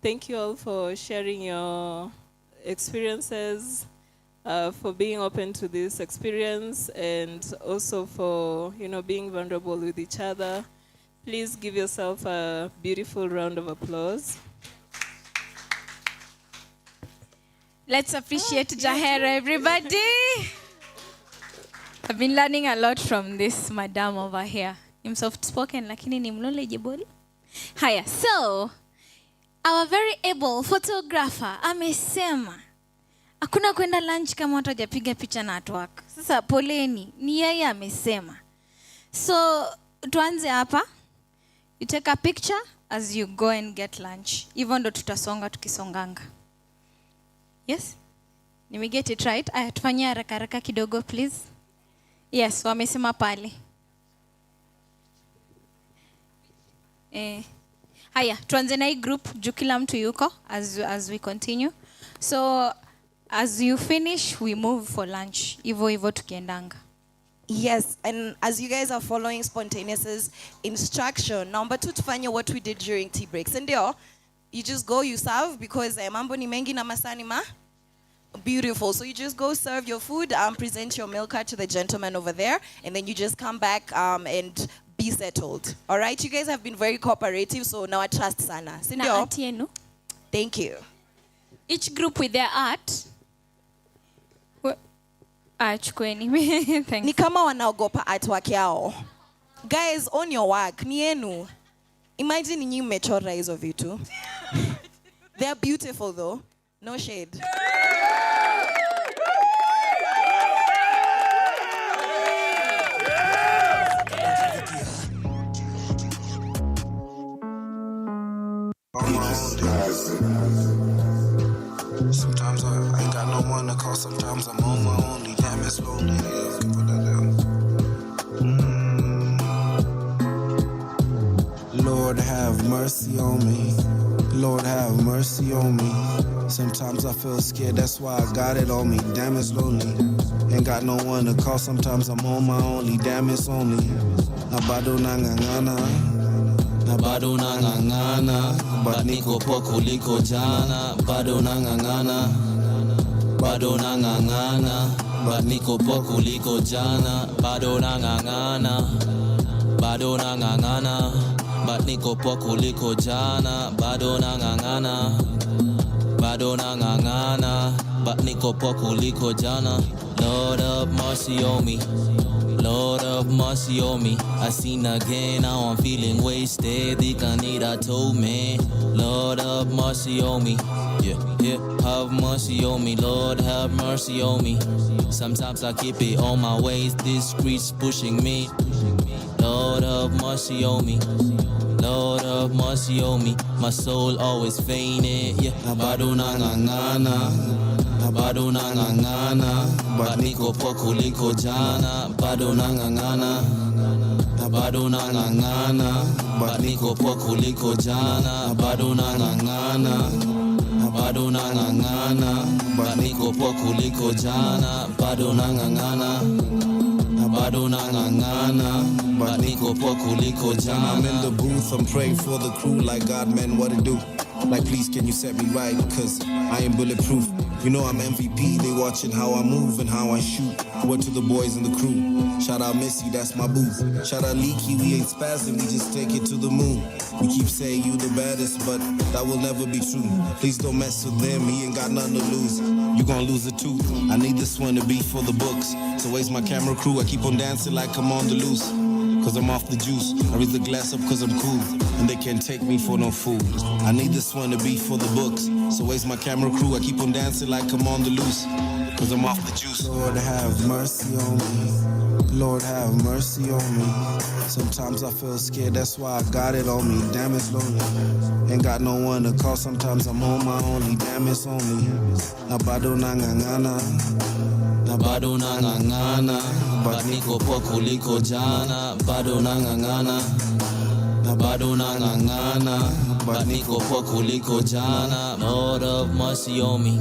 Speaker 11: thank you all for sharing your experiences, for being open to this experience, and also for, being vulnerable with each other. Please give yourself a beautiful round of applause.
Speaker 9: Let's appreciate Jahera, everybody. I've been learning a lot from this madam over here. I'm soft-spoken, lakini ni knowledgeable. Haya, so, our very able photographer amesema hakuna kwenda lunch kama watu hajapiga picha na artwork. Sasa poleni, ni yeye amesema. So, tuanze hapa. You take a picture as you go and get lunch. Hivyo ndo tutasonga tukisonganga. Yes? Let me get it right. Aya, tufanyie haraka haraka kidogo, please. Yes, wamesema pale. Haya, tuanze na hii group juu kila mtu yuko as we continue. So, as you finish, we move for lunch. Hivyo tukiendanga.
Speaker 25: Yes, and as you guys are following Spontaneous's instruction, number 2 tufanye what we did during tea breaks. And you just go, you serve, because mambo ni mengi na masani ma. Beautiful. So you just go serve your food, present your meal card to the gentleman over there, and then you just come back and be settled. All right? You guys have been very cooperative, so now I trust sana.
Speaker 9: Na art yenu.
Speaker 25: Thank you.
Speaker 9: Each group with their art. Chukweni. Thanks.
Speaker 25: Ni kama wanaogopa artwork yao. Guys, on your work, ni yenu. Imagine nyinyi mmechora hizo vitu. They are beautiful though. No shade.
Speaker 14: Sometimes I ain't got no one to call, sometimes I'm on my own. Damn, it's lonely. Yeah, put that down. Lord have mercy on me. Lord have mercy on me. Sometimes I feel scared, that's why I got it on me. Damn, it's lonely. Ain't got no one to call, sometimes I'm on my own. Damn, it's only. Nabado nangangana. Bado nangangana, but niko po kuliko jana. Bado nangangana, bado nangangana, but niko po kuliko jana. Bado nangangana, bado nangangana, but niko po kuliko jana. Bado nangangana, bado nangangana, but niko po kuliko jana. Lord of mercy on me. Lord of mercy on me. I seen again, now I'm feeling wasted. The Canada told me, Lord of mercy on me. Yeah, have mercy on me. Lord, have mercy on me. Sometimes I keep it on my waist. This street's pushing me. Lord of mercy on me. Lord of mercy on me. My soul always fainted. Yeah, bado nangangana. Bado nangangana, but niko po kuliko jana. Bado nangangana, bado nangangana, but niko po kuliko jana. Bado nangangana, bado nangangana, but niko po kuliko jana. Bado nangangana, bado nangangana, but niko po kuliko jana. I'm in the booth, I'm praying for the crew like God, man, what it do? Like, please, can you set me right? Cause I ain't bulletproof. You know I'm MVP, they watching how I move and how I shoot. Word to the boys in the crew. Shout out Missy, that's my boo. Shout out Leaky, we ain't spazzing, we just take it to the moon. We keep saying you the baddest, but that will never be true. Please don't mess with them, he ain't got nothing to lose. You gon' lose a tooth. I need this one to be for the books. So where's my camera crew? I keep on dancing like I'm on the loose. Cause I'm off the juice. I raise the glass up cause I'm cool. And they can't take me for no fool. I need this one to be for the books. So where's my camera crew? I keep on dancing like I'm on the loose. Cause I'm off the juice. Lord have mercy on me. Lord have mercy on me. Sometimes I feel scared, that's why I got it on me. Damn, it's lonely. Ain't got no one to call, sometimes I'm on my own. Damn, it's only. Nabado nangangana. Bado nangangana, but niko po kuliko jana. Bado nangangana,
Speaker 7: bado nang'ang'ana, but niko poa kuliko jana. Lord of mercy on me,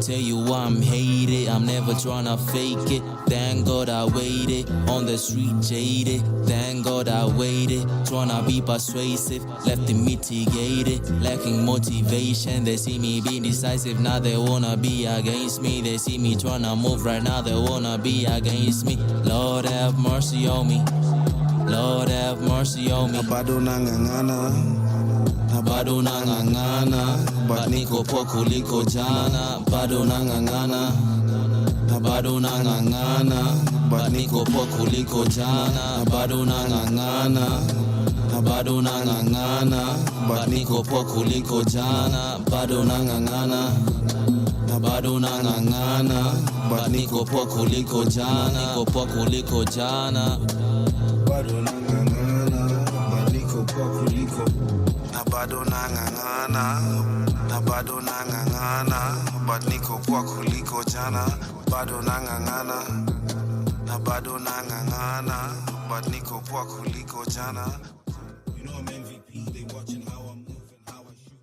Speaker 7: tell you I'm hated, I'm never tryna fake it. Thank God I waited, on the street jaded. Thank God I waited, tryna be persuasive, left it mitigated, lacking motivation. They see me being decisive, now they wanna be against me. They see me tryna move right now, they wanna be against me. Lord have mercy on me, Lord have mercy on me.
Speaker 14: Bado nang'ang'ana,
Speaker 7: bado nang'ang'ana, but niko poa kuliko jana. Bado nang'ang'ana, bado nang'ang'ana, but niko poa kuliko jana. Bado nang'ang'ana, bado nang'ang'ana, but niko poa kuliko jana. Bado nang'ang'ana, bado nang'ang'ana, but niko poa kuliko jana. Niko poa kuliko jana.
Speaker 14: bado nang'ang'ana, but niko poa kuliko. Bado nang'ang'ana, bado nang'ang'ana, but niko poa kuliko jana. Bado nang'ang'ana, bado nang'ang'ana, but niko poa kuliko jana. You know I'm MVP, they watching how I move and how I shoot.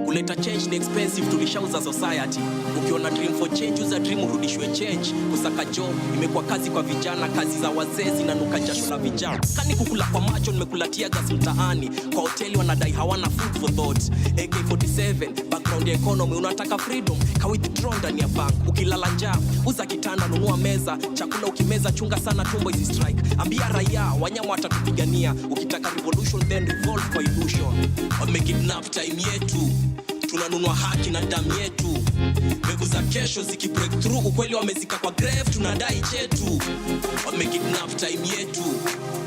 Speaker 2: Kuleta change ni expensive, tulishauza society. Ukiona dream for change, uza dream urudishwe change. Kusaka job imekuwa kazi kwa vijana, kazi za wazee zinanuka jasho la vijana. Kani kukula kwa macho, nimekulatia gas mtaani. Kwa hoteli wanadai hawana food for thought. AK47 background ya economy, unataka freedom ka withdraw ndani ya bank. Ukilala njaa uza kitanda, nunua meza. Chakula ukimeza chunga sana tumbo isi strike. Ambia raia wanyama watatupigania. Ukitaka revolution then revolve kwa illusion. Wamekidnap time yetu, tunanunua haki na damu yetu. Mbegu za kesho ziki break through, ukweli wamezika kwa grave, tunadai chetu. Wamekidnap time yetu,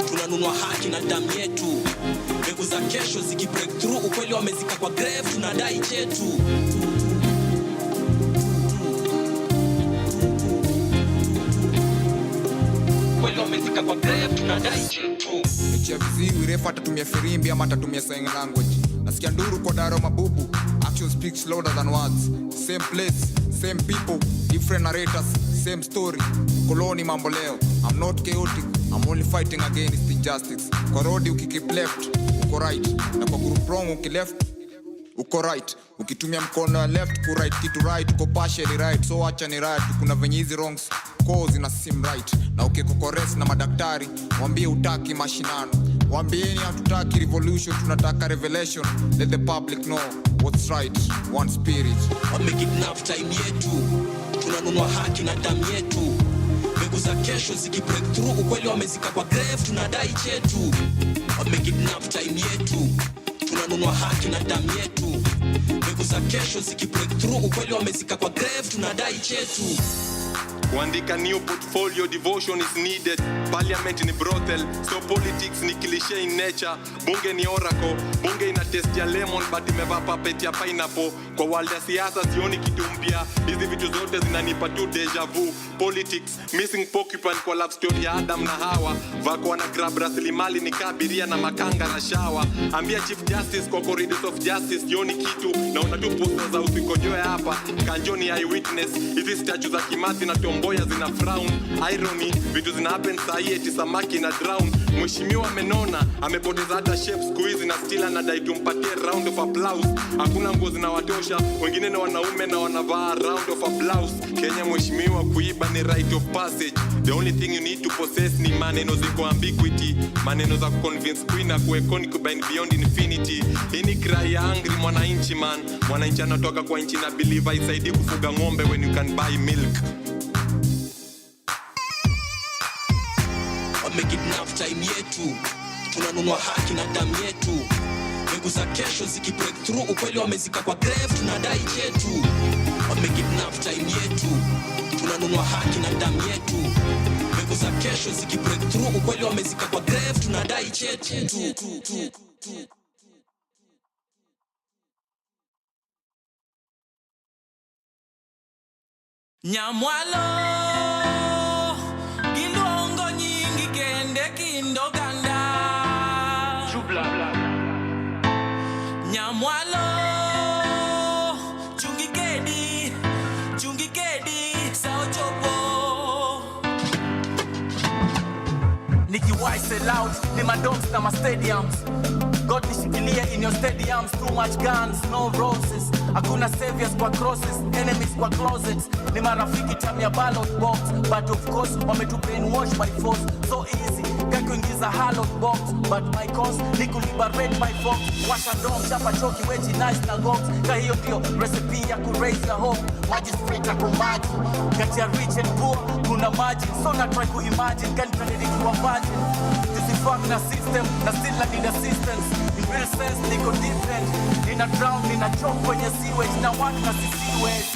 Speaker 2: tunanunua haki na damu yetu. Mbegu za kesho ziki break through, ukweli wamezika kwa grave, tunadai chetu. Ukweli wamezika kwa grave, tunadai chetu.
Speaker 12: HFZ urefu atatumia firimbi ama atatumia sign language. Nasikia nduru kwa daro mabubu. Action speaks louder than words. Same place, same people, different narrators, same story. Koloni mambo leo. I'm not chaotic, I'm only fighting against injustice. Kwa rodi ukikeep left, uko right. Na kwa group wrong ukileft, uko right. Ukitumia mkono ya left ku right kitu right, uko partially right. So acha ni right, kuna venye hizi wrongs cause ina seem right. Na ukikokores na madaktari, mwambie utaki mashinano. Wambieni hatutaki revolution, tunataka revelation. Let the public know what's right, one spirit.
Speaker 2: Wamekidnap time yetu, tunanunua haki na damu yetu. Mbegu za kesho ziki break through, ukweli wamezika kwa grave, tunadai chetu. Wamekidnap time yetu, tunanunua haki na damu yetu. Mbegu za kesho ziki break through, ukweli wamezika kwa grave, tunadai chetu.
Speaker 17: Kuandika new portfolio, devotion is needed. Parliament ni brothel, so politics ni cliche in nature. Bunge ni oracle, bunge ina test ya lemon but imevaa puppet ya pineapple. Kwa world ya siasa sioni kitu mpya, hizi vitu zote zinanipa tu deja vu. Politics, missing porcupine kwa love story ya Adam na Hawa. Vako wana grab rasilimali ni kabiria na makanga na shawa. Ambia Chief Justice kwa corridors of justice sioni kitu, naona tu poster za usikojoe hapa. Kanjoni eyewitness, hizi statue za Kimathi na Tomboya zina frown. Irony, vitu zina happen sahi eti samaki na drown. Mheshimiwa amenona, amepoteza hata shape squeeze na still anadai tumpatie round of applause. Hakuna nguo zinawatosha, wengine ni wanaume na wanavaa round of applause. Kenya mheshimiwa, kuiba ni right of passage. The only thing you need to possess ni maneno ziko ambiguity. Maneno za convince queen na kuekoni kubine beyond infinity. Hii ni cry ya angry mwananchi man. Mwananchi anatoka kwa nchi na believe isaidi kufuga ng'ombe when you can buy milk.
Speaker 2: Wamekidnap time yetu, tunanunua haki na damu yetu. Mbegu za kesho ziki break through, ukweli wamezika kwa grave, tunadai chetu. Wamekidnap time yetu, tunanunua haki na damu yetu. Mbegu za kesho ziki break through, ukweli wamezika kwa grave, tunadai chetu.
Speaker 10: Nyamwalo Gindongo nyingi kende kindoganda Jubla Nyamwalo chungi kedi sao chopo
Speaker 1: Nikiwai sell out ni madoms na ma stadiums. God nishikilia in your stadiums. Too much guns, no roses. Hakuna saviors kwa crosses, enemies kwa closets. Ni marafiki tam ya ballot box, but of course wametu brainwash by force. So easy kakuingiza ballot box, but my cause ni kuliberate my folks. Washa dom chapa choki weji nice na gox. Ka hiyo ndio recipe ya ku raise the hope. Maji straight ako maji, kati ya rich and poor kuna maji. So na try ku imagine can nikiwa virgin. This is fuck na system na still I need assistance. In real sense niko different. Nina drown, nina choke kwenye sewage na work na sewage.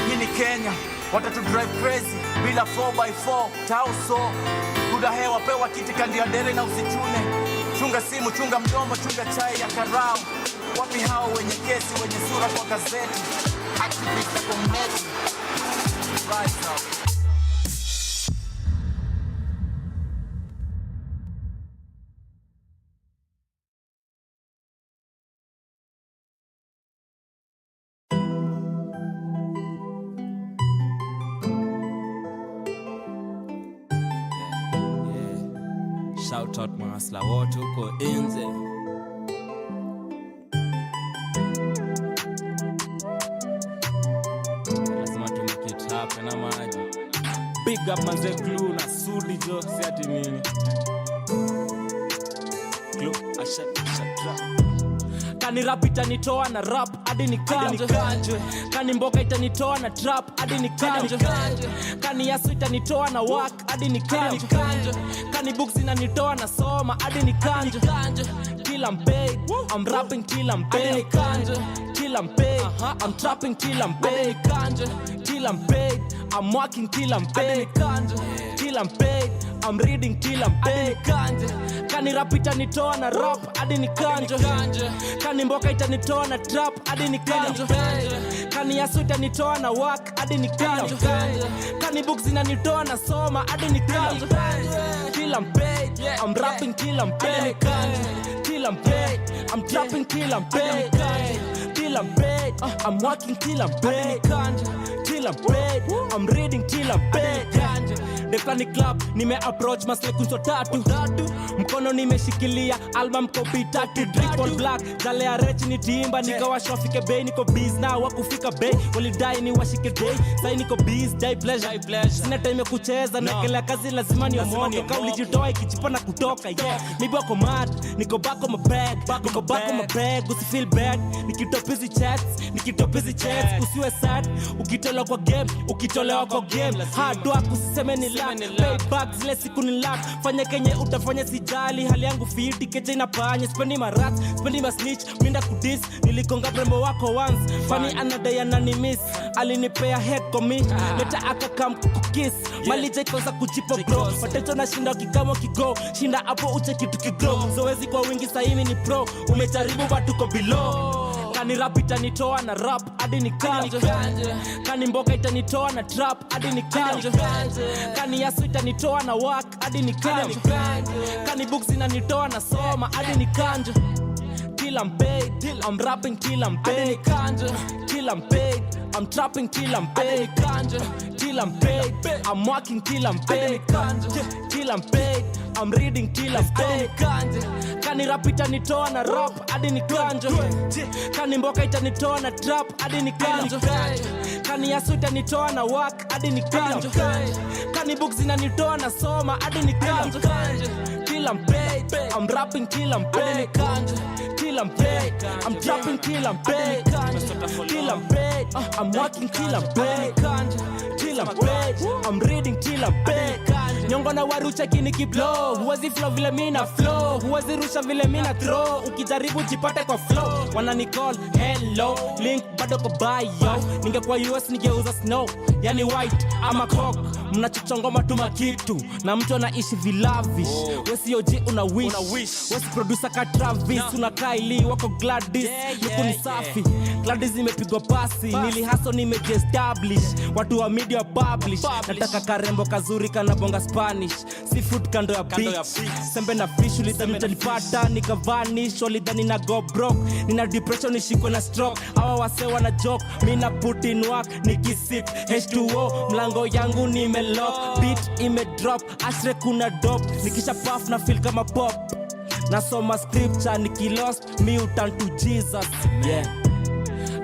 Speaker 1: Hii ni Kenya, watatu drive crazy bila 4x4 tauso. Kuda hewa pewa kiti kandi ya dere na usichune. Chunga simu, chunga mdomo, chunga chai ya karao. Wapi hao wenye kesi, wenye sura kwa gazeti. Activist na community. Right now.
Speaker 7: Shout out mahasla wote huko nje. Lazima tumike happen na maji. Big up manze glue na sudi jo si ati nini. Glue asha. Kani rap itanitoa na rap hadi nikanjwe. Kani mboka itanitoa na trap hadi nikanjwe. Kani yasu itanitoa na work hadi nikanjwe. Kani books inanitoa na soma hadi nikanjwe. Till I'm paid, I'm rapping till I'm paid. Till I'm paid, I'm trapping till I'm paid. Till I'm paid, I'm working till I'm paid. Till I'm paid, I'm reading till I'm paid. Kani rap itanitoa na rap hadi nikanjwe. Kani mboka itanitoa na trap hadi nikanjwe. Kani yasu itanitoa na work hadi nikanjwe. Kani books inanitoa na soma hadi nikanjwe. Till I'm paid, I'm rapping till I'm paid. Till I'm paid, I'm trapping till I'm paid. Till I'm paid, I'm working till I'm paid. Till I'm paid, I'm reading till I'm paid. Dekani club nime approach masle kunso tatu. Mkono nimeshikilia album copy tatu. Triple black jale ya rech ni timba. Nikawashwa fike bay niko biz na wakufika bay. Walidai ni washike day sai niko biz die pleasure. Sina time kucheza nakelea kazi lazima ni omoke. Kauli jitoa ikijipa na kutoka yeah. Maybe wako mad niko back on my bag. Niko back on my bag usi feel bad. Nikitop hizi chats usiwe sad. Ukitolewa kwa game ukitolewa kwa game. Hard work usiseme ni luck. Payback zile siku ni luck. Fanya kenye utafanya sijali. Hali yangu fiti keche inapanya. Spendi marat, spendi masnitch. Minda kudis, nilikonga brembo wako once. Funny anadai ananimiss. Alinipea head kwa me. Leta akakam kukukis. Malija ikosa kujipo bro. Wateto na shinda wakikama wakigo. Shinda hapo uche kitu kigrow. Zoezi kwa wingi saimi ni pro. Umejaribu batuko below. Kani rap itanitoa na rap hadi nikanjwe. Kani mboka itanitoa na trap hadi nikanjwe. Kani yasu itanitoa na work hadi nikanjwe. Kani books inanitoa na soma hadi nikanjwe. Till I'm paid, I'm rapping till I'm paid. Till I'm paid, I'm trapping till I'm paid. Till I'm paid, I'm working till I'm paid. Till I'm paid, I'm reading till I'm paid. Kani rap itanitoa na rap hadi nikanjwe. Kani mboka itanitoa na trap hadi nikanjwe. Kani yasu itanitoa na work hadi nikanjwe. Kani books inanitoa na soma hadi nikanjwe. Till I'm paid, I'm rapping till I'm paid. Till I'm paid, I'm trapping till I'm paid. Till I'm paid, I'm working till I'm paid. Till I'm paid, I'm reading till I'm paid. Nyongo na warucha kini kiblow. Huwezi flow vile mina flow. Huwezi rusha vile mina throw. Ukijaribu jipate kwa flow. Wanani call, hello. Link bado kwa bio. Ningekuwa US ningeuza snow. Yani white ama cock. Mnachochongoma tuma kitu. Na mtu anaishi vilavish. Wesi oji una wish. Wesi producer ka Travis. Una Kylie wako Gladys. Luku ni safi.
Speaker 10: Kladi zimepigwa pasi, nilihaso nimejiestablish. Watu wa media publish. Nataka karembo kazuri kanabonga Spanish. Seafood kando ya beach. Sembe na fish ulidhani utanipata nikavanish. Walidhani na go broke. Nina depression nishikwe na stroke. Hawa wase wana joke. Mina put in work nikisip H2O. Mlango yangu nimelock. Beat imedrop. Ashre kuna dope. Nikisha puff na feel kama pop. Nasoma scripture nikilost. Me uturn to Jesus. Yeah.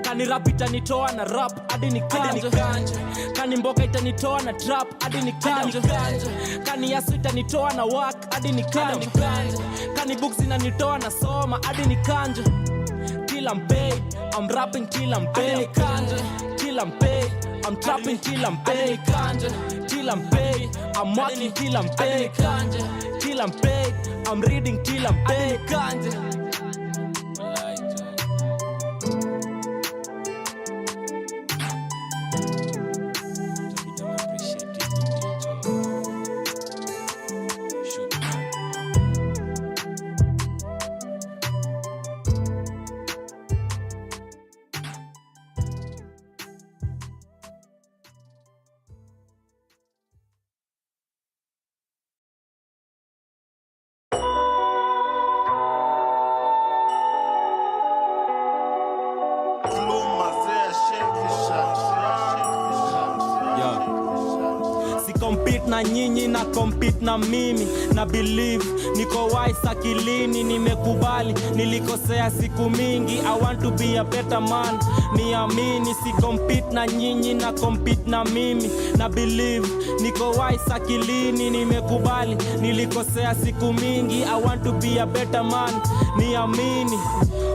Speaker 10: Kani rap itanitoa na rap hadi nikanje. Kani mboka itanitoa na trap hadi nikanje. Kani yasu itanitoa na work hadi nikanje. Kani books inanitoa na soma hadi nikanje. Till I'm paid, I'm rapping till I'm paid. Till I'm paid, I'm trapping till I'm paid. Till I'm paid, I'm working till I'm paid. Till I'm paid, I'm reading till I'm paid. Compete na nyinyi na compete na mimi na believe niko wise akilini nimekubali nilikosea siku mingi I want to be a better man niamini si compete na nyinyi na compete na mimi na believe niko wise akilini nimekubali nilikosea siku mingi I want to be a better man niamini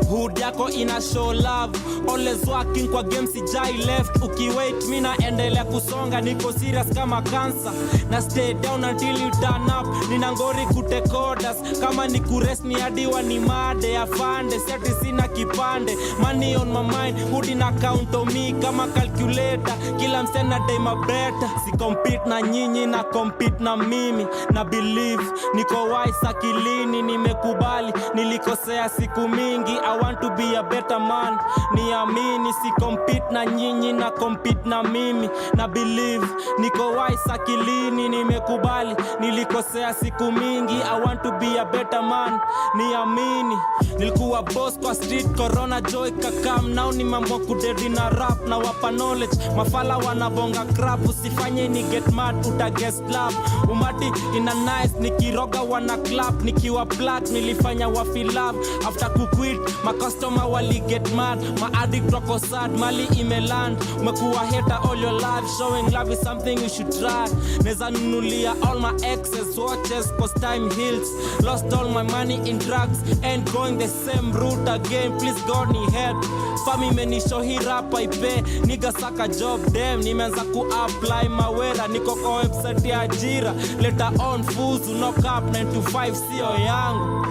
Speaker 10: hood yako ina show love always working kwa game sijai left ukiwait mimi naendelea kusonga niko serious kama cancer na stay down until you turn up nina ngori kutake orders kama ni kurest ni hadi ni made afande seti sina kipande money on my mind hood in account on me kama calculator kila msena day my better si compete na nyinyi na compete na mimi na believe niko wise akilini nimekubali nilikosea siku mingi I want to be a better man niamini si compete na nyinyi na compete na mimi na believe niko wise akilini nimekubali nilikosea siku mingi I want to be a better man niamini nilikuwa boss kwa street corona joy kakam now ni mambo kudedi na rap na wapa knowledge mafala wanabonga crap usifanye ni get mad utaguest love umati ina nice nikiroga wana clap nikiwa black nilifanya wa feel love after kuquit my customer wali get mad my addict wako sad mali imeland umekuwa hater all your life showing love is something you should try neza nunulia all my exes watches cause time heals lost all my money in drugs and going the same route again please God ni help fami menisho hii rap ipe nigga saka job damn nimeanza ku apply mawera niko kwa website ya ajira later on fuzu knock up 9 to 5 sio yangu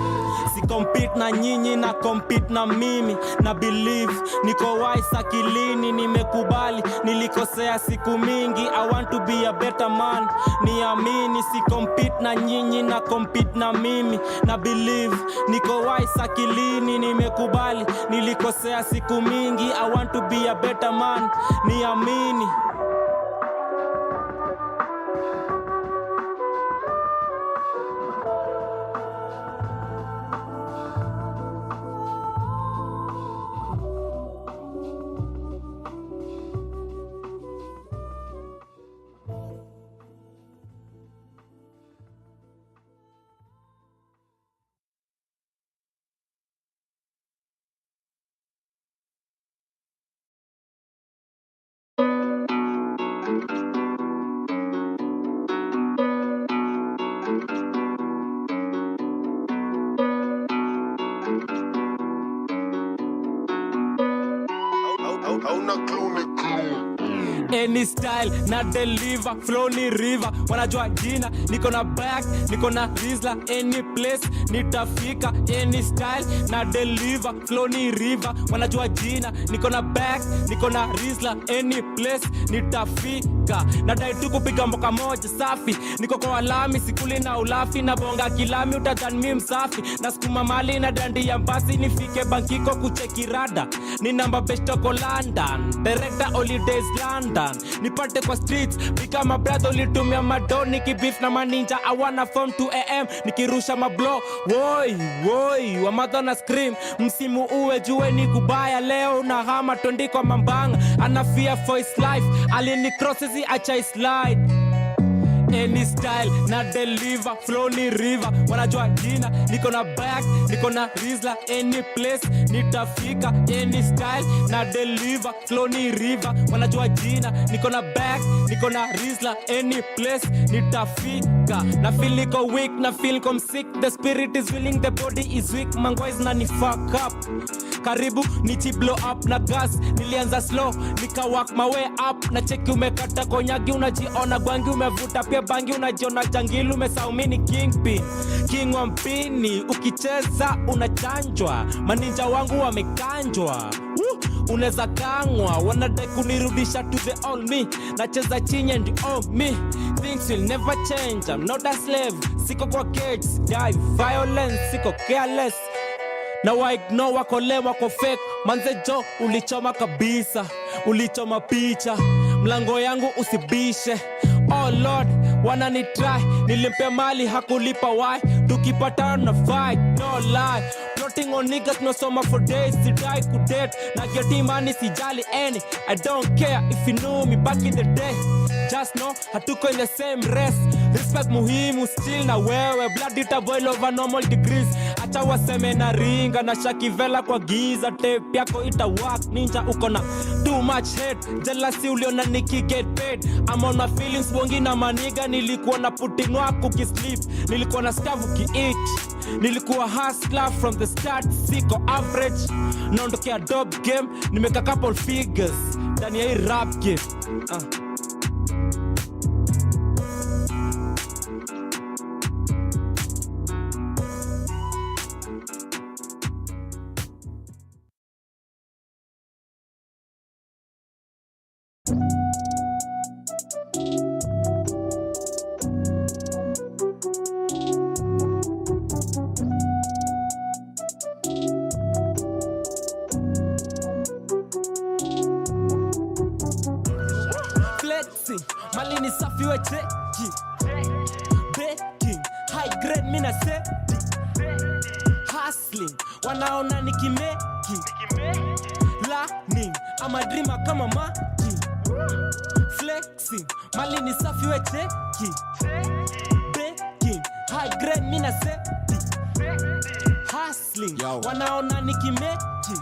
Speaker 10: si compete na nyinyi na compete na mimi na believe niko wise akilini nimekubali nilikosea siku mingi I want to be a better man niamini si compete na nyinyi na compete na mimi na believe niko wise akilini nimekubali nilikosea siku mingi I want to be a better man niamini any style na deliver, flow ni river, wanajua jina, niko na back, niko na rizla, any place nitafika, any style na deliver, flow ni river, wanajua jina, niko na back, niko na rizla, any place nitafika, nadai tu kupiga mboka moja safi, niko kwa alami, sikuli na ulafi, na bonga kilami, utadhani mimi msafi, na sukuma mali na dandi ya mbasi, nifike bankiko kucheki rada, ni namba best toko London, director holidays London, nipate kwa streets, become a brother, ulitumia madoni, kibif na maninja, I wanna form 2 AM, nikirusha mablo, woi, wa mother na scream, msimu uwe juwe ni kubaya, leo na hama tondi kwa mambanga, ana fear for his life, alini crosses acha slide, any style na deliver, flow ni river, wanajua jina, niko na back, niko na rizla, any place nitafika, any style na deliver, flow ni river, wanajua jina, niko na back, niko na rizla, any place nitafika, na feel niko weak, na feel come sick, the spirit is willing, the body is weak, mangois na ni fuck up, karibu nichi blow up na gas, nilianza slow, nika walk my way up, na cheki umekata konyagi, unajiona gwangi, umevuta pia bangi, unajiona jangili, umesaumini kingpin, king wa mpini, ukicheza unachanjwa, maninja wangu wamekanjwa, uneza kangwa, wanadai kunirudisha to the old me, nacheza chini and oh me, things will never change, I'm not a slave, siko kwa cage, die violence, siko careless, na wa ignore wako le wako fake, manze jo ulichoma kabisa, ulichoma picha, mlango yangu usibishe, oh lord wanani try, nilimpe mali hakulipa why, tukipatana na fight, no lie, plotting on niggas no summer for days, si die kudate, na get money sijali any, I don't care if you knew me back in the day, just know hatuko in the same race, respect muhimu still na wewe, blood ita boil over normal degrees, acha waseme na ringa, na shakivela kwa giza, tape yako ita work, ninja uko na too much hate, jealousy uliona niki get paid, I'm on my feelings, wongi na maniga, nilikuwa na putin wako kisleep, nilikuwa na stavu ki-eat, nilikuwa hustler from the start, siko average, naondokea dope game, nimeka couple figures, ndani ya hii rap game, malini safi we cheki, baking, high grade mina seti, hustling, wanaona nikimeki, learning, ama dreamer kama maki, flexing, malini safi we cheki, baking, high grade mina seti, hustling, wanaona nikimeki,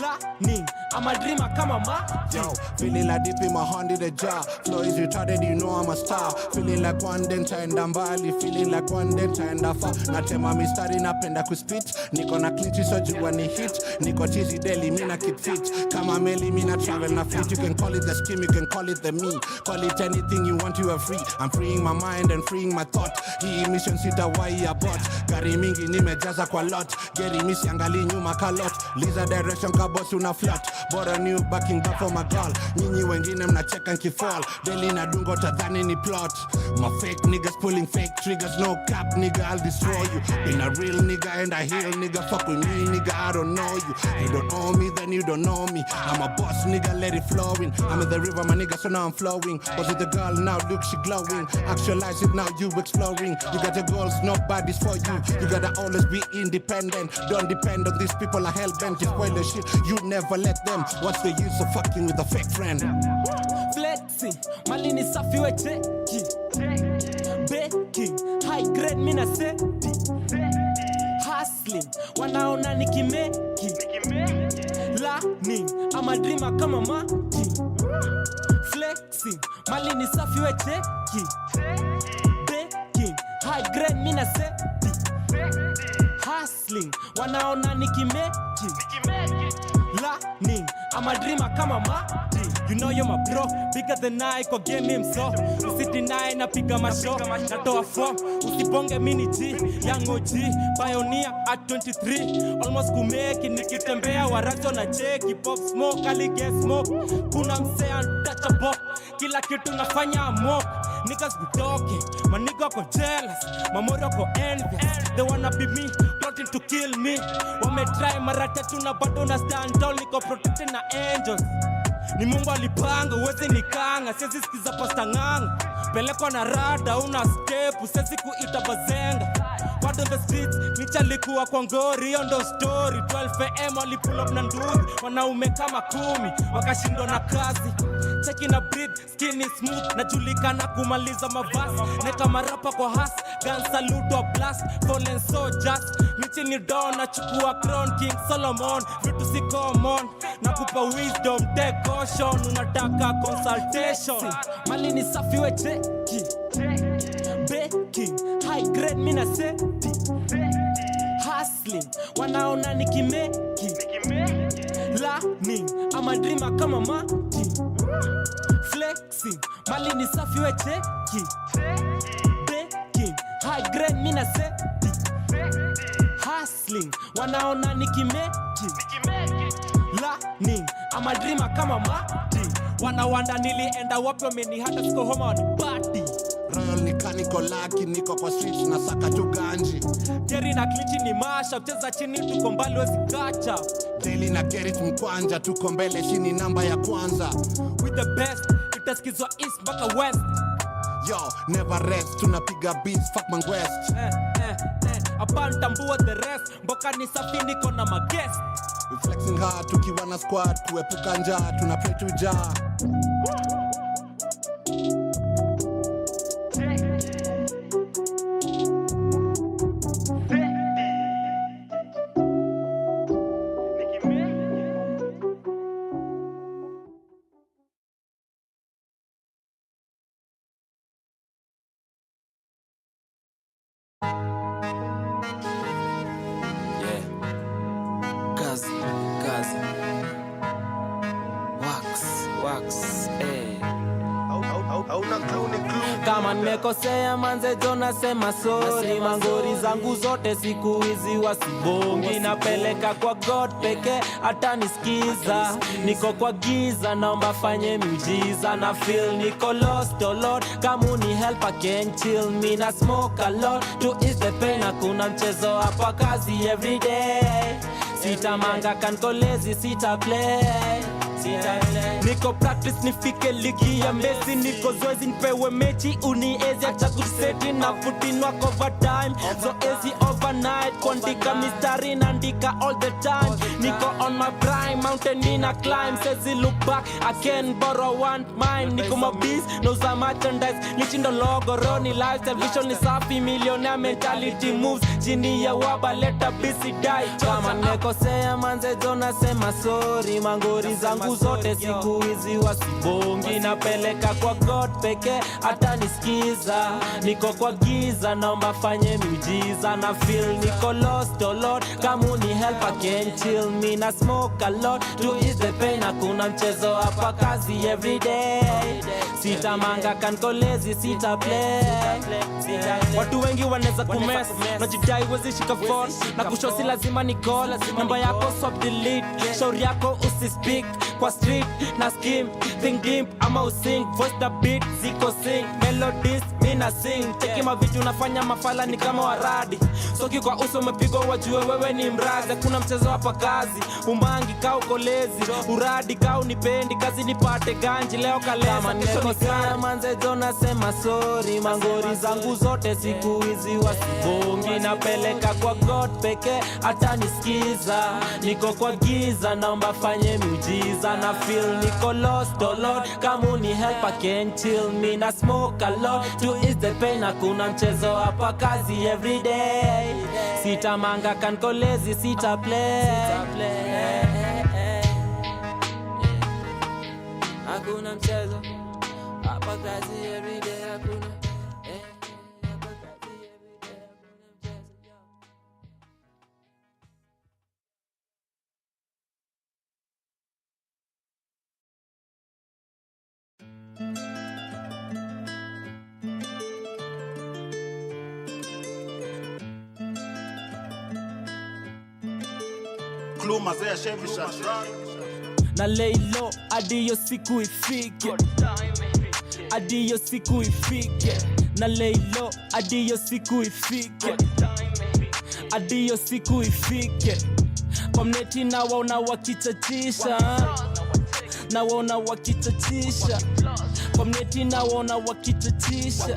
Speaker 10: learning, I'm a dreamer, come on, ma.
Speaker 14: Yo, feeling like deep in my hand in the jar. Flow is retarded, you know I'm a star. Feeling like one denta and mbali. Feeling like one denta and far. Natema mi starting napenda kuspit. Niko na clinch so jua ni hit. Niko cheesy daily, mina keep fit. Kama meli, mina travel na fleet. You can call it the scheme, you can call it the me. Call it anything you want, you are free. I'm freeing my mind and freeing my thought. Hii mission sita wai ya bot. Gari mingi nimejaza kwa lot. Geri misi angali nyuma kalot. Liza direction ka boss una flat. Bought a new backing back for my girl. Nyinyi wengine mnacheka nkifall. Daily na dungo tadhani ni plot. My fake niggas pulling fake triggers. No cap nigga, I'll destroy you. Been a real nigga and a heal nigga. Fuck with me nigga, I don't know you. You don't know me, then you don't know me. I'm a boss nigga, let it flow in. I'm in the river, my nigga, so now I'm flowing. Was it the girl, now look she glowing. Actualize it, now you exploring. You got your goals, nobody's for you. You gotta always be independent. Don't depend on these people are hell-bent. You spoil the shit, you never let them. What's the use of fucking with a fake friend?
Speaker 10: Flexing, malini safi we cheki, baking, high grade mina seti, hustling, wanaona nikimeki, learning, I'm a dreamer kama maki, flexing, malini safi we cheki, baking, high grade mina seti, hustling, wanaona nikimeki, learning, I'm a dreamer kama maki.
Speaker 15: You know you're my bro, bigger than I, kwa game himso. Usideny na piga masho, natoa form. Usibonge mini G, young OG, pioneer at 23. Almost kumeki, nikitembea waracho na cheki. Pop smoke, ali get smoke. Kuna mse untouchable, kila kitu nafanya amok. Niggas be talking, my nigga ko jealous, my moro ko envious. They wanna be me, plotting to kill me. Wame try mara tatu na bado na stand tall, niko protected na angels. Ni Mungu alipanga, uwezi nikanga, siwezi sikiza pasta nganga. Pelekwa na rada, una step, siwezi kuita bazenga. Word on the streets, nichalikuwa kwa ngori, hiyo ndo story. 12 am wali pull up na nduthi, wanaume kama 10, wakashindwa na kazi. Cheki na breathe, skin is smooth, najulikana kumaliza mavazi. Neka marapa kwa has, gun salute or blast, fallen soldiers. Michi ni down, nachukua crown, King Solomon. Vitu si common, nakupa wisdom, take caution. Unataka consultation, mali ni safi we cheki. Baking, high grade mina seti. Hustling, wanaona nikimeki. Learning, I'm a dreamer kama mati. Flexing, mali ni safi we cheki. Baking, high grade mina seti. Hustling, wanaona nikimeki. Learning, I'm a dreamer kama mati. Wanawanda nilienda wapi wameni hata siko homa wanipati.
Speaker 13: Royal nika niko lucky, niko kwa streets na saka tu ganji.
Speaker 15: Jerry na Clinchi ni masha, ucheza chini tuko mbali wezi kacha.
Speaker 13: Daily na Gerrit mkwanja, tuko mbele shini namba ya kwanza.
Speaker 15: With the best, itaskizwa east mpaka west.
Speaker 13: Yo, never rest, tunapiga beats, fuck man west.
Speaker 15: Hapa ntambua the rest, mboka ni safi niko na magest.
Speaker 13: We flexing hard, tukiwa na squad, kuepuka njaa, tuna pray to Jah.
Speaker 10: Kama nimekosea manze jona sema sorry. Mangori zangu zote siku hizi wasibongi. Napeleka kwa God peke hata nisikiza. Niko kwa giza naomba fanye miujiza. Na feel niko lost oh Lord, kama uni help I can chill. Me na smoke a lot to ease the pain. Hakuna mchezo hapa kazi everyday. Sita manga kanko lazy, sita play. Niko practice nifike ligi ya Messi. Niko zoezi nipewe mechi uniezi acha kuseti na putin wako overtime. Zoezi overnight kuandika mistari naandika all the time. Niko on my prime, mountain nina climb. Says look back, I can borrow one mine. Niko mabiz, nauza merchandise. Lichindo logo, roni lifestyle. Vision ni safi, millionaire mentality moves. Chini ya waba, leta busy die. Kama nimekosea manze jona sema sorry. Mangori zangu zote siku hizi wasibongi. Napeleka kwa God peke hata nisikiza. Niko kwa giza naomba fanye miujiza. Na feel niko lost oh Lord, kama uni help I can chill. Me na smoke a lot to ease the pain. Hakuna mchezo hapa kazi everyday. Sita manga kanko lazy, sita play. Watu wengi waneza kumess, najidai wezi shika phone. Na kushosi lazima ni call, namba yako swap delete. Shauri yako usispeak kwa street na skim. Think deep ama using, voice the beat ziko sing. Melodies mina sing, cheki mavitu nafanya mafala ni kama waradi. Soki kwa uso umepigwa wajue wewe ni mrazi. Kuna mchezo hapa kazi, umangi ka uko lazy. Uradi ka unipendi, kazi nipate ganji. Leo kalema nimekosea manze jona sema sorry. Mangori zangu zote siku hizi wasibongi. Napeleka kwa God peke hata nisikiza. Niko kwa giza naomba fanye miujiza. Na feel niko lost oh Lord, kama uni help I can chill. Me na smoke a lot to ease the pain. Hakuna mchezo hapa kazi everyday. Sita manga kanko lazy, sita play. Hakuna mchezo hapa kazi everyday. Hakuna
Speaker 5: clue mazee shevisha
Speaker 10: na leilo hadi hiyo siku ifike, hadi hiyo siku ifike, na leilo hadi hiyo siku ifike, hadi hiyo siku ifike. Kwa mneti na waona wakichachisha, na waona wakichachisha, kwa mneti na waona wakichachisha,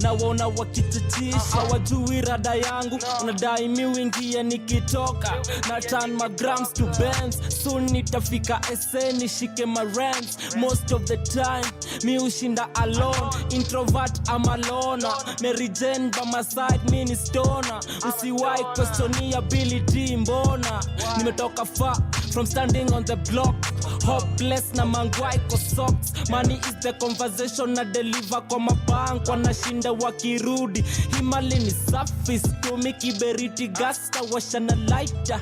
Speaker 10: na waona wakitatisha. Wajui rada yangu, unadai mi wingie nikitoka, na turn my grams to bands. Soon nitafika SA nishike my rents. Most of the time mi ushinda alone, introvert ama loner. Mary Jane by my side mi ni stoner. Usiwai question ability mbona. Nimetoka far from standing on the block, hopeless na mangwai ko socks. Money is the conversation na deliver kwa mabank, wanashinda wakirudi. Himali ni safi, stumi kiberiti gasta washa na lighter.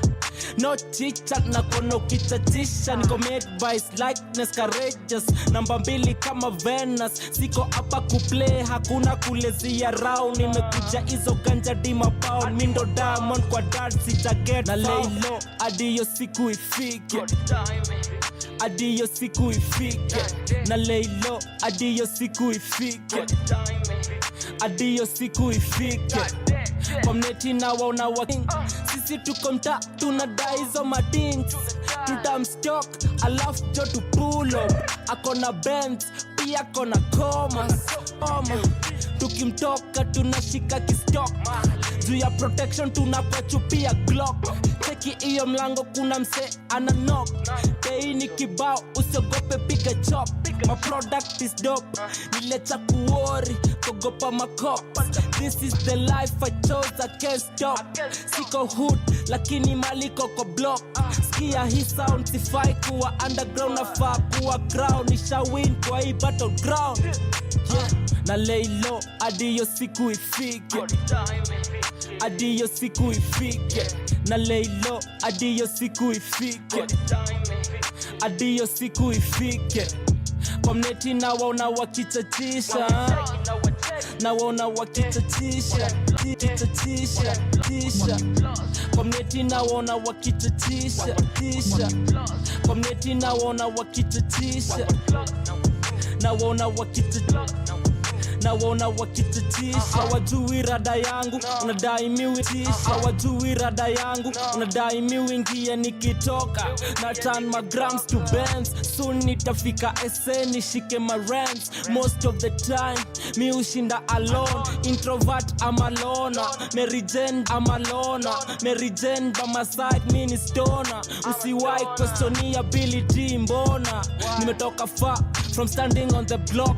Speaker 10: No chit-chat na kono kichatisha, niko made by slightness courageous. Namba 2 kama Venus, siko hapa kuplay, hakuna kulezia round. Nimekuja hizo ganja dima pound, mindo diamond kwa dad sita get na lay low hadi hiyo siku ifike, hadi hiyo siku ifike, na lay low hadi hiyo siku ifike, hadi hiyo siku ifike. Kwa mneti na waona waking, sisi tuko mta tunadai hizo madings. Tutamstock alafu jo tu pull up, akona Benz pia akona commas. Tukimtoka tunashika kistock, juu ya protection tunapachupia Glock. Cheki iyo mlango kuna mse ana knock, bei ni kibao usiogope piga chop. My product is dope, nilecha kuori kogopa makop. This is the life I chose, I can't stop. Siko hood lakini maliko kwa block. Skia hii sound sifai kuwa underground, nafaa kuwa crown. Nisha win kwa hii battleground, yeah. Na lay low hadi hiyo siku ifike, hadi hiyo siku ifike, na lay low hadi hiyo siku ifike, hadi hiyo siku ifike. Kwa mneti na waona wakichatisha, na waona wakichatisha, kichatisha, tisha. Kwa mneti na waona wakichatisha, tisha. Kwa mneti na waona wakichatisha, na waona wakichatisha, na waona wakitatisha. Wajui rada yangu, unadai mi witisha. Wajui rada yangu, unadai mi wingie nikitoka, na turn my grams to bands. Soon nitafika SA nishike my rents. Most of the time mi ushinda alone, introvert ama loner. Mary Jane ama loner, Mary Jane by my side mi ni stoner. Usiwai question ability mbona. Nimetoka far from standing on the block,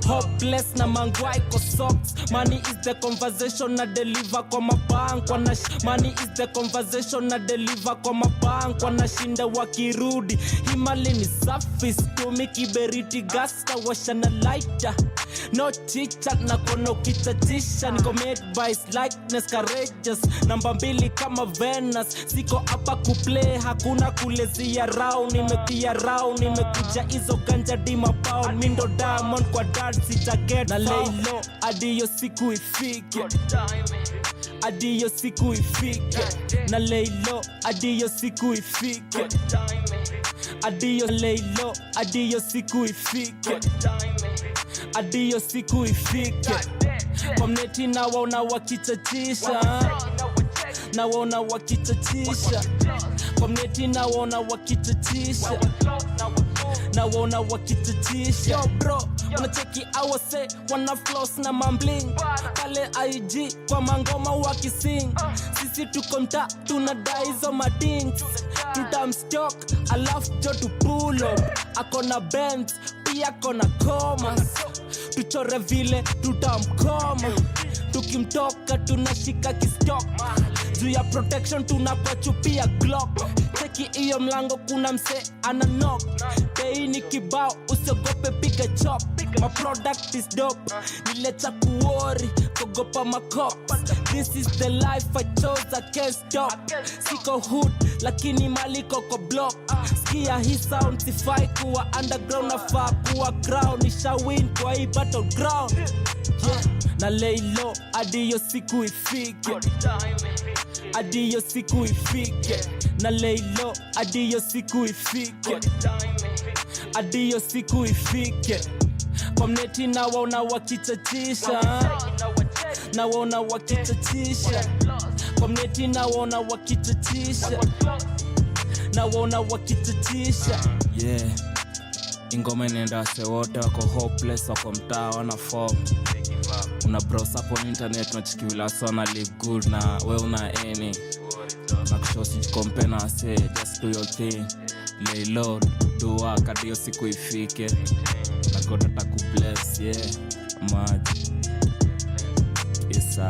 Speaker 10: hopeless na mangwai ko socks. Money is the conversation na deliver kwa mabank, money is the conversation na deliver kwa mabank. Wanashinda wakirudi, himali ni safi, stumi kiberiti gasta washa na lighter. No chit-chat na kono kichatisha, niko made by slightness courageous. Namba 2 kama Venus, siko hapa kuplay, hakuna kulezia round. Nimekia round, nimekuja hizo ganja dima pound. Mindo diamond kwa dad sita get na lay low hadi hiyo siku ifike, hadi hiyo siku ifike, na lay low hadi hiyo siku ifike, hadi hiyo lay low hadi hiyo siku ifike, hadi hiyo siku ifike. Kwa mneti na waona wakichatisha, na waona wakichatisha. Kwa mneti na waona wakichatisha, na waona wakitatisha. Yo bro, unacheki awase wana floss na mambling pale IG kwa mangoma wakising. Sisi tuko mta tunadai hizo madings. Tutamstock alafu jo tu pull up, akona Benz pia akona commas. Tuchore vile tutamkoma, tukimtoka tunashika kistock, juu ya protection tunapachupia Glock. Cheki iyo mlango kuna mse ana knock, bei ni kibao usiogope piga chop. My product is dope, nilecha kuori kogopa makop. This is the life I chose, I can't stop. Siko hood lakini maliko kwa block. Skia hii sound sifai kuwa underground, nafaa kuwa crown. Nisha win kwa hii battleground, yeah. Na lay low hadi hiyo siku ifike, hadi hiyo siku ifike, na lay low hadi hiyo siku ifike, hadi hiyo siku ifike. Kwa mneti na waona wakichachisha, na waona wakichachisha, kwa mneti na waona wakichachisha, na waona wakichachisha.
Speaker 7: Yeah, ingoma inaenda se wote wako hopeless, wako mtaa wana form. Una browse hapo internet unachikivila sana live good, na we una any na kushosi compare na say just do your thing, lay low, do work hadi hiyo siku ifike, na God atakubless. Yeah, maji isa.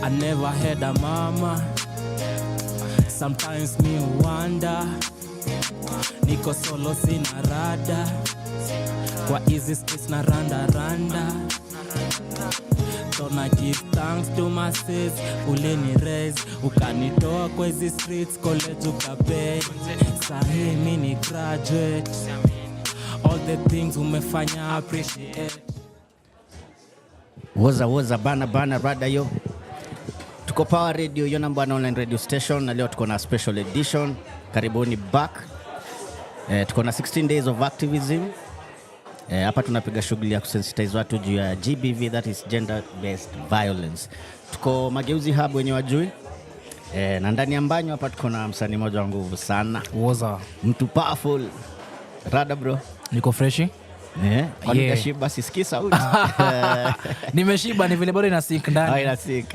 Speaker 10: I never had a mama. Sometimes me wonder, niko solo sina rada, kwa easy space na randa. So na give thanks to my sis, ulini raise, ukanitoa kwa hizi streets, college ukapay. Sahi mini graduate, all the things umefanya appreciate.
Speaker 5: Woza bana rada yo. Tuko Power Radio, your number one online radio station, na leo tuko na special edition. Karibuni back. Tuko na 16 days of activism. Hapa tunapiga shughuli ya kusensitize watu juu ya GBV, that is gender based violence. Tuko Mageuzi hub wenye wajui. Na ndani ya mbanyo hapa tuko na msanii mmoja wa nguvu sana.
Speaker 16: Woza.
Speaker 5: Mtu powerful. Rada bro.
Speaker 16: Niko freshi.
Speaker 5: Kwa nika shiba sisikii sauti.
Speaker 16: Nimeshiba ni vile bado ina sink ndani.
Speaker 5: Ina sink.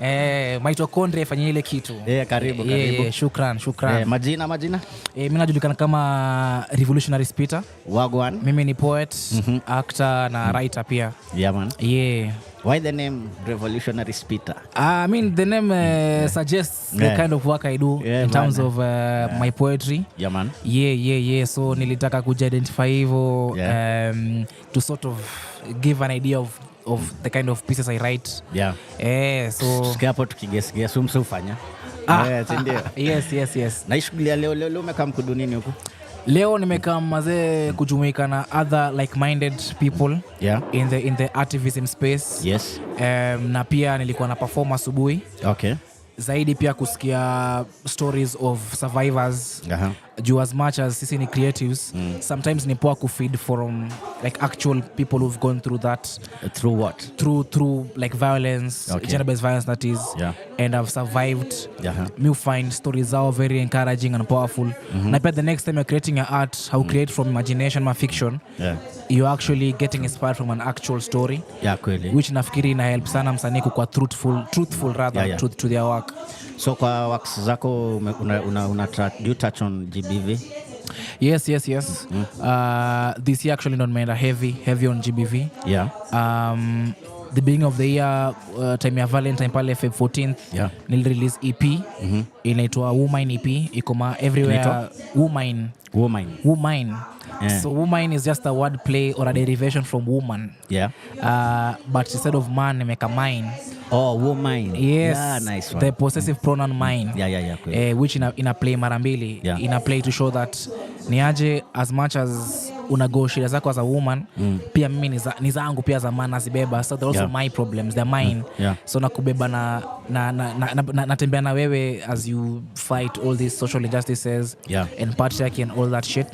Speaker 16: Mitochondria ifanye ile kitu.
Speaker 5: Karibu.
Speaker 16: Shukran.
Speaker 5: Majina?
Speaker 16: Mimi najulikana kama Revolutionary Spitter.
Speaker 5: Wagwan.
Speaker 16: Mimi ni poet, actor na writer pia.
Speaker 5: Yeah man.
Speaker 16: Yeah.
Speaker 5: Why the name Revolutionary Spitter?
Speaker 16: I mean the name suggests the kind of work I do in terms of my poetry.
Speaker 5: Yeah man.
Speaker 16: Yeah. So nilitaka kujidentify hivyo to sort of give an idea of the kind of pieces I write.
Speaker 5: Yeah.
Speaker 16: So
Speaker 5: tusikia hapo tukigesikia sumsufanya. Ndio.
Speaker 16: Yes.
Speaker 5: Na shughuli ya leo umekaa mkudu nini huko?
Speaker 16: Leo nimekaa mazee kujumuika na other like-minded people in the activism space.
Speaker 5: Yes.
Speaker 16: Na pia nilikuwa na perform asubuhi.
Speaker 5: Okay.
Speaker 16: Zaidi pia kusikia stories of survivors. Juu as much as sisi ni creatives, sometimes ni poa kufeed from like actual people who've gone through that.
Speaker 5: Through what?
Speaker 16: Through like violence, gender-based violence that is, and have survived. Me find stories are very encouraging and powerful. Na pia the next time you're creating your art, how create from imagination or fiction, you're actually getting inspired from an actual story.
Speaker 5: Kweli.
Speaker 16: Which nafikiri ina help sana msanii kuwa truthful rather to their work.
Speaker 5: So kwa works zako una do you touch on GBV?
Speaker 16: Yes. This year actually not made a heavy on GBV. The beginning of the year, time ya Valentine pale Feb 14th, nil release EP. Inaitwa Woman EP. Iko everywhere. Woman. So woman is just a word play or a derivation from woman. But instead of man, nimeka mine.
Speaker 5: Oh, woman.
Speaker 16: Yes.
Speaker 5: Yeah, nice one.
Speaker 16: The possessive pronoun mine. Which ina play mara mbili. Ina play to show that niaje as much as unago shida zako as a woman, pia mimi ni zangu pia za man nazibeba. So they're also my problems, they're mine. So nakubeba natembea na wewe as you fight all these social injustices and patriarchy and all that shit.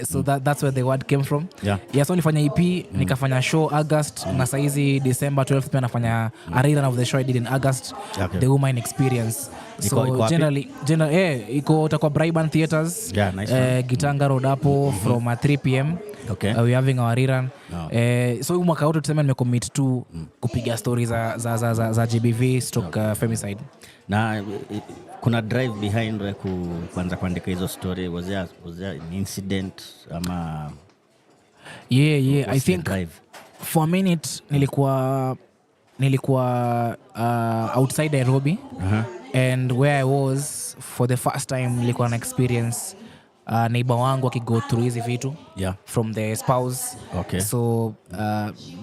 Speaker 16: So that's where the word came from. So nilifanya EP, nikafanya show August, na saizi December 12th pia nafanya a rerun of the show I did in August, the Woman Experience. So generally iko utakuwa Braiban Theaters, Gitanga Road hapo from 3 p.m. We're having our rerun. So mwaka wote tuseme nimecommit to kupiga stories za GBV stroke femicide.
Speaker 5: Na kuna drive behind kuanza kuandika hizo story, was there an incident ama?
Speaker 16: I think drive? For a minute nilikuwa outside Nairobi, and where I was for the first time nilikuwa na experience neighbor wangu akigo through hizi vitu from the spouse.
Speaker 5: Okay.
Speaker 16: So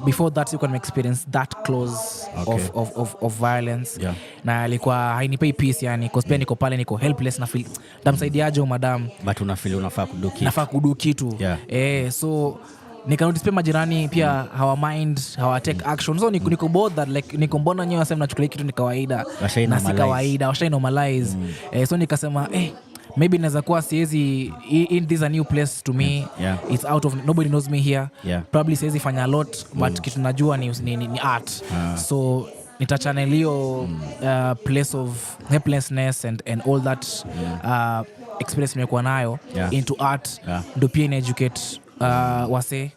Speaker 16: before that you can experience that close of violence. Na alikuwa hainipei peace yani, cause pia niko pale niko helpless na feel tamsaidiaje madam,
Speaker 5: but una feel unafaa
Speaker 16: kudu kitu. So nikanotice pia majirani pia hawa mind, hawa take action. So niko bothered like niko mbona nyewe wasema nachukulia kitu ni kawaida na si kawaida, washa normalize. So nikasema maybe naweza kuwa siwezi in this a new place to me. It's out of, nobody knows me here. Probably siwezi fanya a lot but kitu najua ni art. So nitachannel hiyo place of helplessness and all that experience nimekuwa nayo into art. Ndio pia educate wase.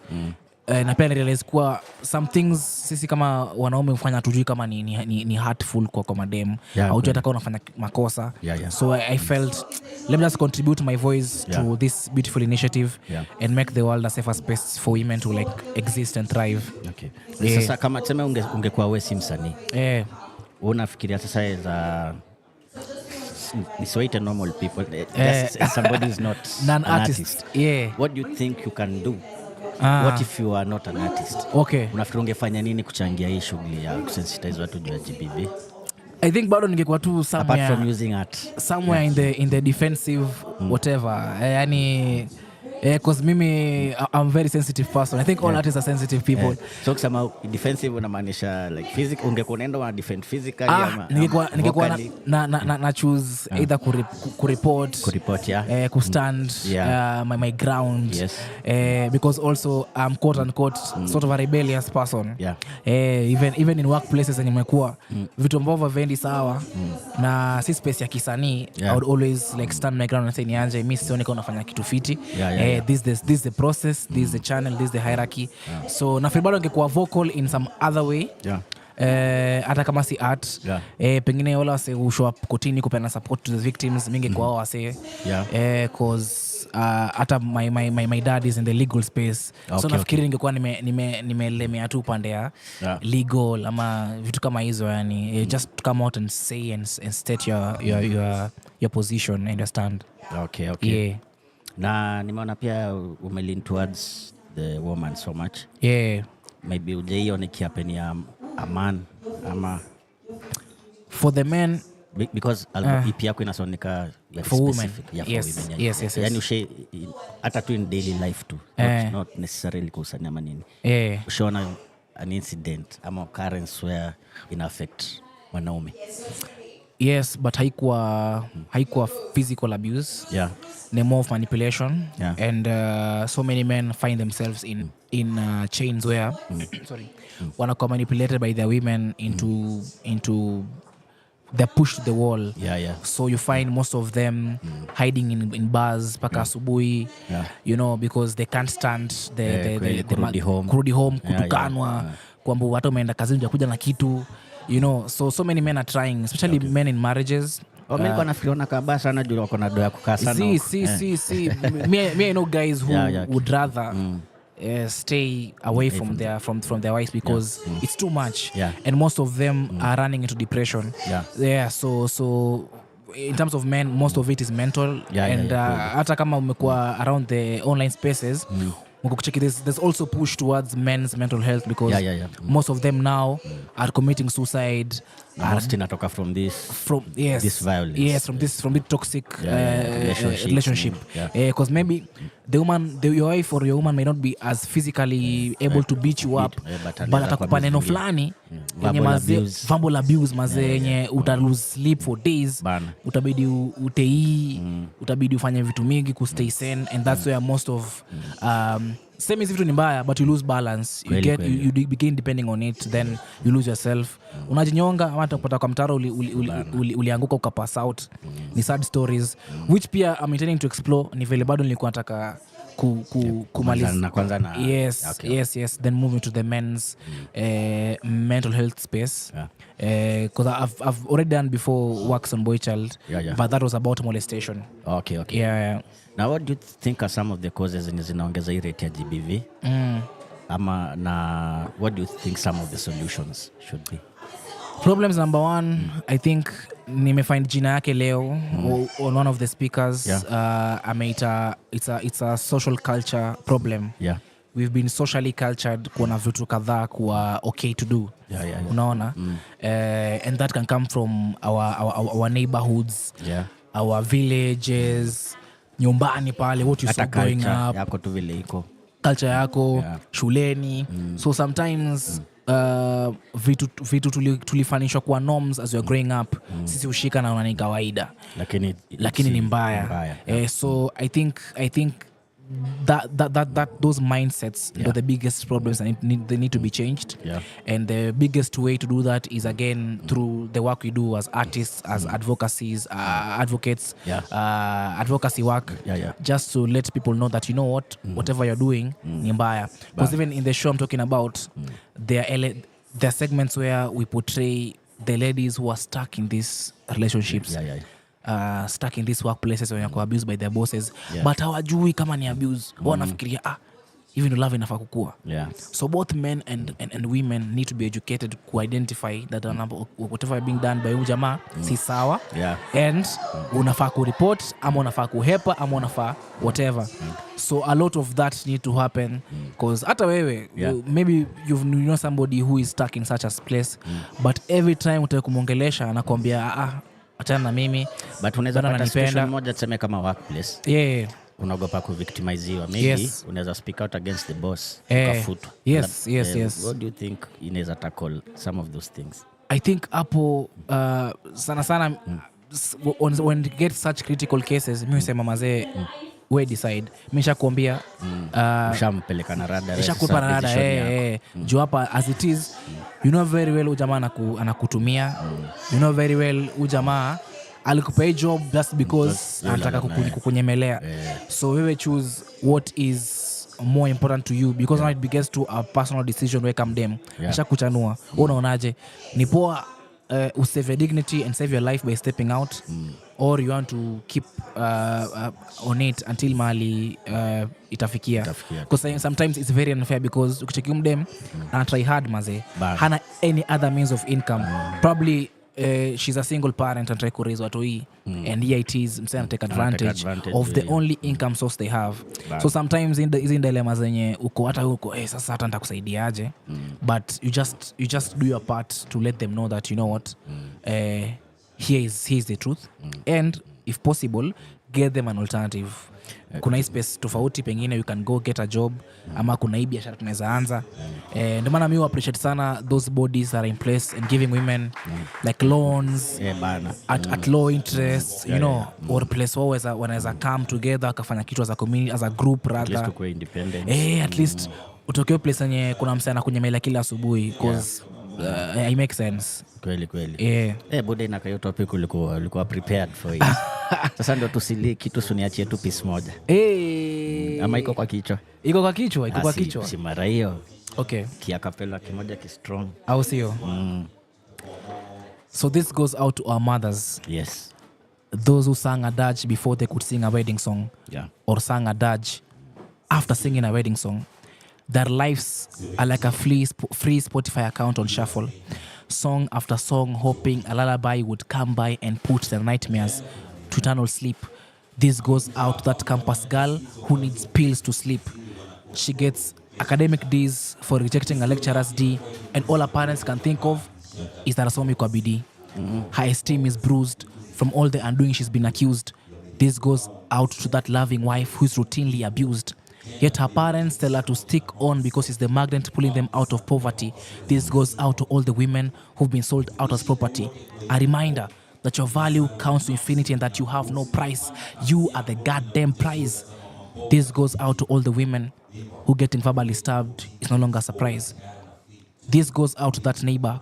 Speaker 16: Na pia realize kuwa some things sisi kama wanaume hufanya tujui kama ni hurtful kwa madem au hata kama unafanya makosa. So I felt let me just contribute my voice to this beautiful initiative and make the world a safer space for women to like exist and thrive.
Speaker 5: Sasa kama tuseme ungekuwa wewe si msanii, unafikiria sasa za ni normal people, just somebody is not an artist. What do you think you can do? What if you are not an artist? Unafikiri ungefanya nini kuchangia hii shughuli ya kusensitize watu juu ya GBV?
Speaker 16: I think bado ningekuwa tu somewhere,
Speaker 5: apart from using art,
Speaker 16: somewhere in the defensive whatever. Yani because mimi I'm very sensitive person. I think all artists are sensitive people.
Speaker 5: So kusema defensive unamaanisha like physical, ungekuwa unaenda wa defend physically ama
Speaker 16: ningekuwa na choose either kureport kustand my ground. Because also I'm quote unquote sort of a rebellious person. Even in workplaces nimekuwa vitu ambavyo vendi sawa na si space ya kisanii. I would always like stand my ground and say nianje mimi sioni kama nafanya kitu fiti. This is the process, this is the channel, this is the hierarchy. So na bado ningekuwa vocal in some other way. Hata kama si art. Pengine wala wase show up kotini kupena support to the victims, mingi kwa wase. Cause hata my dad is in the legal space. So nafikiri ningekuwa nimelemea tu upande ya legal ama vitu kama hizo yani. Just to come out and say and state your position and your stand.
Speaker 5: Okay. Na nimeona pia umelean towards the woman so much. Maybe ujaione kiapeni ya a man ama
Speaker 16: for the men,
Speaker 5: because EP yako inasonika
Speaker 16: for women.
Speaker 5: Yes. Yani ushe hata tu in daily life tu, not necessarily kusanya ama nini. Ushaona an incident ama occurrence where in affect wanaume?
Speaker 16: Yes, but haikuwa physical abuse. Ni more of manipulation. And so many men find themselves in chains where wanakuwa manipulated by their women into they're pushed to the wall. So you find most of them hiding in bars paka asubuhi, you know, because they can't stand the kurudi home kutukanwa kwamba watu wameenda kazini kuja na kitu, you know. So many men are trying, especially men in marriages.
Speaker 5: Mimi kwa nafikiria kabisa sana juu wako na doa ya kukaa sana.
Speaker 16: Me I know guys who would rather stay away from their wives because it's too much. And most of them are running into depression. So in terms of men, most of it is mental. And hata kama umekuwa around the online spaces, there's also push towards men's mental health because most of them now are committing suicide.
Speaker 5: Most inatoka from this violence.
Speaker 16: From this toxic relationship. Because maybe your wife or your woman may not be as physically able to beat you up, but atakupa neno fulani verbal abuse maze yenye uta lose sleep for days, utabidi utei, utabidi ufanye vitu mingi ku stay sane, and that's where most of same is vitu ni mbaya, but you lose balance. You begin depending on it, then you lose yourself. Unajinyonga ama utapata kwa mtaro ulianguka ukapass out. Ni sad stories which pia I'm intending to explore. Ni vile bado nilikuwa nataka kumaliza kwanza na yes then moving to the men's mental health space. Because I've already done before works on boy child, but that was about molestation. Okay.
Speaker 5: Now what do you think are some of the causes zinaongeza hii rate ya GBV? Ama na what do you think some of the solutions should be?
Speaker 16: Problems number one, I think nimefind jina yake leo on one of the speakers. Ameita it's a social culture problem.
Speaker 5: Yeah.
Speaker 16: We've been socially cultured kuona vitu kadhaa kuwa okay to do. Unaona? And that can come from our neighborhoods, our villages, nyumbani pale, what you saw growing up.
Speaker 5: Yako tu vile iko.
Speaker 16: Culture yako, shuleni. So sometimes vitu tulifanishwa kuwa norms as we are growing up, sisi ushika na unani kawaida. Lakini ni mbaya. So I think that those mindsets are the biggest problems and they need to be changed. And the biggest way to do that is again through the work we do as artists, as advocates, advocacy work, just to let people know that, you know what, whatever you're doing ni mbaya. Because even in the show I'm talking about, there are segments where we portray the ladies who are stuck in these relationships. Stuck in these workplaces when you're abused by their bosses, but hawajui kama ni abuse. Wanafikiria even love inafaa kukua. So both men and women need to be educated to identify that whatever being done by jamaa si sawa, and unafaa ku report ama unafaa kuhepa ama unafaa whatever. So a lot of that need to happen, because hata wewe maybe you know somebody who is stuck in such a place, but every time utaka kumongelesha anakuambia achana na mimi,
Speaker 5: but unaweza pata situation moja tuseme kama workplace. Unaogopa kuvictimiziwa, maybe unaweza speak out against the boss, ukafutwa.
Speaker 16: Yes.
Speaker 5: What do you think inaweza tackle some of those things?
Speaker 16: I think hapo sana when it gets such critical cases, mimi husema mazee, we decide. Misha kuambia
Speaker 5: ushampeleka na
Speaker 16: rada juu hapa as it is, you know very well ujamaa anakutumia, you know very well ujamaa alikupa job just because anataka kukunyemelea. So wewe choose what is more important to you, because now it begins to a personal decision where come them kuchanua. Unaonaje, ni poa save your dignity and save your life by stepping out, or you want to keep on it until mali itafikia? Because sometimes it's very unfair, because ukicheki mdem and try hard maze, hana any other means of income. Probably she's a single parent and try to raise watoi, and here it is msana take advantage of the only income source they have. So sometimes in the dilemma zenye uko hata uko sasa hata nitakusaidiaje, but you just do your part to let them know that, you know what, here is the truth, and if possible get them an alternative. Kuna hii space tofauti, pengine you can go get a job, ama kuna hii biashara tunaweza anza. Ndio maana mimi appreciate sana those bodies that are in place and giving women like loans at low interest, you know, or place where wanaweza come together kafanya kitu as a community, as a group rather,
Speaker 5: at least to independent.
Speaker 16: At least utokeo place yenye kuna msana kunyemela kila asubuhi, because it makes sense.
Speaker 5: Kweli. Bude na kayo topic ulikuwa prepared for it. Sasa ndio tusili kitu suniachie tu piece moja. Ama iko kwa kichwa? Iko kwa kichwa. Si mara hiyo.
Speaker 16: Okay.
Speaker 5: Kiakapela kimoja ki strong.
Speaker 16: Au sio? So this goes out to our mothers.
Speaker 5: Yes.
Speaker 16: Those who sang a dirge before they could sing a wedding song. Or sang a dirge after singing a wedding song. Their lives are like a free Spotify account on shuffle. Song after song, hoping a lullaby would come by and put their nightmares to eternal sleep. This goes out to that campus girl who needs pills to sleep. She gets academic D's for rejecting a lecturer's D, and all her parents can think of is that asomi kwa bidii. Her esteem is bruised from all the undoing she's been accused. This goes out to that loving wife who's routinely abused. Yet her parents tell her to stick on because it's the magnet pulling them out of poverty. This goes out to all the women who've been sold out as property. A reminder that your value counts to infinity and that you have no price. You are the goddamn prize. This goes out to all the women who getting verbally stabbed is no longer a surprise. This goes out to that neighbor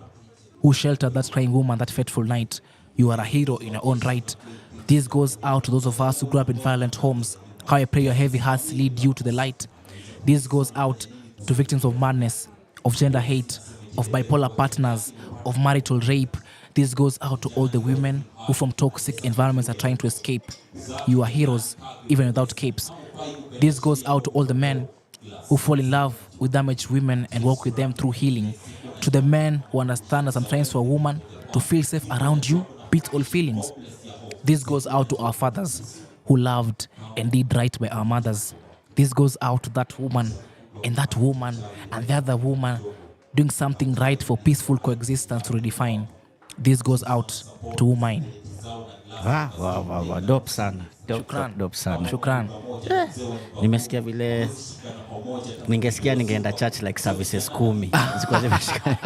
Speaker 16: who sheltered that crying woman that fateful night. You are a hero in your own right. This goes out to those of us who grew up in violent homes. How I pray your heavy hearts lead you to the light. This goes out to victims of madness, of gender hate, of bipolar partners, of marital rape. This goes out to all the women who from toxic environments are trying to escape. You are heroes, even without capes. This goes out to all the men who fall in love with damaged women and walk with them through healing. to the men who understand that sometimes for a woman to feel safe around you beats all feelings. This goes out to our fathers who loved and did right by our mothers. This goes out to that woman and the other woman doing something right for peaceful coexistence to redefine. This goes out to women.
Speaker 5: Wow. Dope sana. Dope sana.
Speaker 16: Shukran.
Speaker 5: Nimesikia vile ningeenda church like services 10. Zikuwa zimeshika.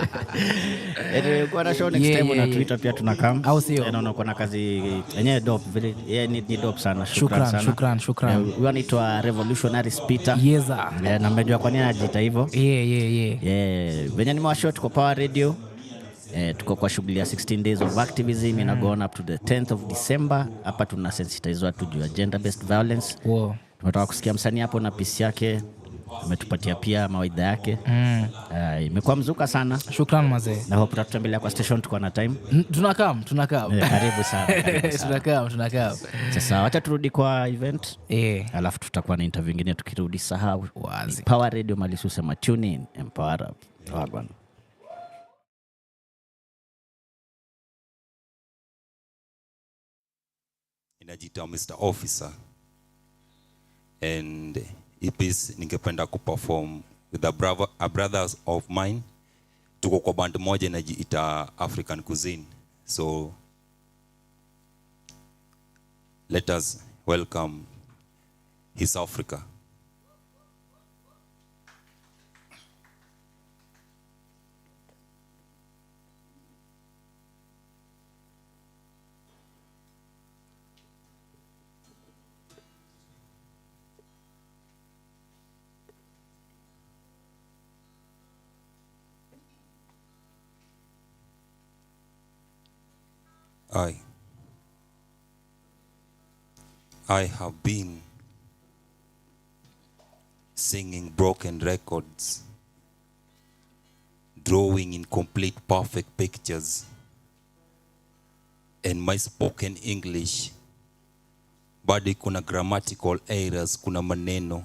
Speaker 5: Kwa na show next time na Twitter pia tunakam.
Speaker 16: Au sio?
Speaker 5: Naona kuna kazi yenyewe dope vile ni dope sana. Shukran. Huyu anaitwa Revolutionary Spitter.
Speaker 16: Yes.
Speaker 5: Na mmejua kwa nini anajiita hivyo?
Speaker 16: Yeah.
Speaker 5: Venye nimewashow tuko Power Radio. Tuko kwa shughuli ya 16 days of activism ina go on up to the 10th of December. Hapa tuna sensitize watu juu ya gender based violence. Tumetoka kusikia msanii hapo na piece yake, ametupatia pia mawaidha yake. Imekuwa mzuka sana.
Speaker 16: Shukran mazee.
Speaker 5: Na hope tutatembelea kwa station tuko na time.
Speaker 16: Tunakam.
Speaker 5: Karibu sana.
Speaker 16: Tunakam.
Speaker 5: Sasa wacha turudi kwa event. Alafu tutakuwa na interview nyingine tukirudi. Sahau
Speaker 16: wazi.
Speaker 5: Power Radio Malisu sema tune in, empower up. Wagwan.
Speaker 8: Inajita Mr. Officer, and ipis ningependa kuperform with a brothers of mine. Tuko kwa band moja inajiita African Cuisine, so let us welcome His Africa. I have been singing broken records, drawing incomplete perfect pictures, and my spoken English bado kuna grammatical errors, kuna maneno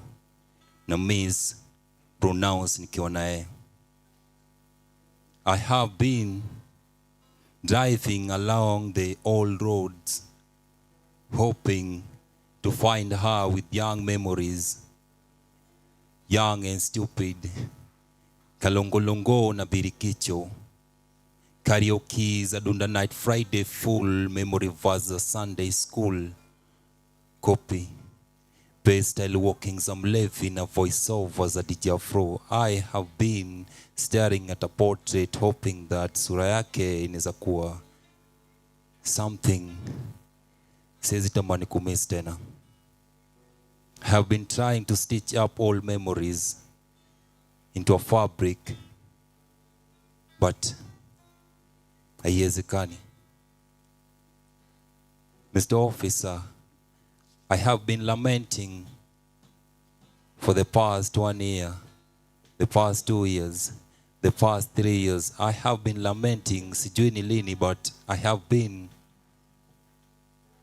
Speaker 8: na mispronounce nikiwa naye. I have been driving along the old roads, hoping to find her with young memories, young and stupid, kalongolongo na birikicho, karaoke za Dunda Night Friday full, memory verse Sunday school, copy, style walking some living a voiceover za DJ Afro. I have been staring at a portrait hoping that sura yake inaweza kuwa something. Siwezi tamani kumiss tena. I have been trying to stitch up old memories into a fabric, but haiwezekani. Mr. Officer, I have been lamenting for the past 1 year, the past 2 years, the past 3 years. I have been lamenting, sijui ni lini, but I have been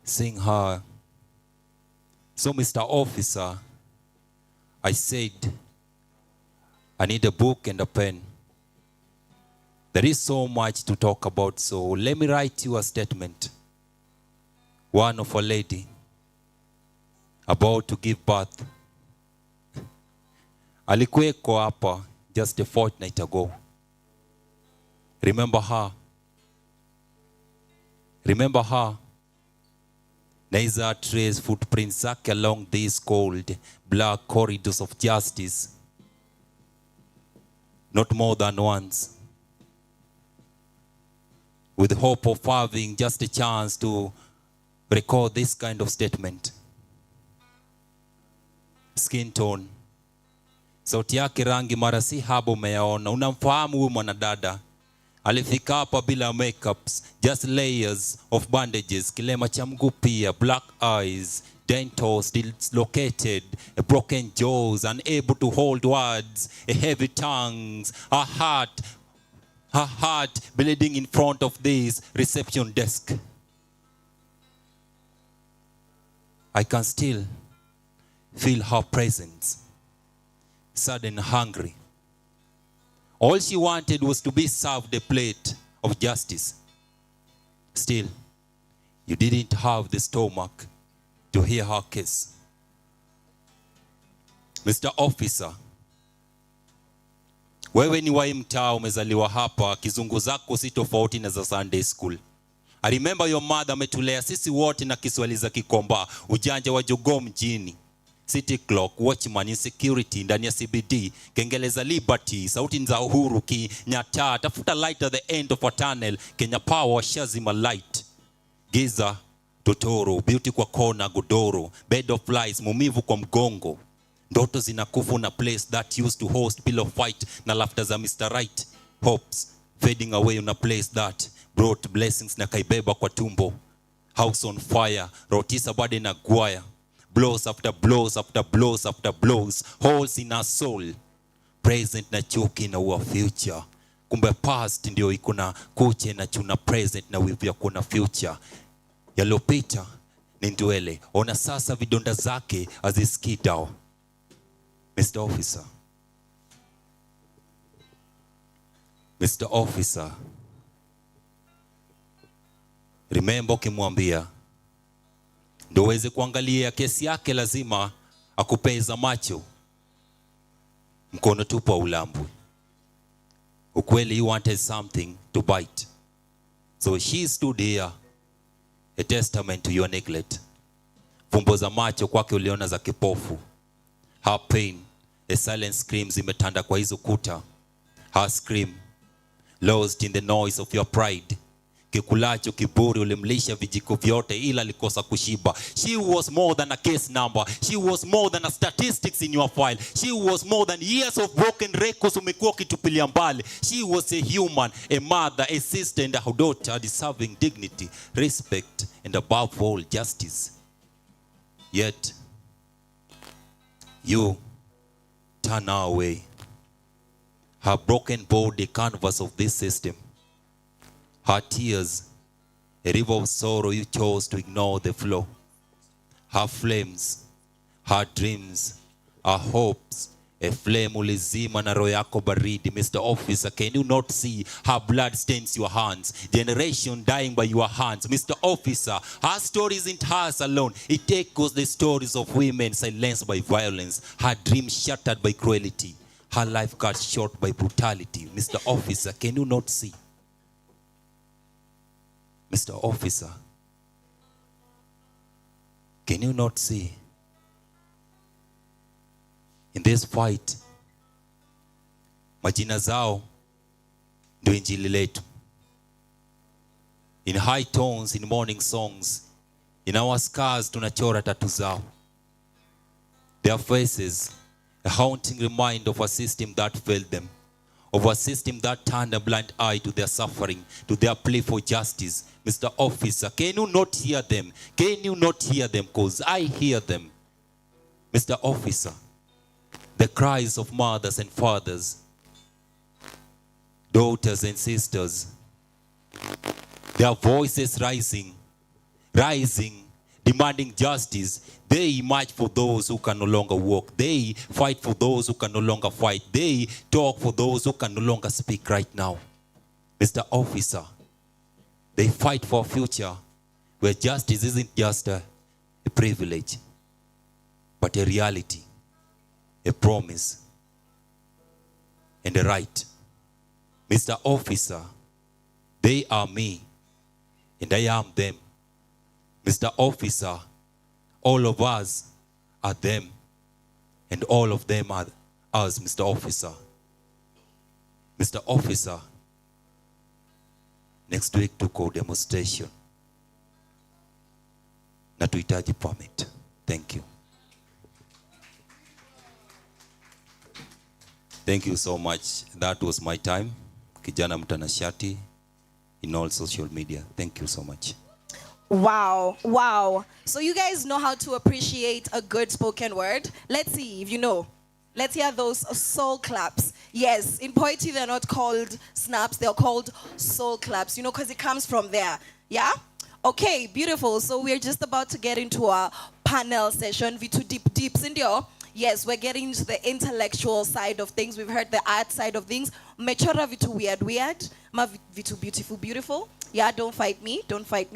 Speaker 8: seeing her. So Mr. Officer, I said, I need a book and a pen. There is so much to talk about, so let me write you a statement. One of a lady about to give birth. Alikuweko hapa just a fortnight ago. Remember her? Remember her? There trace footprints zake along these cold, black corridors of justice. Not more than once. With the hope of having just a chance to record this kind of statement. Skin tone. Sauti yake rangi mara si haba umeyaona. Unamfahamu huyu mwanadada. Alifika hapa bila makeups, just layers of bandages, kilema cha mguu pia, black eyes, dentals dislocated, a broken jaws, unable to hold words, a heavy tongues, her heart bleeding in front of this reception desk. I can still feel her presence, sudden hungry. All she wanted was to be served a plate of justice. Still, you didn't have the stomach to hear her case. Mr. Officer, wewe ni wa mtaa, umezaliwa hapa, kizungu zako si tofauti na za Sunday school. I remember your mother ametulea sisi wote na Kiswahili za Kikomba, ujanja wa jogoo mjini. City clock, watchman, insecurity ndani ya CBD, kengele za liberty, sauti za uhuru Kenyatta, tafuta light at the end of a tunnel, Kenya Power shazima light. Giza, totoro, beauty kwa kona, godoro, bed of lies, mumivu kwa mgongo. Ndoto zinakufu na place that used to host pillow fight na laughter za Mr. Right. Hopes fading away on a place that brought blessings na kaibeba kwa tumbo. House on fire, rotisa bade na guaya. Blows after blows after blows after blows. Holes in our soul. Present na chuki na our future. Kumbe past ndio ikuna kuche na chuna present na wivya kuna future. Yalopita ni ndwele. Ona sasa vidonda zake aziskidao. Mr. Officer. Mr. Officer. Remember ukimwambia ndio uweze kuangalia kesi yake, lazima akupeza macho, mkono tupu wa ulambwe. Ukweli, he wanted something to bite. So she stood here, a testament to your neglect. Fumbo za macho kwake uliona za kipofu. Her pain, a silent scream zimetanda kwa hizo kuta. Her scream, lost in the noise of your pride. Kikulacho kiburi ulimlisha vijiko vyote ila likosa kushiba. She was more than a case number. She was more than a statistics in your file. She was more than years of broken records umekuwa kitupilia mbali. She was a human, a mother, a sister and a daughter deserving dignity, respect and above all justice. Yet, you turn her away. Her broken body canvas of this system. Her tears, a river of sorrow, you chose to ignore the flow. Her flames, her dreams, her hopes, a flame ulizima na roho yako baridi. Mr. Officer, can you not see her blood stains your hands? Generation dying by your hands. Mr. Officer, her story isn't hers alone. It echoes the stories of women silenced by violence. Her dreams shattered by cruelty. Her life cut short by brutality. Mr. Officer, can you not see? Mr. Officer, can you not see? In this fight, majina zao ndio injili letu. In high tones, in morning songs, in our scars tunachora tatu zao. Their faces, a haunting reminder of a system that failed them, of a system that turned a blind eye to their suffering, to their plea for justice. Mr. Officer, can you not hear them? Can you not hear them? Because I hear them. Mr. Officer, the cries of mothers and fathers, daughters and sisters, their voices rising, demanding justice. They march for those who can no longer walk. They fight for those who can no longer fight. They talk for those who can no longer speak right now. Mr. Officer, they fight for a future where justice isn't just a privilege, but a reality, a promise, and a right. Mr. Officer, they are me, and I am them. Mr. Officer, all of us are them, and all of them are us, Mr. Officer. Mr. Officer, next week tuko demonstration na tuhitaji permit. Thank you. Thank you so much. That was my time. Kijana mtanashati in all social media. Thank you so much.
Speaker 25: Wow, wow. So you guys know how to appreciate a good spoken word. Let's see if you know. Let's hear those soul claps. Yes, in poetry they're not called snaps, they're called soul claps, you know, because it comes from there. Yeah? Okay, beautiful. So we're just about to get into our panel session. Vitu deep sindio. Yes, we're getting into the intellectual side of things. We've heard the art side of things. Mechora vitu weird. Ma vitu beautiful. Yeah, don't fight me,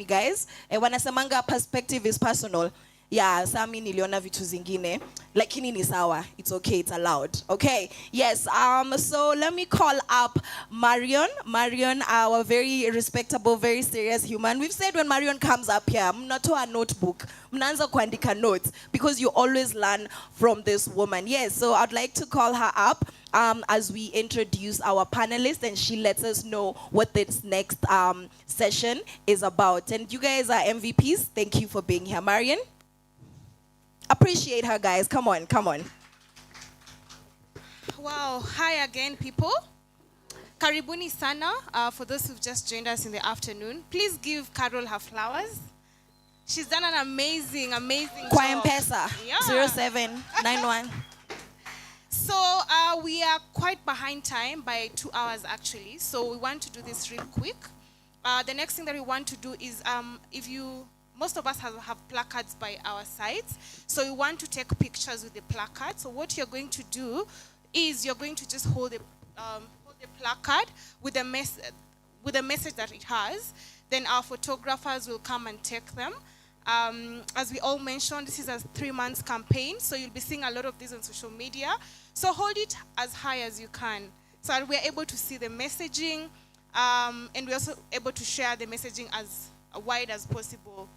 Speaker 25: guys. And when I say manga, perspective is personal. Yeah, sami niliona vitu zingine. Lakini ni sawa. It's okay, it's allowed. Okay, yes. So let me call up Marion. Marion, our very respectable, very serious human. We've said when Marion comes up here, mnatoa notebook, mnaanza kuandika notes, because you always learn from this woman. Yes, so I'd like to call her up as we introduce our panelists, and she lets us know what this next session is about. And you guys are MVPs. Thank you for being here, Marion. Appreciate her, guys. Come on.
Speaker 3: Wow. Hi again, people. Karibuni sana. For those who've just joined us in the afternoon, please give Carol her flowers. She's done an amazing
Speaker 25: Kwa
Speaker 3: job.
Speaker 25: M-Pesa,
Speaker 3: Yeah.
Speaker 25: 0791.
Speaker 3: So we are quite behind time by 2 hours, actually. So we want to do this real quick. The next thing that we want to do is, most of us have placards by our sides. So we want to take pictures with the placard. So what you're going to do is you're going to just hold the placard with the message that it has. Then our photographers will come and take them. As we all mentioned, this is a 3-month campaign, so you'll be seeing a lot of this on social media. So hold it as high as you can, so that we're able to see the messaging, and we're also able to share the messaging as wide as possible.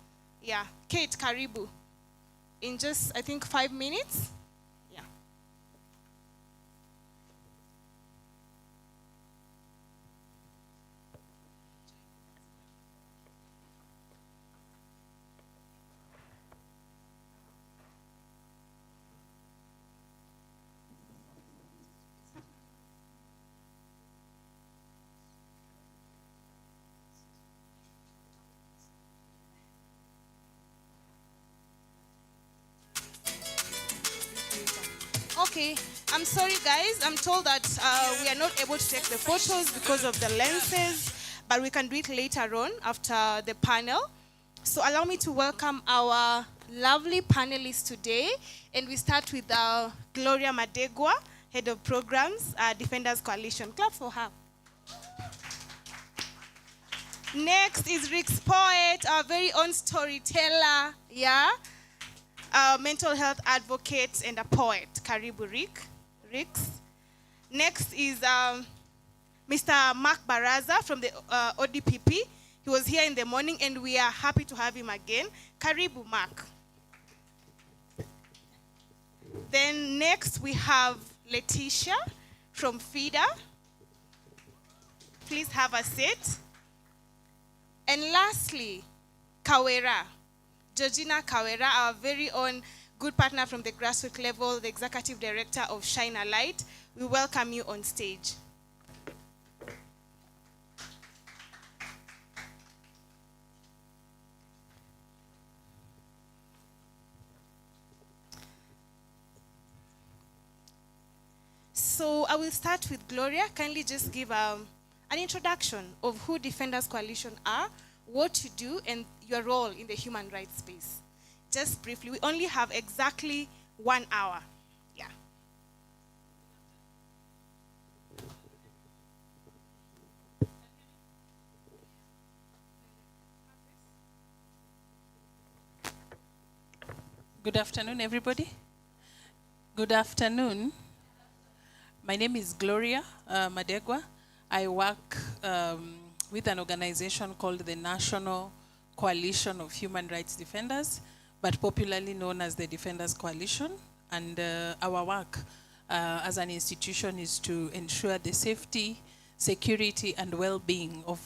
Speaker 3: Yeah, Kate, karibu. In just, I think, 5 minutes. Yeah. Okay, I'm sorry guys, I'm told that we are not able to take the photos because of the lenses, but we can do it later on after the panel. So allow me to welcome our lovely panelists today, and we start with Gloria Madegwa, Head of Programs, Defenders Coalition. Clap for her. Next is Rick's Poet, our very own storyteller, mental health advocate and a poet. Karibu Ricks. Next is Mr. Mark Baraza from the ODPP. He was here in the morning and we are happy to have him again. Karibu Mark. Then next we have Letitia from FIDA. Please have a seat. And lastly, Kawera. Georgina Kawera, our very own good partner from the grassroots level, the executive director of Shine a Light. We welcome you on stage. So I will start with Gloria. Kindly just give an introduction of who Defenders Coalition are, what you do, and your role in the human rights space. Just briefly, we only have exactly 1 hour. Yeah.
Speaker 18: Good afternoon, everybody. Good afternoon. My name is Gloria Madegwa. I work with an organization called the National Coalition of Human Rights Defenders, but popularly known as the Defenders Coalition. And our work as an institution is to ensure the safety, security, and well-being of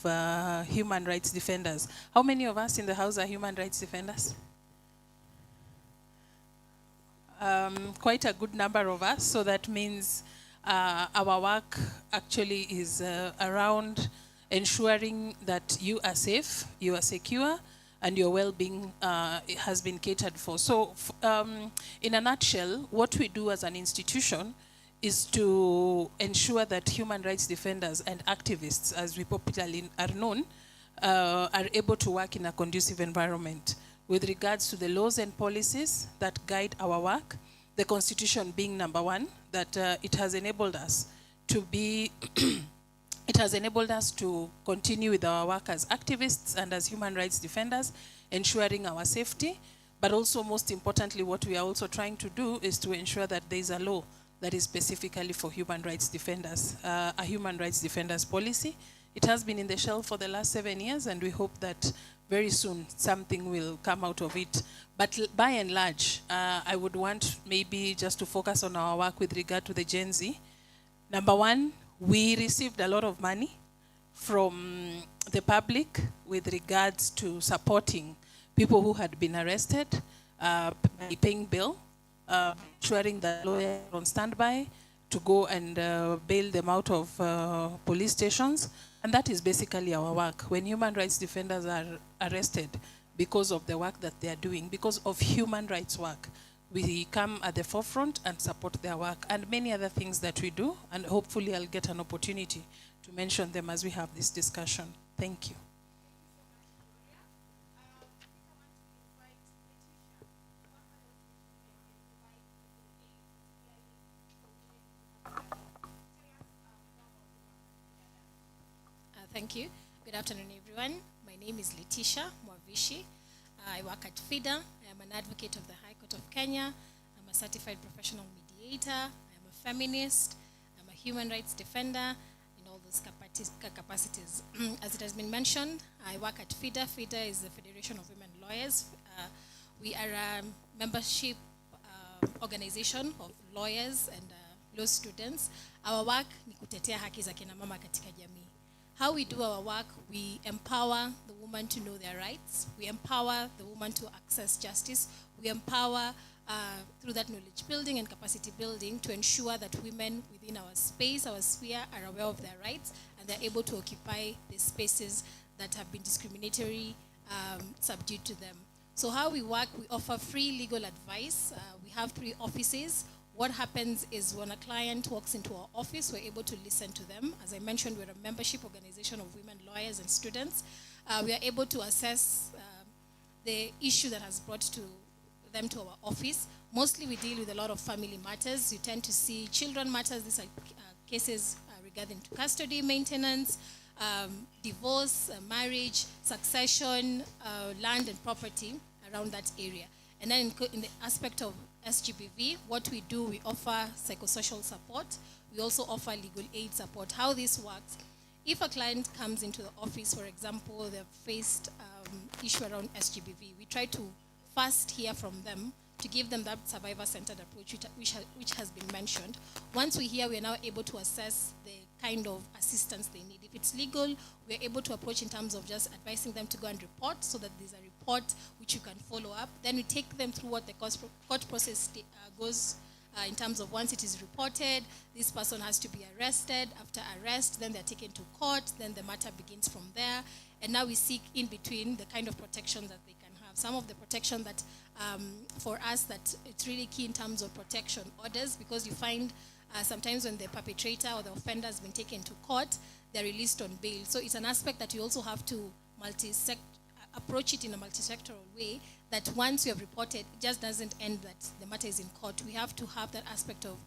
Speaker 18: human rights defenders. How many of us in the house are human rights defenders? Quite a good number of us, so that means our work actually is around ensuring that you are safe, you are secure, and your well-being has been catered for. So in a nutshell, what we do as an institution is to ensure that human rights defenders and activists, as we popularly are known, are able to work in a conducive environment with regards to the laws and policies that guide our work, the Constitution being number one, that it has enabled us to be, it has enabled us to continue with our work as activists and as human rights defenders, ensuring our safety. But also, most importantly, what we are also trying to do is to ensure that there is a law that is specifically for human rights defenders, a human rights defenders policy. It has been in the shelf for the last 7 years, and we hope that very soon something will come out of it. But by and large, I would want maybe just to focus on our work with regard to the Gen Z. Number one, we received a lot of money from the public with regards to supporting people who had been arrested, paying bail, ensuring that lawyers are on standby to go and bail them out of police stations. And that is basically our work. When human rights defenders are arrested because of the work that they are doing, because of human rights work, we come at the forefront and support their work, and many other things that we do, and hopefully I'll get an opportunity to mention them as we have this discussion. Thank you.
Speaker 19: Thank you. Good afternoon, everyone. My name is Letitia Mwavishi. I work at FIDA. I am an advocate of the High Court of Kenya. I'm a certified professional mediator. I'm a feminist. I'm a human rights defender in all those capacities. As it has been mentioned, I work at FIDA. FIDA is the Federation of Women Lawyers. We are a membership organization of lawyers and law students. Our work ni kutetea haki za kina mama katika jamii. How we do our work, we empower the woman to know their rights. We empower the woman to access justice. We empower through that knowledge building and capacity building to ensure that women within our space, our sphere, are aware of their rights and they're able to occupy the spaces that have been discriminatory subdued to them. So how we work, we offer free legal advice. We have 3 offices. What happens is when a client walks into our office, we're able to listen to them. As I mentioned, we're a membership organization of women lawyers and students. We are able to assess the issue that has brought them to our office. Mostly we deal with a lot of family matters. You tend to see children matters. These are cases regarding to custody, maintenance, divorce, marriage, succession, land and property around that area. And then in the aspect of SGBV, what we do, we offer psychosocial support. We also offer legal aid support. How this works, if a client comes into the office, for example, they've faced issue around SGBV, we try to first hear from them to give them that survivor-centered approach which has been mentioned. Once we hear, we are now able to assess the kind of assistance they need. If it's legal, we're able to approach in terms of just advising them to go and report so that there's a report which you can follow up. Then we take them through what the court process goes in terms of once it is reported, this person has to be arrested. After arrest, then they're taken to court. Then the matter begins from there. And now we seek in between the kind of protection that they can have. Some of the protection that, for us, that it's really key in terms of protection orders, because you find sometimes when the perpetrator or the offender has been taken to court, they're released on bail. So it's an aspect that you also have to approach it in a multi-sectoral way, that once you have reported, it just doesn't end that the matter is in court. We have to have that aspect of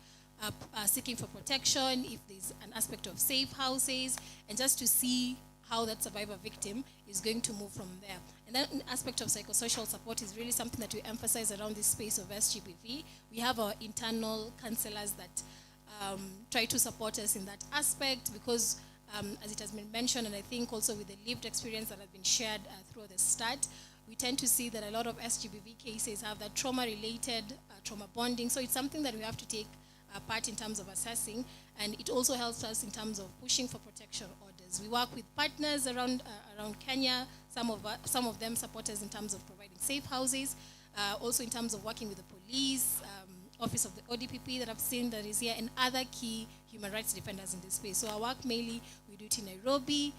Speaker 19: seeking for protection, if there's an aspect of safe houses, and just to see how that survivor victim is going to move from there. And then an aspect of psychosocial support is really something that we emphasize around this space of SGBV. We have our internal counselors that try to support us in that aspect, because as it has been mentioned, and I think also with the lived experience that has been shared through the start, we tend to see that a lot of SGBV cases have that trauma-related trauma bonding. So it's something that we have to take part in terms of assessing, and it also helps us in terms of pushing for protection orders. We work with partners around Kenya. Some of them support us in terms of providing safe houses, also in terms of working with the police, Office of the ODPP that I've seen that is here, and other key human rights defenders in this space. So our work mainly, we do it in Nairobi,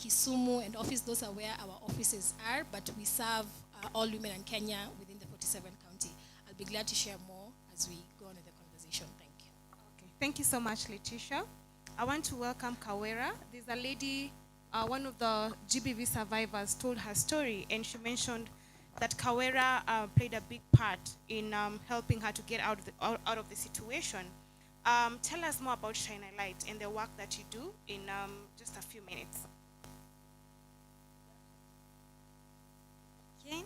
Speaker 19: Kisumu, and office. Those are where our offices are, but we serve all women in Kenya within the 47 county. I'll be glad to share more as we go on in the conversation. Thank you.
Speaker 3: Okay. Thank you so much, Letitia. I want to welcome Kawera. There's a lady, one of the GBV survivors, told her story, and she mentioned that Kawera played a big part in helping her to get out of the situation. Tell us more about Shine a Light and the work that you do in just a few minutes.
Speaker 4: Okay.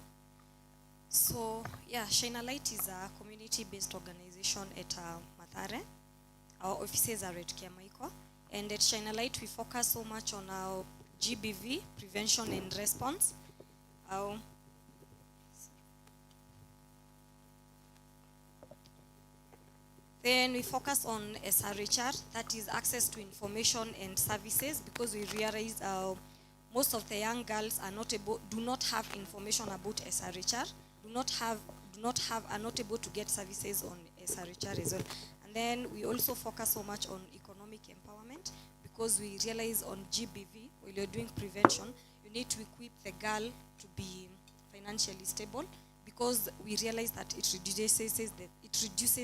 Speaker 4: So, yeah, Shine a Light is a community-based organization at Mathare. Our offices are at Kiamaiko. And at Shine a Light, we focus so much on our GBV, prevention and response. Then we focus on SRHR, that is access to information and services, because we realize most of the young girls are do not have information about SRHR, are not able to get services on SRHR as well. And then we also focus so much on economic empowerment, because we realize on GBV, when you're doing prevention, you need to equip the girl to be financially stable, because we realize that it reduces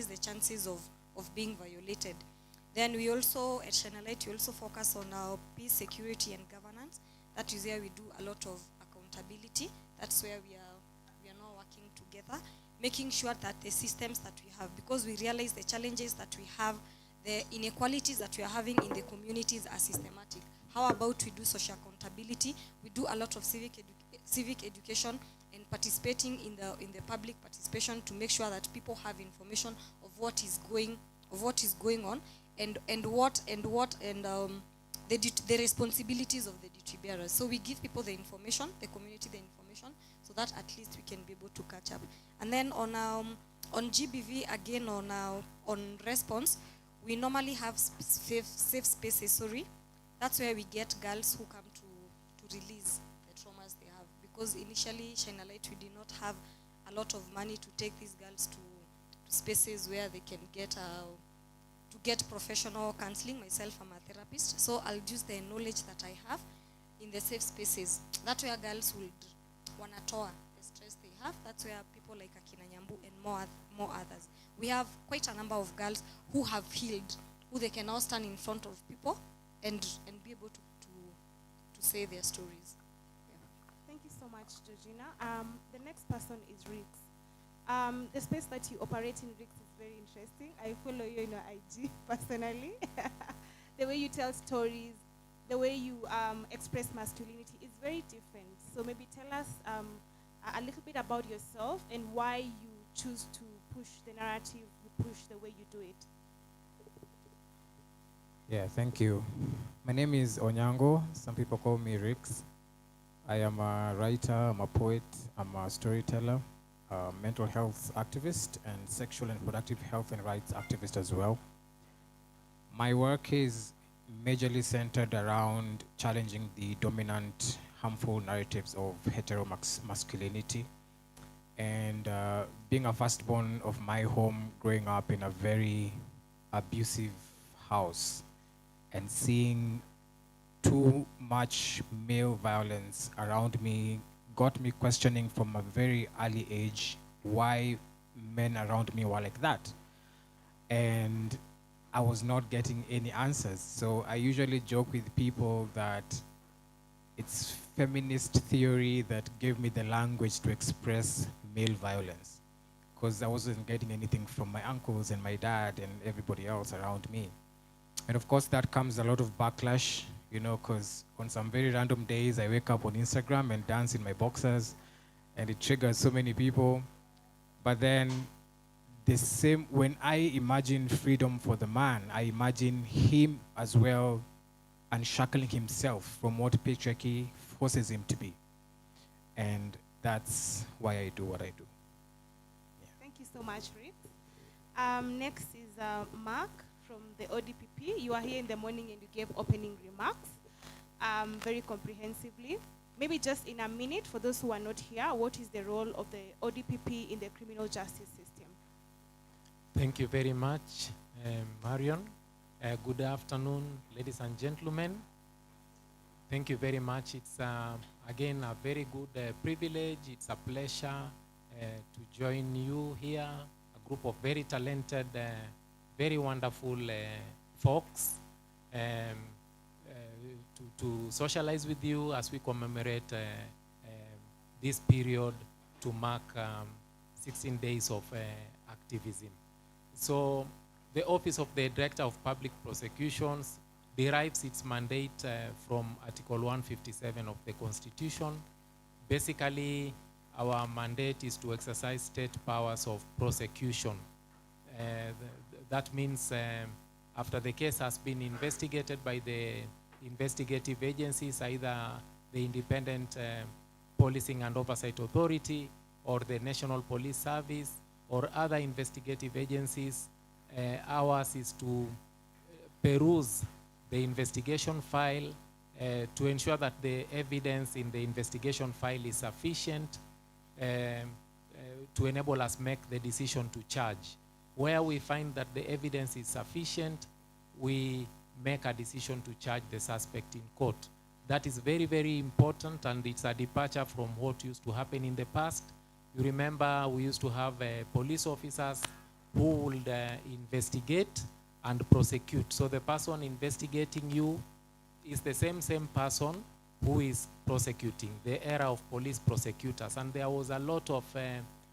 Speaker 4: the chances of being violated. Then we also, at Shine a Light, we also focus on our peace, security, and governance. That is where we do a lot of accountability. That's where we are now working together, making sure that the systems that we have, because we realize the challenges that we have, the inequalities that we are having in the communities are systematic. How about we do social accountability? We do a lot of civic education and participating in the public participation to make sure that people have information of what is going on and the responsibilities of the duty bearers. So we give people the information, the community the information, so that at least we can be able to catch up. And then on GBV, again on response, we normally have safe spaces. That's where we get girls who come to release the traumas they have. Because initially, Shine a Light, we did not have a lot of money to take these girls to spaces where they can get professional counseling. Myself, I'm a therapist, so I'll use the knowledge that I have in the safe spaces. That's where girls would wanna tour the stress they have. That's where people like Akina Nyambu and more others. We have quite a number of girls who have healed, who they can now stand in front of people and be able to say their stories.
Speaker 3: Thank you so much, Georgina. The next person is Rix. The space that you operate in, Rix, is very interesting. I follow you on your IG personally. The way you tell stories, the way you express masculinity is very different. So maybe tell us a little bit about yourself and why you choose to push the narrative, you push the way you do it.
Speaker 20: Yeah, thank you. My name is Onyango. Some people call me Rix. I am a writer, I'm a poet, I'm a storyteller, a mental health activist, and sexual and reproductive health and rights activist as well. My work is majorly centered around challenging the dominant, harmful narratives of heteromasculinity. And being a firstborn of my home, growing up in a very abusive house, and seeing too much male violence around me got me questioning from a very early age why men around me were like that. And I was not getting any answers. So I usually joke with people that it's feminist theory that gave me the language to express male violence, because I wasn't getting anything from my uncles and my dad and everybody else around me. And of course, that comes a lot of backlash, you know, because on some very random days, I wake up on Instagram and dance in my boxers, and it triggers so many people. But then when I imagine freedom for the man, I imagine him as well unshackling himself from what patriarchy forces him to be. And that's why I do what I do.
Speaker 3: Yeah. Thank you so much, Rick. Next is Mark from the ODPP. You are here in the morning and you gave opening remarks very comprehensively. Maybe just in a minute, for those who are not here, what is the role of the ODPP in the criminal justice system?
Speaker 21: Thank you very much, Marion. Good afternoon, ladies and gentlemen. Thank you very much. It's, again, a very good privilege. It's a pleasure to join you here, a group of very talented, very wonderful folks, to socialize with you as we commemorate this period to mark 16 days of activism. So the Office of the Director of Public Prosecutions derives its mandate from Article 157 of the Constitution. Basically, our mandate is to exercise state powers of prosecution. That means after the case has been investigated by the investigative agencies, either the Independent Policing and Oversight Authority or the National Police Service or other investigative agencies, ours is to peruse the investigation file to ensure that the evidence in the investigation file is sufficient to enable us make the decision to charge. Where we find that the evidence is sufficient, we make a decision to charge the suspect in court. That is very, very important, and it's a departure from what used to happen in the past. You remember we used to have police officers who would investigate and prosecute. So the person investigating you is the same person who is prosecuting, the era of police prosecutors. And there was a lot of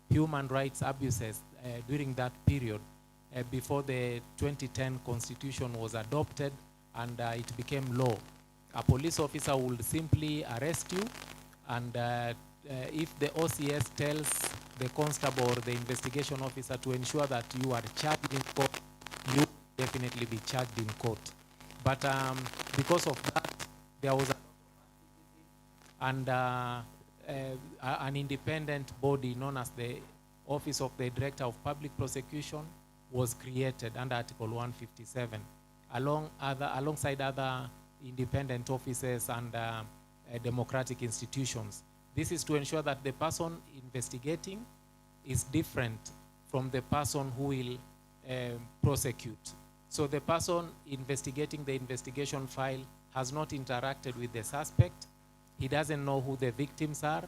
Speaker 21: human rights abuses during that period before the 2010 Constitution was adopted and it became law. A police officer would simply arrest you, and if the OCS tells the constable or the investigation officer to ensure that you are charged in court, you definitely be charged in court. But because of that, there was an independent body known as the Office of the Director of Public Prosecution was created under Article 157, alongside other independent offices and democratic institutions. This is to ensure that the person investigating is different from the person who will prosecute. So the person investigating the investigation file has not interacted with the suspect. He doesn't know who the victims are.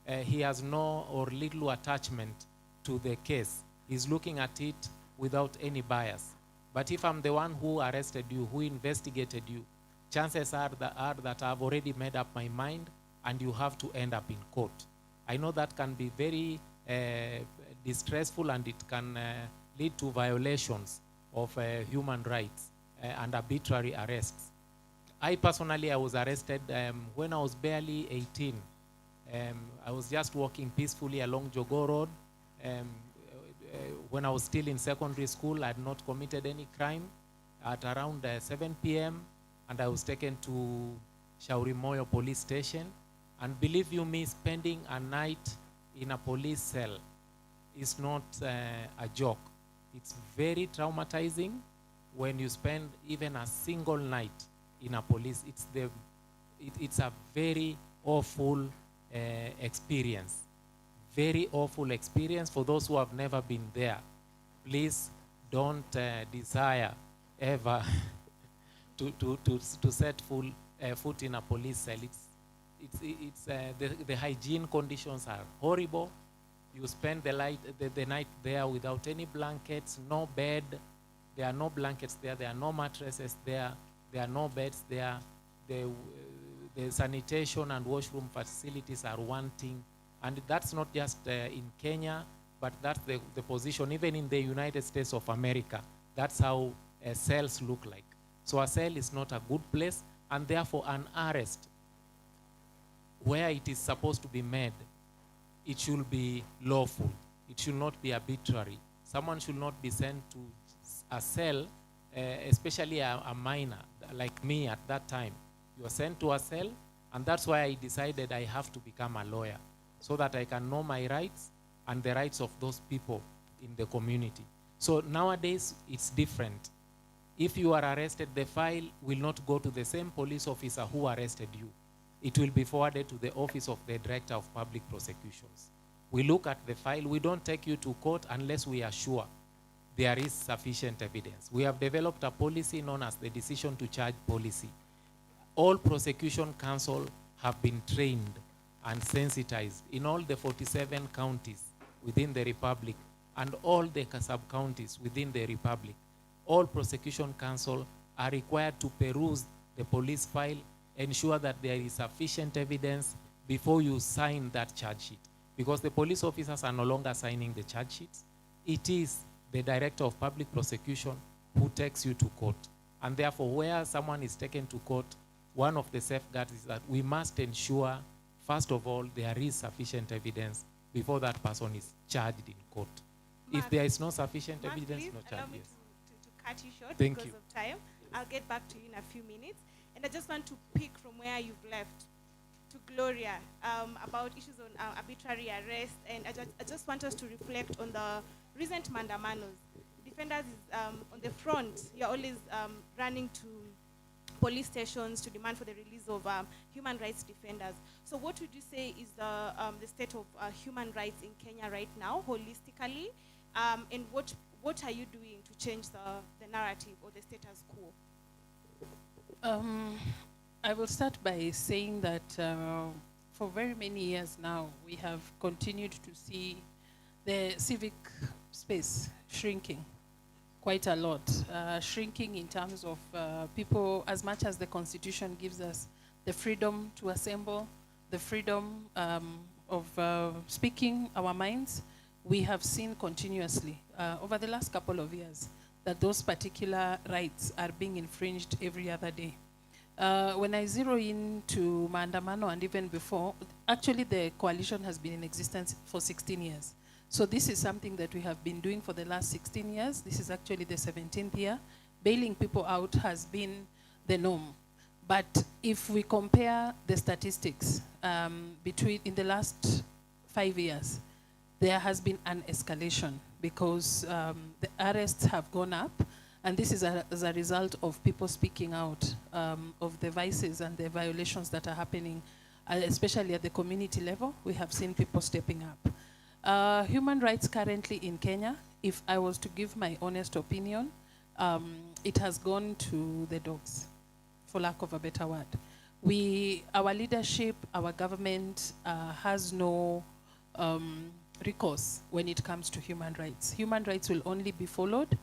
Speaker 21: He has no or little attachment to the case. He's looking at it without any bias. But if I'm the one who arrested you, who investigated you, chances are that I've already made up my mind and you have to end up in court. I know that can be very distressful, and it can lead to violations of human rights and arbitrary arrests. I personally, I was arrested when I was barely 18. I was just walking peacefully along Jogo Road. When I was still in secondary school, I had not committed any crime. At around 7 p.m., and I was taken to Shauri Moyo police station. And believe you me, spending a night in a police cell is not a joke. It's very traumatizing when you spend even a single night in a police. It's a very awful experience. Very awful experience for those who have never been there. Please don't desire ever to set foot in a police cell. The hygiene conditions are horrible. You spend the night there without any blankets, no bed. There are no blankets there. There are no mattresses there. There are no beds there. The sanitation and washroom facilities are wanting. And that's not just in Kenya, but that's the position even in the United States of America. That's how cells look like. So a cell is not a good place, and therefore an arrest where it is supposed to be made, it should be lawful. It should not be arbitrary. Someone should not be sent to a cell, especially a minor like me at that time. You are sent to a cell, and that's why I decided I have to become a lawyer so that I can know my rights and the rights of those people in the community. So nowadays, it's different. If you are arrested, the file will not go to the same police officer who arrested you. It will be forwarded to the Office of the Director of Public Prosecutions. We look at the file. We don't take you to court unless we are sure there is sufficient evidence. We have developed a policy known as the decision to charge policy. All prosecution counsel have been trained and sensitized in all the 47 counties within the Republic and all the sub-counties within the Republic. All prosecution counsel are required to peruse the police file, ensure that there is sufficient evidence before you sign that charge sheet. because the police officers are no longer signing the charge sheets. It is the director of public prosecution who takes you to court. And therefore, where someone is taken to court, one of the safeguards is that we must ensure, first of all, there is sufficient evidence before that person is charged in court. If there is no sufficient evidence, no charge.
Speaker 3: Allow me to cut you short
Speaker 21: Thank
Speaker 3: because
Speaker 21: you.
Speaker 3: of time. I'll get back to you in a few minutes. And I just want to pick from where you've left to Gloria about issues on arbitrary arrest. And I just want us to reflect on the recent mandamanos. Defenders is on the front. You're always running to police stations to demand for the release of human rights defenders. So what would you say is the state of human rights in Kenya right now, holistically? And what are you doing to change the narrative or the status quo?
Speaker 18: I will start by saying that for very many years now, we have continued to see the civic space shrinking quite a lot. Shrinking in terms of people, as much as the Constitution gives us the freedom to assemble, the freedom of speaking our minds, we have seen continuously over the last couple of years that those particular rights are being infringed every other day. When I zero in to Maandamano and even before, actually the coalition has been in existence for 16 years. So this is something that we have been doing for the last 16 years. This is actually the 17th year. Bailing people out has been the norm. But if we compare the statistics in the last 5 years, there has been an escalation because the arrests have gone up, and this is as a result of people speaking out of the vices and the violations that are happening, especially at the community level. We have seen people stepping up. Human rights currently in Kenya, if I was to give my honest opinion, it has gone to the dogs, for lack of a better word. Our leadership, our government has no recourse when it comes to human rights. Human rights will only be followed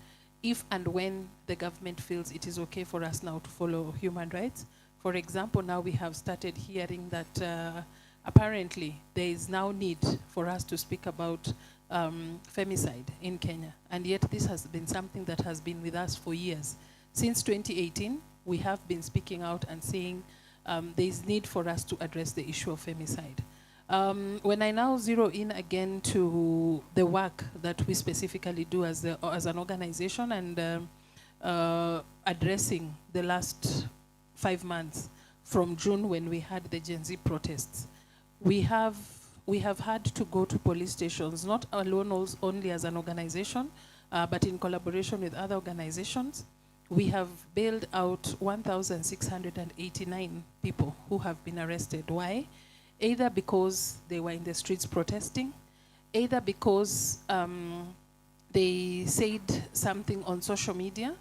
Speaker 18: if and when the government feels it is okay for us now to follow human rights. For example, now we have started hearing that apparently there is now need for us to speak about femicide in Kenya. And yet this has been something that has been with us for years. Since 2018, we have been speaking out and saying there is need for us to address the issue of femicide. When I now zero in again to the work that we specifically do as an organization and addressing the last 5 months from June when we had the Gen Z protests, we have had to go to police stations, not alone only as an organization, but in collaboration with other organizations. We have bailed out 1,689 people who have been arrested. Why? Either because they were in the streets protesting, either because they said something on social media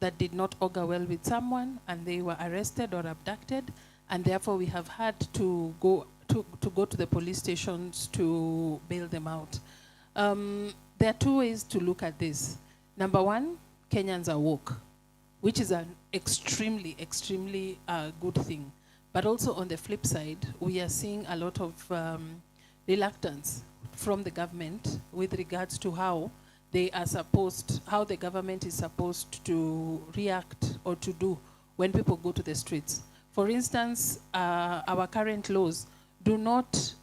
Speaker 18: that did not augur well with someone and they were arrested or abducted, and therefore we have had to go to the police stations to bail them out. There are two ways to look at this. Number one, Kenyans are woke, which is an extremely, extremely good thing. But also on the flip side, we are seeing a lot of reluctance from the government with regards to how the government is supposed to react or to do when people go to the streets. For instance, our current laws do not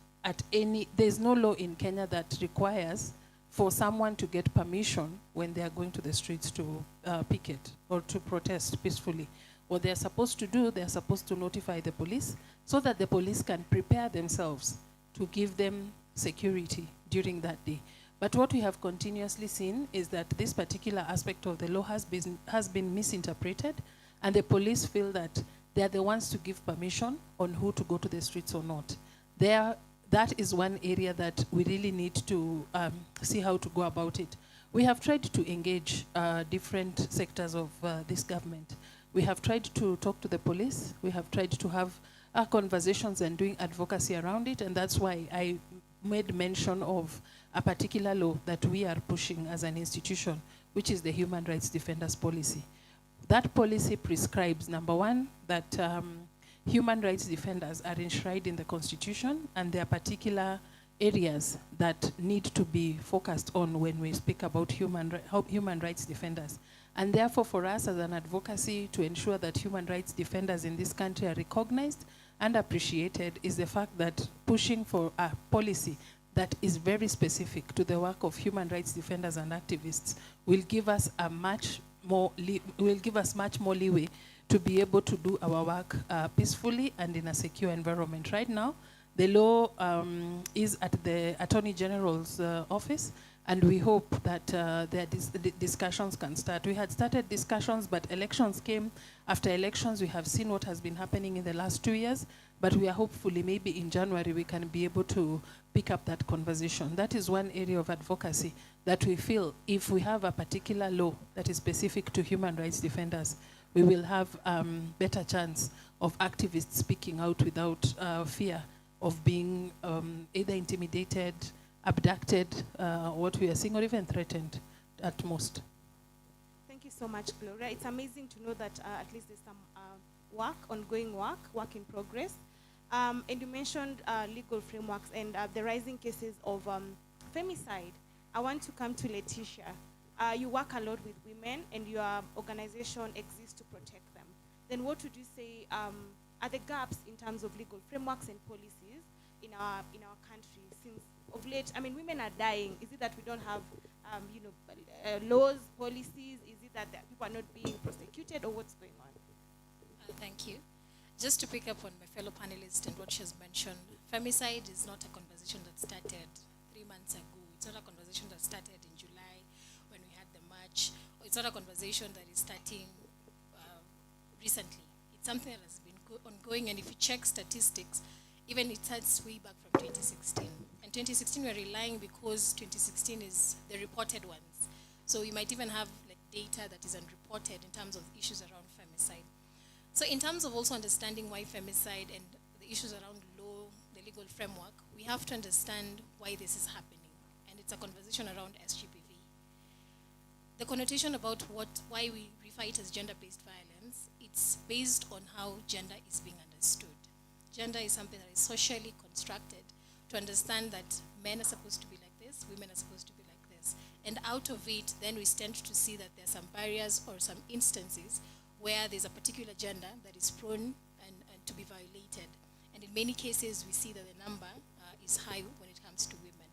Speaker 18: there's no law in Kenya that requires for someone to get permission when they are going to the streets to picket or to protest peacefully. What they're supposed to do, they're supposed to notify the police so that the police can prepare themselves to give them security during that day. But what we have continuously seen is that this particular aspect of the law has been misinterpreted, and the police feel that they're the ones to give permission on who to go to the streets or not. That is one area that we really need to see how to go about it. We have tried to engage different sectors of this government. We have tried to talk to the police. We have tried to have conversations and doing advocacy around it, and that's why I made mention of a particular law that we are pushing as an institution, which is the Human Rights Defenders Policy. That policy prescribes, number one, that human rights defenders are enshrined in the Constitution, and there are particular areas that need to be focused on when we speak about human rights defenders. And therefore, for us as an advocacy to ensure that human rights defenders in this country are recognized and appreciated is the fact that pushing for a policy that is very specific to the work of human rights defenders and activists will give us much more leeway to be able to do our work peacefully and in a secure environment. Right now, the law is at the Attorney General's office, and we hope that the discussions can start. We had started discussions, but elections came. After elections, we have seen what has been happening in the last 2 years, but we are hopefully maybe in January we can be able to pick up that conversation. That is one area of advocacy that we feel if we have a particular law that is specific to human rights defenders, we will have better chance of activists speaking out without fear of being either intimidated, abducted, what we are seeing, or even threatened at most.
Speaker 3: Thank you so much, Gloria. It's amazing to know that at least there's some ongoing work in progress. And you mentioned legal frameworks and the rising cases of femicide. I want to come to Letitia. You work a lot with women and your organization exists to protect them. Then what would you say are the gaps in terms of legal frameworks and policies in our country? Since of late, I mean, women are dying. Is it that we don't have laws, policies? Is it that people are not being prosecuted, or what's going on?
Speaker 19: Thank you. Just to pick up on my fellow panelist and what she has mentioned, femicide is not a conversation that started 3 months ago. It's not a conversation that started in July when we had the march. Or it's not a conversation that is starting recently. It's something that has been ongoing, and if you check statistics, even it starts way back from 2016. And 2016 we're relying because 2016 is the reported ones. So you might even have like data that is unreported in terms of issues around femicide. So in terms of also understanding why femicide and the issues around law, the legal framework, we have to understand why this is happening. And it's a conversation around SGBV. The connotation about why we refer it as gender-based violence, it's based on how gender is being understood. Gender is something that is socially constructed to understand that men are supposed to be like this, women are supposed to be like this. And out of it, then we tend to see that there are some barriers or some instances where there's a particular gender that is prone and to be violated. And in many cases, we see that the number is high when it comes to women.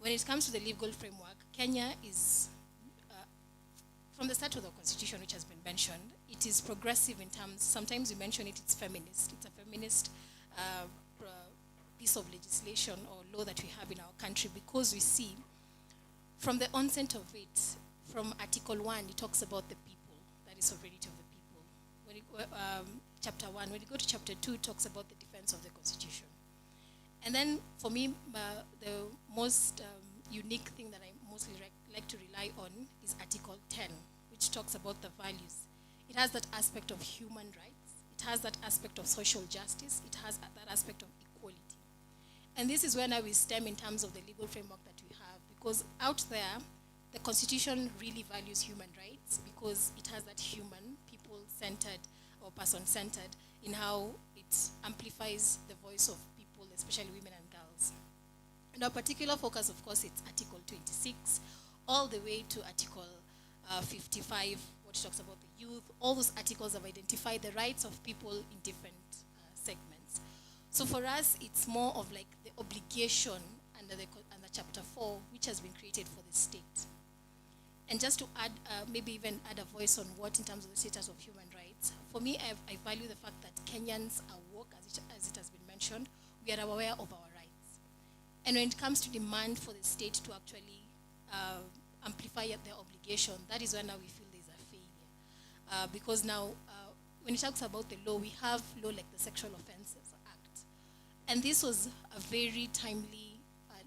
Speaker 19: When it comes to the legal framework, Kenya is, from the start of the constitution, which has been mentioned, it is progressive in terms, sometimes we mention it, it's feminist. It's a feminist piece of legislation or law that we have in our country, because we see from the onset of it, from Article 1, it talks about the people, that is sovereignty of the people. When chapter 1, when you go to chapter 2, it talks about the defense of the constitution. And then for me, the most unique thing that I mostly like to rely on is Article 10, which talks about the values. It has that aspect of human rights. It has that aspect of social justice. It has that aspect of equality. And this is where now we stem in terms of the legal framework that we have, because out there, the Constitution really values human rights because it has that human, people-centered or person-centered in how it amplifies the voice of people, especially women and girls. And our particular focus, of course, it's Article 26, all the way to Article 55, which talks about the youth. All those articles have identified the rights of people in different segments. So for us, it's more of like the obligation under Chapter 4, which has been created for the state. And just to add, maybe even add a voice on what in terms of the status of human rights, for me, I value the fact that Kenyans are woke, as it has been mentioned. We are aware of our rights. And when it comes to demand for the state to actually amplify their obligation, that is when now we feel there's a failure. Because now, when it talks about the law, we have law like the Sexual Offences Act. And this was a very timely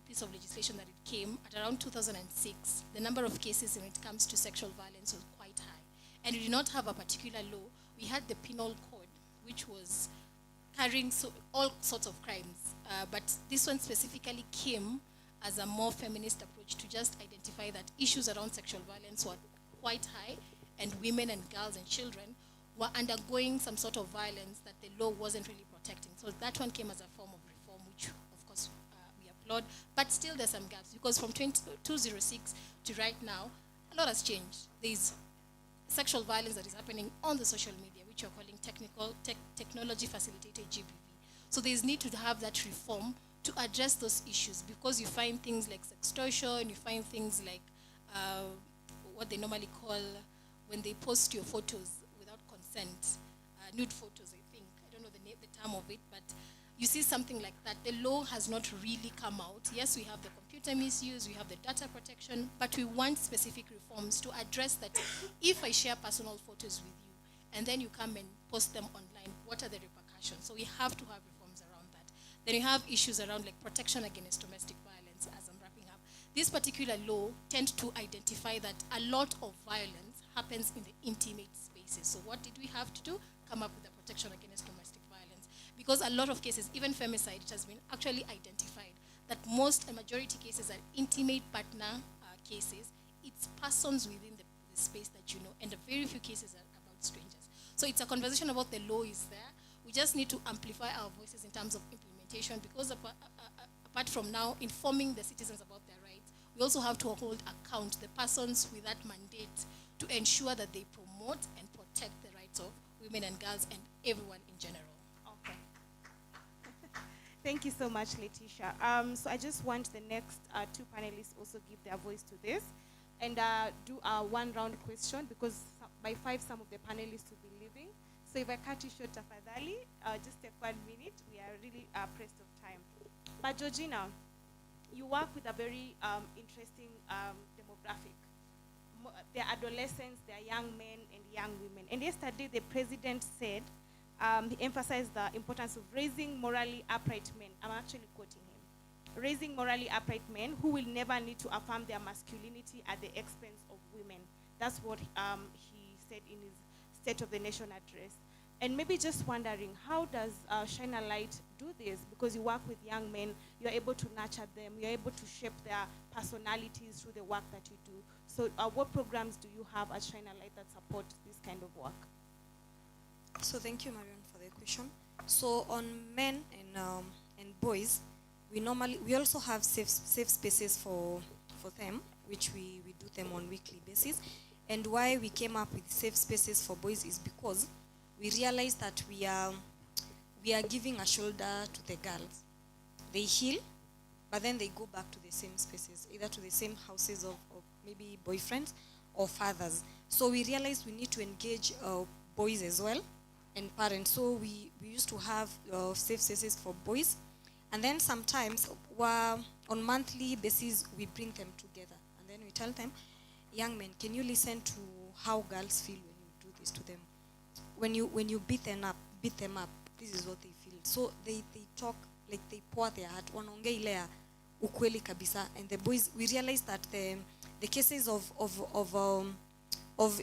Speaker 19: piece of legislation that it came at around 2006. The number of cases when it comes to sexual violence was quite high. And we did not have a particular law. We had the penal code, which was carrying all sorts of crimes. But this one specifically came as a more feminist approach to just identify that issues around sexual violence were quite high, and women and girls and children were undergoing some sort of violence that the law wasn't really protecting. So that one came as a form of reform, which of course we applaud. applaud, but still there's some gaps because from 2006 to right now, a lot has changed. There's sexual violence that is happening on the social media, which you're calling technology facilitated GBV. So there's need to have that reform to address those issues because you find things like sextortion, you find things like what they normally call when they post your photos without consent, nude photos, I think. I don't know the term of it, but you see something like that. The law has not really come out. Yes, we have the computer misuse, we have the data protection, but we want specific reforms to address that. If I share personal photos with you and then you come and post them online, what are the repercussions? So we have to have reforms around that. Then you have issues around like protection against domestic violence, as I'm wrapping up. This particular law tends to identify that a lot of violence happens in the intimate spaces. So what did we have to do? Come up with a protection against domestic violence. Because a lot of cases, even femicide, it has been actually identified that a majority cases are intimate partner cases. It's persons within the space that you know, and a very few cases are about strangers. So it's a conversation about the law is there. We just need to amplify our voices in terms of implementation because apart from now informing the citizens about their rights, we also have to hold account the persons with that mandate to ensure that they promote and protect the rights of women and girls and everyone in general.
Speaker 3: Okay. Thank you so much, Letitia. So I just want the next two panelists also give their voice to this and do a one-round question because by 5 some of the panelists will be leaving. So if I cut you short, tafadhali, just take 1 minute. We are really pressed of time. But Georgina, you work with a very interesting demographic. They're adolescents, they're young men and young women. And yesterday the president said, he emphasized the importance of raising morally upright men. I'm actually quoting him. Raising morally upright men who will never need to affirm their masculinity at the expense of women. That's what he said in his State of the Nation address. And maybe just wondering, how does Shine a Light do this? Because you work with young men, you're able to nurture them, you're able to shape their personalities through the work that you do. So what programs do you have at Shine a Light that support this kind of work?
Speaker 4: So thank you, Marion, for the question. So on men and boys, we also have safe spaces for them, which we do them on weekly basis. And why we came up with safe spaces for boys is because we realized that we are giving a shoulder to the girls. They heal, but then they go back to the same spaces, either to the same houses of maybe boyfriends or fathers. So we realized we need to engage boys as well and parents. So we used to have safe spaces for boys. And then sometimes on monthly basis, we bring them together. And then we tell them, young men, can you listen to how girls feel when you do this to them? When you beat them up, this is what they feel. So they talk, like they pour their heart. Wanaongea ile ya ukweli kabisa. And the boys, we realized that the cases of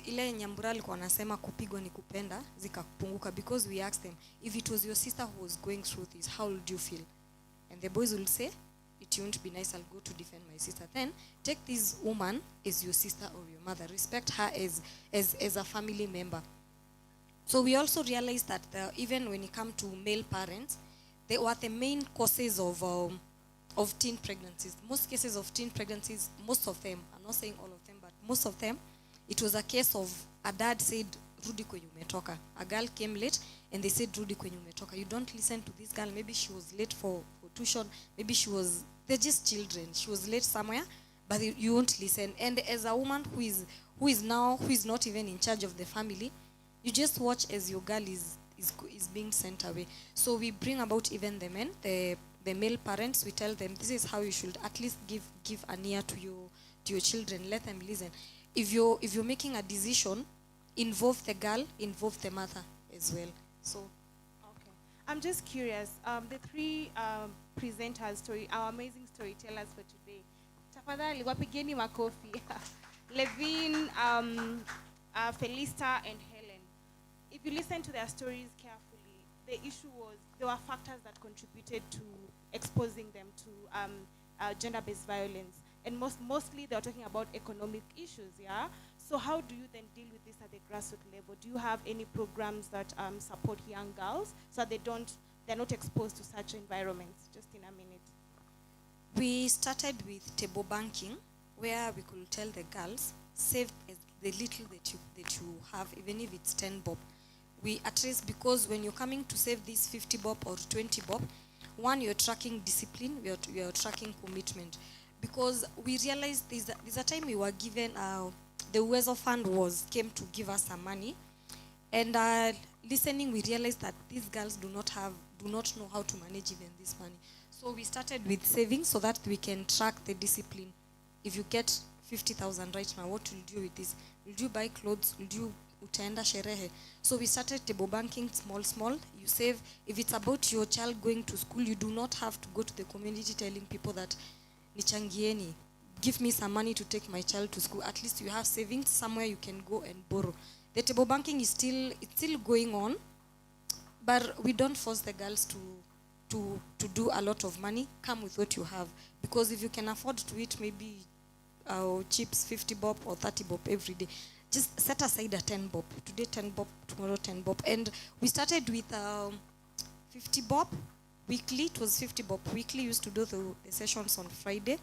Speaker 4: ile Nyambura alikuwa anasema kupigwa ni kupenda zikapunguka because we asked them, if it was your sister who was going through this, how would you feel? And the boys will say, it won't be nice, I'll go to defend my sister. Then take this woman as your sister or your mother. Respect her as a family member. So we also realized that even when it comes to male parents, they were the main causes of teen pregnancies. Most cases of teen pregnancies, most of them, I'm not saying all of them, but most of them, it was a case of a dad said, Rudi kwenye umetoka. A girl came late and they said, Rudi kwenye umetoka. You don't listen to this girl. Maybe she was late for tuition. Maybe they're just children. She was late somewhere, but you won't listen. And as a woman who is not even in charge of the family, you just watch as your girl is being sent away. So we bring about even the men, the male parents. We tell them this is how you should at least give an ear to your children. Let them listen. If you're making a decision, involve the girl, involve the mother as well. So,
Speaker 3: okay. I'm just curious. The 3 presenters, our amazing storytellers for today. Tafadhali wapigeni makofi. Levine, Felista, and Helen. If you listen to their stories carefully, the issue was there were factors that contributed to exposing them to gender-based violence. And mostly they're talking about economic issues, yeah? So how do you then deal with this at the grassroots level? Do you have any programs that support young girls so that they're not exposed to such environments? Just in a minute.
Speaker 4: We started with table banking, where we could tell the girls, save the little that you have, even if it's 10 bob. We at least, because when you're coming to save this 50 bob or 20 bob, one, you're tracking discipline, you're tracking commitment. Because we realized there's a time we were given, the Uwezo Fund came to give us some money. And listening, we realized that these girls do not know how to manage even this money. So we started with savings so that we can track the discipline. If you get 50,000 right now, what will you do with this? Will you buy clothes? Will you utaenda sherehe? So we started table banking small. You save. If it's about your child going to school, you do not have to go to the community telling people that nichangieni, give me some money to take my child to school. At least you have savings somewhere you can go and borrow. The table banking is still going on, but we don't force the girls to do a lot of money. Come with what you have, because if you can afford to eat maybe chips 50 bob or 30 bob every day, just set aside a 10 bob. Today 10 bob, tomorrow 10 bob. And we started with 50 bob weekly. It was 50 bob weekly. Used to do the sessions on Friday.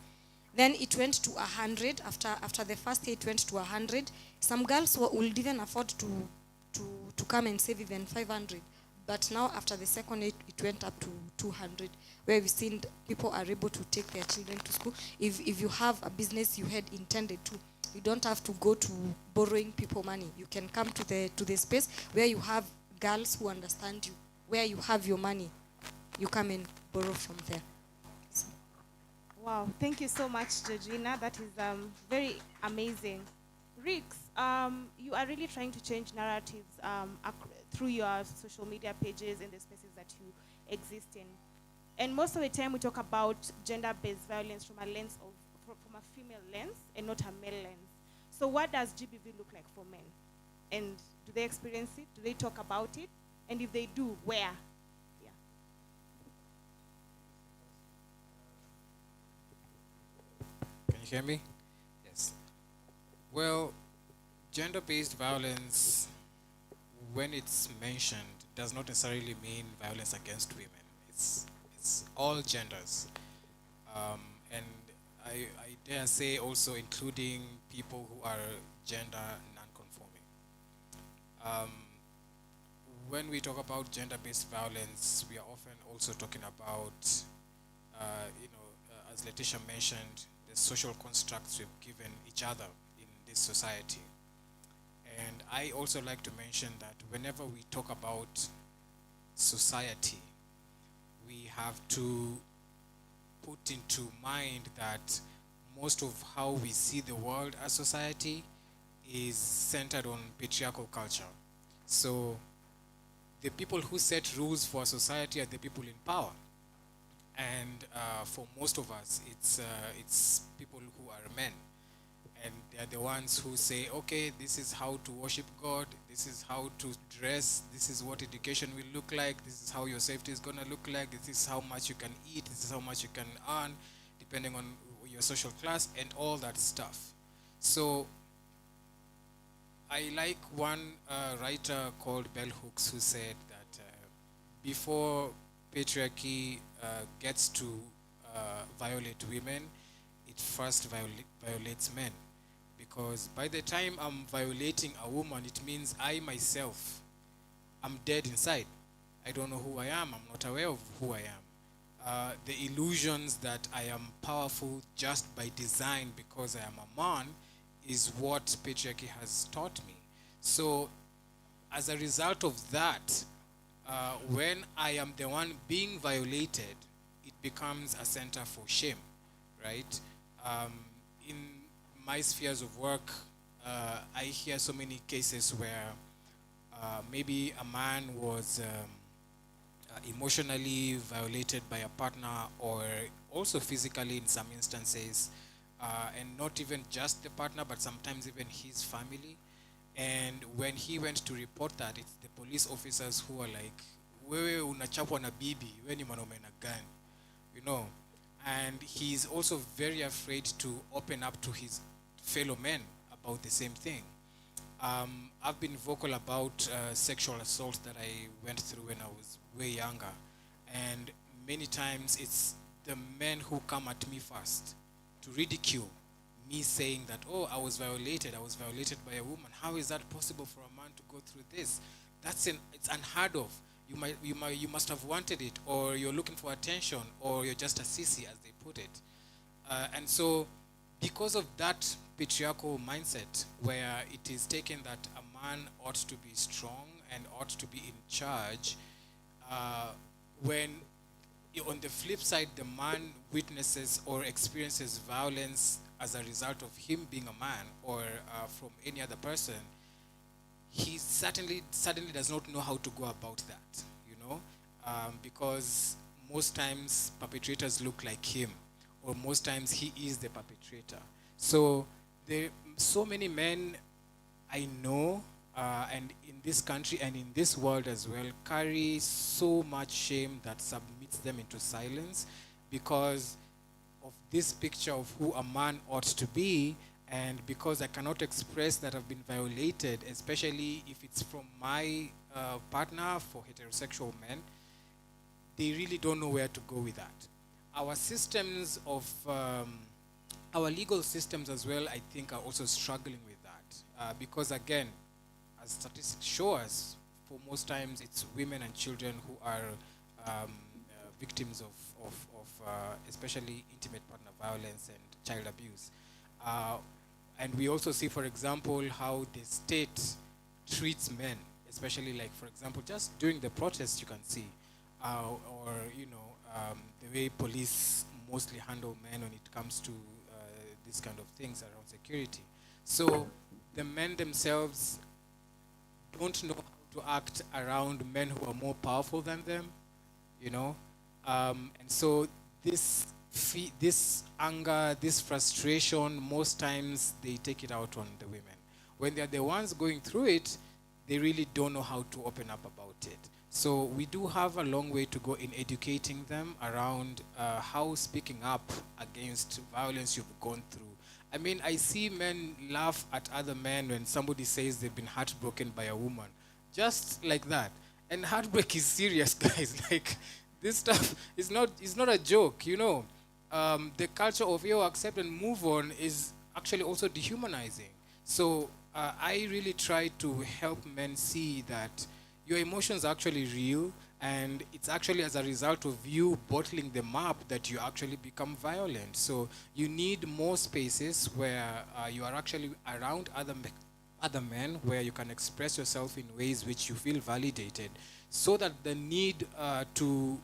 Speaker 4: Then it went to 100. After the first day, it went to 100. Some girls would even afford to come and save even 500. But now, after the second day, it went up to 200, where we've seen people are able to take their children to school. If you have a business you had intended to, you don't have to go to borrowing people money. You can come to the space where you have girls who understand you, where you have your money. You come and borrow from there.
Speaker 3: Wow, thank you so much, Georgina. That is very amazing. Rix, you are really trying to change narratives through your social media pages and the spaces that you exist in. And most of the time we talk about gender-based violence from a female lens and not a male lens. So what does GBV look like for men? And do they experience it? Do they talk about it? And if they do, where?
Speaker 6: Can you hear me? Yes. Well, gender-based violence, when it's mentioned, does not necessarily mean violence against women. It's all genders. And I dare say also including people who are gender non-conforming. When we talk about gender-based violence, we are often also talking about, as Letitia mentioned, the social constructs we've given each other in this society. And I also like to mention that whenever we talk about society, we have to put into mind that most of how we see the world as society is centered on patriarchal culture. So the people who set rules for society are the people in power. And for most of us, it's people who are men. And they're the ones who say, okay, this is how to worship God, this is how to dress, this is what education will look like, this is how your safety is going to look like, this is how much you can eat, this is how much you can earn, depending on your social class, and all that stuff. So I like one writer called Bell Hooks who said that before patriarchy gets to violate women, it first violates men. Because by the time I'm violating a woman, it means I myself, I'm dead inside. I don't know who I am. I'm not aware of who I am. The illusions that I am powerful just by design because I am a man is what patriarchy has taught me. So as a result of that, when I am the one being violated, it becomes a center for shame, right? In my spheres of work, I hear so many cases where maybe a man was emotionally violated by a partner, or also physically in some instances, and not even just the partner, but sometimes even his family. And when he went to report that, it's the police officers who are like, wewe unachapwa na bibi, wewe ni mwanaume na gani, you know. And he's also very afraid to open up to his fellow men about the same thing. I've been vocal about sexual assault that I went through when I was way younger. And many times it's the men who come at me first to ridicule me, saying that, oh, I was violated by a woman. How is that possible for a man to go through this? It's unheard of. You must have wanted it, or you're looking for attention, or you're just a sissy, as they put it. And so, because of that patriarchal mindset, where it is taken that a man ought to be strong and ought to be in charge, when on the flip side, the man witnesses or experiences violence as a result of him being a man or from any other person, he certainly does not know how to go about that, because most times perpetrators look like him, or most times he is the perpetrator. So there so many men I know, and in this country and in this world as well, carry so much shame that submits them into silence because of this picture of who a man ought to be. And because I cannot express that I've been violated, especially if it's from my partner for heterosexual men, they really don't know where to go with that. Our systems of, our legal systems as well, I think are also struggling with that. Because again, as statistics show us, for most times it's women and children who are victims of especially intimate partner violence and child abuse. And we also see, for example, how the state treats men, especially like, for example, just during the protests you can see, or, the way police mostly handle men when it comes to these kind of things around security. So the men themselves don't know how to act around men who are more powerful than them, and so this anger, this frustration, most times they take it out on the women. When they're the ones going through it, they really don't know how to open up about it. So we do have a long way to go in educating them around how speaking up against violence you've gone through. I mean, I see men laugh at other men when somebody says they've been heartbroken by a woman. Just like that. And heartbreak is serious, guys. Like, this stuff is not a joke, The culture of accept and move on is actually also dehumanizing. So I really try to help men see that your emotions are actually real, and it's actually as a result of you bottling them up that you actually become violent. So you need more spaces where you are actually around other men, where you can express yourself in ways which you feel validated, so that the need to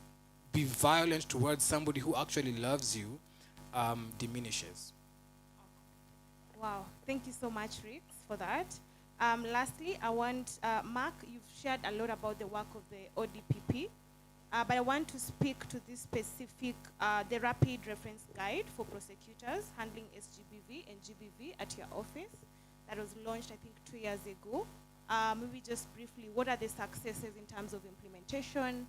Speaker 6: be violent towards somebody who actually loves you diminishes.
Speaker 3: Wow, thank you so much, Rix, for that. Lastly, I want, Mark, you've shared a lot about the work of the ODPP, but I want to speak to this specific, the Rapid Reference Guide for prosecutors handling SGBV and GBV at your office that was launched, I think, 2 years ago. Maybe just briefly, what are the successes in terms of implementation?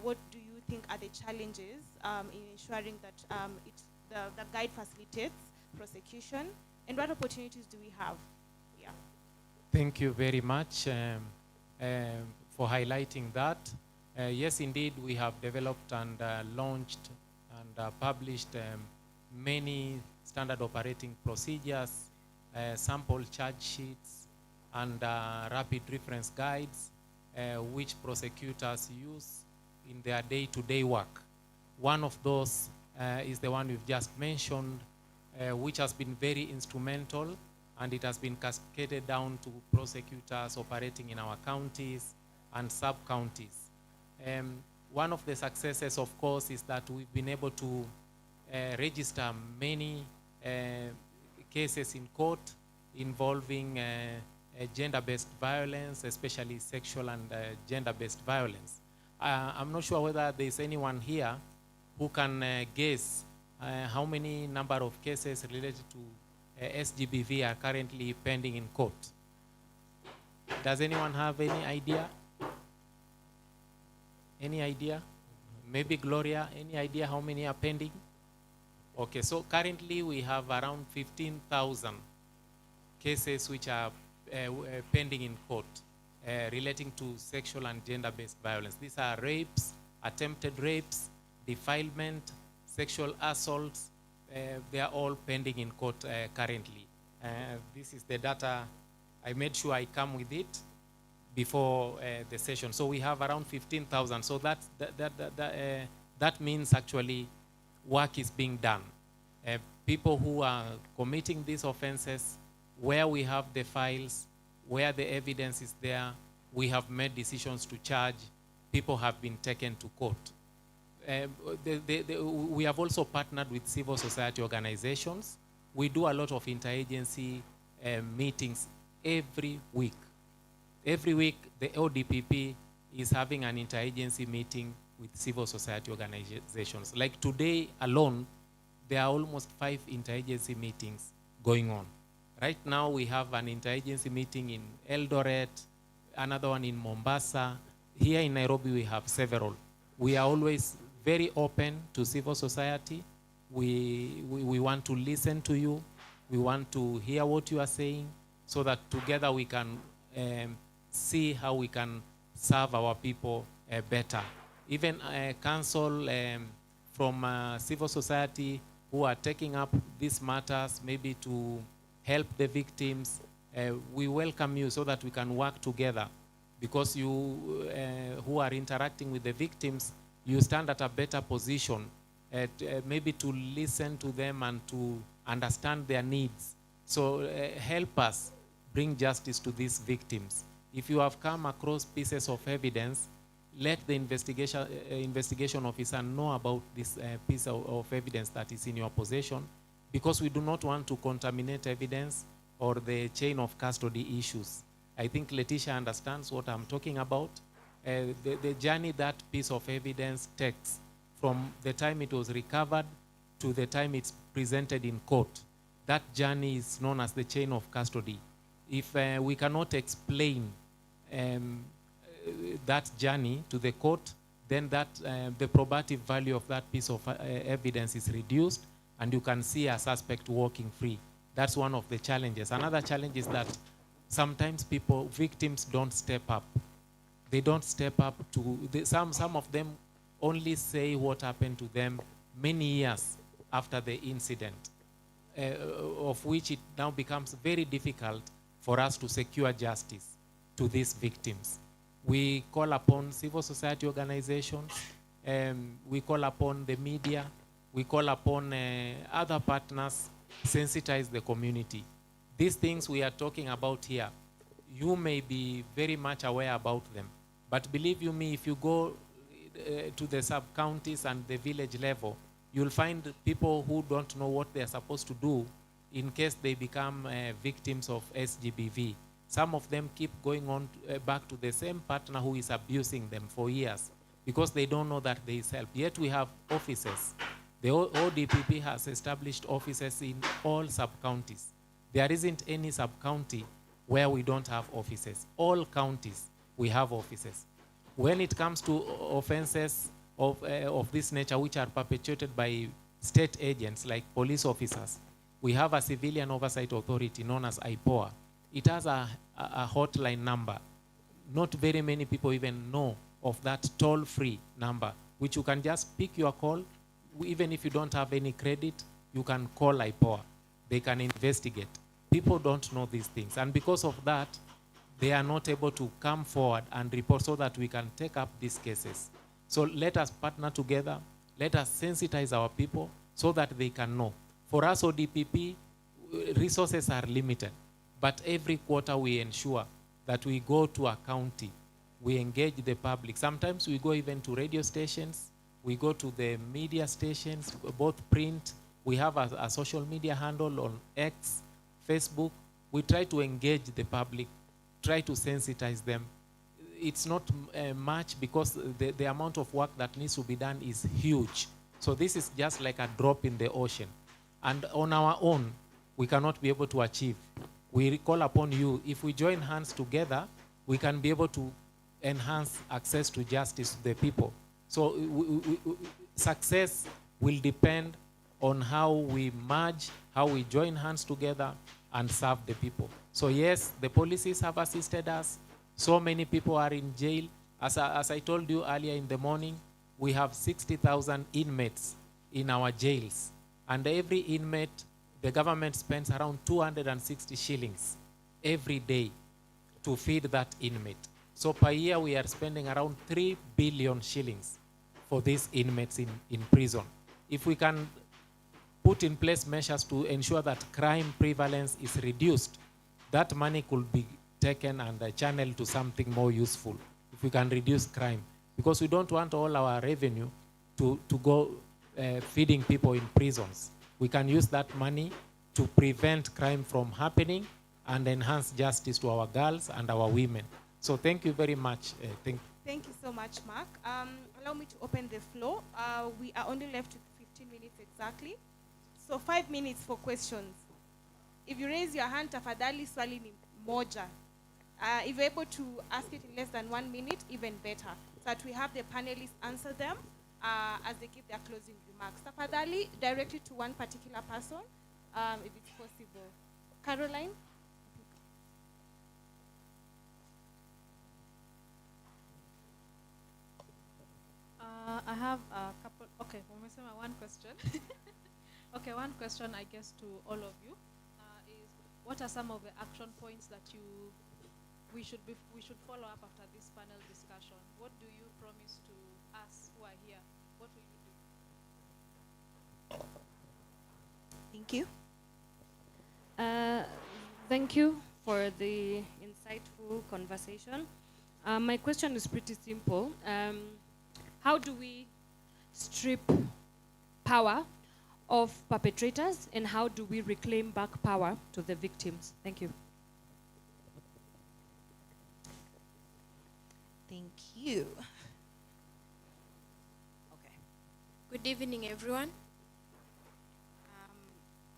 Speaker 3: What do you think are the challenges in ensuring that the guide facilitates prosecution? And what opportunities do we have? Yeah.
Speaker 21: Thank you very much for highlighting that. Yes, indeed, we have developed and launched and published many standard operating procedures, sample charge sheets, and rapid reference guides, which prosecutors use in their day-to-day work. One of those is the one we've just mentioned, which has been very instrumental, and it has been cascaded down to prosecutors operating in our counties and sub-counties. One of the successes, of course, is that we've been able to register many cases in court involving gender-based violence, especially sexual and gender-based violence. I'm not sure whether there's anyone here who can guess how many number of cases related to SGBV are currently pending in court. Does anyone have any idea? Any idea? Maybe Gloria, any idea how many are pending? Okay, so currently we have around 15,000 cases which are pending in court relating to sexual and gender-based violence. These are rapes, attempted rapes, defilement, sexual assaults, they are all pending in court currently. This is the data. I made sure I come with it before the session. So we have around 15,000. So that means actually work is being done. People who are committing these offenses, where we have the files, where the evidence is there, we have made decisions to charge. People have been taken to court. We have also partnered with civil society organizations. We do a lot of interagency meetings every week. Every week, the ODPP is having an interagency meeting with civil society organizations. Like today alone, there are almost 5 interagency meetings going on. Right now, we have an interagency meeting in Eldoret, another one in Mombasa. Here in Nairobi, we have several. We are always very open to civil society. We want to listen to you. We want to hear what you are saying so that together we can see how we can serve our people better. Even council from civil society who are taking up these matters, maybe to help the victims, we welcome you so that we can work together, because you who are interacting with the victims, you stand at a better position maybe to listen to them and to understand their needs. So help us bring justice to these victims. If you have come across pieces of evidence, let the investigation officer know about this piece of evidence that is in your possession, because we do not want to contaminate evidence or the chain of custody issues. I think Letitia understands what I'm talking about. The journey that piece of evidence takes from the time it was recovered to the time it's presented in court, that journey is known as the chain of custody. If we cannot explain that journey to the court, then that the probative value of that piece of evidence is reduced, and you can see a suspect walking free. That's one of the challenges. Another challenge is that sometimes victims don't step up. They don't step up to, some of them only say what happened to them many years after the incident, of which it now becomes very difficult for us to secure justice to these victims. We call upon civil society organizations, we call upon the media, we call upon other partners, sensitize the community. These things we are talking about here, you may be very much aware about them, but believe you me, if you go to the sub-counties and the village level, you'll find people who don't know what they're supposed to do in case they become victims of SGBV. Some of them keep going on back to the same partner who is abusing them for years because they don't know that there is help. Yet we have offices. The ODPP has established offices in all sub-counties. There isn't any sub-county where we don't have offices. All counties, we have offices. When it comes to offenses of this nature, which are perpetrated by state agents like police officers, we have a civilian oversight authority known as IPOA. It has a hotline number. Not very many people even know of that toll-free number, which you can just pick your call. Even if you don't have any credit, you can call IPOA. They can investigate. People don't know these things. And because of that, they are not able to come forward and report so that we can take up these cases. So let us partner together. Let us sensitize our people so that they can know. For us, ODPP, resources are limited. But every quarter we ensure that we go to a county, we engage the public. Sometimes we go even to radio stations, we go to the media stations, both print. We have a social media handle on X, Facebook. We try to engage the public, try to sensitize them. It's not much because the amount of work that needs to be done is huge. So this is just like a drop in the ocean. And on our own, we cannot be able to achieve. We call upon you. If we join hands together, we can be able to enhance access to justice to the people. So success will depend on how we merge, how we join hands together and serve the people. So yes, the policies have assisted us. So many people are in jail. As I told you earlier in the morning, we have 60,000 inmates in our jails. And every inmate, the government spends around 260 shillings every day to feed that inmate. So per year, we are spending around 3 billion shillings for these inmates in prison. If we can put in place measures to ensure that crime prevalence is reduced, that money could be taken and channeled to something more useful if we can reduce crime. Because we don't want all our revenue to go feeding people in prisons. We can use that money to prevent crime from happening and enhance justice to our girls and our women. So thank you very much.
Speaker 3: Thank you so much, Mark. Allow me to open the floor. We are only left with 15 minutes exactly. So 5 minutes for questions. If you raise your hand, tafadhali swali ni moja. If you're able to ask it in less than 1 minute, even better. So that we have the panelists answer them as they give their closing remarks. Tafadhali, directly to one particular person, if it's possible. Caroline?
Speaker 9: I have a couple. Okay, one question. Okay, one question I guess to all of you is, what are some of the action points that we should follow up after this panel discussion? What do you promise to us who are here? What will you do?
Speaker 25: Thank you.
Speaker 11: Thank you for the insightful conversation. My question is pretty simple. How do we strip power of perpetrators, and how do we reclaim back power to the victims? Thank you.
Speaker 25: Thank you.
Speaker 22: Okay. Good evening, everyone.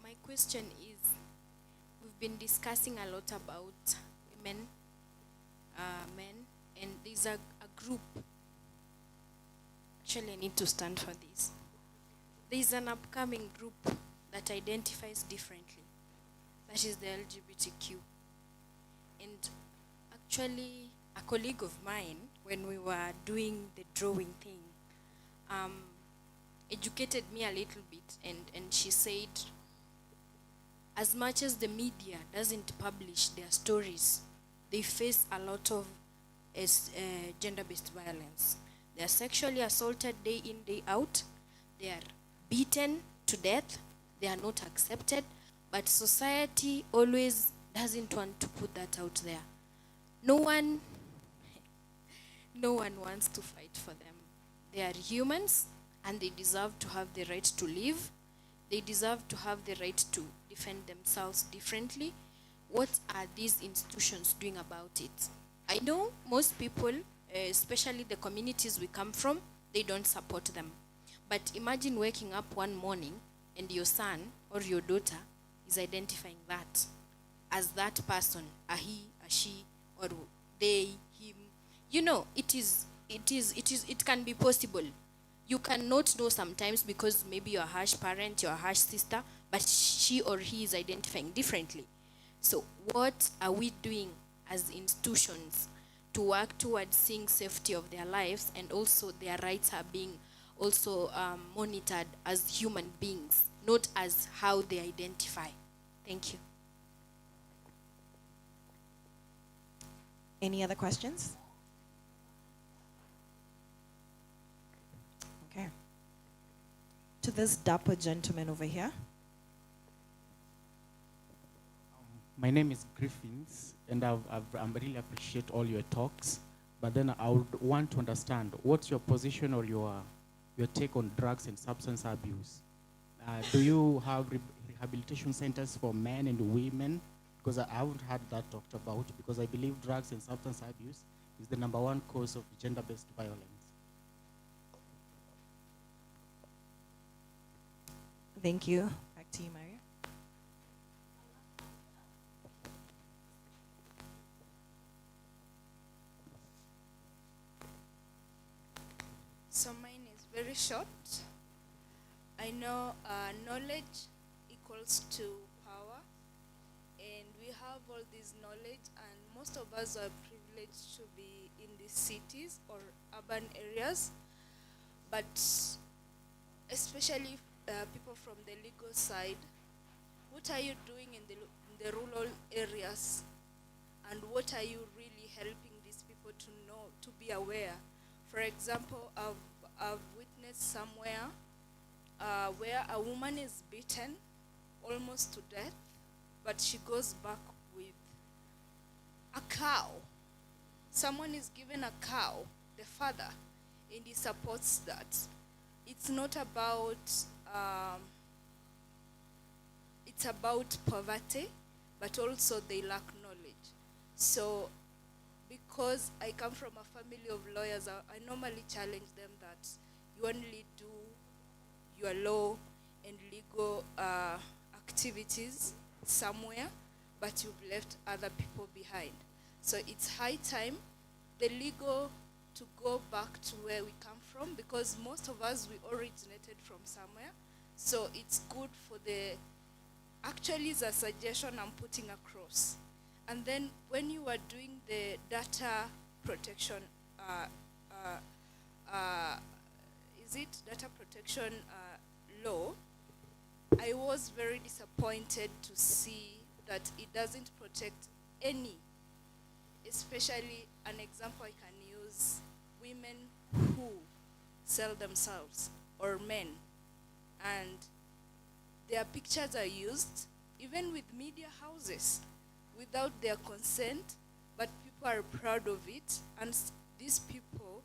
Speaker 22: My question is, we've been discussing a lot about women, men, and there's a group. Actually, I need to stand for this. There's an upcoming group that identifies differently. That is the LGBTQ. And actually, a colleague of mine, when we were doing the drawing thing, educated me a little bit, and she said, as much as the media doesn't publish their stories, they face a lot of gender-based violence. They are sexually assaulted day in, day out. They are beaten to death. They are not accepted. But society always doesn't want to put that out there. No one wants to fight for them. They are humans, and they deserve to have the right to live. They deserve to have the right to defend themselves differently. What are these institutions doing about it? I know most people, especially the communities we come from, they don't support them. But imagine waking up one morning and your son or your daughter is identifying that as that person, a he, a she, or they, him. You know, it can be possible. You cannot know sometimes because maybe you're a harsh parent, you're a harsh sister, but she or he is identifying differently. So what are we doing as institutions to work towards seeing safety of their lives, and also their rights are being also monitored as human beings, not as how they identify? Thank you.
Speaker 25: Any other questions? Okay. To this dapper gentleman over here.
Speaker 23: My name is Griffins, and I really appreciate all your talks. But then I would want to understand what's your position or your take on drugs and substance abuse. Do you have rehabilitation centers for men and women? Because I haven't had that talked about, because I believe drugs and substance abuse is the #1 cause of gender-based violence.
Speaker 25: Thank you. Back to you, Maria.
Speaker 24: So mine is very short. I know knowledge equals to power, and we have all this knowledge, and most of us are privileged to be in these cities or urban areas, but
Speaker 22: especially people from the legal side. What are you doing in the rural areas, and what are you really helping these people to know, to be aware? For example, I've witnessed somewhere where a woman is beaten almost to death, but she goes back with a cow. Someone is given a cow, the father, and he supports that. It's not about, it's about poverty, but also they lack knowledge. So because I come from a family of lawyers, I normally challenge them that you only do your law and legal activities somewhere, but you've left other people behind. So it's high time the legal to go back to where we come from, because most of us, we originated from somewhere. So it's good for actually it's a suggestion I'm putting across. And then when you are doing the data protection, is it data protection law, I was very disappointed to see that it doesn't protect any, especially an example I can use, women who sell themselves, or men, and their pictures are used even with media houses without their consent, but people are proud of it, and these people,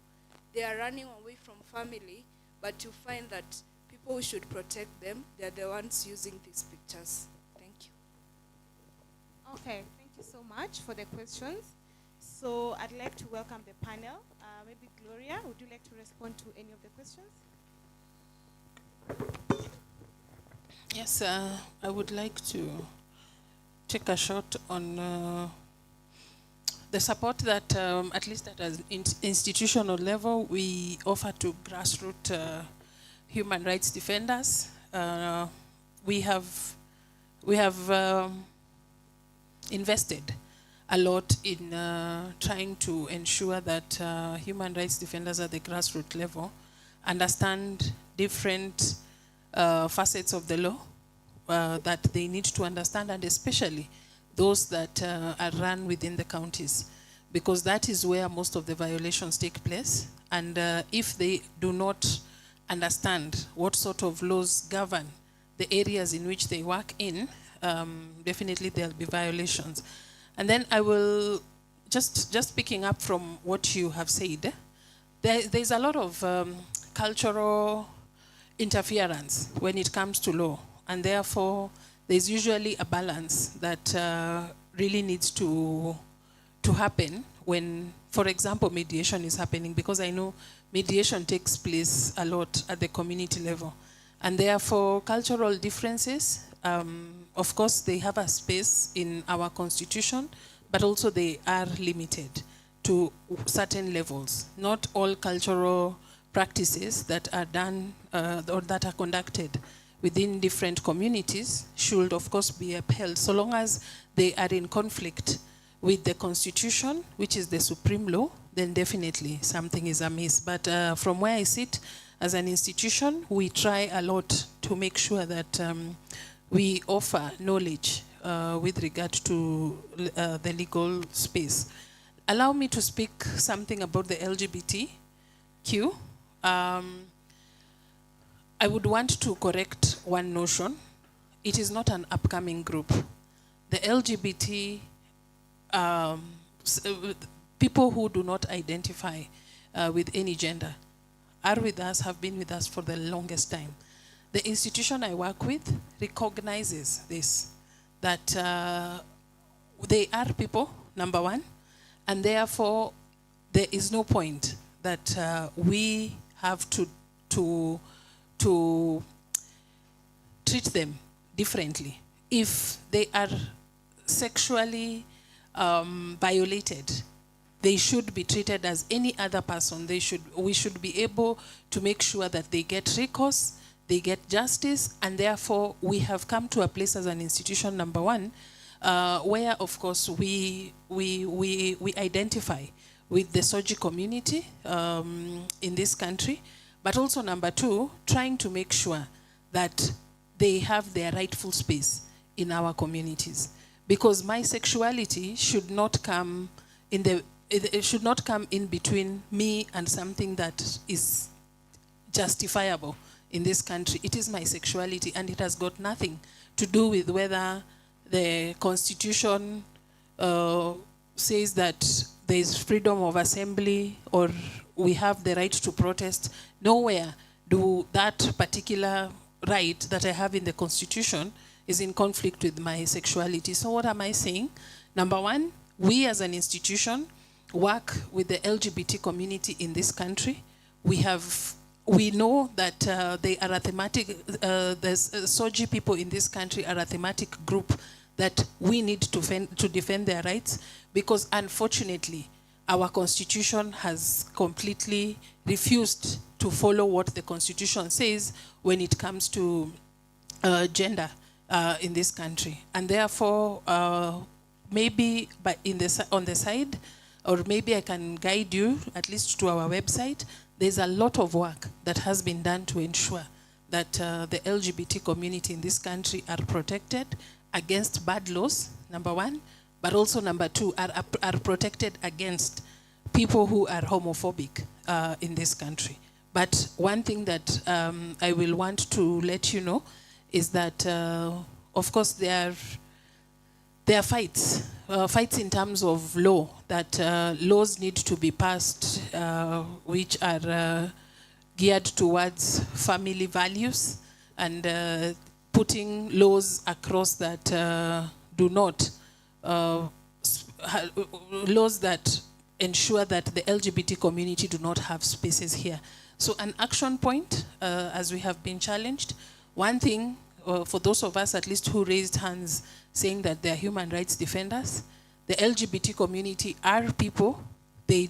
Speaker 22: they are running away from family, but you find that people who should protect them, they're the ones using these pictures. Thank you.
Speaker 3: Okay, thank you so much for the questions. So I'd like to welcome the panel. Maybe Gloria, would you like to respond to any of the questions?
Speaker 18: Yes, I would like to take a shot on the support that, at least at an institutional level, we offer to grassroots human rights defenders. We have invested a lot in trying to ensure that human rights defenders at the grassroots level understand different facets of the law that they need to understand, and especially those that are run within the counties, because that is where most of the violations take place. And if they do not understand what sort of laws govern the areas in which they work in, definitely there'll be violations. And then I will, just picking up from what you have said, there's a lot of cultural interference when it comes to law, and therefore there's usually a balance that really needs to happen when, for example, mediation is happening, because I know mediation takes place a lot at the community level, and therefore cultural differences, of course, they have a space in our constitution, but also they are limited to certain levels. Not all cultural practices that are done or that are conducted within different communities should, of course, be upheld, so long as they are in conflict with the constitution, which is the supreme law. Then definitely something is amiss. But from where I sit as an institution, we try a lot to make sure that we offer knowledge with regard to the legal space. Allow me to speak something about the LGBTQ. I would want to correct one notion. It is not an upcoming group. The LGBT, people who do not identify with any gender are with us, have been with us for the longest time. The institution I work with recognizes this, that they are people, number one, and therefore there is no point that we have to treat them differently. If they are sexually violated, they should be treated as any other person. We should be able to make sure that they get recourse, they get justice, and therefore we have come to a place as an institution, number one, where of course we identify with the Soji community in this country, But also number two, trying to make sure that they have their rightful space in our communities. Because my sexuality should not come it should not come in between me and something that is justifiable in this country. It is my sexuality, and it has got nothing to do with whether the Constitution says that there is freedom of assembly or we have the right to protest. Nowhere do that particular right that I have in the Constitution is in conflict with my sexuality. So what am I saying? Number one, we as an institution work with the LGBT community in this country. We know that they are a thematic, the SOGI people in this country are a thematic group that we need to defend their rights, because unfortunately, our constitution has completely refused to follow what the constitution says when it comes to gender in this country. And therefore, maybe on the side, or maybe I can guide you at least to our website, there's a lot of work that has been done to ensure that the LGBT community in this country are protected against bad laws, number one, but also number two, are protected against people who are homophobic in this country. But one thing that I will want to let you know is that, of course, there are fights in terms of law, that laws need to be passed which are geared towards family values, and putting laws across that do not, laws that ensure that the LGBT community do not have spaces here. So an action point, as we have been challenged, one thing for those of us at least who raised hands saying that they are human rights defenders, the LGBT community are people. They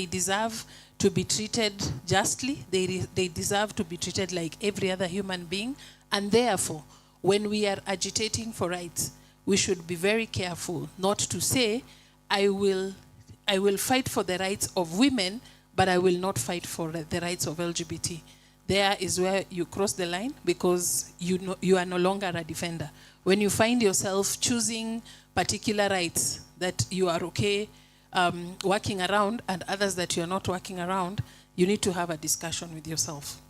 Speaker 18: deserve to be treated justly. They deserve to be treated like every other human being. And therefore, when we are agitating for rights, we should be very careful not to say, I will fight for the rights of women, but I will not fight for the rights of LGBT. There is where you cross the line, because you are no longer a defender. When you find yourself choosing particular rights that you are okay working around and others that you are not working around, you need to have a discussion with yourself.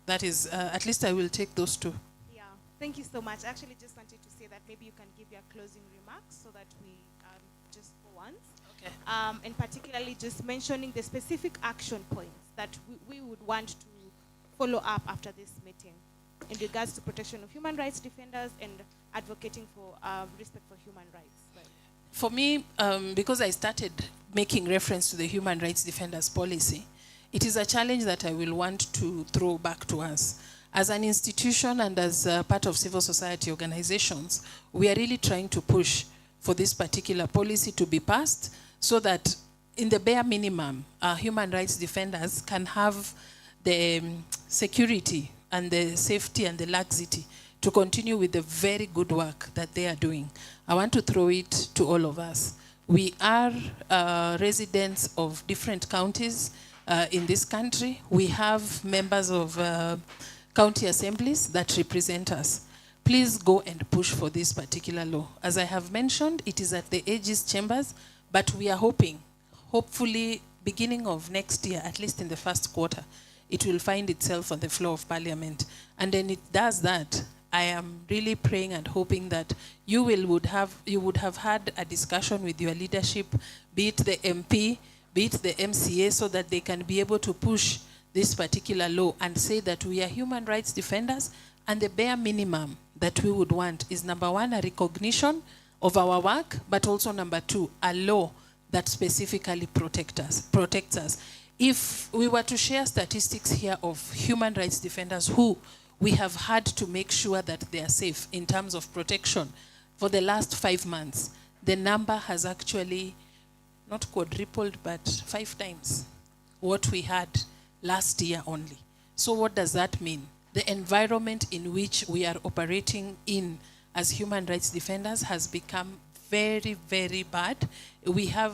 Speaker 18: That is, at least I will take those two.
Speaker 3: Yeah, thank you so much. I actually just wanted to say that maybe you can give your closing remarks so that we just for once.
Speaker 18: Okay.
Speaker 3: And particularly just mentioning the specific action points that we would want to follow up after this meeting in regards to protection of human rights defenders and advocating for respect for human rights. Right.
Speaker 18: For me, because I started making reference to the human rights defenders policy, it is a challenge that I will want to throw back to us. As an institution and as part of civil society organizations, we are really trying to push for this particular policy to be passed so that in the bare minimum, human rights defenders can have the security and the safety and the laxity to continue with the very good work that they are doing. I want to throw it to all of us. We are residents of different counties in this country. We have members of county assemblies that represent us. Please go and push for this particular law. As I have mentioned, it is at the Aegis chambers, but we are hopefully beginning of next year, at least in the first quarter, it will find itself on the floor of Parliament. And then it does that, I am really praying and hoping that you would have had a discussion with your leadership, be it the MP, be it the MCA, so that they can be able to push this particular law and say that we are human rights defenders, and the bare minimum that we would want is, number one, a recognition of our work, but also number two, a law that specifically protects us. If we were to share statistics here of human rights defenders who we have had to make sure that they are safe in terms of protection for the last 5 months, the number has actually not quadrupled, but 5 times what we had last year only. So what does that mean? The environment in which we are operating in as human rights defenders has become very, very bad. We are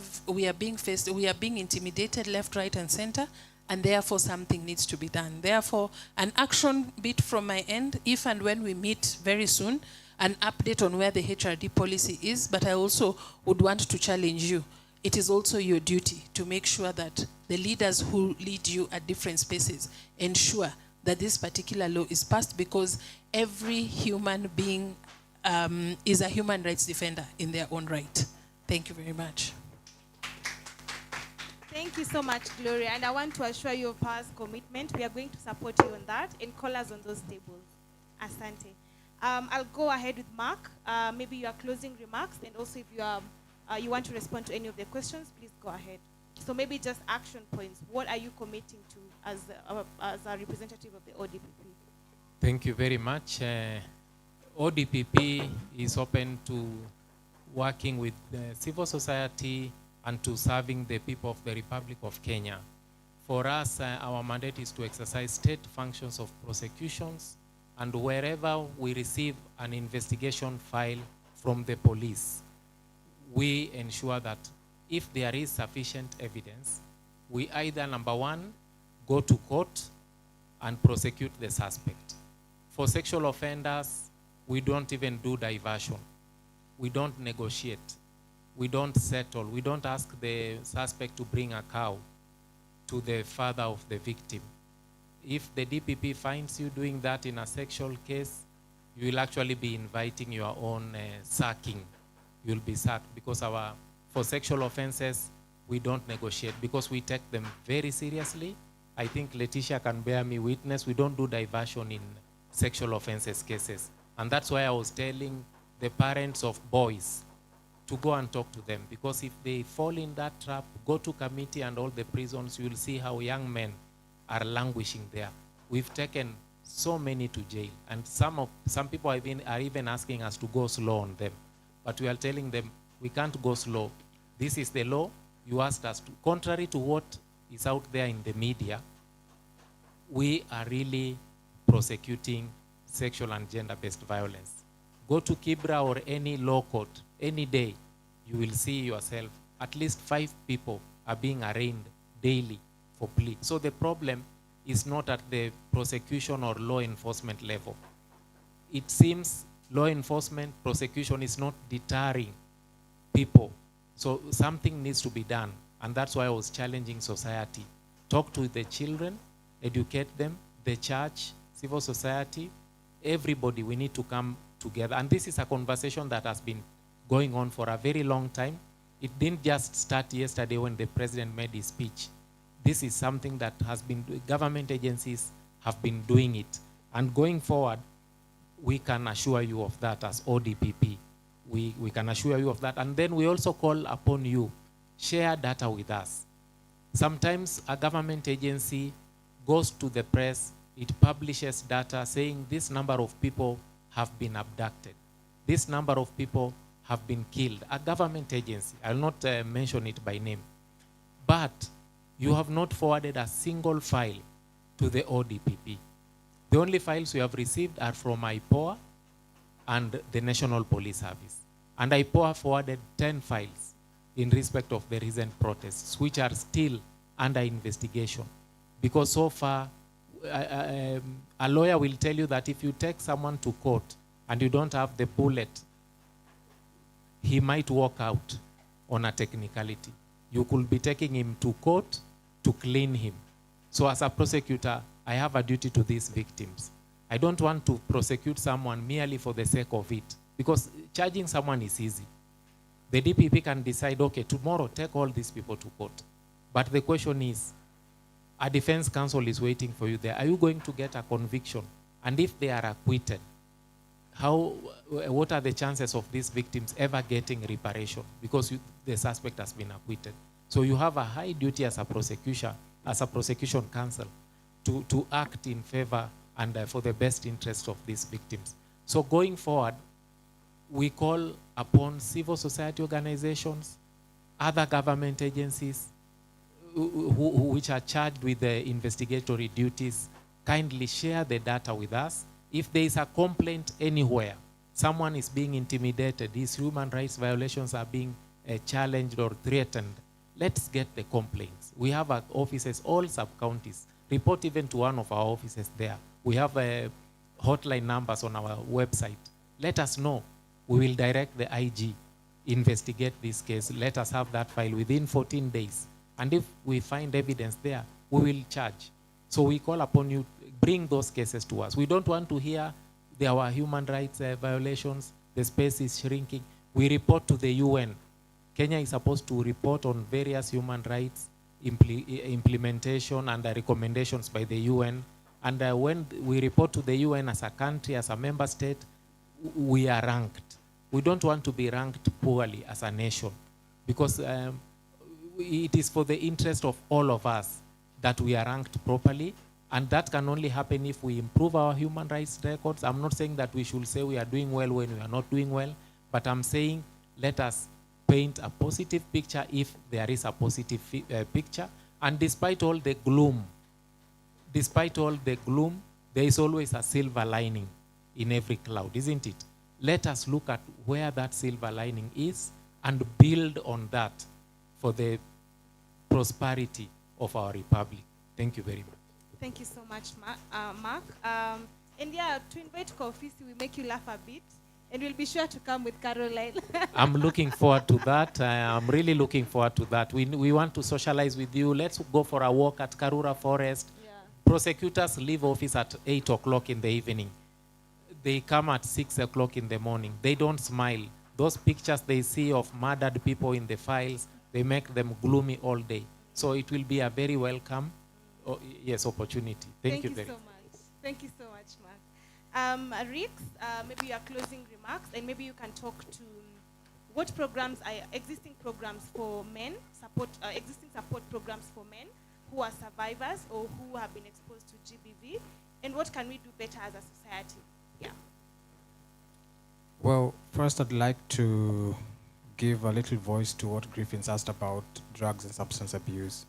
Speaker 18: being intimidated left, right, and center, and therefore something needs to be done. Therefore, an action bit from my end, if and when we meet very soon, an update on where the HRD policy is, but I also would want to challenge you. It is also your duty to make sure that the leaders who lead you at different spaces ensure that this particular law is passed, because every human being is a human rights defender in their own right. Thank you very much.
Speaker 3: Thank you so much, Gloria. And I want to assure you of Power's commitment. We are going to support you on that and call us on those tables. Asante. I'll go ahead with Mark. Maybe your closing remarks, and also if you want to respond to any of the questions, please go ahead. So maybe just action points. What are you committing to as a representative of the ODPP?
Speaker 21: Thank you very much. ODPP is open to working with civil society and to serving the people of the Republic of Kenya. For us, our mandate is to exercise state functions of prosecutions, and wherever we receive an investigation file from the police, we ensure that if there is sufficient evidence, we either, number one, go to court and prosecute the suspect. For sexual offenders, we don't even do diversion. We don't negotiate. We don't settle. We don't ask the suspect to bring a cow to the father of the victim. If the DPP finds you doing that in a sexual case, you will actually be inviting your own sacking. You'll be sacked, because for sexual offenses, we don't negotiate, because we take them very seriously. I think Letitia can bear me witness. We don't do diversion in sexual offenses cases. And that's why I was telling the parents of boys to go and talk to them, because if they fall in that trap, go to committee and all the prisons, you will see how young men are languishing there. We've taken so many to jail, and some people are even asking us to go slow on them. But we are telling them, we can't go slow. This is the law. You asked us to. Contrary to what is out there in the media, we are really prosecuting sexual and gender-based violence. Go to Kibra or any law court, any day, you will see yourself, at least 5 people are being arraigned daily for plea. So the problem is not at the prosecution or law enforcement level. It seems law enforcement, prosecution is not deterring people. So something needs to be done. And that's why I was challenging society. Talk to the children, educate them, the church, civil society, everybody. We need to come together. And this is a conversation that has been going on for a very long time. It didn't just start yesterday when the president made his speech. This is something that has been, government agencies have been doing it. And going forward, we can assure you of that as ODPP. We can assure you of that. And then we also call upon you, share data with us. Sometimes a government agency goes to the press, it publishes data saying this number of people have been abducted. This number of people have been killed. A government agency, I'll not mention it by name, but you have not forwarded a single file to the ODPP. The only files we have received are from IPOA and the National Police Service. And IPOA forwarded 10 files in respect of the recent protests, which are still under investigation. Because so far, a lawyer will tell you that if you take someone to court and you don't have the bullet, he might walk out on a technicality. You could be taking him to court to clean him. So as a prosecutor, I have a duty to these victims. I don't want to prosecute someone merely for the sake of it, because charging someone is easy. The DPP can decide, okay, tomorrow take all these people to court. But the question is, a defense counsel is waiting for you there. Are you going to get a conviction? And if they are acquitted, what are the chances of these victims ever getting reparation? Because the suspect has been acquitted. So you have a high duty as a prosecution counsel to act in favor and for the best interest of these victims. So going forward, we call upon civil society organizations, other government agencies which are charged with the investigatory duties, kindly share the data with us. If there is a complaint anywhere, someone is being intimidated, these human rights violations are being challenged or threatened, let's get the complaints. We have our offices, all sub-counties. Report even to one of our offices there. We have hotline numbers on our website. Let us know. We will direct the IG, investigate this case. Let us have that file within 14 days. And if we find evidence there, we will charge. So we call upon you, bring those cases to us. We don't want to hear there were human rights violations, the space is shrinking. We report to the UN. Kenya is supposed to report on various human rights implementation and recommendations by the UN. And when we report to the UN as a country, as a member state, we are ranked. We don't want to be ranked poorly as a nation, because it is for the interest of all of us that we are ranked properly, and that can only happen if we improve our human rights records. I'm not saying that we should say we are doing well when we are not doing well, but I'm saying let us paint a positive picture if there is a positive picture. And despite all the gloom, there is always a silver lining in every cloud, isn't it? Let us look at where that silver lining is and build on that for the prosperity of our republic. Thank you very much.
Speaker 3: Thank you so much, Mark. And yeah, to invite Kofi, we make you laugh a bit, and we'll be sure to come with Caroline.
Speaker 21: I'm looking forward to that. I'm really looking forward to that. We want to socialize with you. Let's go for a walk at Karura Forest. Yeah. Prosecutors leave office at 8 o'clock in the evening. They come at 6 o'clock in the morning. They don't smile. Those pictures they see of murdered people in the files, they make them gloomy all day. So it will be a very welcome opportunity. Thank you very much.
Speaker 3: Thank you so much, Mark. Rick, maybe your closing remarks, and maybe you can talk to what programs are existing programs for men, existing support programs for men who are survivors or who have been exposed to GBV, and what can we do better as a society? Yeah.
Speaker 20: Well, first I'd like to give a little voice to what Griffin's asked about drugs and substance abuse.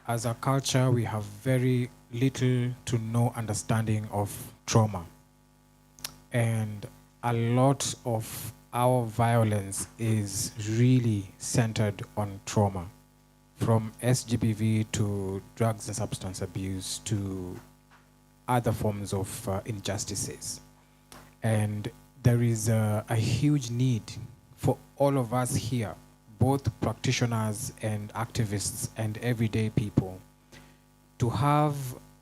Speaker 20: As a culture, we have very little to no understanding of trauma. And a lot of our violence is really centered on trauma, from SGBV to drugs and substance abuse to other forms of injustices. And there is a huge need for all of us here, both practitioners and activists and everyday people, to have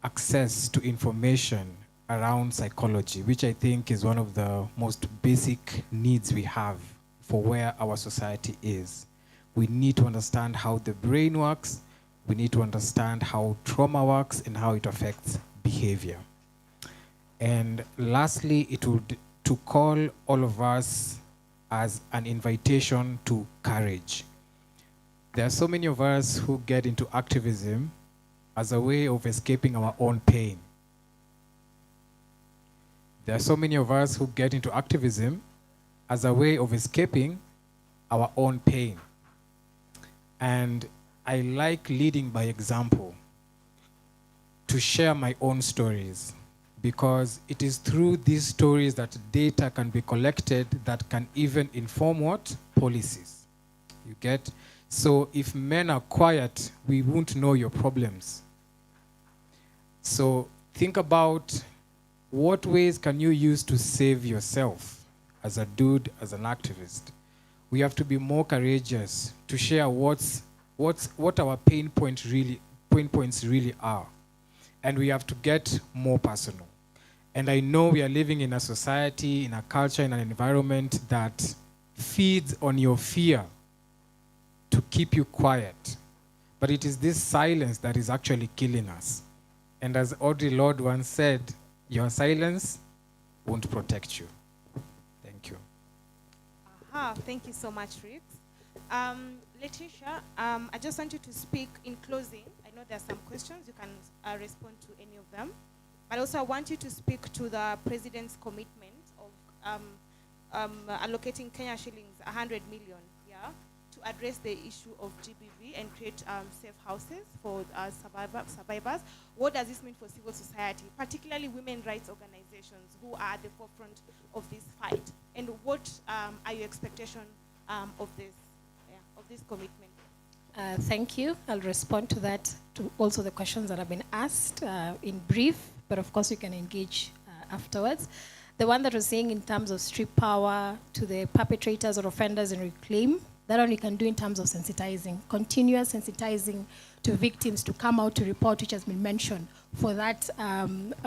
Speaker 20: access to information around psychology, which I think is one of the most basic needs we have for where our society is. We need to understand how the brain works, we need to understand how trauma works and how it affects behavior. And lastly, it would to call all of us as an invitation to courage. There are so many of us who get into activism as a way of escaping our own pain. There are so many of us who get into activism as a way of escaping our own pain. And I like leading by example, to share my own stories, because it is through these stories that data can be collected that can even inform what? Policies. You get? So if men are quiet, we won't know your problems. So think about what ways can you use to save yourself as a dude, as an activist. We have to be more courageous to share what our pain points really are. And we have to get more personal. And I know we are living in a society, in a culture, in an environment that feeds on your fear to keep you quiet. But it is this silence that is actually killing us. And as Audre Lorde once said, your silence won't protect you. Thank you.
Speaker 3: Thank you so much, Rick. Letitia, I just want you to speak in closing. I know there are some questions. You can respond to any of them. But also I want you to speak to the President's commitment of allocating Kenya shillings 100 million, to address the issue of GBV and create safe houses for survivors. What does this mean for civil society, particularly women rights organizations who are at the forefront of this fight? And what are your expectations of this commitment?
Speaker 19: Thank you. I'll respond to that, to also the questions that have been asked in brief, but of course you can engage afterwards. The one that was saying in terms of strip power to the perpetrators or offenders and reclaim, that one you can do in terms of sensitizing, continuous sensitizing to victims to come out to report, which has been mentioned, for that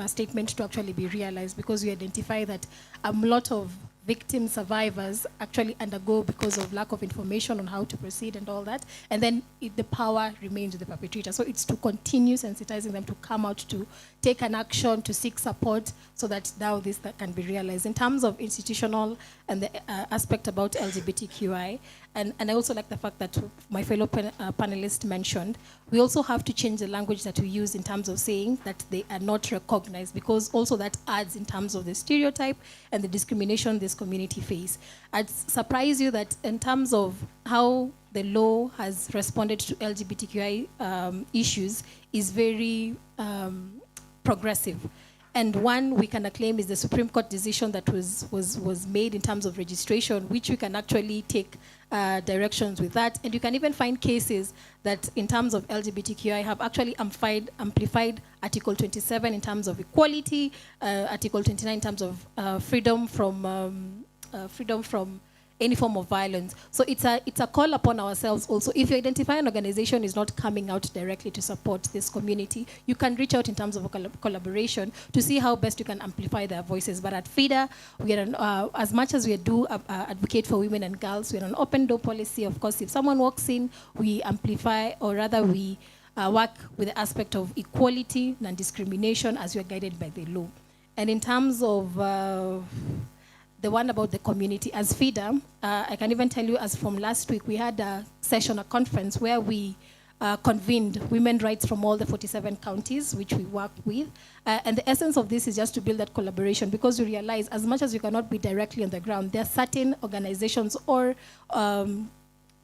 Speaker 19: statement to actually be realized, because we identify that a lot of victim survivors actually undergo because of lack of information on how to proceed and all that, and then the power remains with the perpetrator. So it's to continue sensitizing them to come out, to take an action, to seek support, so that now this that can be realized. In terms of institutional and the aspect about LGBTQI, and I also like the fact that my fellow panelists mentioned, we also have to change the language that we use in terms of saying that they are not recognized, because also that adds in terms of the stereotype and the discrimination this community face. I'd surprise you that in terms of how the law has responded to LGBTQI issues is very progressive. And one we can acclaim is the Supreme Court decision that was made in terms of registration, which we can actually take directions with that. And you can even find cases that in terms of LGBTQI have actually amplified Article 27 in terms of equality, Article 29 in terms of freedom from any form of violence. So it's a call upon ourselves also. If you identify an organization is not coming out directly to support this community, you can reach out in terms of a collaboration to see how best you can amplify their voices. But at FIDA, we are as much as we do advocate for women and girls, we're an open door policy. Of course, if someone walks in, we amplify, or rather we work with the aspect of equality, non-discrimination as we are guided by the law. And in terms of the one about the community, as FIDA, I can even tell you, as from last week, we had a session, a conference, where we convened women rights from all the 47 counties which we work with. And the essence of this is just to build that collaboration, because we realize as much as we cannot be directly on the ground, there are certain organizations or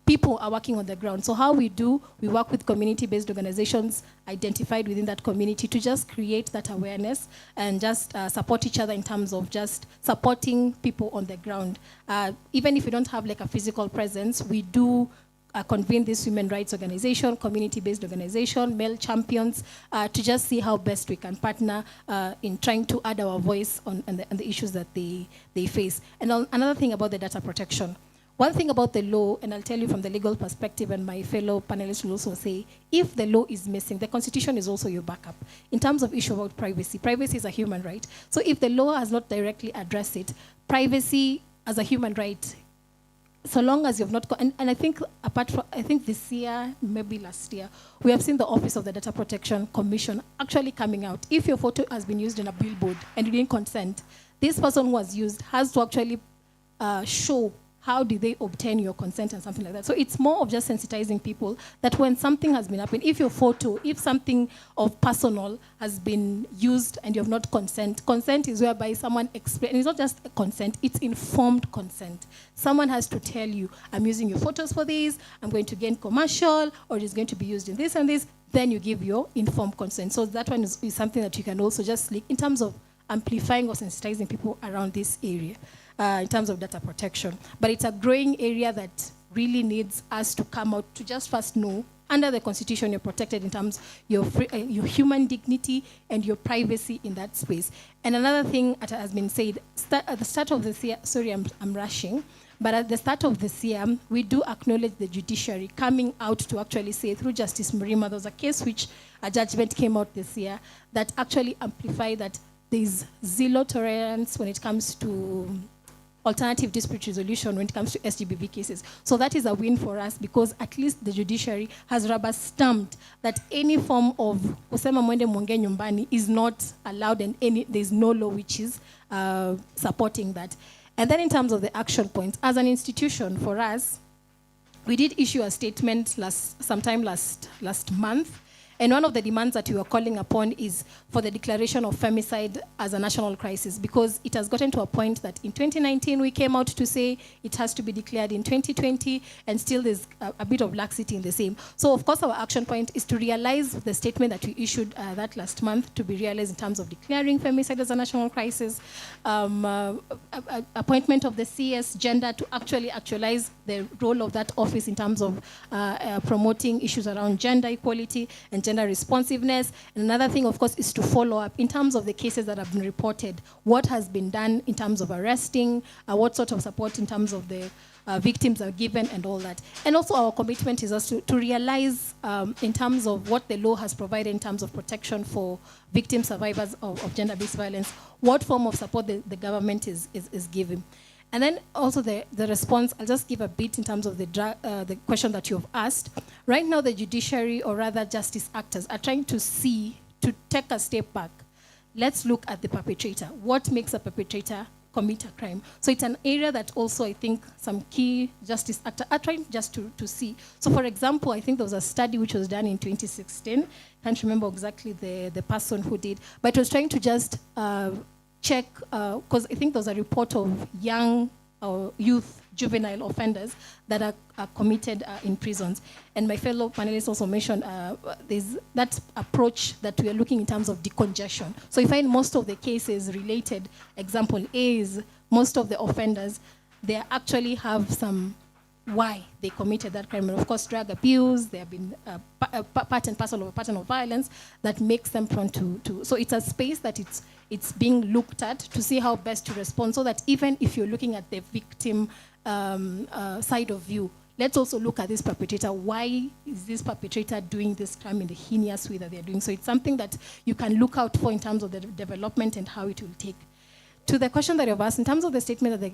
Speaker 19: people are working on the ground. So how we work with community-based organizations identified within that community to just create that awareness and just support each other in terms of just supporting people on the ground. Even if we don't have like a physical presence, we do convene this human rights organization, community-based organization, male champions, to just see how best we can partner in trying to add our voice on the issues that they face. And another thing about the data protection. One thing about the law, and I'll tell you from the legal perspective, and my fellow panelists will also say, if the law is missing, the Constitution is also your backup. In terms of issue about privacy, privacy is a human right. So if the law has not directly addressed it, privacy as a human right, so long as you've not, and I think apart from, I think this year, maybe last year, we have seen the Office of the Data Protection Commission actually coming out. If your photo has been used in a billboard and you didn't consent, this person who was used has to actually show how did they obtain your consent and something like that. So it's more of just sensitizing people that when something has been happening, if your photo, if something of personal has been used and you have not consent is whereby someone explains, it's not just a consent, it's informed consent. Someone has to tell you, I'm using your photos for this, I'm going to gain commercial, or it's going to be used in this and this, then you give your informed consent. So that one is something that you can also just link in terms of amplifying or sensitizing people around this area. In terms of data protection. But it's a growing area that really needs us to come out to just first know, under the Constitution, you're protected in terms of your human dignity and your privacy in that space. And another thing that has been said, at the start of this year, sorry, I'm rushing, but at the start of this year, we do acknowledge the judiciary coming out to actually say, through Justice Murima, there was a case which a judgment came out this year that actually amplified that there's zero tolerance when it comes to alternative dispute resolution when it comes to SGBV cases. So that is a win for us, because at least the judiciary has rubber stamped that any form of kusema mwende mwonge nyumbani is not allowed, and there's no law which is supporting that. And then in terms of the action points, as an institution for us, we did issue a statement sometime last month,
Speaker 1: And one of the demands that we are calling upon is for the declaration of femicide as a national crisis, because it has gotten to a point that in 2019 we came out to say it has to be declared in 2020, and still there's a bit of laxity in the same. So of course our action point is to realize the statement that we issued that last month to be realized in terms of declaring femicide as a national crisis, appointment of the CS gender to actualize the role of that office in terms of promoting issues around gender equality and gender responsiveness. And another thing, of course, is to follow up in terms of the cases that have been reported. What has been done in terms of arresting, what sort of support in terms of the victims are given and all that. And also our commitment is also to realize in terms of what the law has provided in terms of protection for victim survivors of gender-based violence, what form of support the government is giving. And then also the response, I'll just give a bit in terms of the question that you've asked. Right now the judiciary, or rather justice actors, are trying to take a step back. Let's look at the perpetrator. What makes a perpetrator commit a crime? So it's an area that also I think some key justice actors are trying just to see. So for example, I think there was a study which was done in 2016. Can't remember exactly the person who did, but it was trying to just check, because I think there's a report of young youth juvenile offenders that are committed in prisons. And my fellow panelists also mentioned there's that approach that we are looking in terms of decongestion. So you find most of the cases related, example A is most of the offenders, they actually have some why they committed that crime. And of course, drug abuse, they have been part and parcel of a pattern of violence that makes them prone to. So it's a space that it's being looked at to see how best to respond, so that even if you're looking at the victim side of view, let's also look at this perpetrator. Why is this perpetrator doing this crime in the heinous way that they're doing? So it's something that you can look out for in terms of the development and how it will take. To the question that you've asked, in terms of the statement that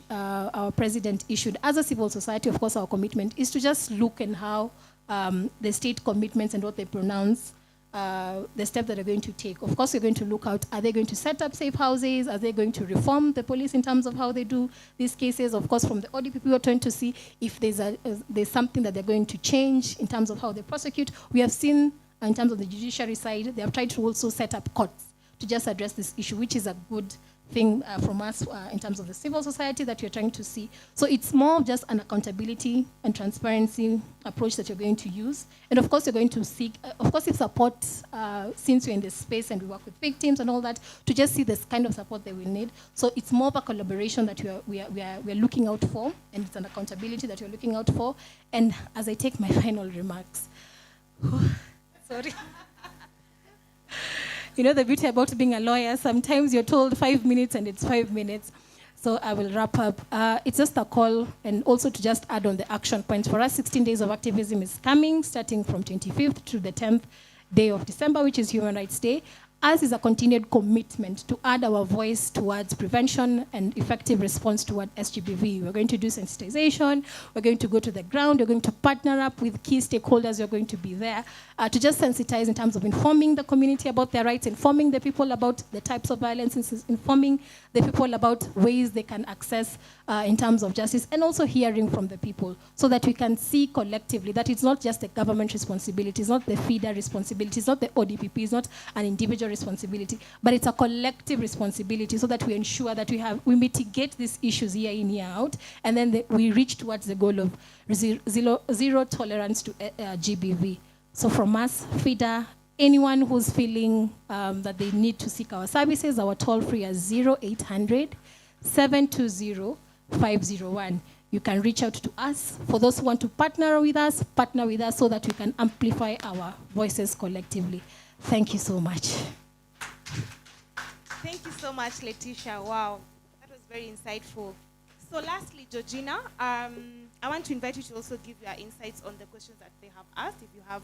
Speaker 1: our president issued, as a civil society, of course, our commitment is to just look at how the state commitments and what they pronounce, the steps that they're going to take. Of course, we're going to look out, are they going to set up safe houses? Are they going to reform the police in terms of how they do these cases? Of course, from the ODPP, we're trying to see if there's something that they're going to change in terms of how they prosecute. We have seen, in terms of the judiciary side, they have tried to also set up courts to just address this issue, which is a good thing from us in terms of the civil society that we're trying to see. So it's more of just an accountability and transparency approach that you're going to use. And of course, you're going to seek, of course, if support, since you're in this space and we work with victims and all that, to just see this kind of support they will need. So it's more of a collaboration that we are looking out for, and it's an accountability that you're looking out for. And as I take my final remarks, sorry. You know the beauty about being a lawyer, sometimes you're told 5 minutes and it's 5 minutes. So I will wrap up. It's just a call, and also to just add on the action points. For us, 16 days of activism is coming, starting from 25th to the 10th day of December, which is Human Rights Day. Us is a continued commitment to add our voice towards prevention and effective response toward SGBV. We're going to do sensitization. We're going to go to the ground. We're going to partner up with key stakeholders. We're going to be there to just sensitize in terms of informing the community about their rights, informing the people about the types of violence, informing the people about ways they can access in terms of justice, and also hearing from the people, so that we can see collectively that it's not just a government responsibility, it's not the feeder responsibility, it's not the ODPP, it's not an individual responsibility, but it's a collective responsibility, so that we ensure that we mitigate these issues year in, year out, and then we reach towards the goal of zero tolerance to GBV. So from us, FIDA, anyone who's feeling that they need to seek our services, our toll-free is 0800 720 501. You can reach out to us. For those who want to partner with us so that we can amplify our voices collectively. Thank you so much.
Speaker 3: Thank you so much, Letitia. Wow, that was very insightful. So lastly, Georgina, I want to invite you to also give your insights on the questions that they have asked, if you have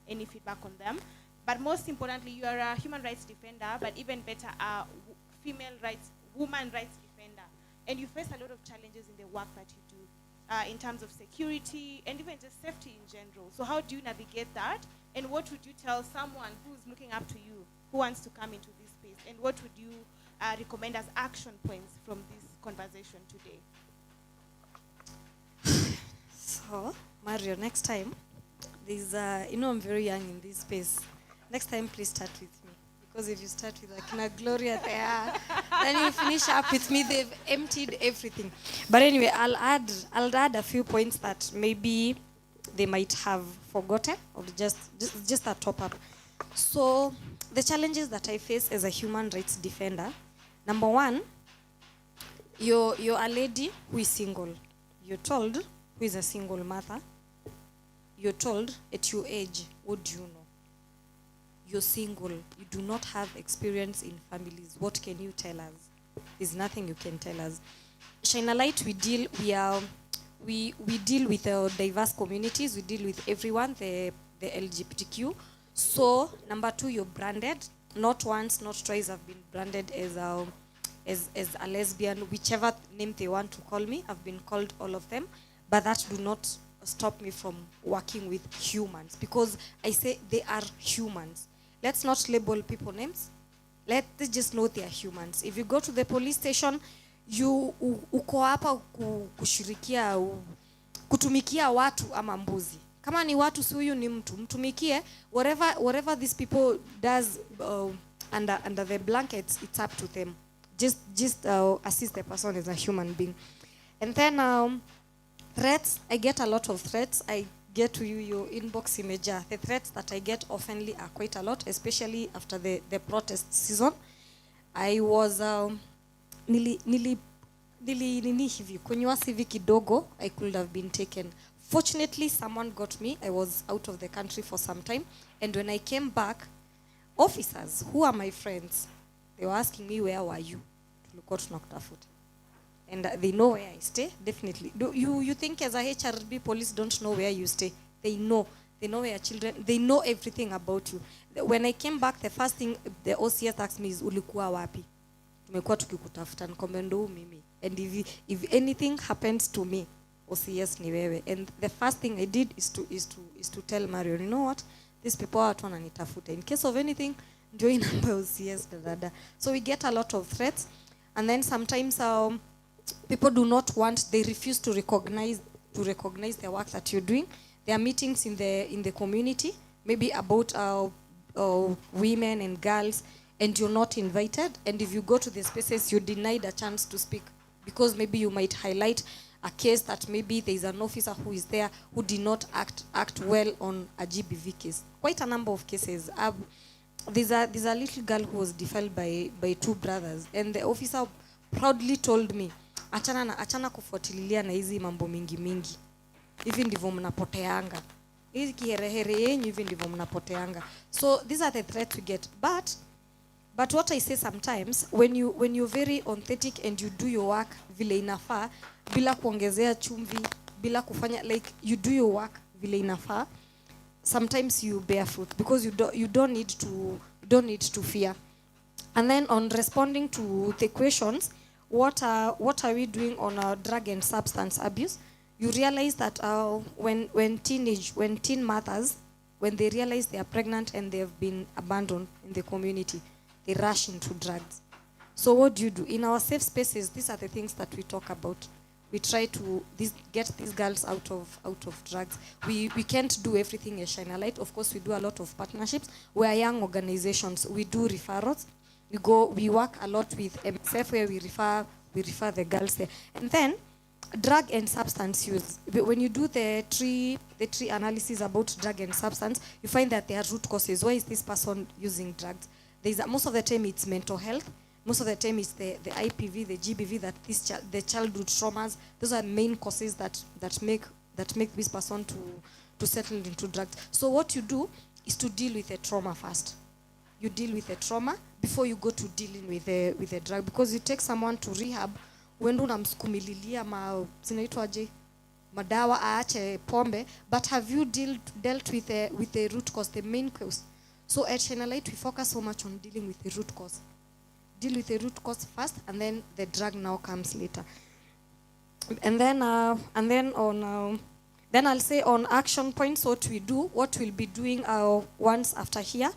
Speaker 3: any feedback on them. But most importantly, you are a human rights defender, but even better, a woman rights defender. And you face a lot of challenges in the work that you do in terms of security and even just safety in general. So how do you navigate that? And what would you tell someone who's looking up to you, who wants to come into this space? And what would you recommend as action points from this conversation today?
Speaker 4: So, Mario, next time, there's, I'm very young in this space. Next time, please start with me. Because if you start with Akina Gloria there, then you finish up with me, they've emptied everything. But anyway, I'll add a few points that maybe they might have forgotten, or just a top up. So the challenges that I face as a human rights defender, number one, you're a lady who is single. You're told, who is a single mother, you're told at your age, what do you know? You're single, you do not have experience in families. What can you tell us? There's nothing you can tell us. Shine a Light, we deal with diverse communities, we deal with everyone, the LGBTQ. So, number two, you're branded. Not once, not twice I've been branded as a lesbian, whichever name they want to call me. I've been called all of them, but that do not stop me from working with humans, because I say they are humans. Let's not label people names. Let's just know they are humans. If you go to the police station, you uko hapa kushirikia kutumikia watu ama mbuzi. Kama ni watu, si huyu ni mtu, mtumikie. Whatever these people does under the blankets, it's up to them. Just assist the person as a human being. And then threats, I get a lot of threats. I get to you, your inbox image. The threats that I get oftenly are quite a lot, especially after the protest season. I was nili hivi kunywa hivi kidogo, I could have been taken. Fortunately, someone got me. I was out of the country for some time, and when I came back, officers who are my friends, they were asking me, where were you? Tulikuwa tunakutafuta. And they know where I stay, definitely. Do you think as a HRB police don't know where you stay? They know where your children, they know everything about you. When I came back, the first thing the OCS asked me is, ulikuwa wapi? Tumekuwa tukikutafuta, nikomendo mimi. And if anything happens to me, OCS ni wewe. And the first thing I did is to tell Marion, you know what? These people are trying to nitafuta. In case of anything, join number OCS dada. So we get a lot of threats, and then sometimes people do not want, they refuse to recognize the work that you're doing. There are meetings in the community, maybe about women and girls, and you're not invited. And if you go to the spaces, you're denied a chance to speak, because maybe you might highlight a case that maybe there is an officer who is there who did not act well on a GBV case. Quite a number of cases. There's a little girl who was defiled by two brothers, and the officer proudly told me, achana kufuatililia na hizi mambo mingi. Hivi ndivyo mnapoteanga. Hizi kiherehere yenyu hivi ndivyo mnapoteanga. So these are the threats we get. But what I say sometimes, when you're very authentic and you do your work vile inafaa, bila kuongezea chumvi, bila kufanya, like you do your work vile inafaa, sometimes you bear fruit, because you don't need to fear. And then on responding to the questions, what are we doing on our drug and substance abuse? You realize that when teen mothers, when they realize they are pregnant and they have been abandoned in the community, they rush into drugs. So what do you do? In our safe spaces, these are the things that we talk about. We try to get these girls out of drugs. We can't do everything as Shine a Light. Of course, we do a lot of partnerships. We are young organizations. We do referrals. We work a lot with MSF, where we refer the girls there. And then drug and substance use. When you do the tree analysis about drug and substance, you find that there are root causes. Why is this person using drugs? Most of the time it's mental health. Most of the time it's the IPV, the GBV, that the childhood traumas. Those are main causes that make this person to settle into drugs. So what you do is to deal with the trauma first. You deal with the trauma before you go to dealing with the drug, because you take someone to rehab, uende unamsukumililia zinaitwaje madawa aache pombe, but have you dealt with the root cause, the main cause? So at Shine a Light, we focus so much on dealing with the root cause. Deal with the root cause first, and then the drug now comes later. And then I'll say on action points, what we do, what we'll be doing once after here.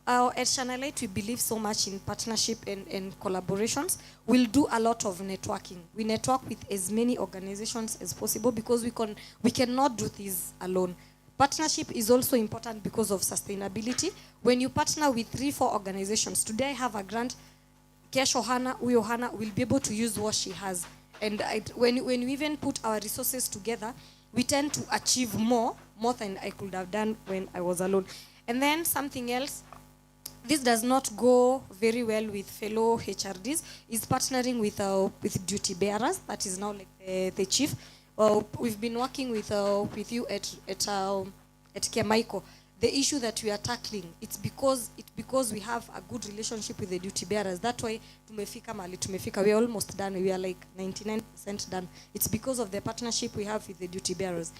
Speaker 4: At Shine a Light, we believe so much in partnership and collaborations. We'll do a lot of networking. We network with as many organizations as possible, because we cannot do this alone. Partnership is also important because of sustainability. When you partner with 3-4 organizations, today I have a grant, Kesho Hana, Uyo Hana will be able to use what she has. And when we even put our resources together, we tend to achieve more than I could have done when I was alone. And then something else, this does not go very well with fellow HRDs, is partnering with duty bearers. That is now like the chief. We've been working with you at Kemaiko. The issue that we are tackling, it's because we have a good relationship with the duty bearers. That's why tumefika. We are almost done. We are like 99% done. It's because of the partnership we have with the duty bearers.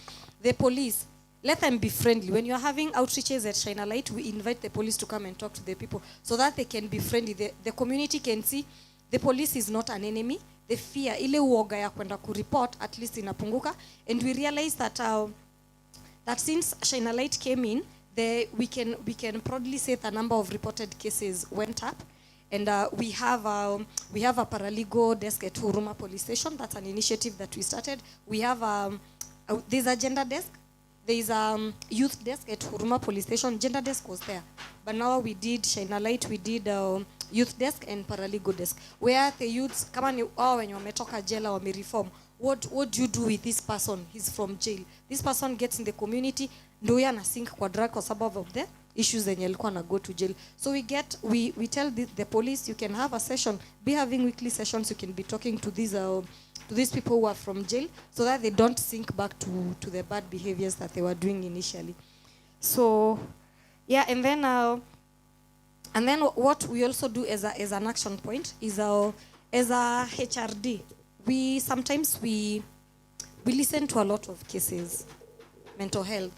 Speaker 4: The police, let them be friendly. When you're having outreaches at Shine a Light, we invite the police to come and talk to the people so that they can be friendly. The community can see the police is not an enemy. The fear, ile uoga ya kwenda kureport, at least inapunguka. And we realize that that since Shine a Light came in, we can proudly say the number of reported cases went up. And we have a paralegal desk at Huruma Police Station. That's an initiative that we started. We have there's a gender desk. There is a youth desk at Huruma Police Station. Gender desk was there. But now we did Shine a Light, we did youth desk and paralegal desk. Where the youths, kama ni when you wametoka jela or reform, what do you do with this person? He's from jail. This person gets in the community, ndio yana sink kwa drug kwa sababu of the issues zenye alikuwa na go to jail. So we tell the police, you can have a session, be having weekly sessions, you can be talking to these people who are from jail so that they don't sink back to the bad behaviors that they were doing initially. So, yeah, and then what we also do as an action point is as a HRD, we sometimes listen to a lot of cases, mental health.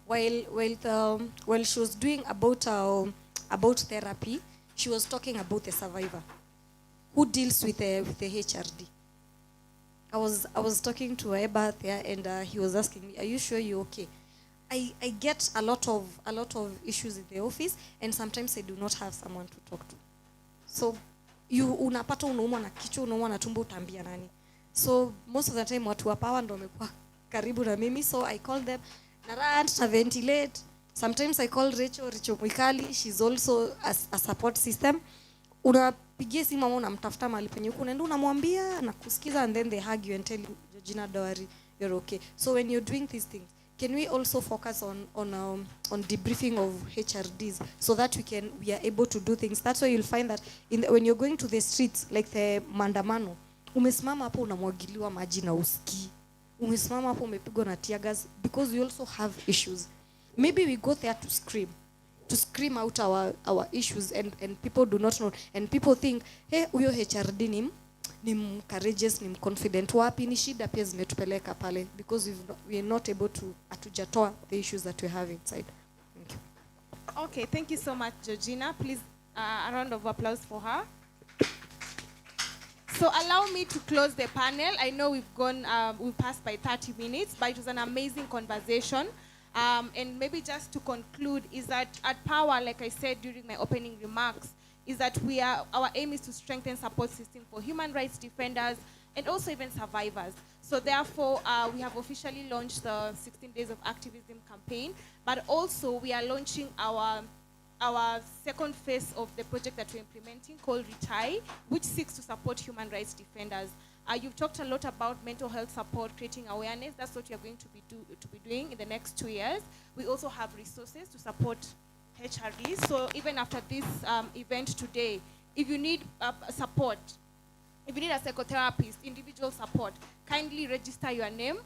Speaker 4: While she was doing about therapy, she was talking about the survivor who deals with the HRD. I was talking to Eba there, and he was asking me, "Are you sure you're okay?" I get a lot of issues in the office, and sometimes I do not have someone to talk to. So unapata unaumwa na kichwa, unaumwa na tumbo, utaambia nani? So most of the time watu wa power ndio wamekuwa karibu na mimi, so I call them na rant na ventilate. Sometimes I call Rachel Mwikali, she's also a support system. Unapigia simu ama unamtafuta mahali penye uko, unaenda unamwambia na kusikiza, and then they hug you and tell you, Georgina, don't worry, you're okay. So when you're doing these things, can we also focus on debriefing of HRDs so that we are able to do things? That's why you'll find that when you're going to the streets, like the maandamano, umesimama hapo unamwagiliwa maji na usikii. Umesimama hapo umepigwa na tear gas, because we also have issues. Maybe we go there to scream out our issues, and people do not know, and people think, hey, huyo HRD ni courageous, ni confident. Wapi ni shida pia zimetupeleka pale, because we are not able to atujatoa the issues that we have inside. Thank you.
Speaker 3: Okay, thank you so much, Georgina. Please, a round of applause for her. So allow me to close the panel. I know we've passed by 30 minutes, but it was an amazing conversation. And maybe just to conclude is that at Power, like I said during my opening remarks, is that our aim is to strengthen support system for human rights defenders and also even survivors. So therefore, we have officially launched the 16 Days of Activism campaign, but also we are launching our second phase of the project that we're implementing called Retie, which seeks to support human rights defenders. You've talked a lot about mental health support, creating awareness. That's what you're going to be doing in the next 2 years. We also have resources to support HRDs. So even after this event today, if you need support, if you need a psychotherapist, individual support, kindly register your name.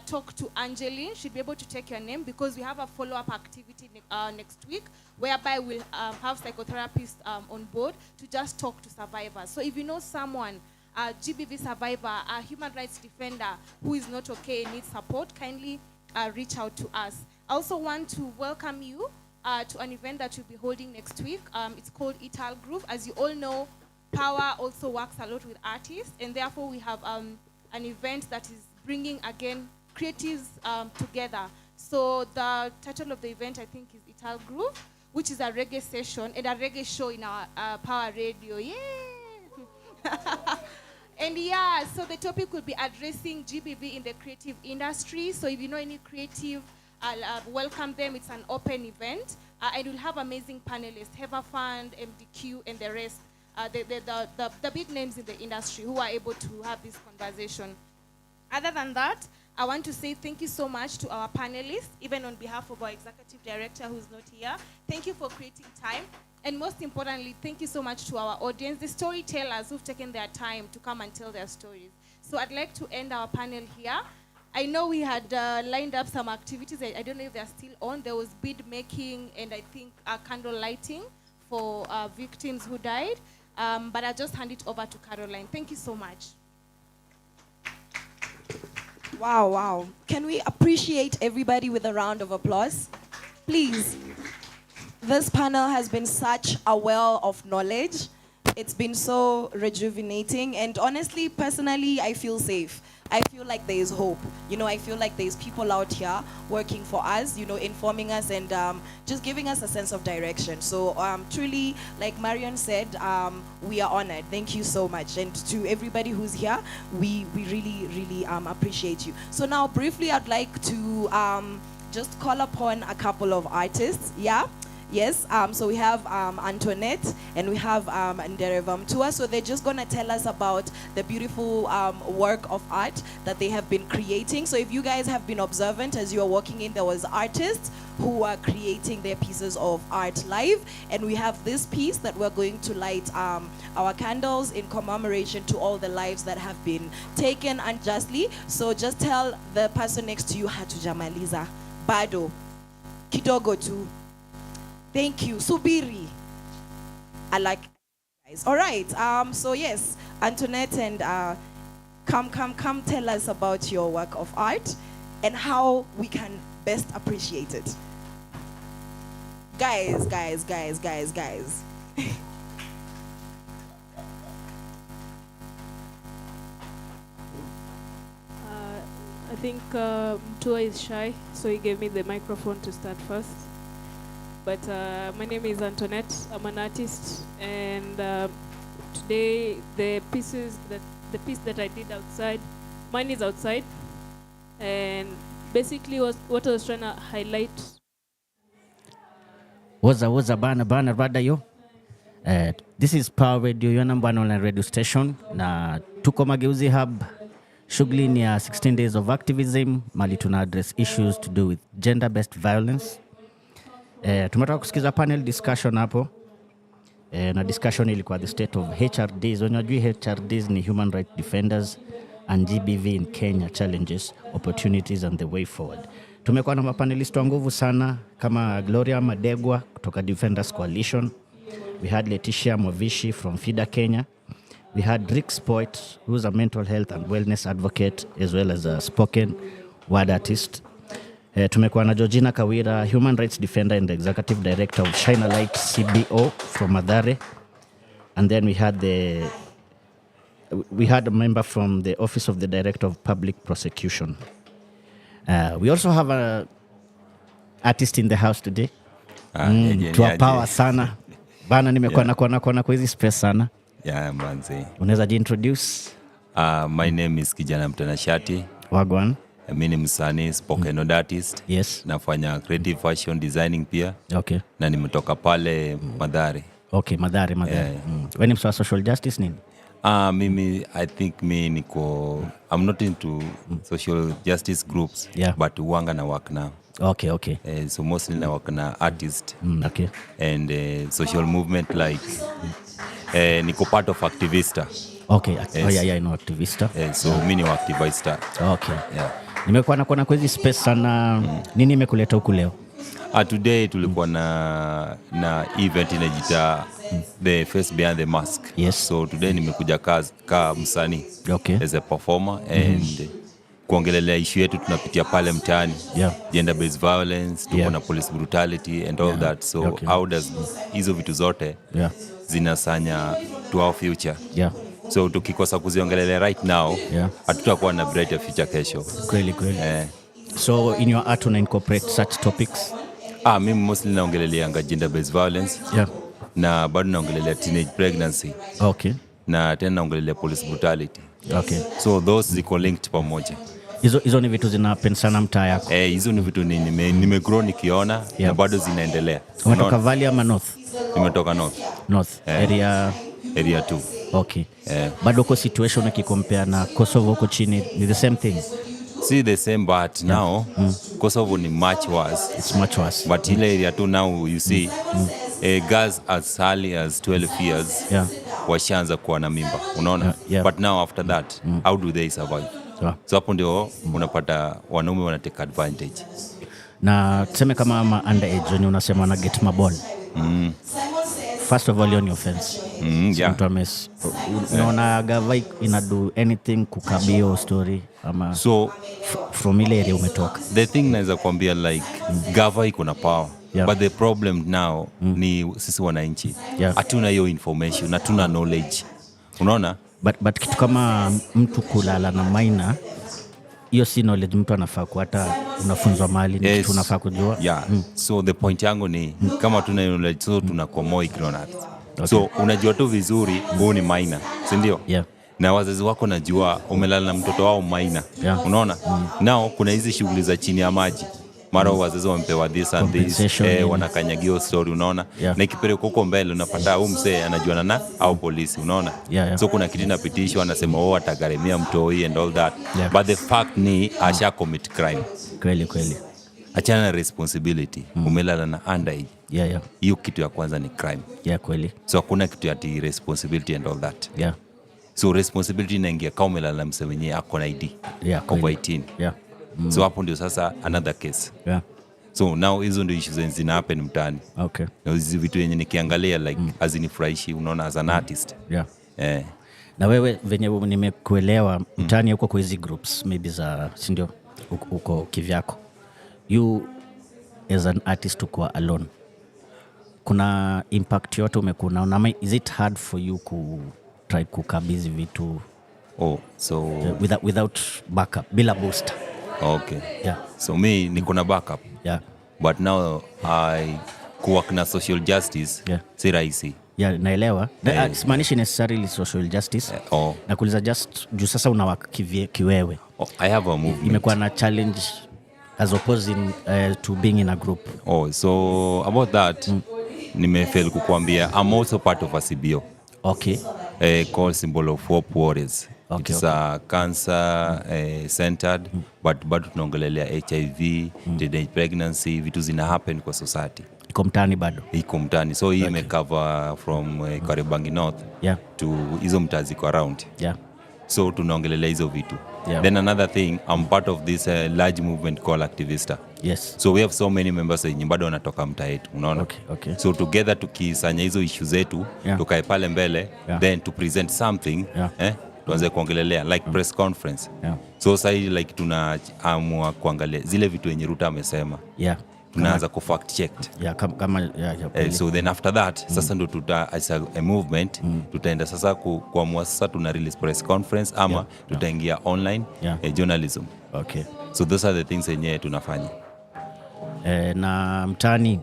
Speaker 3: Talk to Angeline. She'll be able to take your name, because we have a follow-up activity next week whereby we'll have psychotherapists on board to just talk to survivors. So if you know someone, a GBV survivor, a human rights defender who is not okay and needs support, kindly reach out to us. I also want to welcome you to an event that we'll be holding next week. It's called Ital Groove. As you all know, Power also works a lot with artists, and therefore we have an event that is bringing, again, creatives together. So the title of the event, I think, is Ital Groove, which is a reggae session and a reggae show in our Power Radio. Yay! And yeah, so the topic will be addressing GBV in the creative industry. So if you know any creative I'll welcome them. It's an open event. And we'll have amazing panelists, Heva Fund, MDQ, and the rest, the big names in the industry who are able to have this conversation. Other than that, I want to say thank you so much to our panelists, even on behalf of our executive director who's not here. Thank you for creating time. And most importantly, thank you so much to our audience, the storytellers who've taken their time to come and tell their stories. So I'd like to end our panel here. I know we had lined up some activities. I don't know if they're still on. There was bead making and I think candle lighting for victims who died. But I'll just hand it over to Caroline. Thank you so much.
Speaker 25: Wow, wow. Can we appreciate everybody with a round of applause? Please. This panel has been such a well of knowledge. It's been so rejuvenating. And honestly, personally, I feel safe. I feel like there is hope. You know, I feel like there's people out here working for us, you know, informing us and just giving us a sense of direction. So truly, like Marion said, we are honored. Thank you so much. And to everybody who's here, we really, really appreciate you. So now, briefly, I'd like to just call upon a couple of artists. Yeah? Yes, so we have Antoinette and we have Nderevam Tua. So they're just going to tell us about the beautiful work of art that they have been creating. So if you guys have been observant as you are walking in, there was artists who are creating their pieces of art live. And we have this piece that we're going to light our candles in commemoration to all the lives that have been taken unjustly. So just tell the person next to you, hatujamaliza, bado, kidogo tu. Thank you. Subiri. I like guys. All right. So yes, Antoinette and come tell us about your work of art and how we can best appreciate it. Guys.
Speaker 9: I think Tua is shy, so he gave me the microphone to start first. But my name is Antoinette. I'm an artist, and today the piece that I did outside, mine is outside, and basically what I was trying to highlight.
Speaker 5: Waza bana rada yo. This is Power Radio, your number one online radio station. Na tuko Mageuzi Hub. Shughuli ni ya 16 days of activism, mali tuna address issues to do with gender-based violence. Tumetoka kusikiza panel discussion hapo. Na discussion ilikuwa the state of HRDs. Unajui HRDs ni human rights defenders and GBV in Kenya, challenges, opportunities and the way forward. Tumekuwa na mapanelisti wa nguvu sana kama Gloria Madegwa kutoka Defenders Coalition. We had Leticia Mwavishi from FIDA Kenya. We had Rick Spoit, who's a mental health and wellness advocate as well as a spoken word artist. Tumekuwa na Georgina Kawira, human rights defender and executive director of Shine a Light CBO from Mathare. And then we had a member from the Office of the Director of Public Prosecution. We also have an artist in the house today. Tua power sana. Bana nimekuwa na kwa hizi space sana.
Speaker 8: Yeah, manze.
Speaker 5: Unaweza jiintroduce?
Speaker 8: My name is Kijana Mtanashati.
Speaker 5: Wagwan.
Speaker 8: Mimi ni msanii, spoken word artist.
Speaker 5: Yes.
Speaker 8: Nafanya creative fashion designing pia.
Speaker 5: Okay.
Speaker 8: Na nimetoka pale Mathare.
Speaker 5: Okay, Mathare.
Speaker 8: Yeah.
Speaker 5: When it's social justice nini?
Speaker 8: I think I'm not into social justice groups, but uwanga na work now.
Speaker 5: Okay.
Speaker 8: So mostly na work na artist.
Speaker 5: Okay.
Speaker 8: And social movement like niko part of Activista.
Speaker 5: Okay. Yes. Oh yeah, I know Activista.
Speaker 8: So mimi ni activista.
Speaker 5: Okay.
Speaker 8: Yeah.
Speaker 5: Nimekuwa na kwa hizi space sana. Nini imekuleta huku leo?
Speaker 8: Today tulikuwa na event inajiita The Face Behind the Mask.
Speaker 5: Yes.
Speaker 8: So today nimekuja ka msanii.
Speaker 5: Okay.
Speaker 8: As a performer and kuongelelea issue yetu tunapitia pale mtaani.
Speaker 5: Yeah.
Speaker 8: Gender based violence, tuko na police brutality and all that. So how does hizo vitu zote zinasanya to our future?
Speaker 5: Yeah.
Speaker 8: So tukikosa kuziongelelea right now, hatutakuwa na brighter future kesho.
Speaker 5: Kweli. So in your art una incorporate such topics?
Speaker 8: Mimi mostly naongelelea gender based violence.
Speaker 5: Yeah.
Speaker 8: Na bado naongelelea teenage pregnancy.
Speaker 5: Okay.
Speaker 8: Na tena naongelelea police brutality.
Speaker 5: Okay.
Speaker 8: So those ziko linked pamoja.
Speaker 5: Hizo ni vitu zina happen sana mtaa yako.
Speaker 2: Hizo ni vitu nimegrow nikiona na bado zinaendelea.
Speaker 5: Umetoka Valley ama North?
Speaker 2: Nimetoka North.
Speaker 5: North. Area
Speaker 2: 2.
Speaker 5: Okay. Bado kwa situation ukikompare na Kosovo huko chini ni the same thing.
Speaker 2: See the same, but now Kosovo ni much worse.
Speaker 5: It's much worse.
Speaker 2: But ile area 2 now you see girls as early as 12 years washaanza kuwa na mimba, unaona? But now after that how do they survive? So hapo ndio unapata wanaume wana take advantage.
Speaker 5: Na tuseme kama ama underage wenye unasema na get maball. First of all, on your offense. Unaona gava ina do anything kukabio story ama
Speaker 2: so
Speaker 5: from ile area umetoka.
Speaker 2: The thing naweza kuambia like gava iko na power. But the problem now ni sisi wananchi. Hatuna hiyo information, hatuna knowledge. Unaona?
Speaker 5: But kitu kama mtu kulala na minor, hiyo si knowledge mtu anafaa hata unafunzwa mali ni kitu unafaa kujua.
Speaker 2: So the point yangu ni kama tuna knowledge so tunakuwa more ignorant. So unajua tu vizuri wewe ni minor, si ndio? Na wazazi wako najua umelala na mtoto wao minor. Unaona? Nao kuna hizi shughuli za chini ya maji. Mara wazazi wampewa this and this, wanakanyagio story, unaona? Na ikipeleka huko mbele unapata huyu mzee anajuana na au polisi, unaona? So kuna kitu inapitishwa anasema atagharimia mtoi and all that. But the fact ni asha commit crime.
Speaker 5: Kweli.
Speaker 2: Achana na responsibility. Umelala na underage. Hiyo kitu ya kwanza ni crime.
Speaker 5: Kweli.
Speaker 2: So hakuna kitu ya responsibility and all that. So responsibility inaingia kama umelala na mzee mwenyewe ako na ID. Over 18. So hapo ndio sasa another case. So now hizo ndio issues zina happen mtaani. Na hizo vitu yenye nikiangalia like azinifurahishi, unaona, as an artist.
Speaker 5: Na wewe venye nimekuelewa mtaani huko kwa hizi groups maybe za si ndio uko kivyako. You as an artist uko alone. Kuna impact yote umekuwa na is it hard for you ku try kukabidhi vitu without backup bila booster?
Speaker 2: So me niko na backup. But now I work na social justice. Si rahisi.
Speaker 5: Naelewa. Simaanishi necessarily social justice. Nakuuliza just juu sasa unawaka kiwewe.
Speaker 2: I have a movement.
Speaker 5: Imekuwa na challenge as opposing to being in a group.
Speaker 2: So about that nimefail kukuambia I'm also part of a CBO. Called Symbol of Hope Warriors. It's a cancer centered but bado tunaongelelea HIV, teenage pregnancy, vitu zina happen kwa society.
Speaker 5: Iko mtaani bado?
Speaker 2: Iko mtaani. So hii imecover from Kariobangi North to hizo mtaa ziko around. So tunaongelelea hizo vitu. Then another thing, I'm part of this large movement called Activista. So we have so many members wenye bado wanatoka mtaa yetu, unaona? So together tukisanya hizo issues zetu, tukae pale mbele, then to present something, tuanze kuongelelea like press conference. So sasa like tunaamua kuangalia zile vitu yenye Ruta amesema. Tunaanza ku fact check. So then after that sasa ndo as a movement tutaenda sasa kuamua sasa tuna release press conference ama tutaingia online journalism. So those are the things yenye tunafanya.
Speaker 5: Na mtaani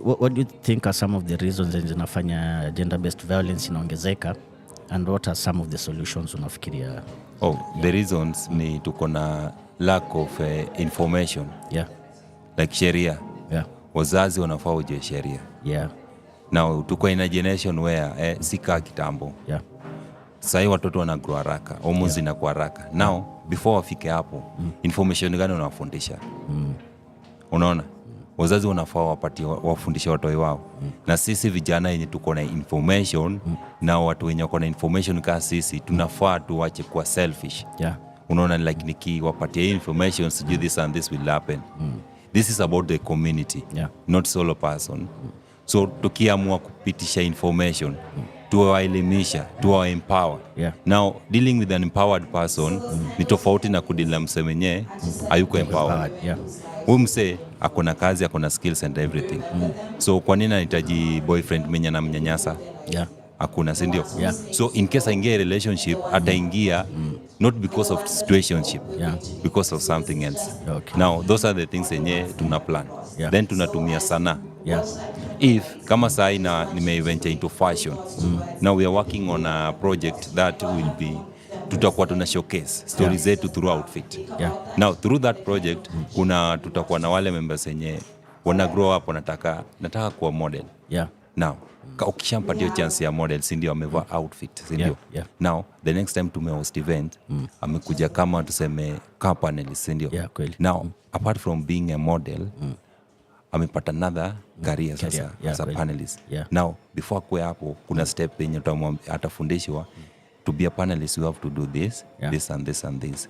Speaker 5: what do you think are some of the reasons zinafanya gender based violence inaongezeka? And what are some of the solutions unafikiria?
Speaker 2: The reasons ni tuko na lack of information. Like sheria. Wazazi wanafaa ujue sheria. Now tuko in a generation where sika kitambo. Sasa watoto wanagrow haraka, homo zinakuwa haraka. Now before wafike hapo, information gani unawafundisha? Unaona? Wazazi wanafaa wafundishe watoto wao. Na sisi vijana yenye tuko na information na watu wenye wako na information kama sisi tunafaa tuache kuwa selfish. Unaona, like nikiwapatia information sijui this and this will happen. This is about the community, not solo person. So tukiamua kupitisha information, tuwaelimisha, tuwa-empower. Now, dealing with an empowered person ni tofauti na kudila mse mwenye hayuko empowered. Huyu mse akona kazi, akona skills and everything. So kwa nini anahitaji boyfriend mwenye anamnyanyasa? Hakuna, si ndio? So in case aingia relationship, ataingia not because of situationship, because of something else. Now those are the things yenye tuna plan. Then tunatumia sana. If kama sai na nimeventure into fashion, now we are working on a project that will be tutakuwa tuna showcase stories zetu through outfit. Now through that project kuna tutakuwa na wale members wenye wana grow up nataka kuwa model. Now ukishampatia chance ya model, si ndio amevaa outfit, si ndio? Now the next time tumehost event amekuja kama tuseme kama panelist, si ndio? Now apart from being a model amepata another career sasa as a panelist. Now before kwe hapo kuna step yenye atafundishwa to be a panelist you have to do this, this and this and this.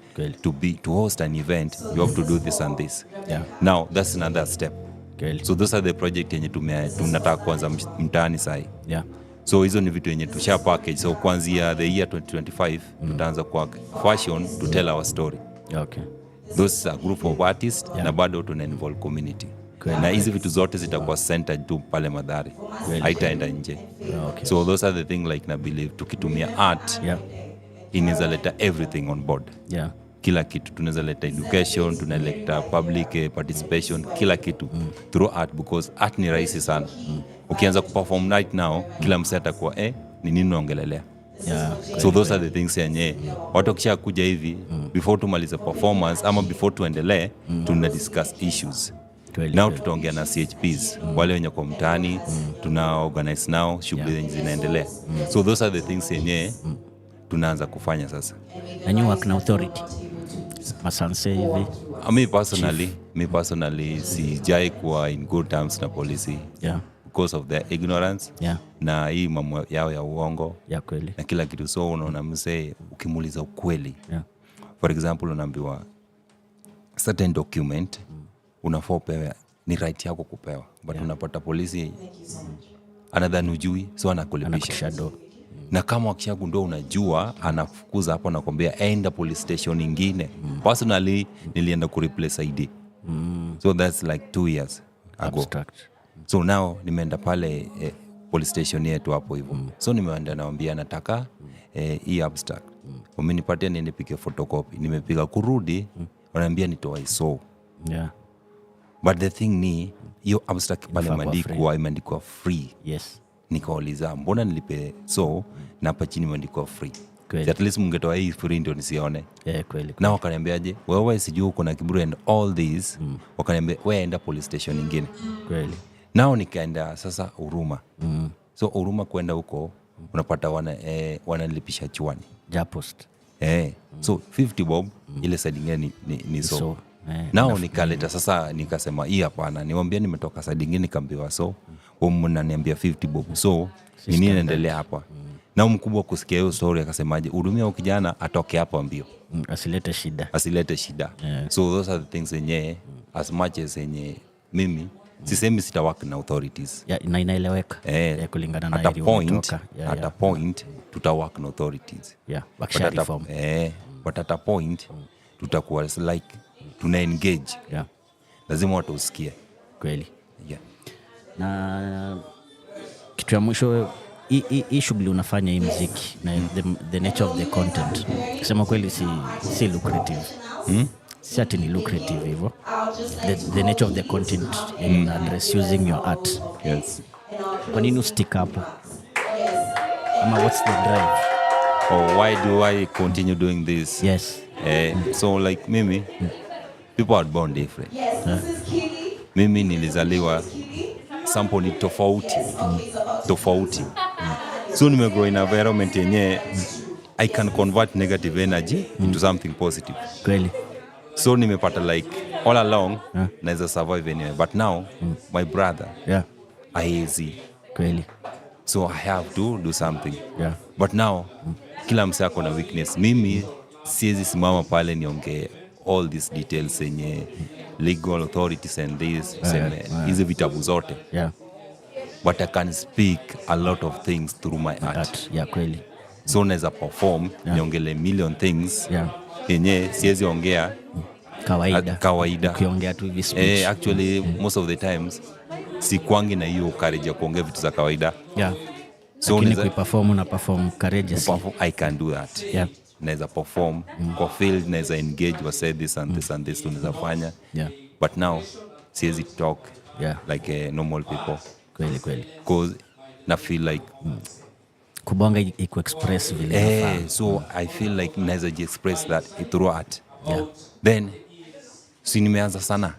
Speaker 2: To host an event you have to do this and this. Now that's another step. So those are the project yenye tunataka kuanza mtaani sahi. So hizo ni vitu yenye tusha package. So kuanzia the year 2025 tutaanza kwa fashion to tell our story. Those are group of artists na bado tuna involve community. Na hizi vitu zote zitakuwa centered tu pale Mathare. Haitaenda nje. So those are the thing like na believe tukitumia art inaweza leta everything on board. Kila kitu tunaweza leta education, tunaleta public participation, kila kitu through art, because art ni rahisi sana. Ukianza kuperform right now kila msee atakuwa ni nini unaongelelea. So those are the things yenye watu wakisha kuja hivi before tumalize performance ama before tuendelee tuna discuss issues. Now tutaongea na CHPs wale wenye kwa mtaani tuna organize now shughuli zenye zinaendelea. So those are the things yenye tunaanza kufanya sasa.
Speaker 5: Na new work na authority masanse hivi.
Speaker 2: Me personally sijai kuwa in good terms na polisi because of their ignorance na hii mambo yao ya uongo na kila kitu. So unaona mzee ukimuuliza ukweli, for example unaambiwa certain document unafaa upewe, ni right yako kupewa, but unapata polisi anadhani ujui, so anakulipisha na kama wakishagundua unajua anafukuza hapo na kwambia enda police station nyingine. Personally nilienda ku replace ID. So that's like 2 years ago. Abstract. So now nimeenda pale police station yetu hapo hivyo. So nimeenda naambia nataka hii abstract. Wamenipatia nini, nipige photocopy. Nimepiga kurudi wanaambia nitoa ISO. But the thing ni hiyo abstract pale imeandikwa free. Nikauliza mbona nilipe so na hapa chini imeandikwa free. At least mungetoa hii free ndio nisione. Na wakaniambiaje, wewe sijui uko na kiburi and all these. Wakaniambia wewe enda police station nyingine. Nao nikaenda sasa Huruma. So Huruma kwenda huko unapata wanalipisha chwani.
Speaker 5: Japost.
Speaker 2: So 50 bob ile side nyingine ni so. Nao nikaleta sasa nikasema hii hapana, niwaambia nimetoka side nyingine nikambiwa so mnaniambia 50 bob. So nini inaendelea hapa? Na mkubwa kusikia hiyo story akasemaje, hudumia ukijana atoke hapo mbio.
Speaker 5: Asilete shida.
Speaker 2: So those are the things yenye as much as yenye mimi sisemi sita work na authorities.
Speaker 5: Na inaeleweka kulingana na
Speaker 2: area umetoka. At a point tuta work na authorities.
Speaker 5: Bakisha reform.
Speaker 2: But at a point tutakuwa like tuna engage. Lazima watu usikie.
Speaker 5: Kweli. Na kitu ya mwisho, hii shughuli unafanya hii muziki na the nature of the content, kusema kweli si lucrative. Si ati ni lucrative hivyo. The nature of the content in address using your art. Kwa nini ustick hapo? Ama what's the drive?
Speaker 2: Or why do I continue doing this? So like mimi, people are born different. Mimi nilizaliwa sample ni tofauti. So nimegrow in environment yenye I can convert negative energy into something positive.
Speaker 5: Kweli.
Speaker 2: So nimepata like all along naweza survive anyway, but now my brother haezi.
Speaker 5: Kweli.
Speaker 2: So I have to do something. But now kila msee ako na weakness. Mimi siwezi simama pale niongee all these details yenye legal authorities and this hizi vitabu zote. But I can speak a lot of things through my art.
Speaker 5: Kweli.
Speaker 2: So naweza perform niongele million things yenye siwezi ongea kawaida.
Speaker 5: Ukiongea tu hivi speech.
Speaker 2: Actually most of the times sikwangi na hiyo courage ya kuongea vitu za kawaida.
Speaker 5: So lakini kuperform na perform courageously.
Speaker 2: I can do that. Naweza perform kwa field, naweza engage wa say this and this and this tunaweza fanya. But now siwezi talk like normal people.
Speaker 5: Kweli.
Speaker 2: Because na feel like
Speaker 5: kubonga iku express vile
Speaker 2: so I feel like naweza express that through art. Then si nimeanza sana.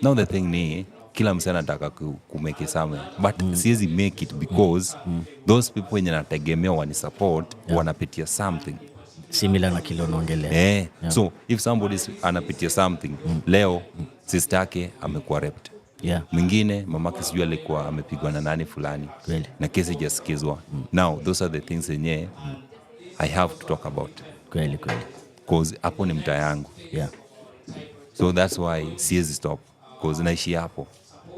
Speaker 2: Now the thing ni kila msana anataka kumake somewhere, but siwezi make it because those people wenye nategemea wani support wanapitia something
Speaker 5: similar na kile unaongelea.
Speaker 2: So if somebody anapitia something leo sister yake amekuwa raped, mwingine mamake sijui alikuwa amepigwa na nani fulani na kesi jasikizwa. Now those are the things yenye I have to talk about
Speaker 5: kweli
Speaker 2: cause hapo ni mtaa yangu. So that's why siwezi stop cause naishi hapo.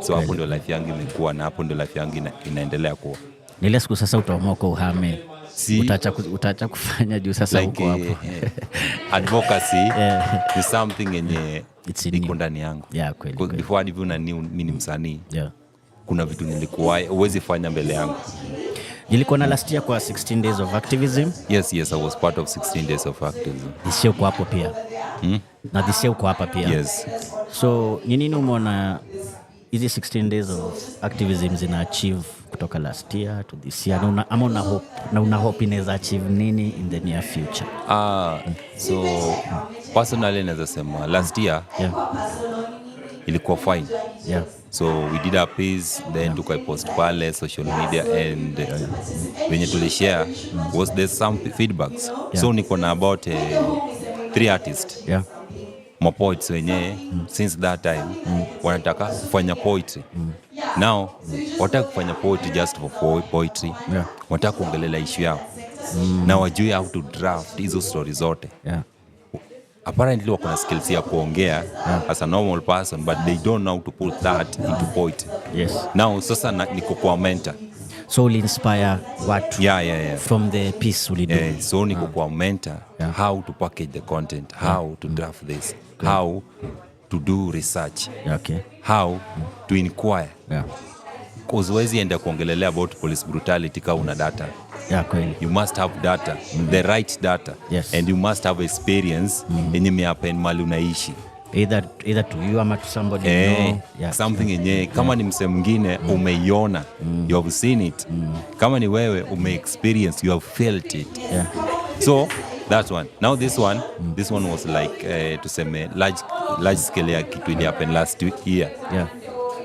Speaker 2: So hapo ndio life yangu imekuwa na hapo ndio life yangu inaendelea kuwa.
Speaker 5: Nile siku sasa utaamua kwa uhame. Utaacha kufanya juu sasa
Speaker 2: like,
Speaker 5: uko hapo.
Speaker 2: Advocacy is something yenye iko ndani yangu.
Speaker 5: Kweli.
Speaker 2: Before hadi vile mimi ni msanii. Kuna vitu nilikuwa huwezi fanya mbele yangu.
Speaker 5: Nilikuwa na last year kwa 16 days of activism.
Speaker 2: Yes, I was part of 16 days of activism.
Speaker 5: This year uko hapo pia. Na this year uko hapa pia.
Speaker 2: Yes.
Speaker 5: So nini umeona hizi 16 days of activism zina achieve kutoka last year to this year? Una hope inaweza achieve nini in the near future?
Speaker 2: So personally naweza sema last year ilikuwa fine. So we did our piece, then tukaipost pale social media and wenye tulishare was there some feedbacks. So niko na about 3 artists. Mapoets wenye since that time wanataka kufanya poetry. Now wataka kufanya poetry just for poetry. Wataka kuongelea issue yao. Na wajui how to draft hizo stories zote. Apparently wako na skills ya kuongea as a normal person, but they don't know how to put that into poetry. Now sasa niko kwa mentor.
Speaker 5: So uli inspire watu from the piece uli do.
Speaker 2: So niko kwa mentor how to package the content, how to draft this, how to do research, how to inquire. Because huwezi enda kuongelelea about police brutality kama una data. You must have data, the right data, and you must have experience yenye mehappen mali unaishi.
Speaker 5: Either to you ama to somebody you know.
Speaker 2: Something yenye kama ni mse mwingine umeiona, you have seen it. Kama ni wewe ume-experience, you have felt it. So that's one. Now this one was like tuseme large scale ya kitu ili happen last year.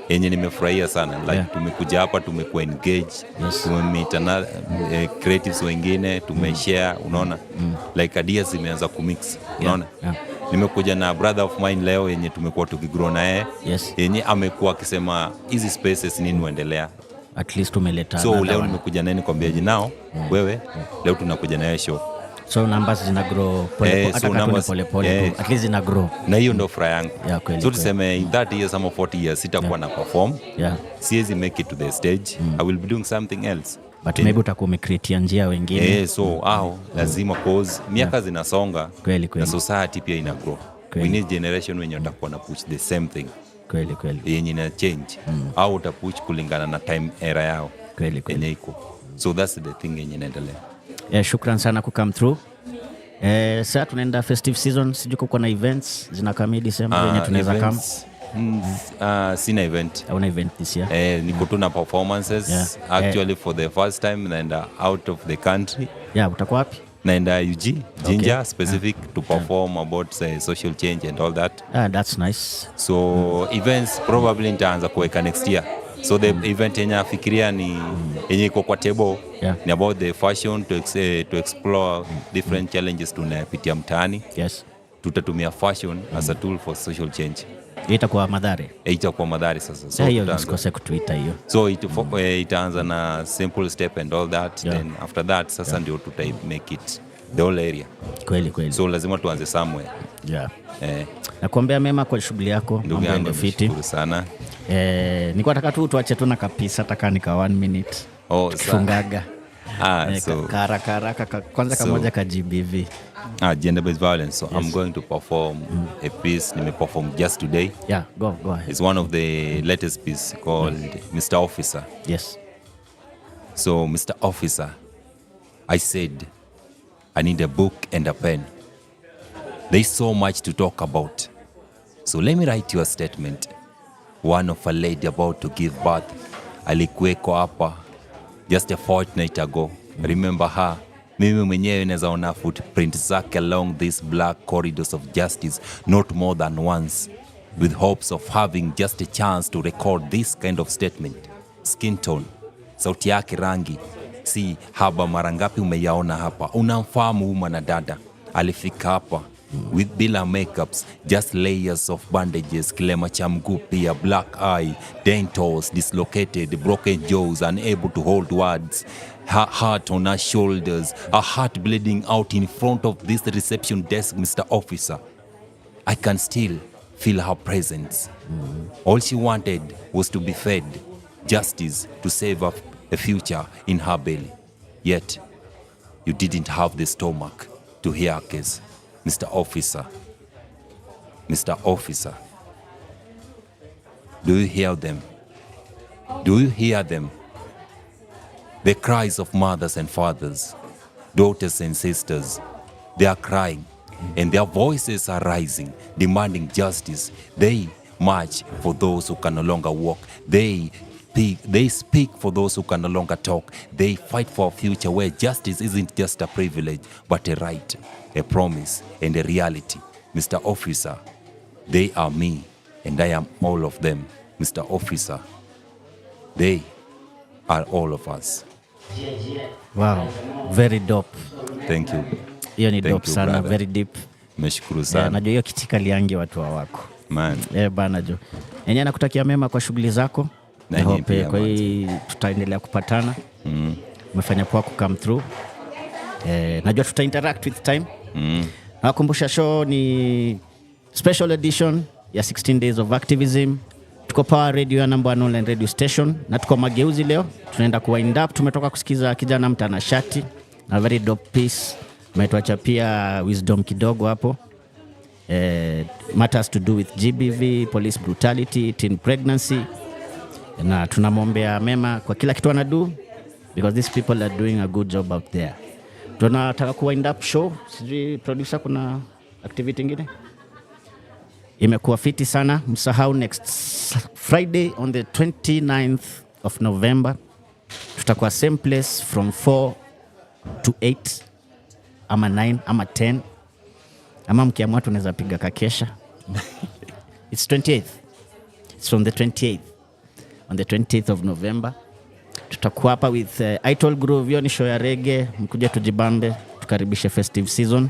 Speaker 2: Yenye nimefurahia sana like tumekuja hapa tumekuwa engage, tumemeet na creatives wengine, tumeshare, unaona like ideas zimeanza kumix, unaona nimekuja na brother of mine leo yenye tumekuwa tukigrow na yeye yenye amekuwa akisema hizi spaces nini uendelea,
Speaker 5: at least umeleta.
Speaker 2: So leo nimekuja naye nikwambiaje nao wewe leo tunakuja na show.
Speaker 5: So numbers zina grow pole, at least zina grow.
Speaker 2: Na hiyo ndio furaha yangu. So tuseme in 30 years ama 40 years sitakuwa na perform. Siwezi make it to the stage. I will be doing something else.
Speaker 5: But maybe utakuwa umecreate njia wengine.
Speaker 2: So lazima cause miaka zinasonga na society pia ina grow. We need generation wenye watakuwa na push the same thing.
Speaker 5: Kweli.
Speaker 2: Yenye ina change. Au utapush kulingana na time era yao. Yenye iko. So that's the thing yenye inaendelea.
Speaker 5: Shukran sana ku come through. Sasa tunaenda festive season, sijui kuko na events zinakamia December yenye tunaweza kama.
Speaker 2: Sina event.
Speaker 5: Hauna event this year?
Speaker 2: Niko tu na performances actually for the first time naenda out of the country.
Speaker 5: Utakuwa wapi?
Speaker 2: Naenda UG, Ginger specific to perform about social change and all that.
Speaker 5: That's nice.
Speaker 2: So events probably nitaanza kuweka next year. So the event yenye afikiria ni yenye iko kwa table ni about the fashion to explore different challenges tunapitia mtaani. Tutatumia fashion as a tool for social change.
Speaker 5: Itakuwa Mathare.
Speaker 2: Itakuwa Mathare sasa.
Speaker 5: So hiyo usikose kutuita hiyo.
Speaker 2: So itaanza na simple step and all that. Then after that sasa ndio make it the whole area.
Speaker 5: Kweli.
Speaker 2: So lazima tuanze somewhere.
Speaker 5: Nakuombea mema kwa shughuli yako.
Speaker 2: Ndugu yangu nashukuru sana.
Speaker 5: Nilikuwa nataka tu tuache tu na kapisa hata kanika 1 minute. Fungaga.
Speaker 2: So
Speaker 5: haraka kwanza kamoja ka GBV.
Speaker 2: Gender based violence. So I'm going to perform a piece nime-perform just today.
Speaker 5: Go ahead.
Speaker 2: It's one of the latest piece called Mr. Officer. So Mr. Officer, I said I need a book and a pen. There's so much to talk about. So let me write you a statement. One of a lady about to give birth. Alikuweko hapa just a fortnight ago. Remember her. Mimi mwenyewe naweza ona footprint zake along these black corridors of justice not more than once, with hopes of having just a chance to record this kind of statement. Skin tone, sauti yake rangi, si haba mara ngapi umeyaona hapa. Unamfahamu huyu mwanadada, alifika hapa with bila makeups, just layers of bandages, kilema cha mguu pia, black eye, dentals dislocated, broken jaws, unable to hold words, her heart on her shoulders, her heart bleeding out in front of this reception desk, Mr. Officer. I can still feel her presence. All she wanted was to be fed justice, to save a future in her belly. Yet, you didn't have the stomach to hear her case. Mr. Officer, Mr. Officer, do you hear them? Do you hear them? The cries of mothers and fathers, daughters and sisters, they are crying and their voices are rising, demanding justice. They march for those who can no longer walk. They speak for those who can no longer talk. They fight for a future where justice isn't just a privilege, but a right, a promise, and a reality. Mr. Officer, they are me, and I am all of them. Mr. Officer, they are all of us.
Speaker 5: Wow, very dope.
Speaker 2: Thank you.
Speaker 5: Hiyo ni dope sana, brother. Very deep.
Speaker 2: Nimeshukuru sana.
Speaker 5: Najua hiyo kitika liange watu wako.
Speaker 2: Man.
Speaker 5: Bana jo. Enyewe nakutakia mema kwa shughuli zako.
Speaker 2: Na
Speaker 5: hope kwa hii tutaendelea kupatana. Umefanya poa ku come through. Najua tuta interact with time. Nakumbusha show ni special edition ya 16 days of activism. Tuko Power Radio ya number 1 online radio station na tuko Mageuzi leo. Tunaenda ku wind up. Tumetoka kusikiza kijana mtanashati, a very dope piece. Umetuacha pia wisdom kidogo hapo. Matters to do with GBV, police brutality, teen pregnancy. Na tunamwombea mema kwa kila kitu anadu, because these people are doing a good job out there. Tunataka ku wind up show. Sijui producer kuna activity nyingine? Imekuwa fiti sana. Msahau next Friday on the 29th of November. Tutakuwa same place from 4 to 8 ama 9 ama 10. Ama mkiamua tunaweza piga kakesha. It's 28th. It's from the 28th. On the 20th of November. Tutakuwa hapa with Idol Groove. Hiyo ni show ya reggae. Mkuja tujibambe. Tukaribishe festive season.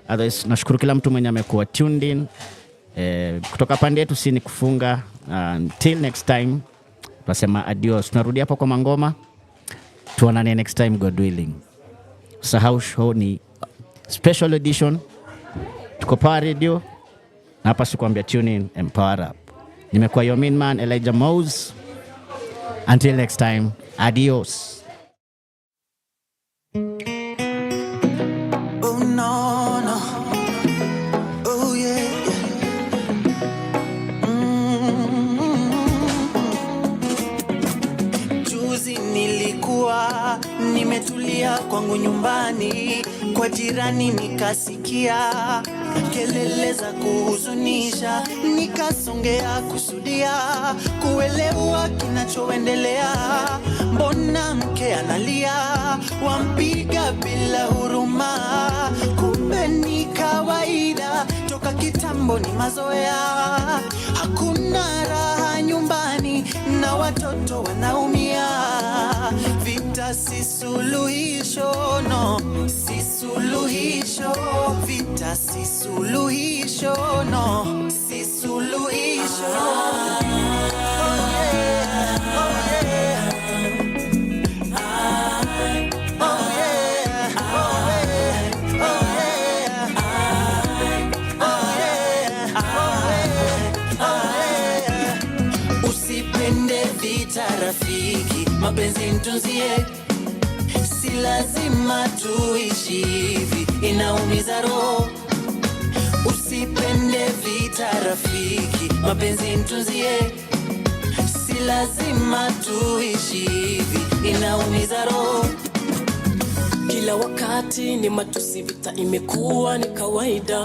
Speaker 5: Otherwise, nashukuru kila mtu mwenye amekuwa tuned in. Kutoka pande yetu si ni kufunga. Until next time. Tunasema adios. Tunarudi hapo kwa mangoma. Tuonane next time, God willing. Usahau show ni special edition. Tuko Power Radio. Na hapa sikuambia tune in and power up. Nimekuwa your main man Elijah Mose. Until next time, adios.
Speaker 10: Oh no, no. Oh yeah. Juzi nilikuwa nimetulia kwangu nyumbani, kwa jirani nikasikia kelele za kuhuzunisha, nikasongea kusudia kuelewa kinachoendelea. Mbona mke analia, wampiga bila huruma? Kumbe ni kawaida, toka kitambo ni mazoea. Hakuna raha nyumbani na watoto wanaumia. Vita si suluhisho, no, si suluhisho. Vita si suluhisho, no, si suluhisho. Oh yeah, oh yeah. Oh yeah, oh yeah, oh yeah. Oh yeah. Usipende vita rafiki, mapenzi mtunzie. Si lazima tuishi hivi, inaumiza roho. Usipende vita rafiki, mapenzi mtunzie. Si lazima tuishi hivi, inaumiza roho.
Speaker 12: kila wakati ni matusi, vita imekuwa ni kawaida.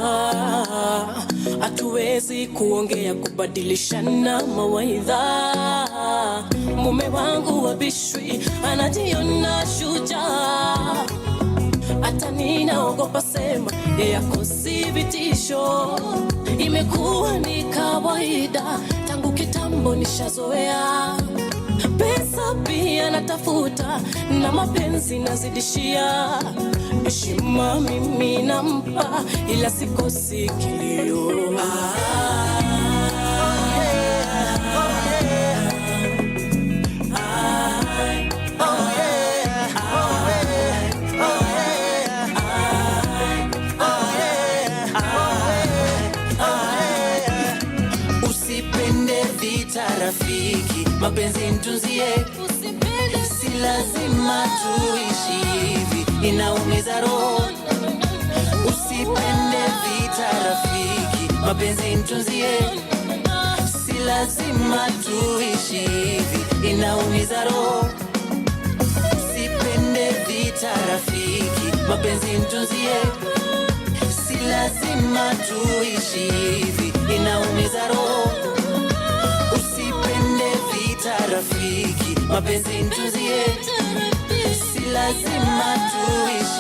Speaker 12: Hatuwezi kuongea kubadilishana mawaidha. Mume wangu wabishwi anajiona shujaa, hata ninaogopa sema yako si vitisho. Imekuwa ni kawaida tangu kitambo, nishazoea. Pesa pia natafuta na mapenzi nazidishia. Heshima mimi nampa ila sikosi kilio.
Speaker 10: Usipende vita rafiki, mapenzi mtunzie. Si lazima tuishi hivi, inaumiza roho. Usipende vita rafiki, mapenzi mtunzie. Si lazima tuishi hivi, inaumiza roho. Usipende vita rafiki, mapenzi mtunzie. Si lazima tuishi hivi, inaumiza roho. Usipende vita rafiki, mapenzi mtunzie. Si lazima tuishi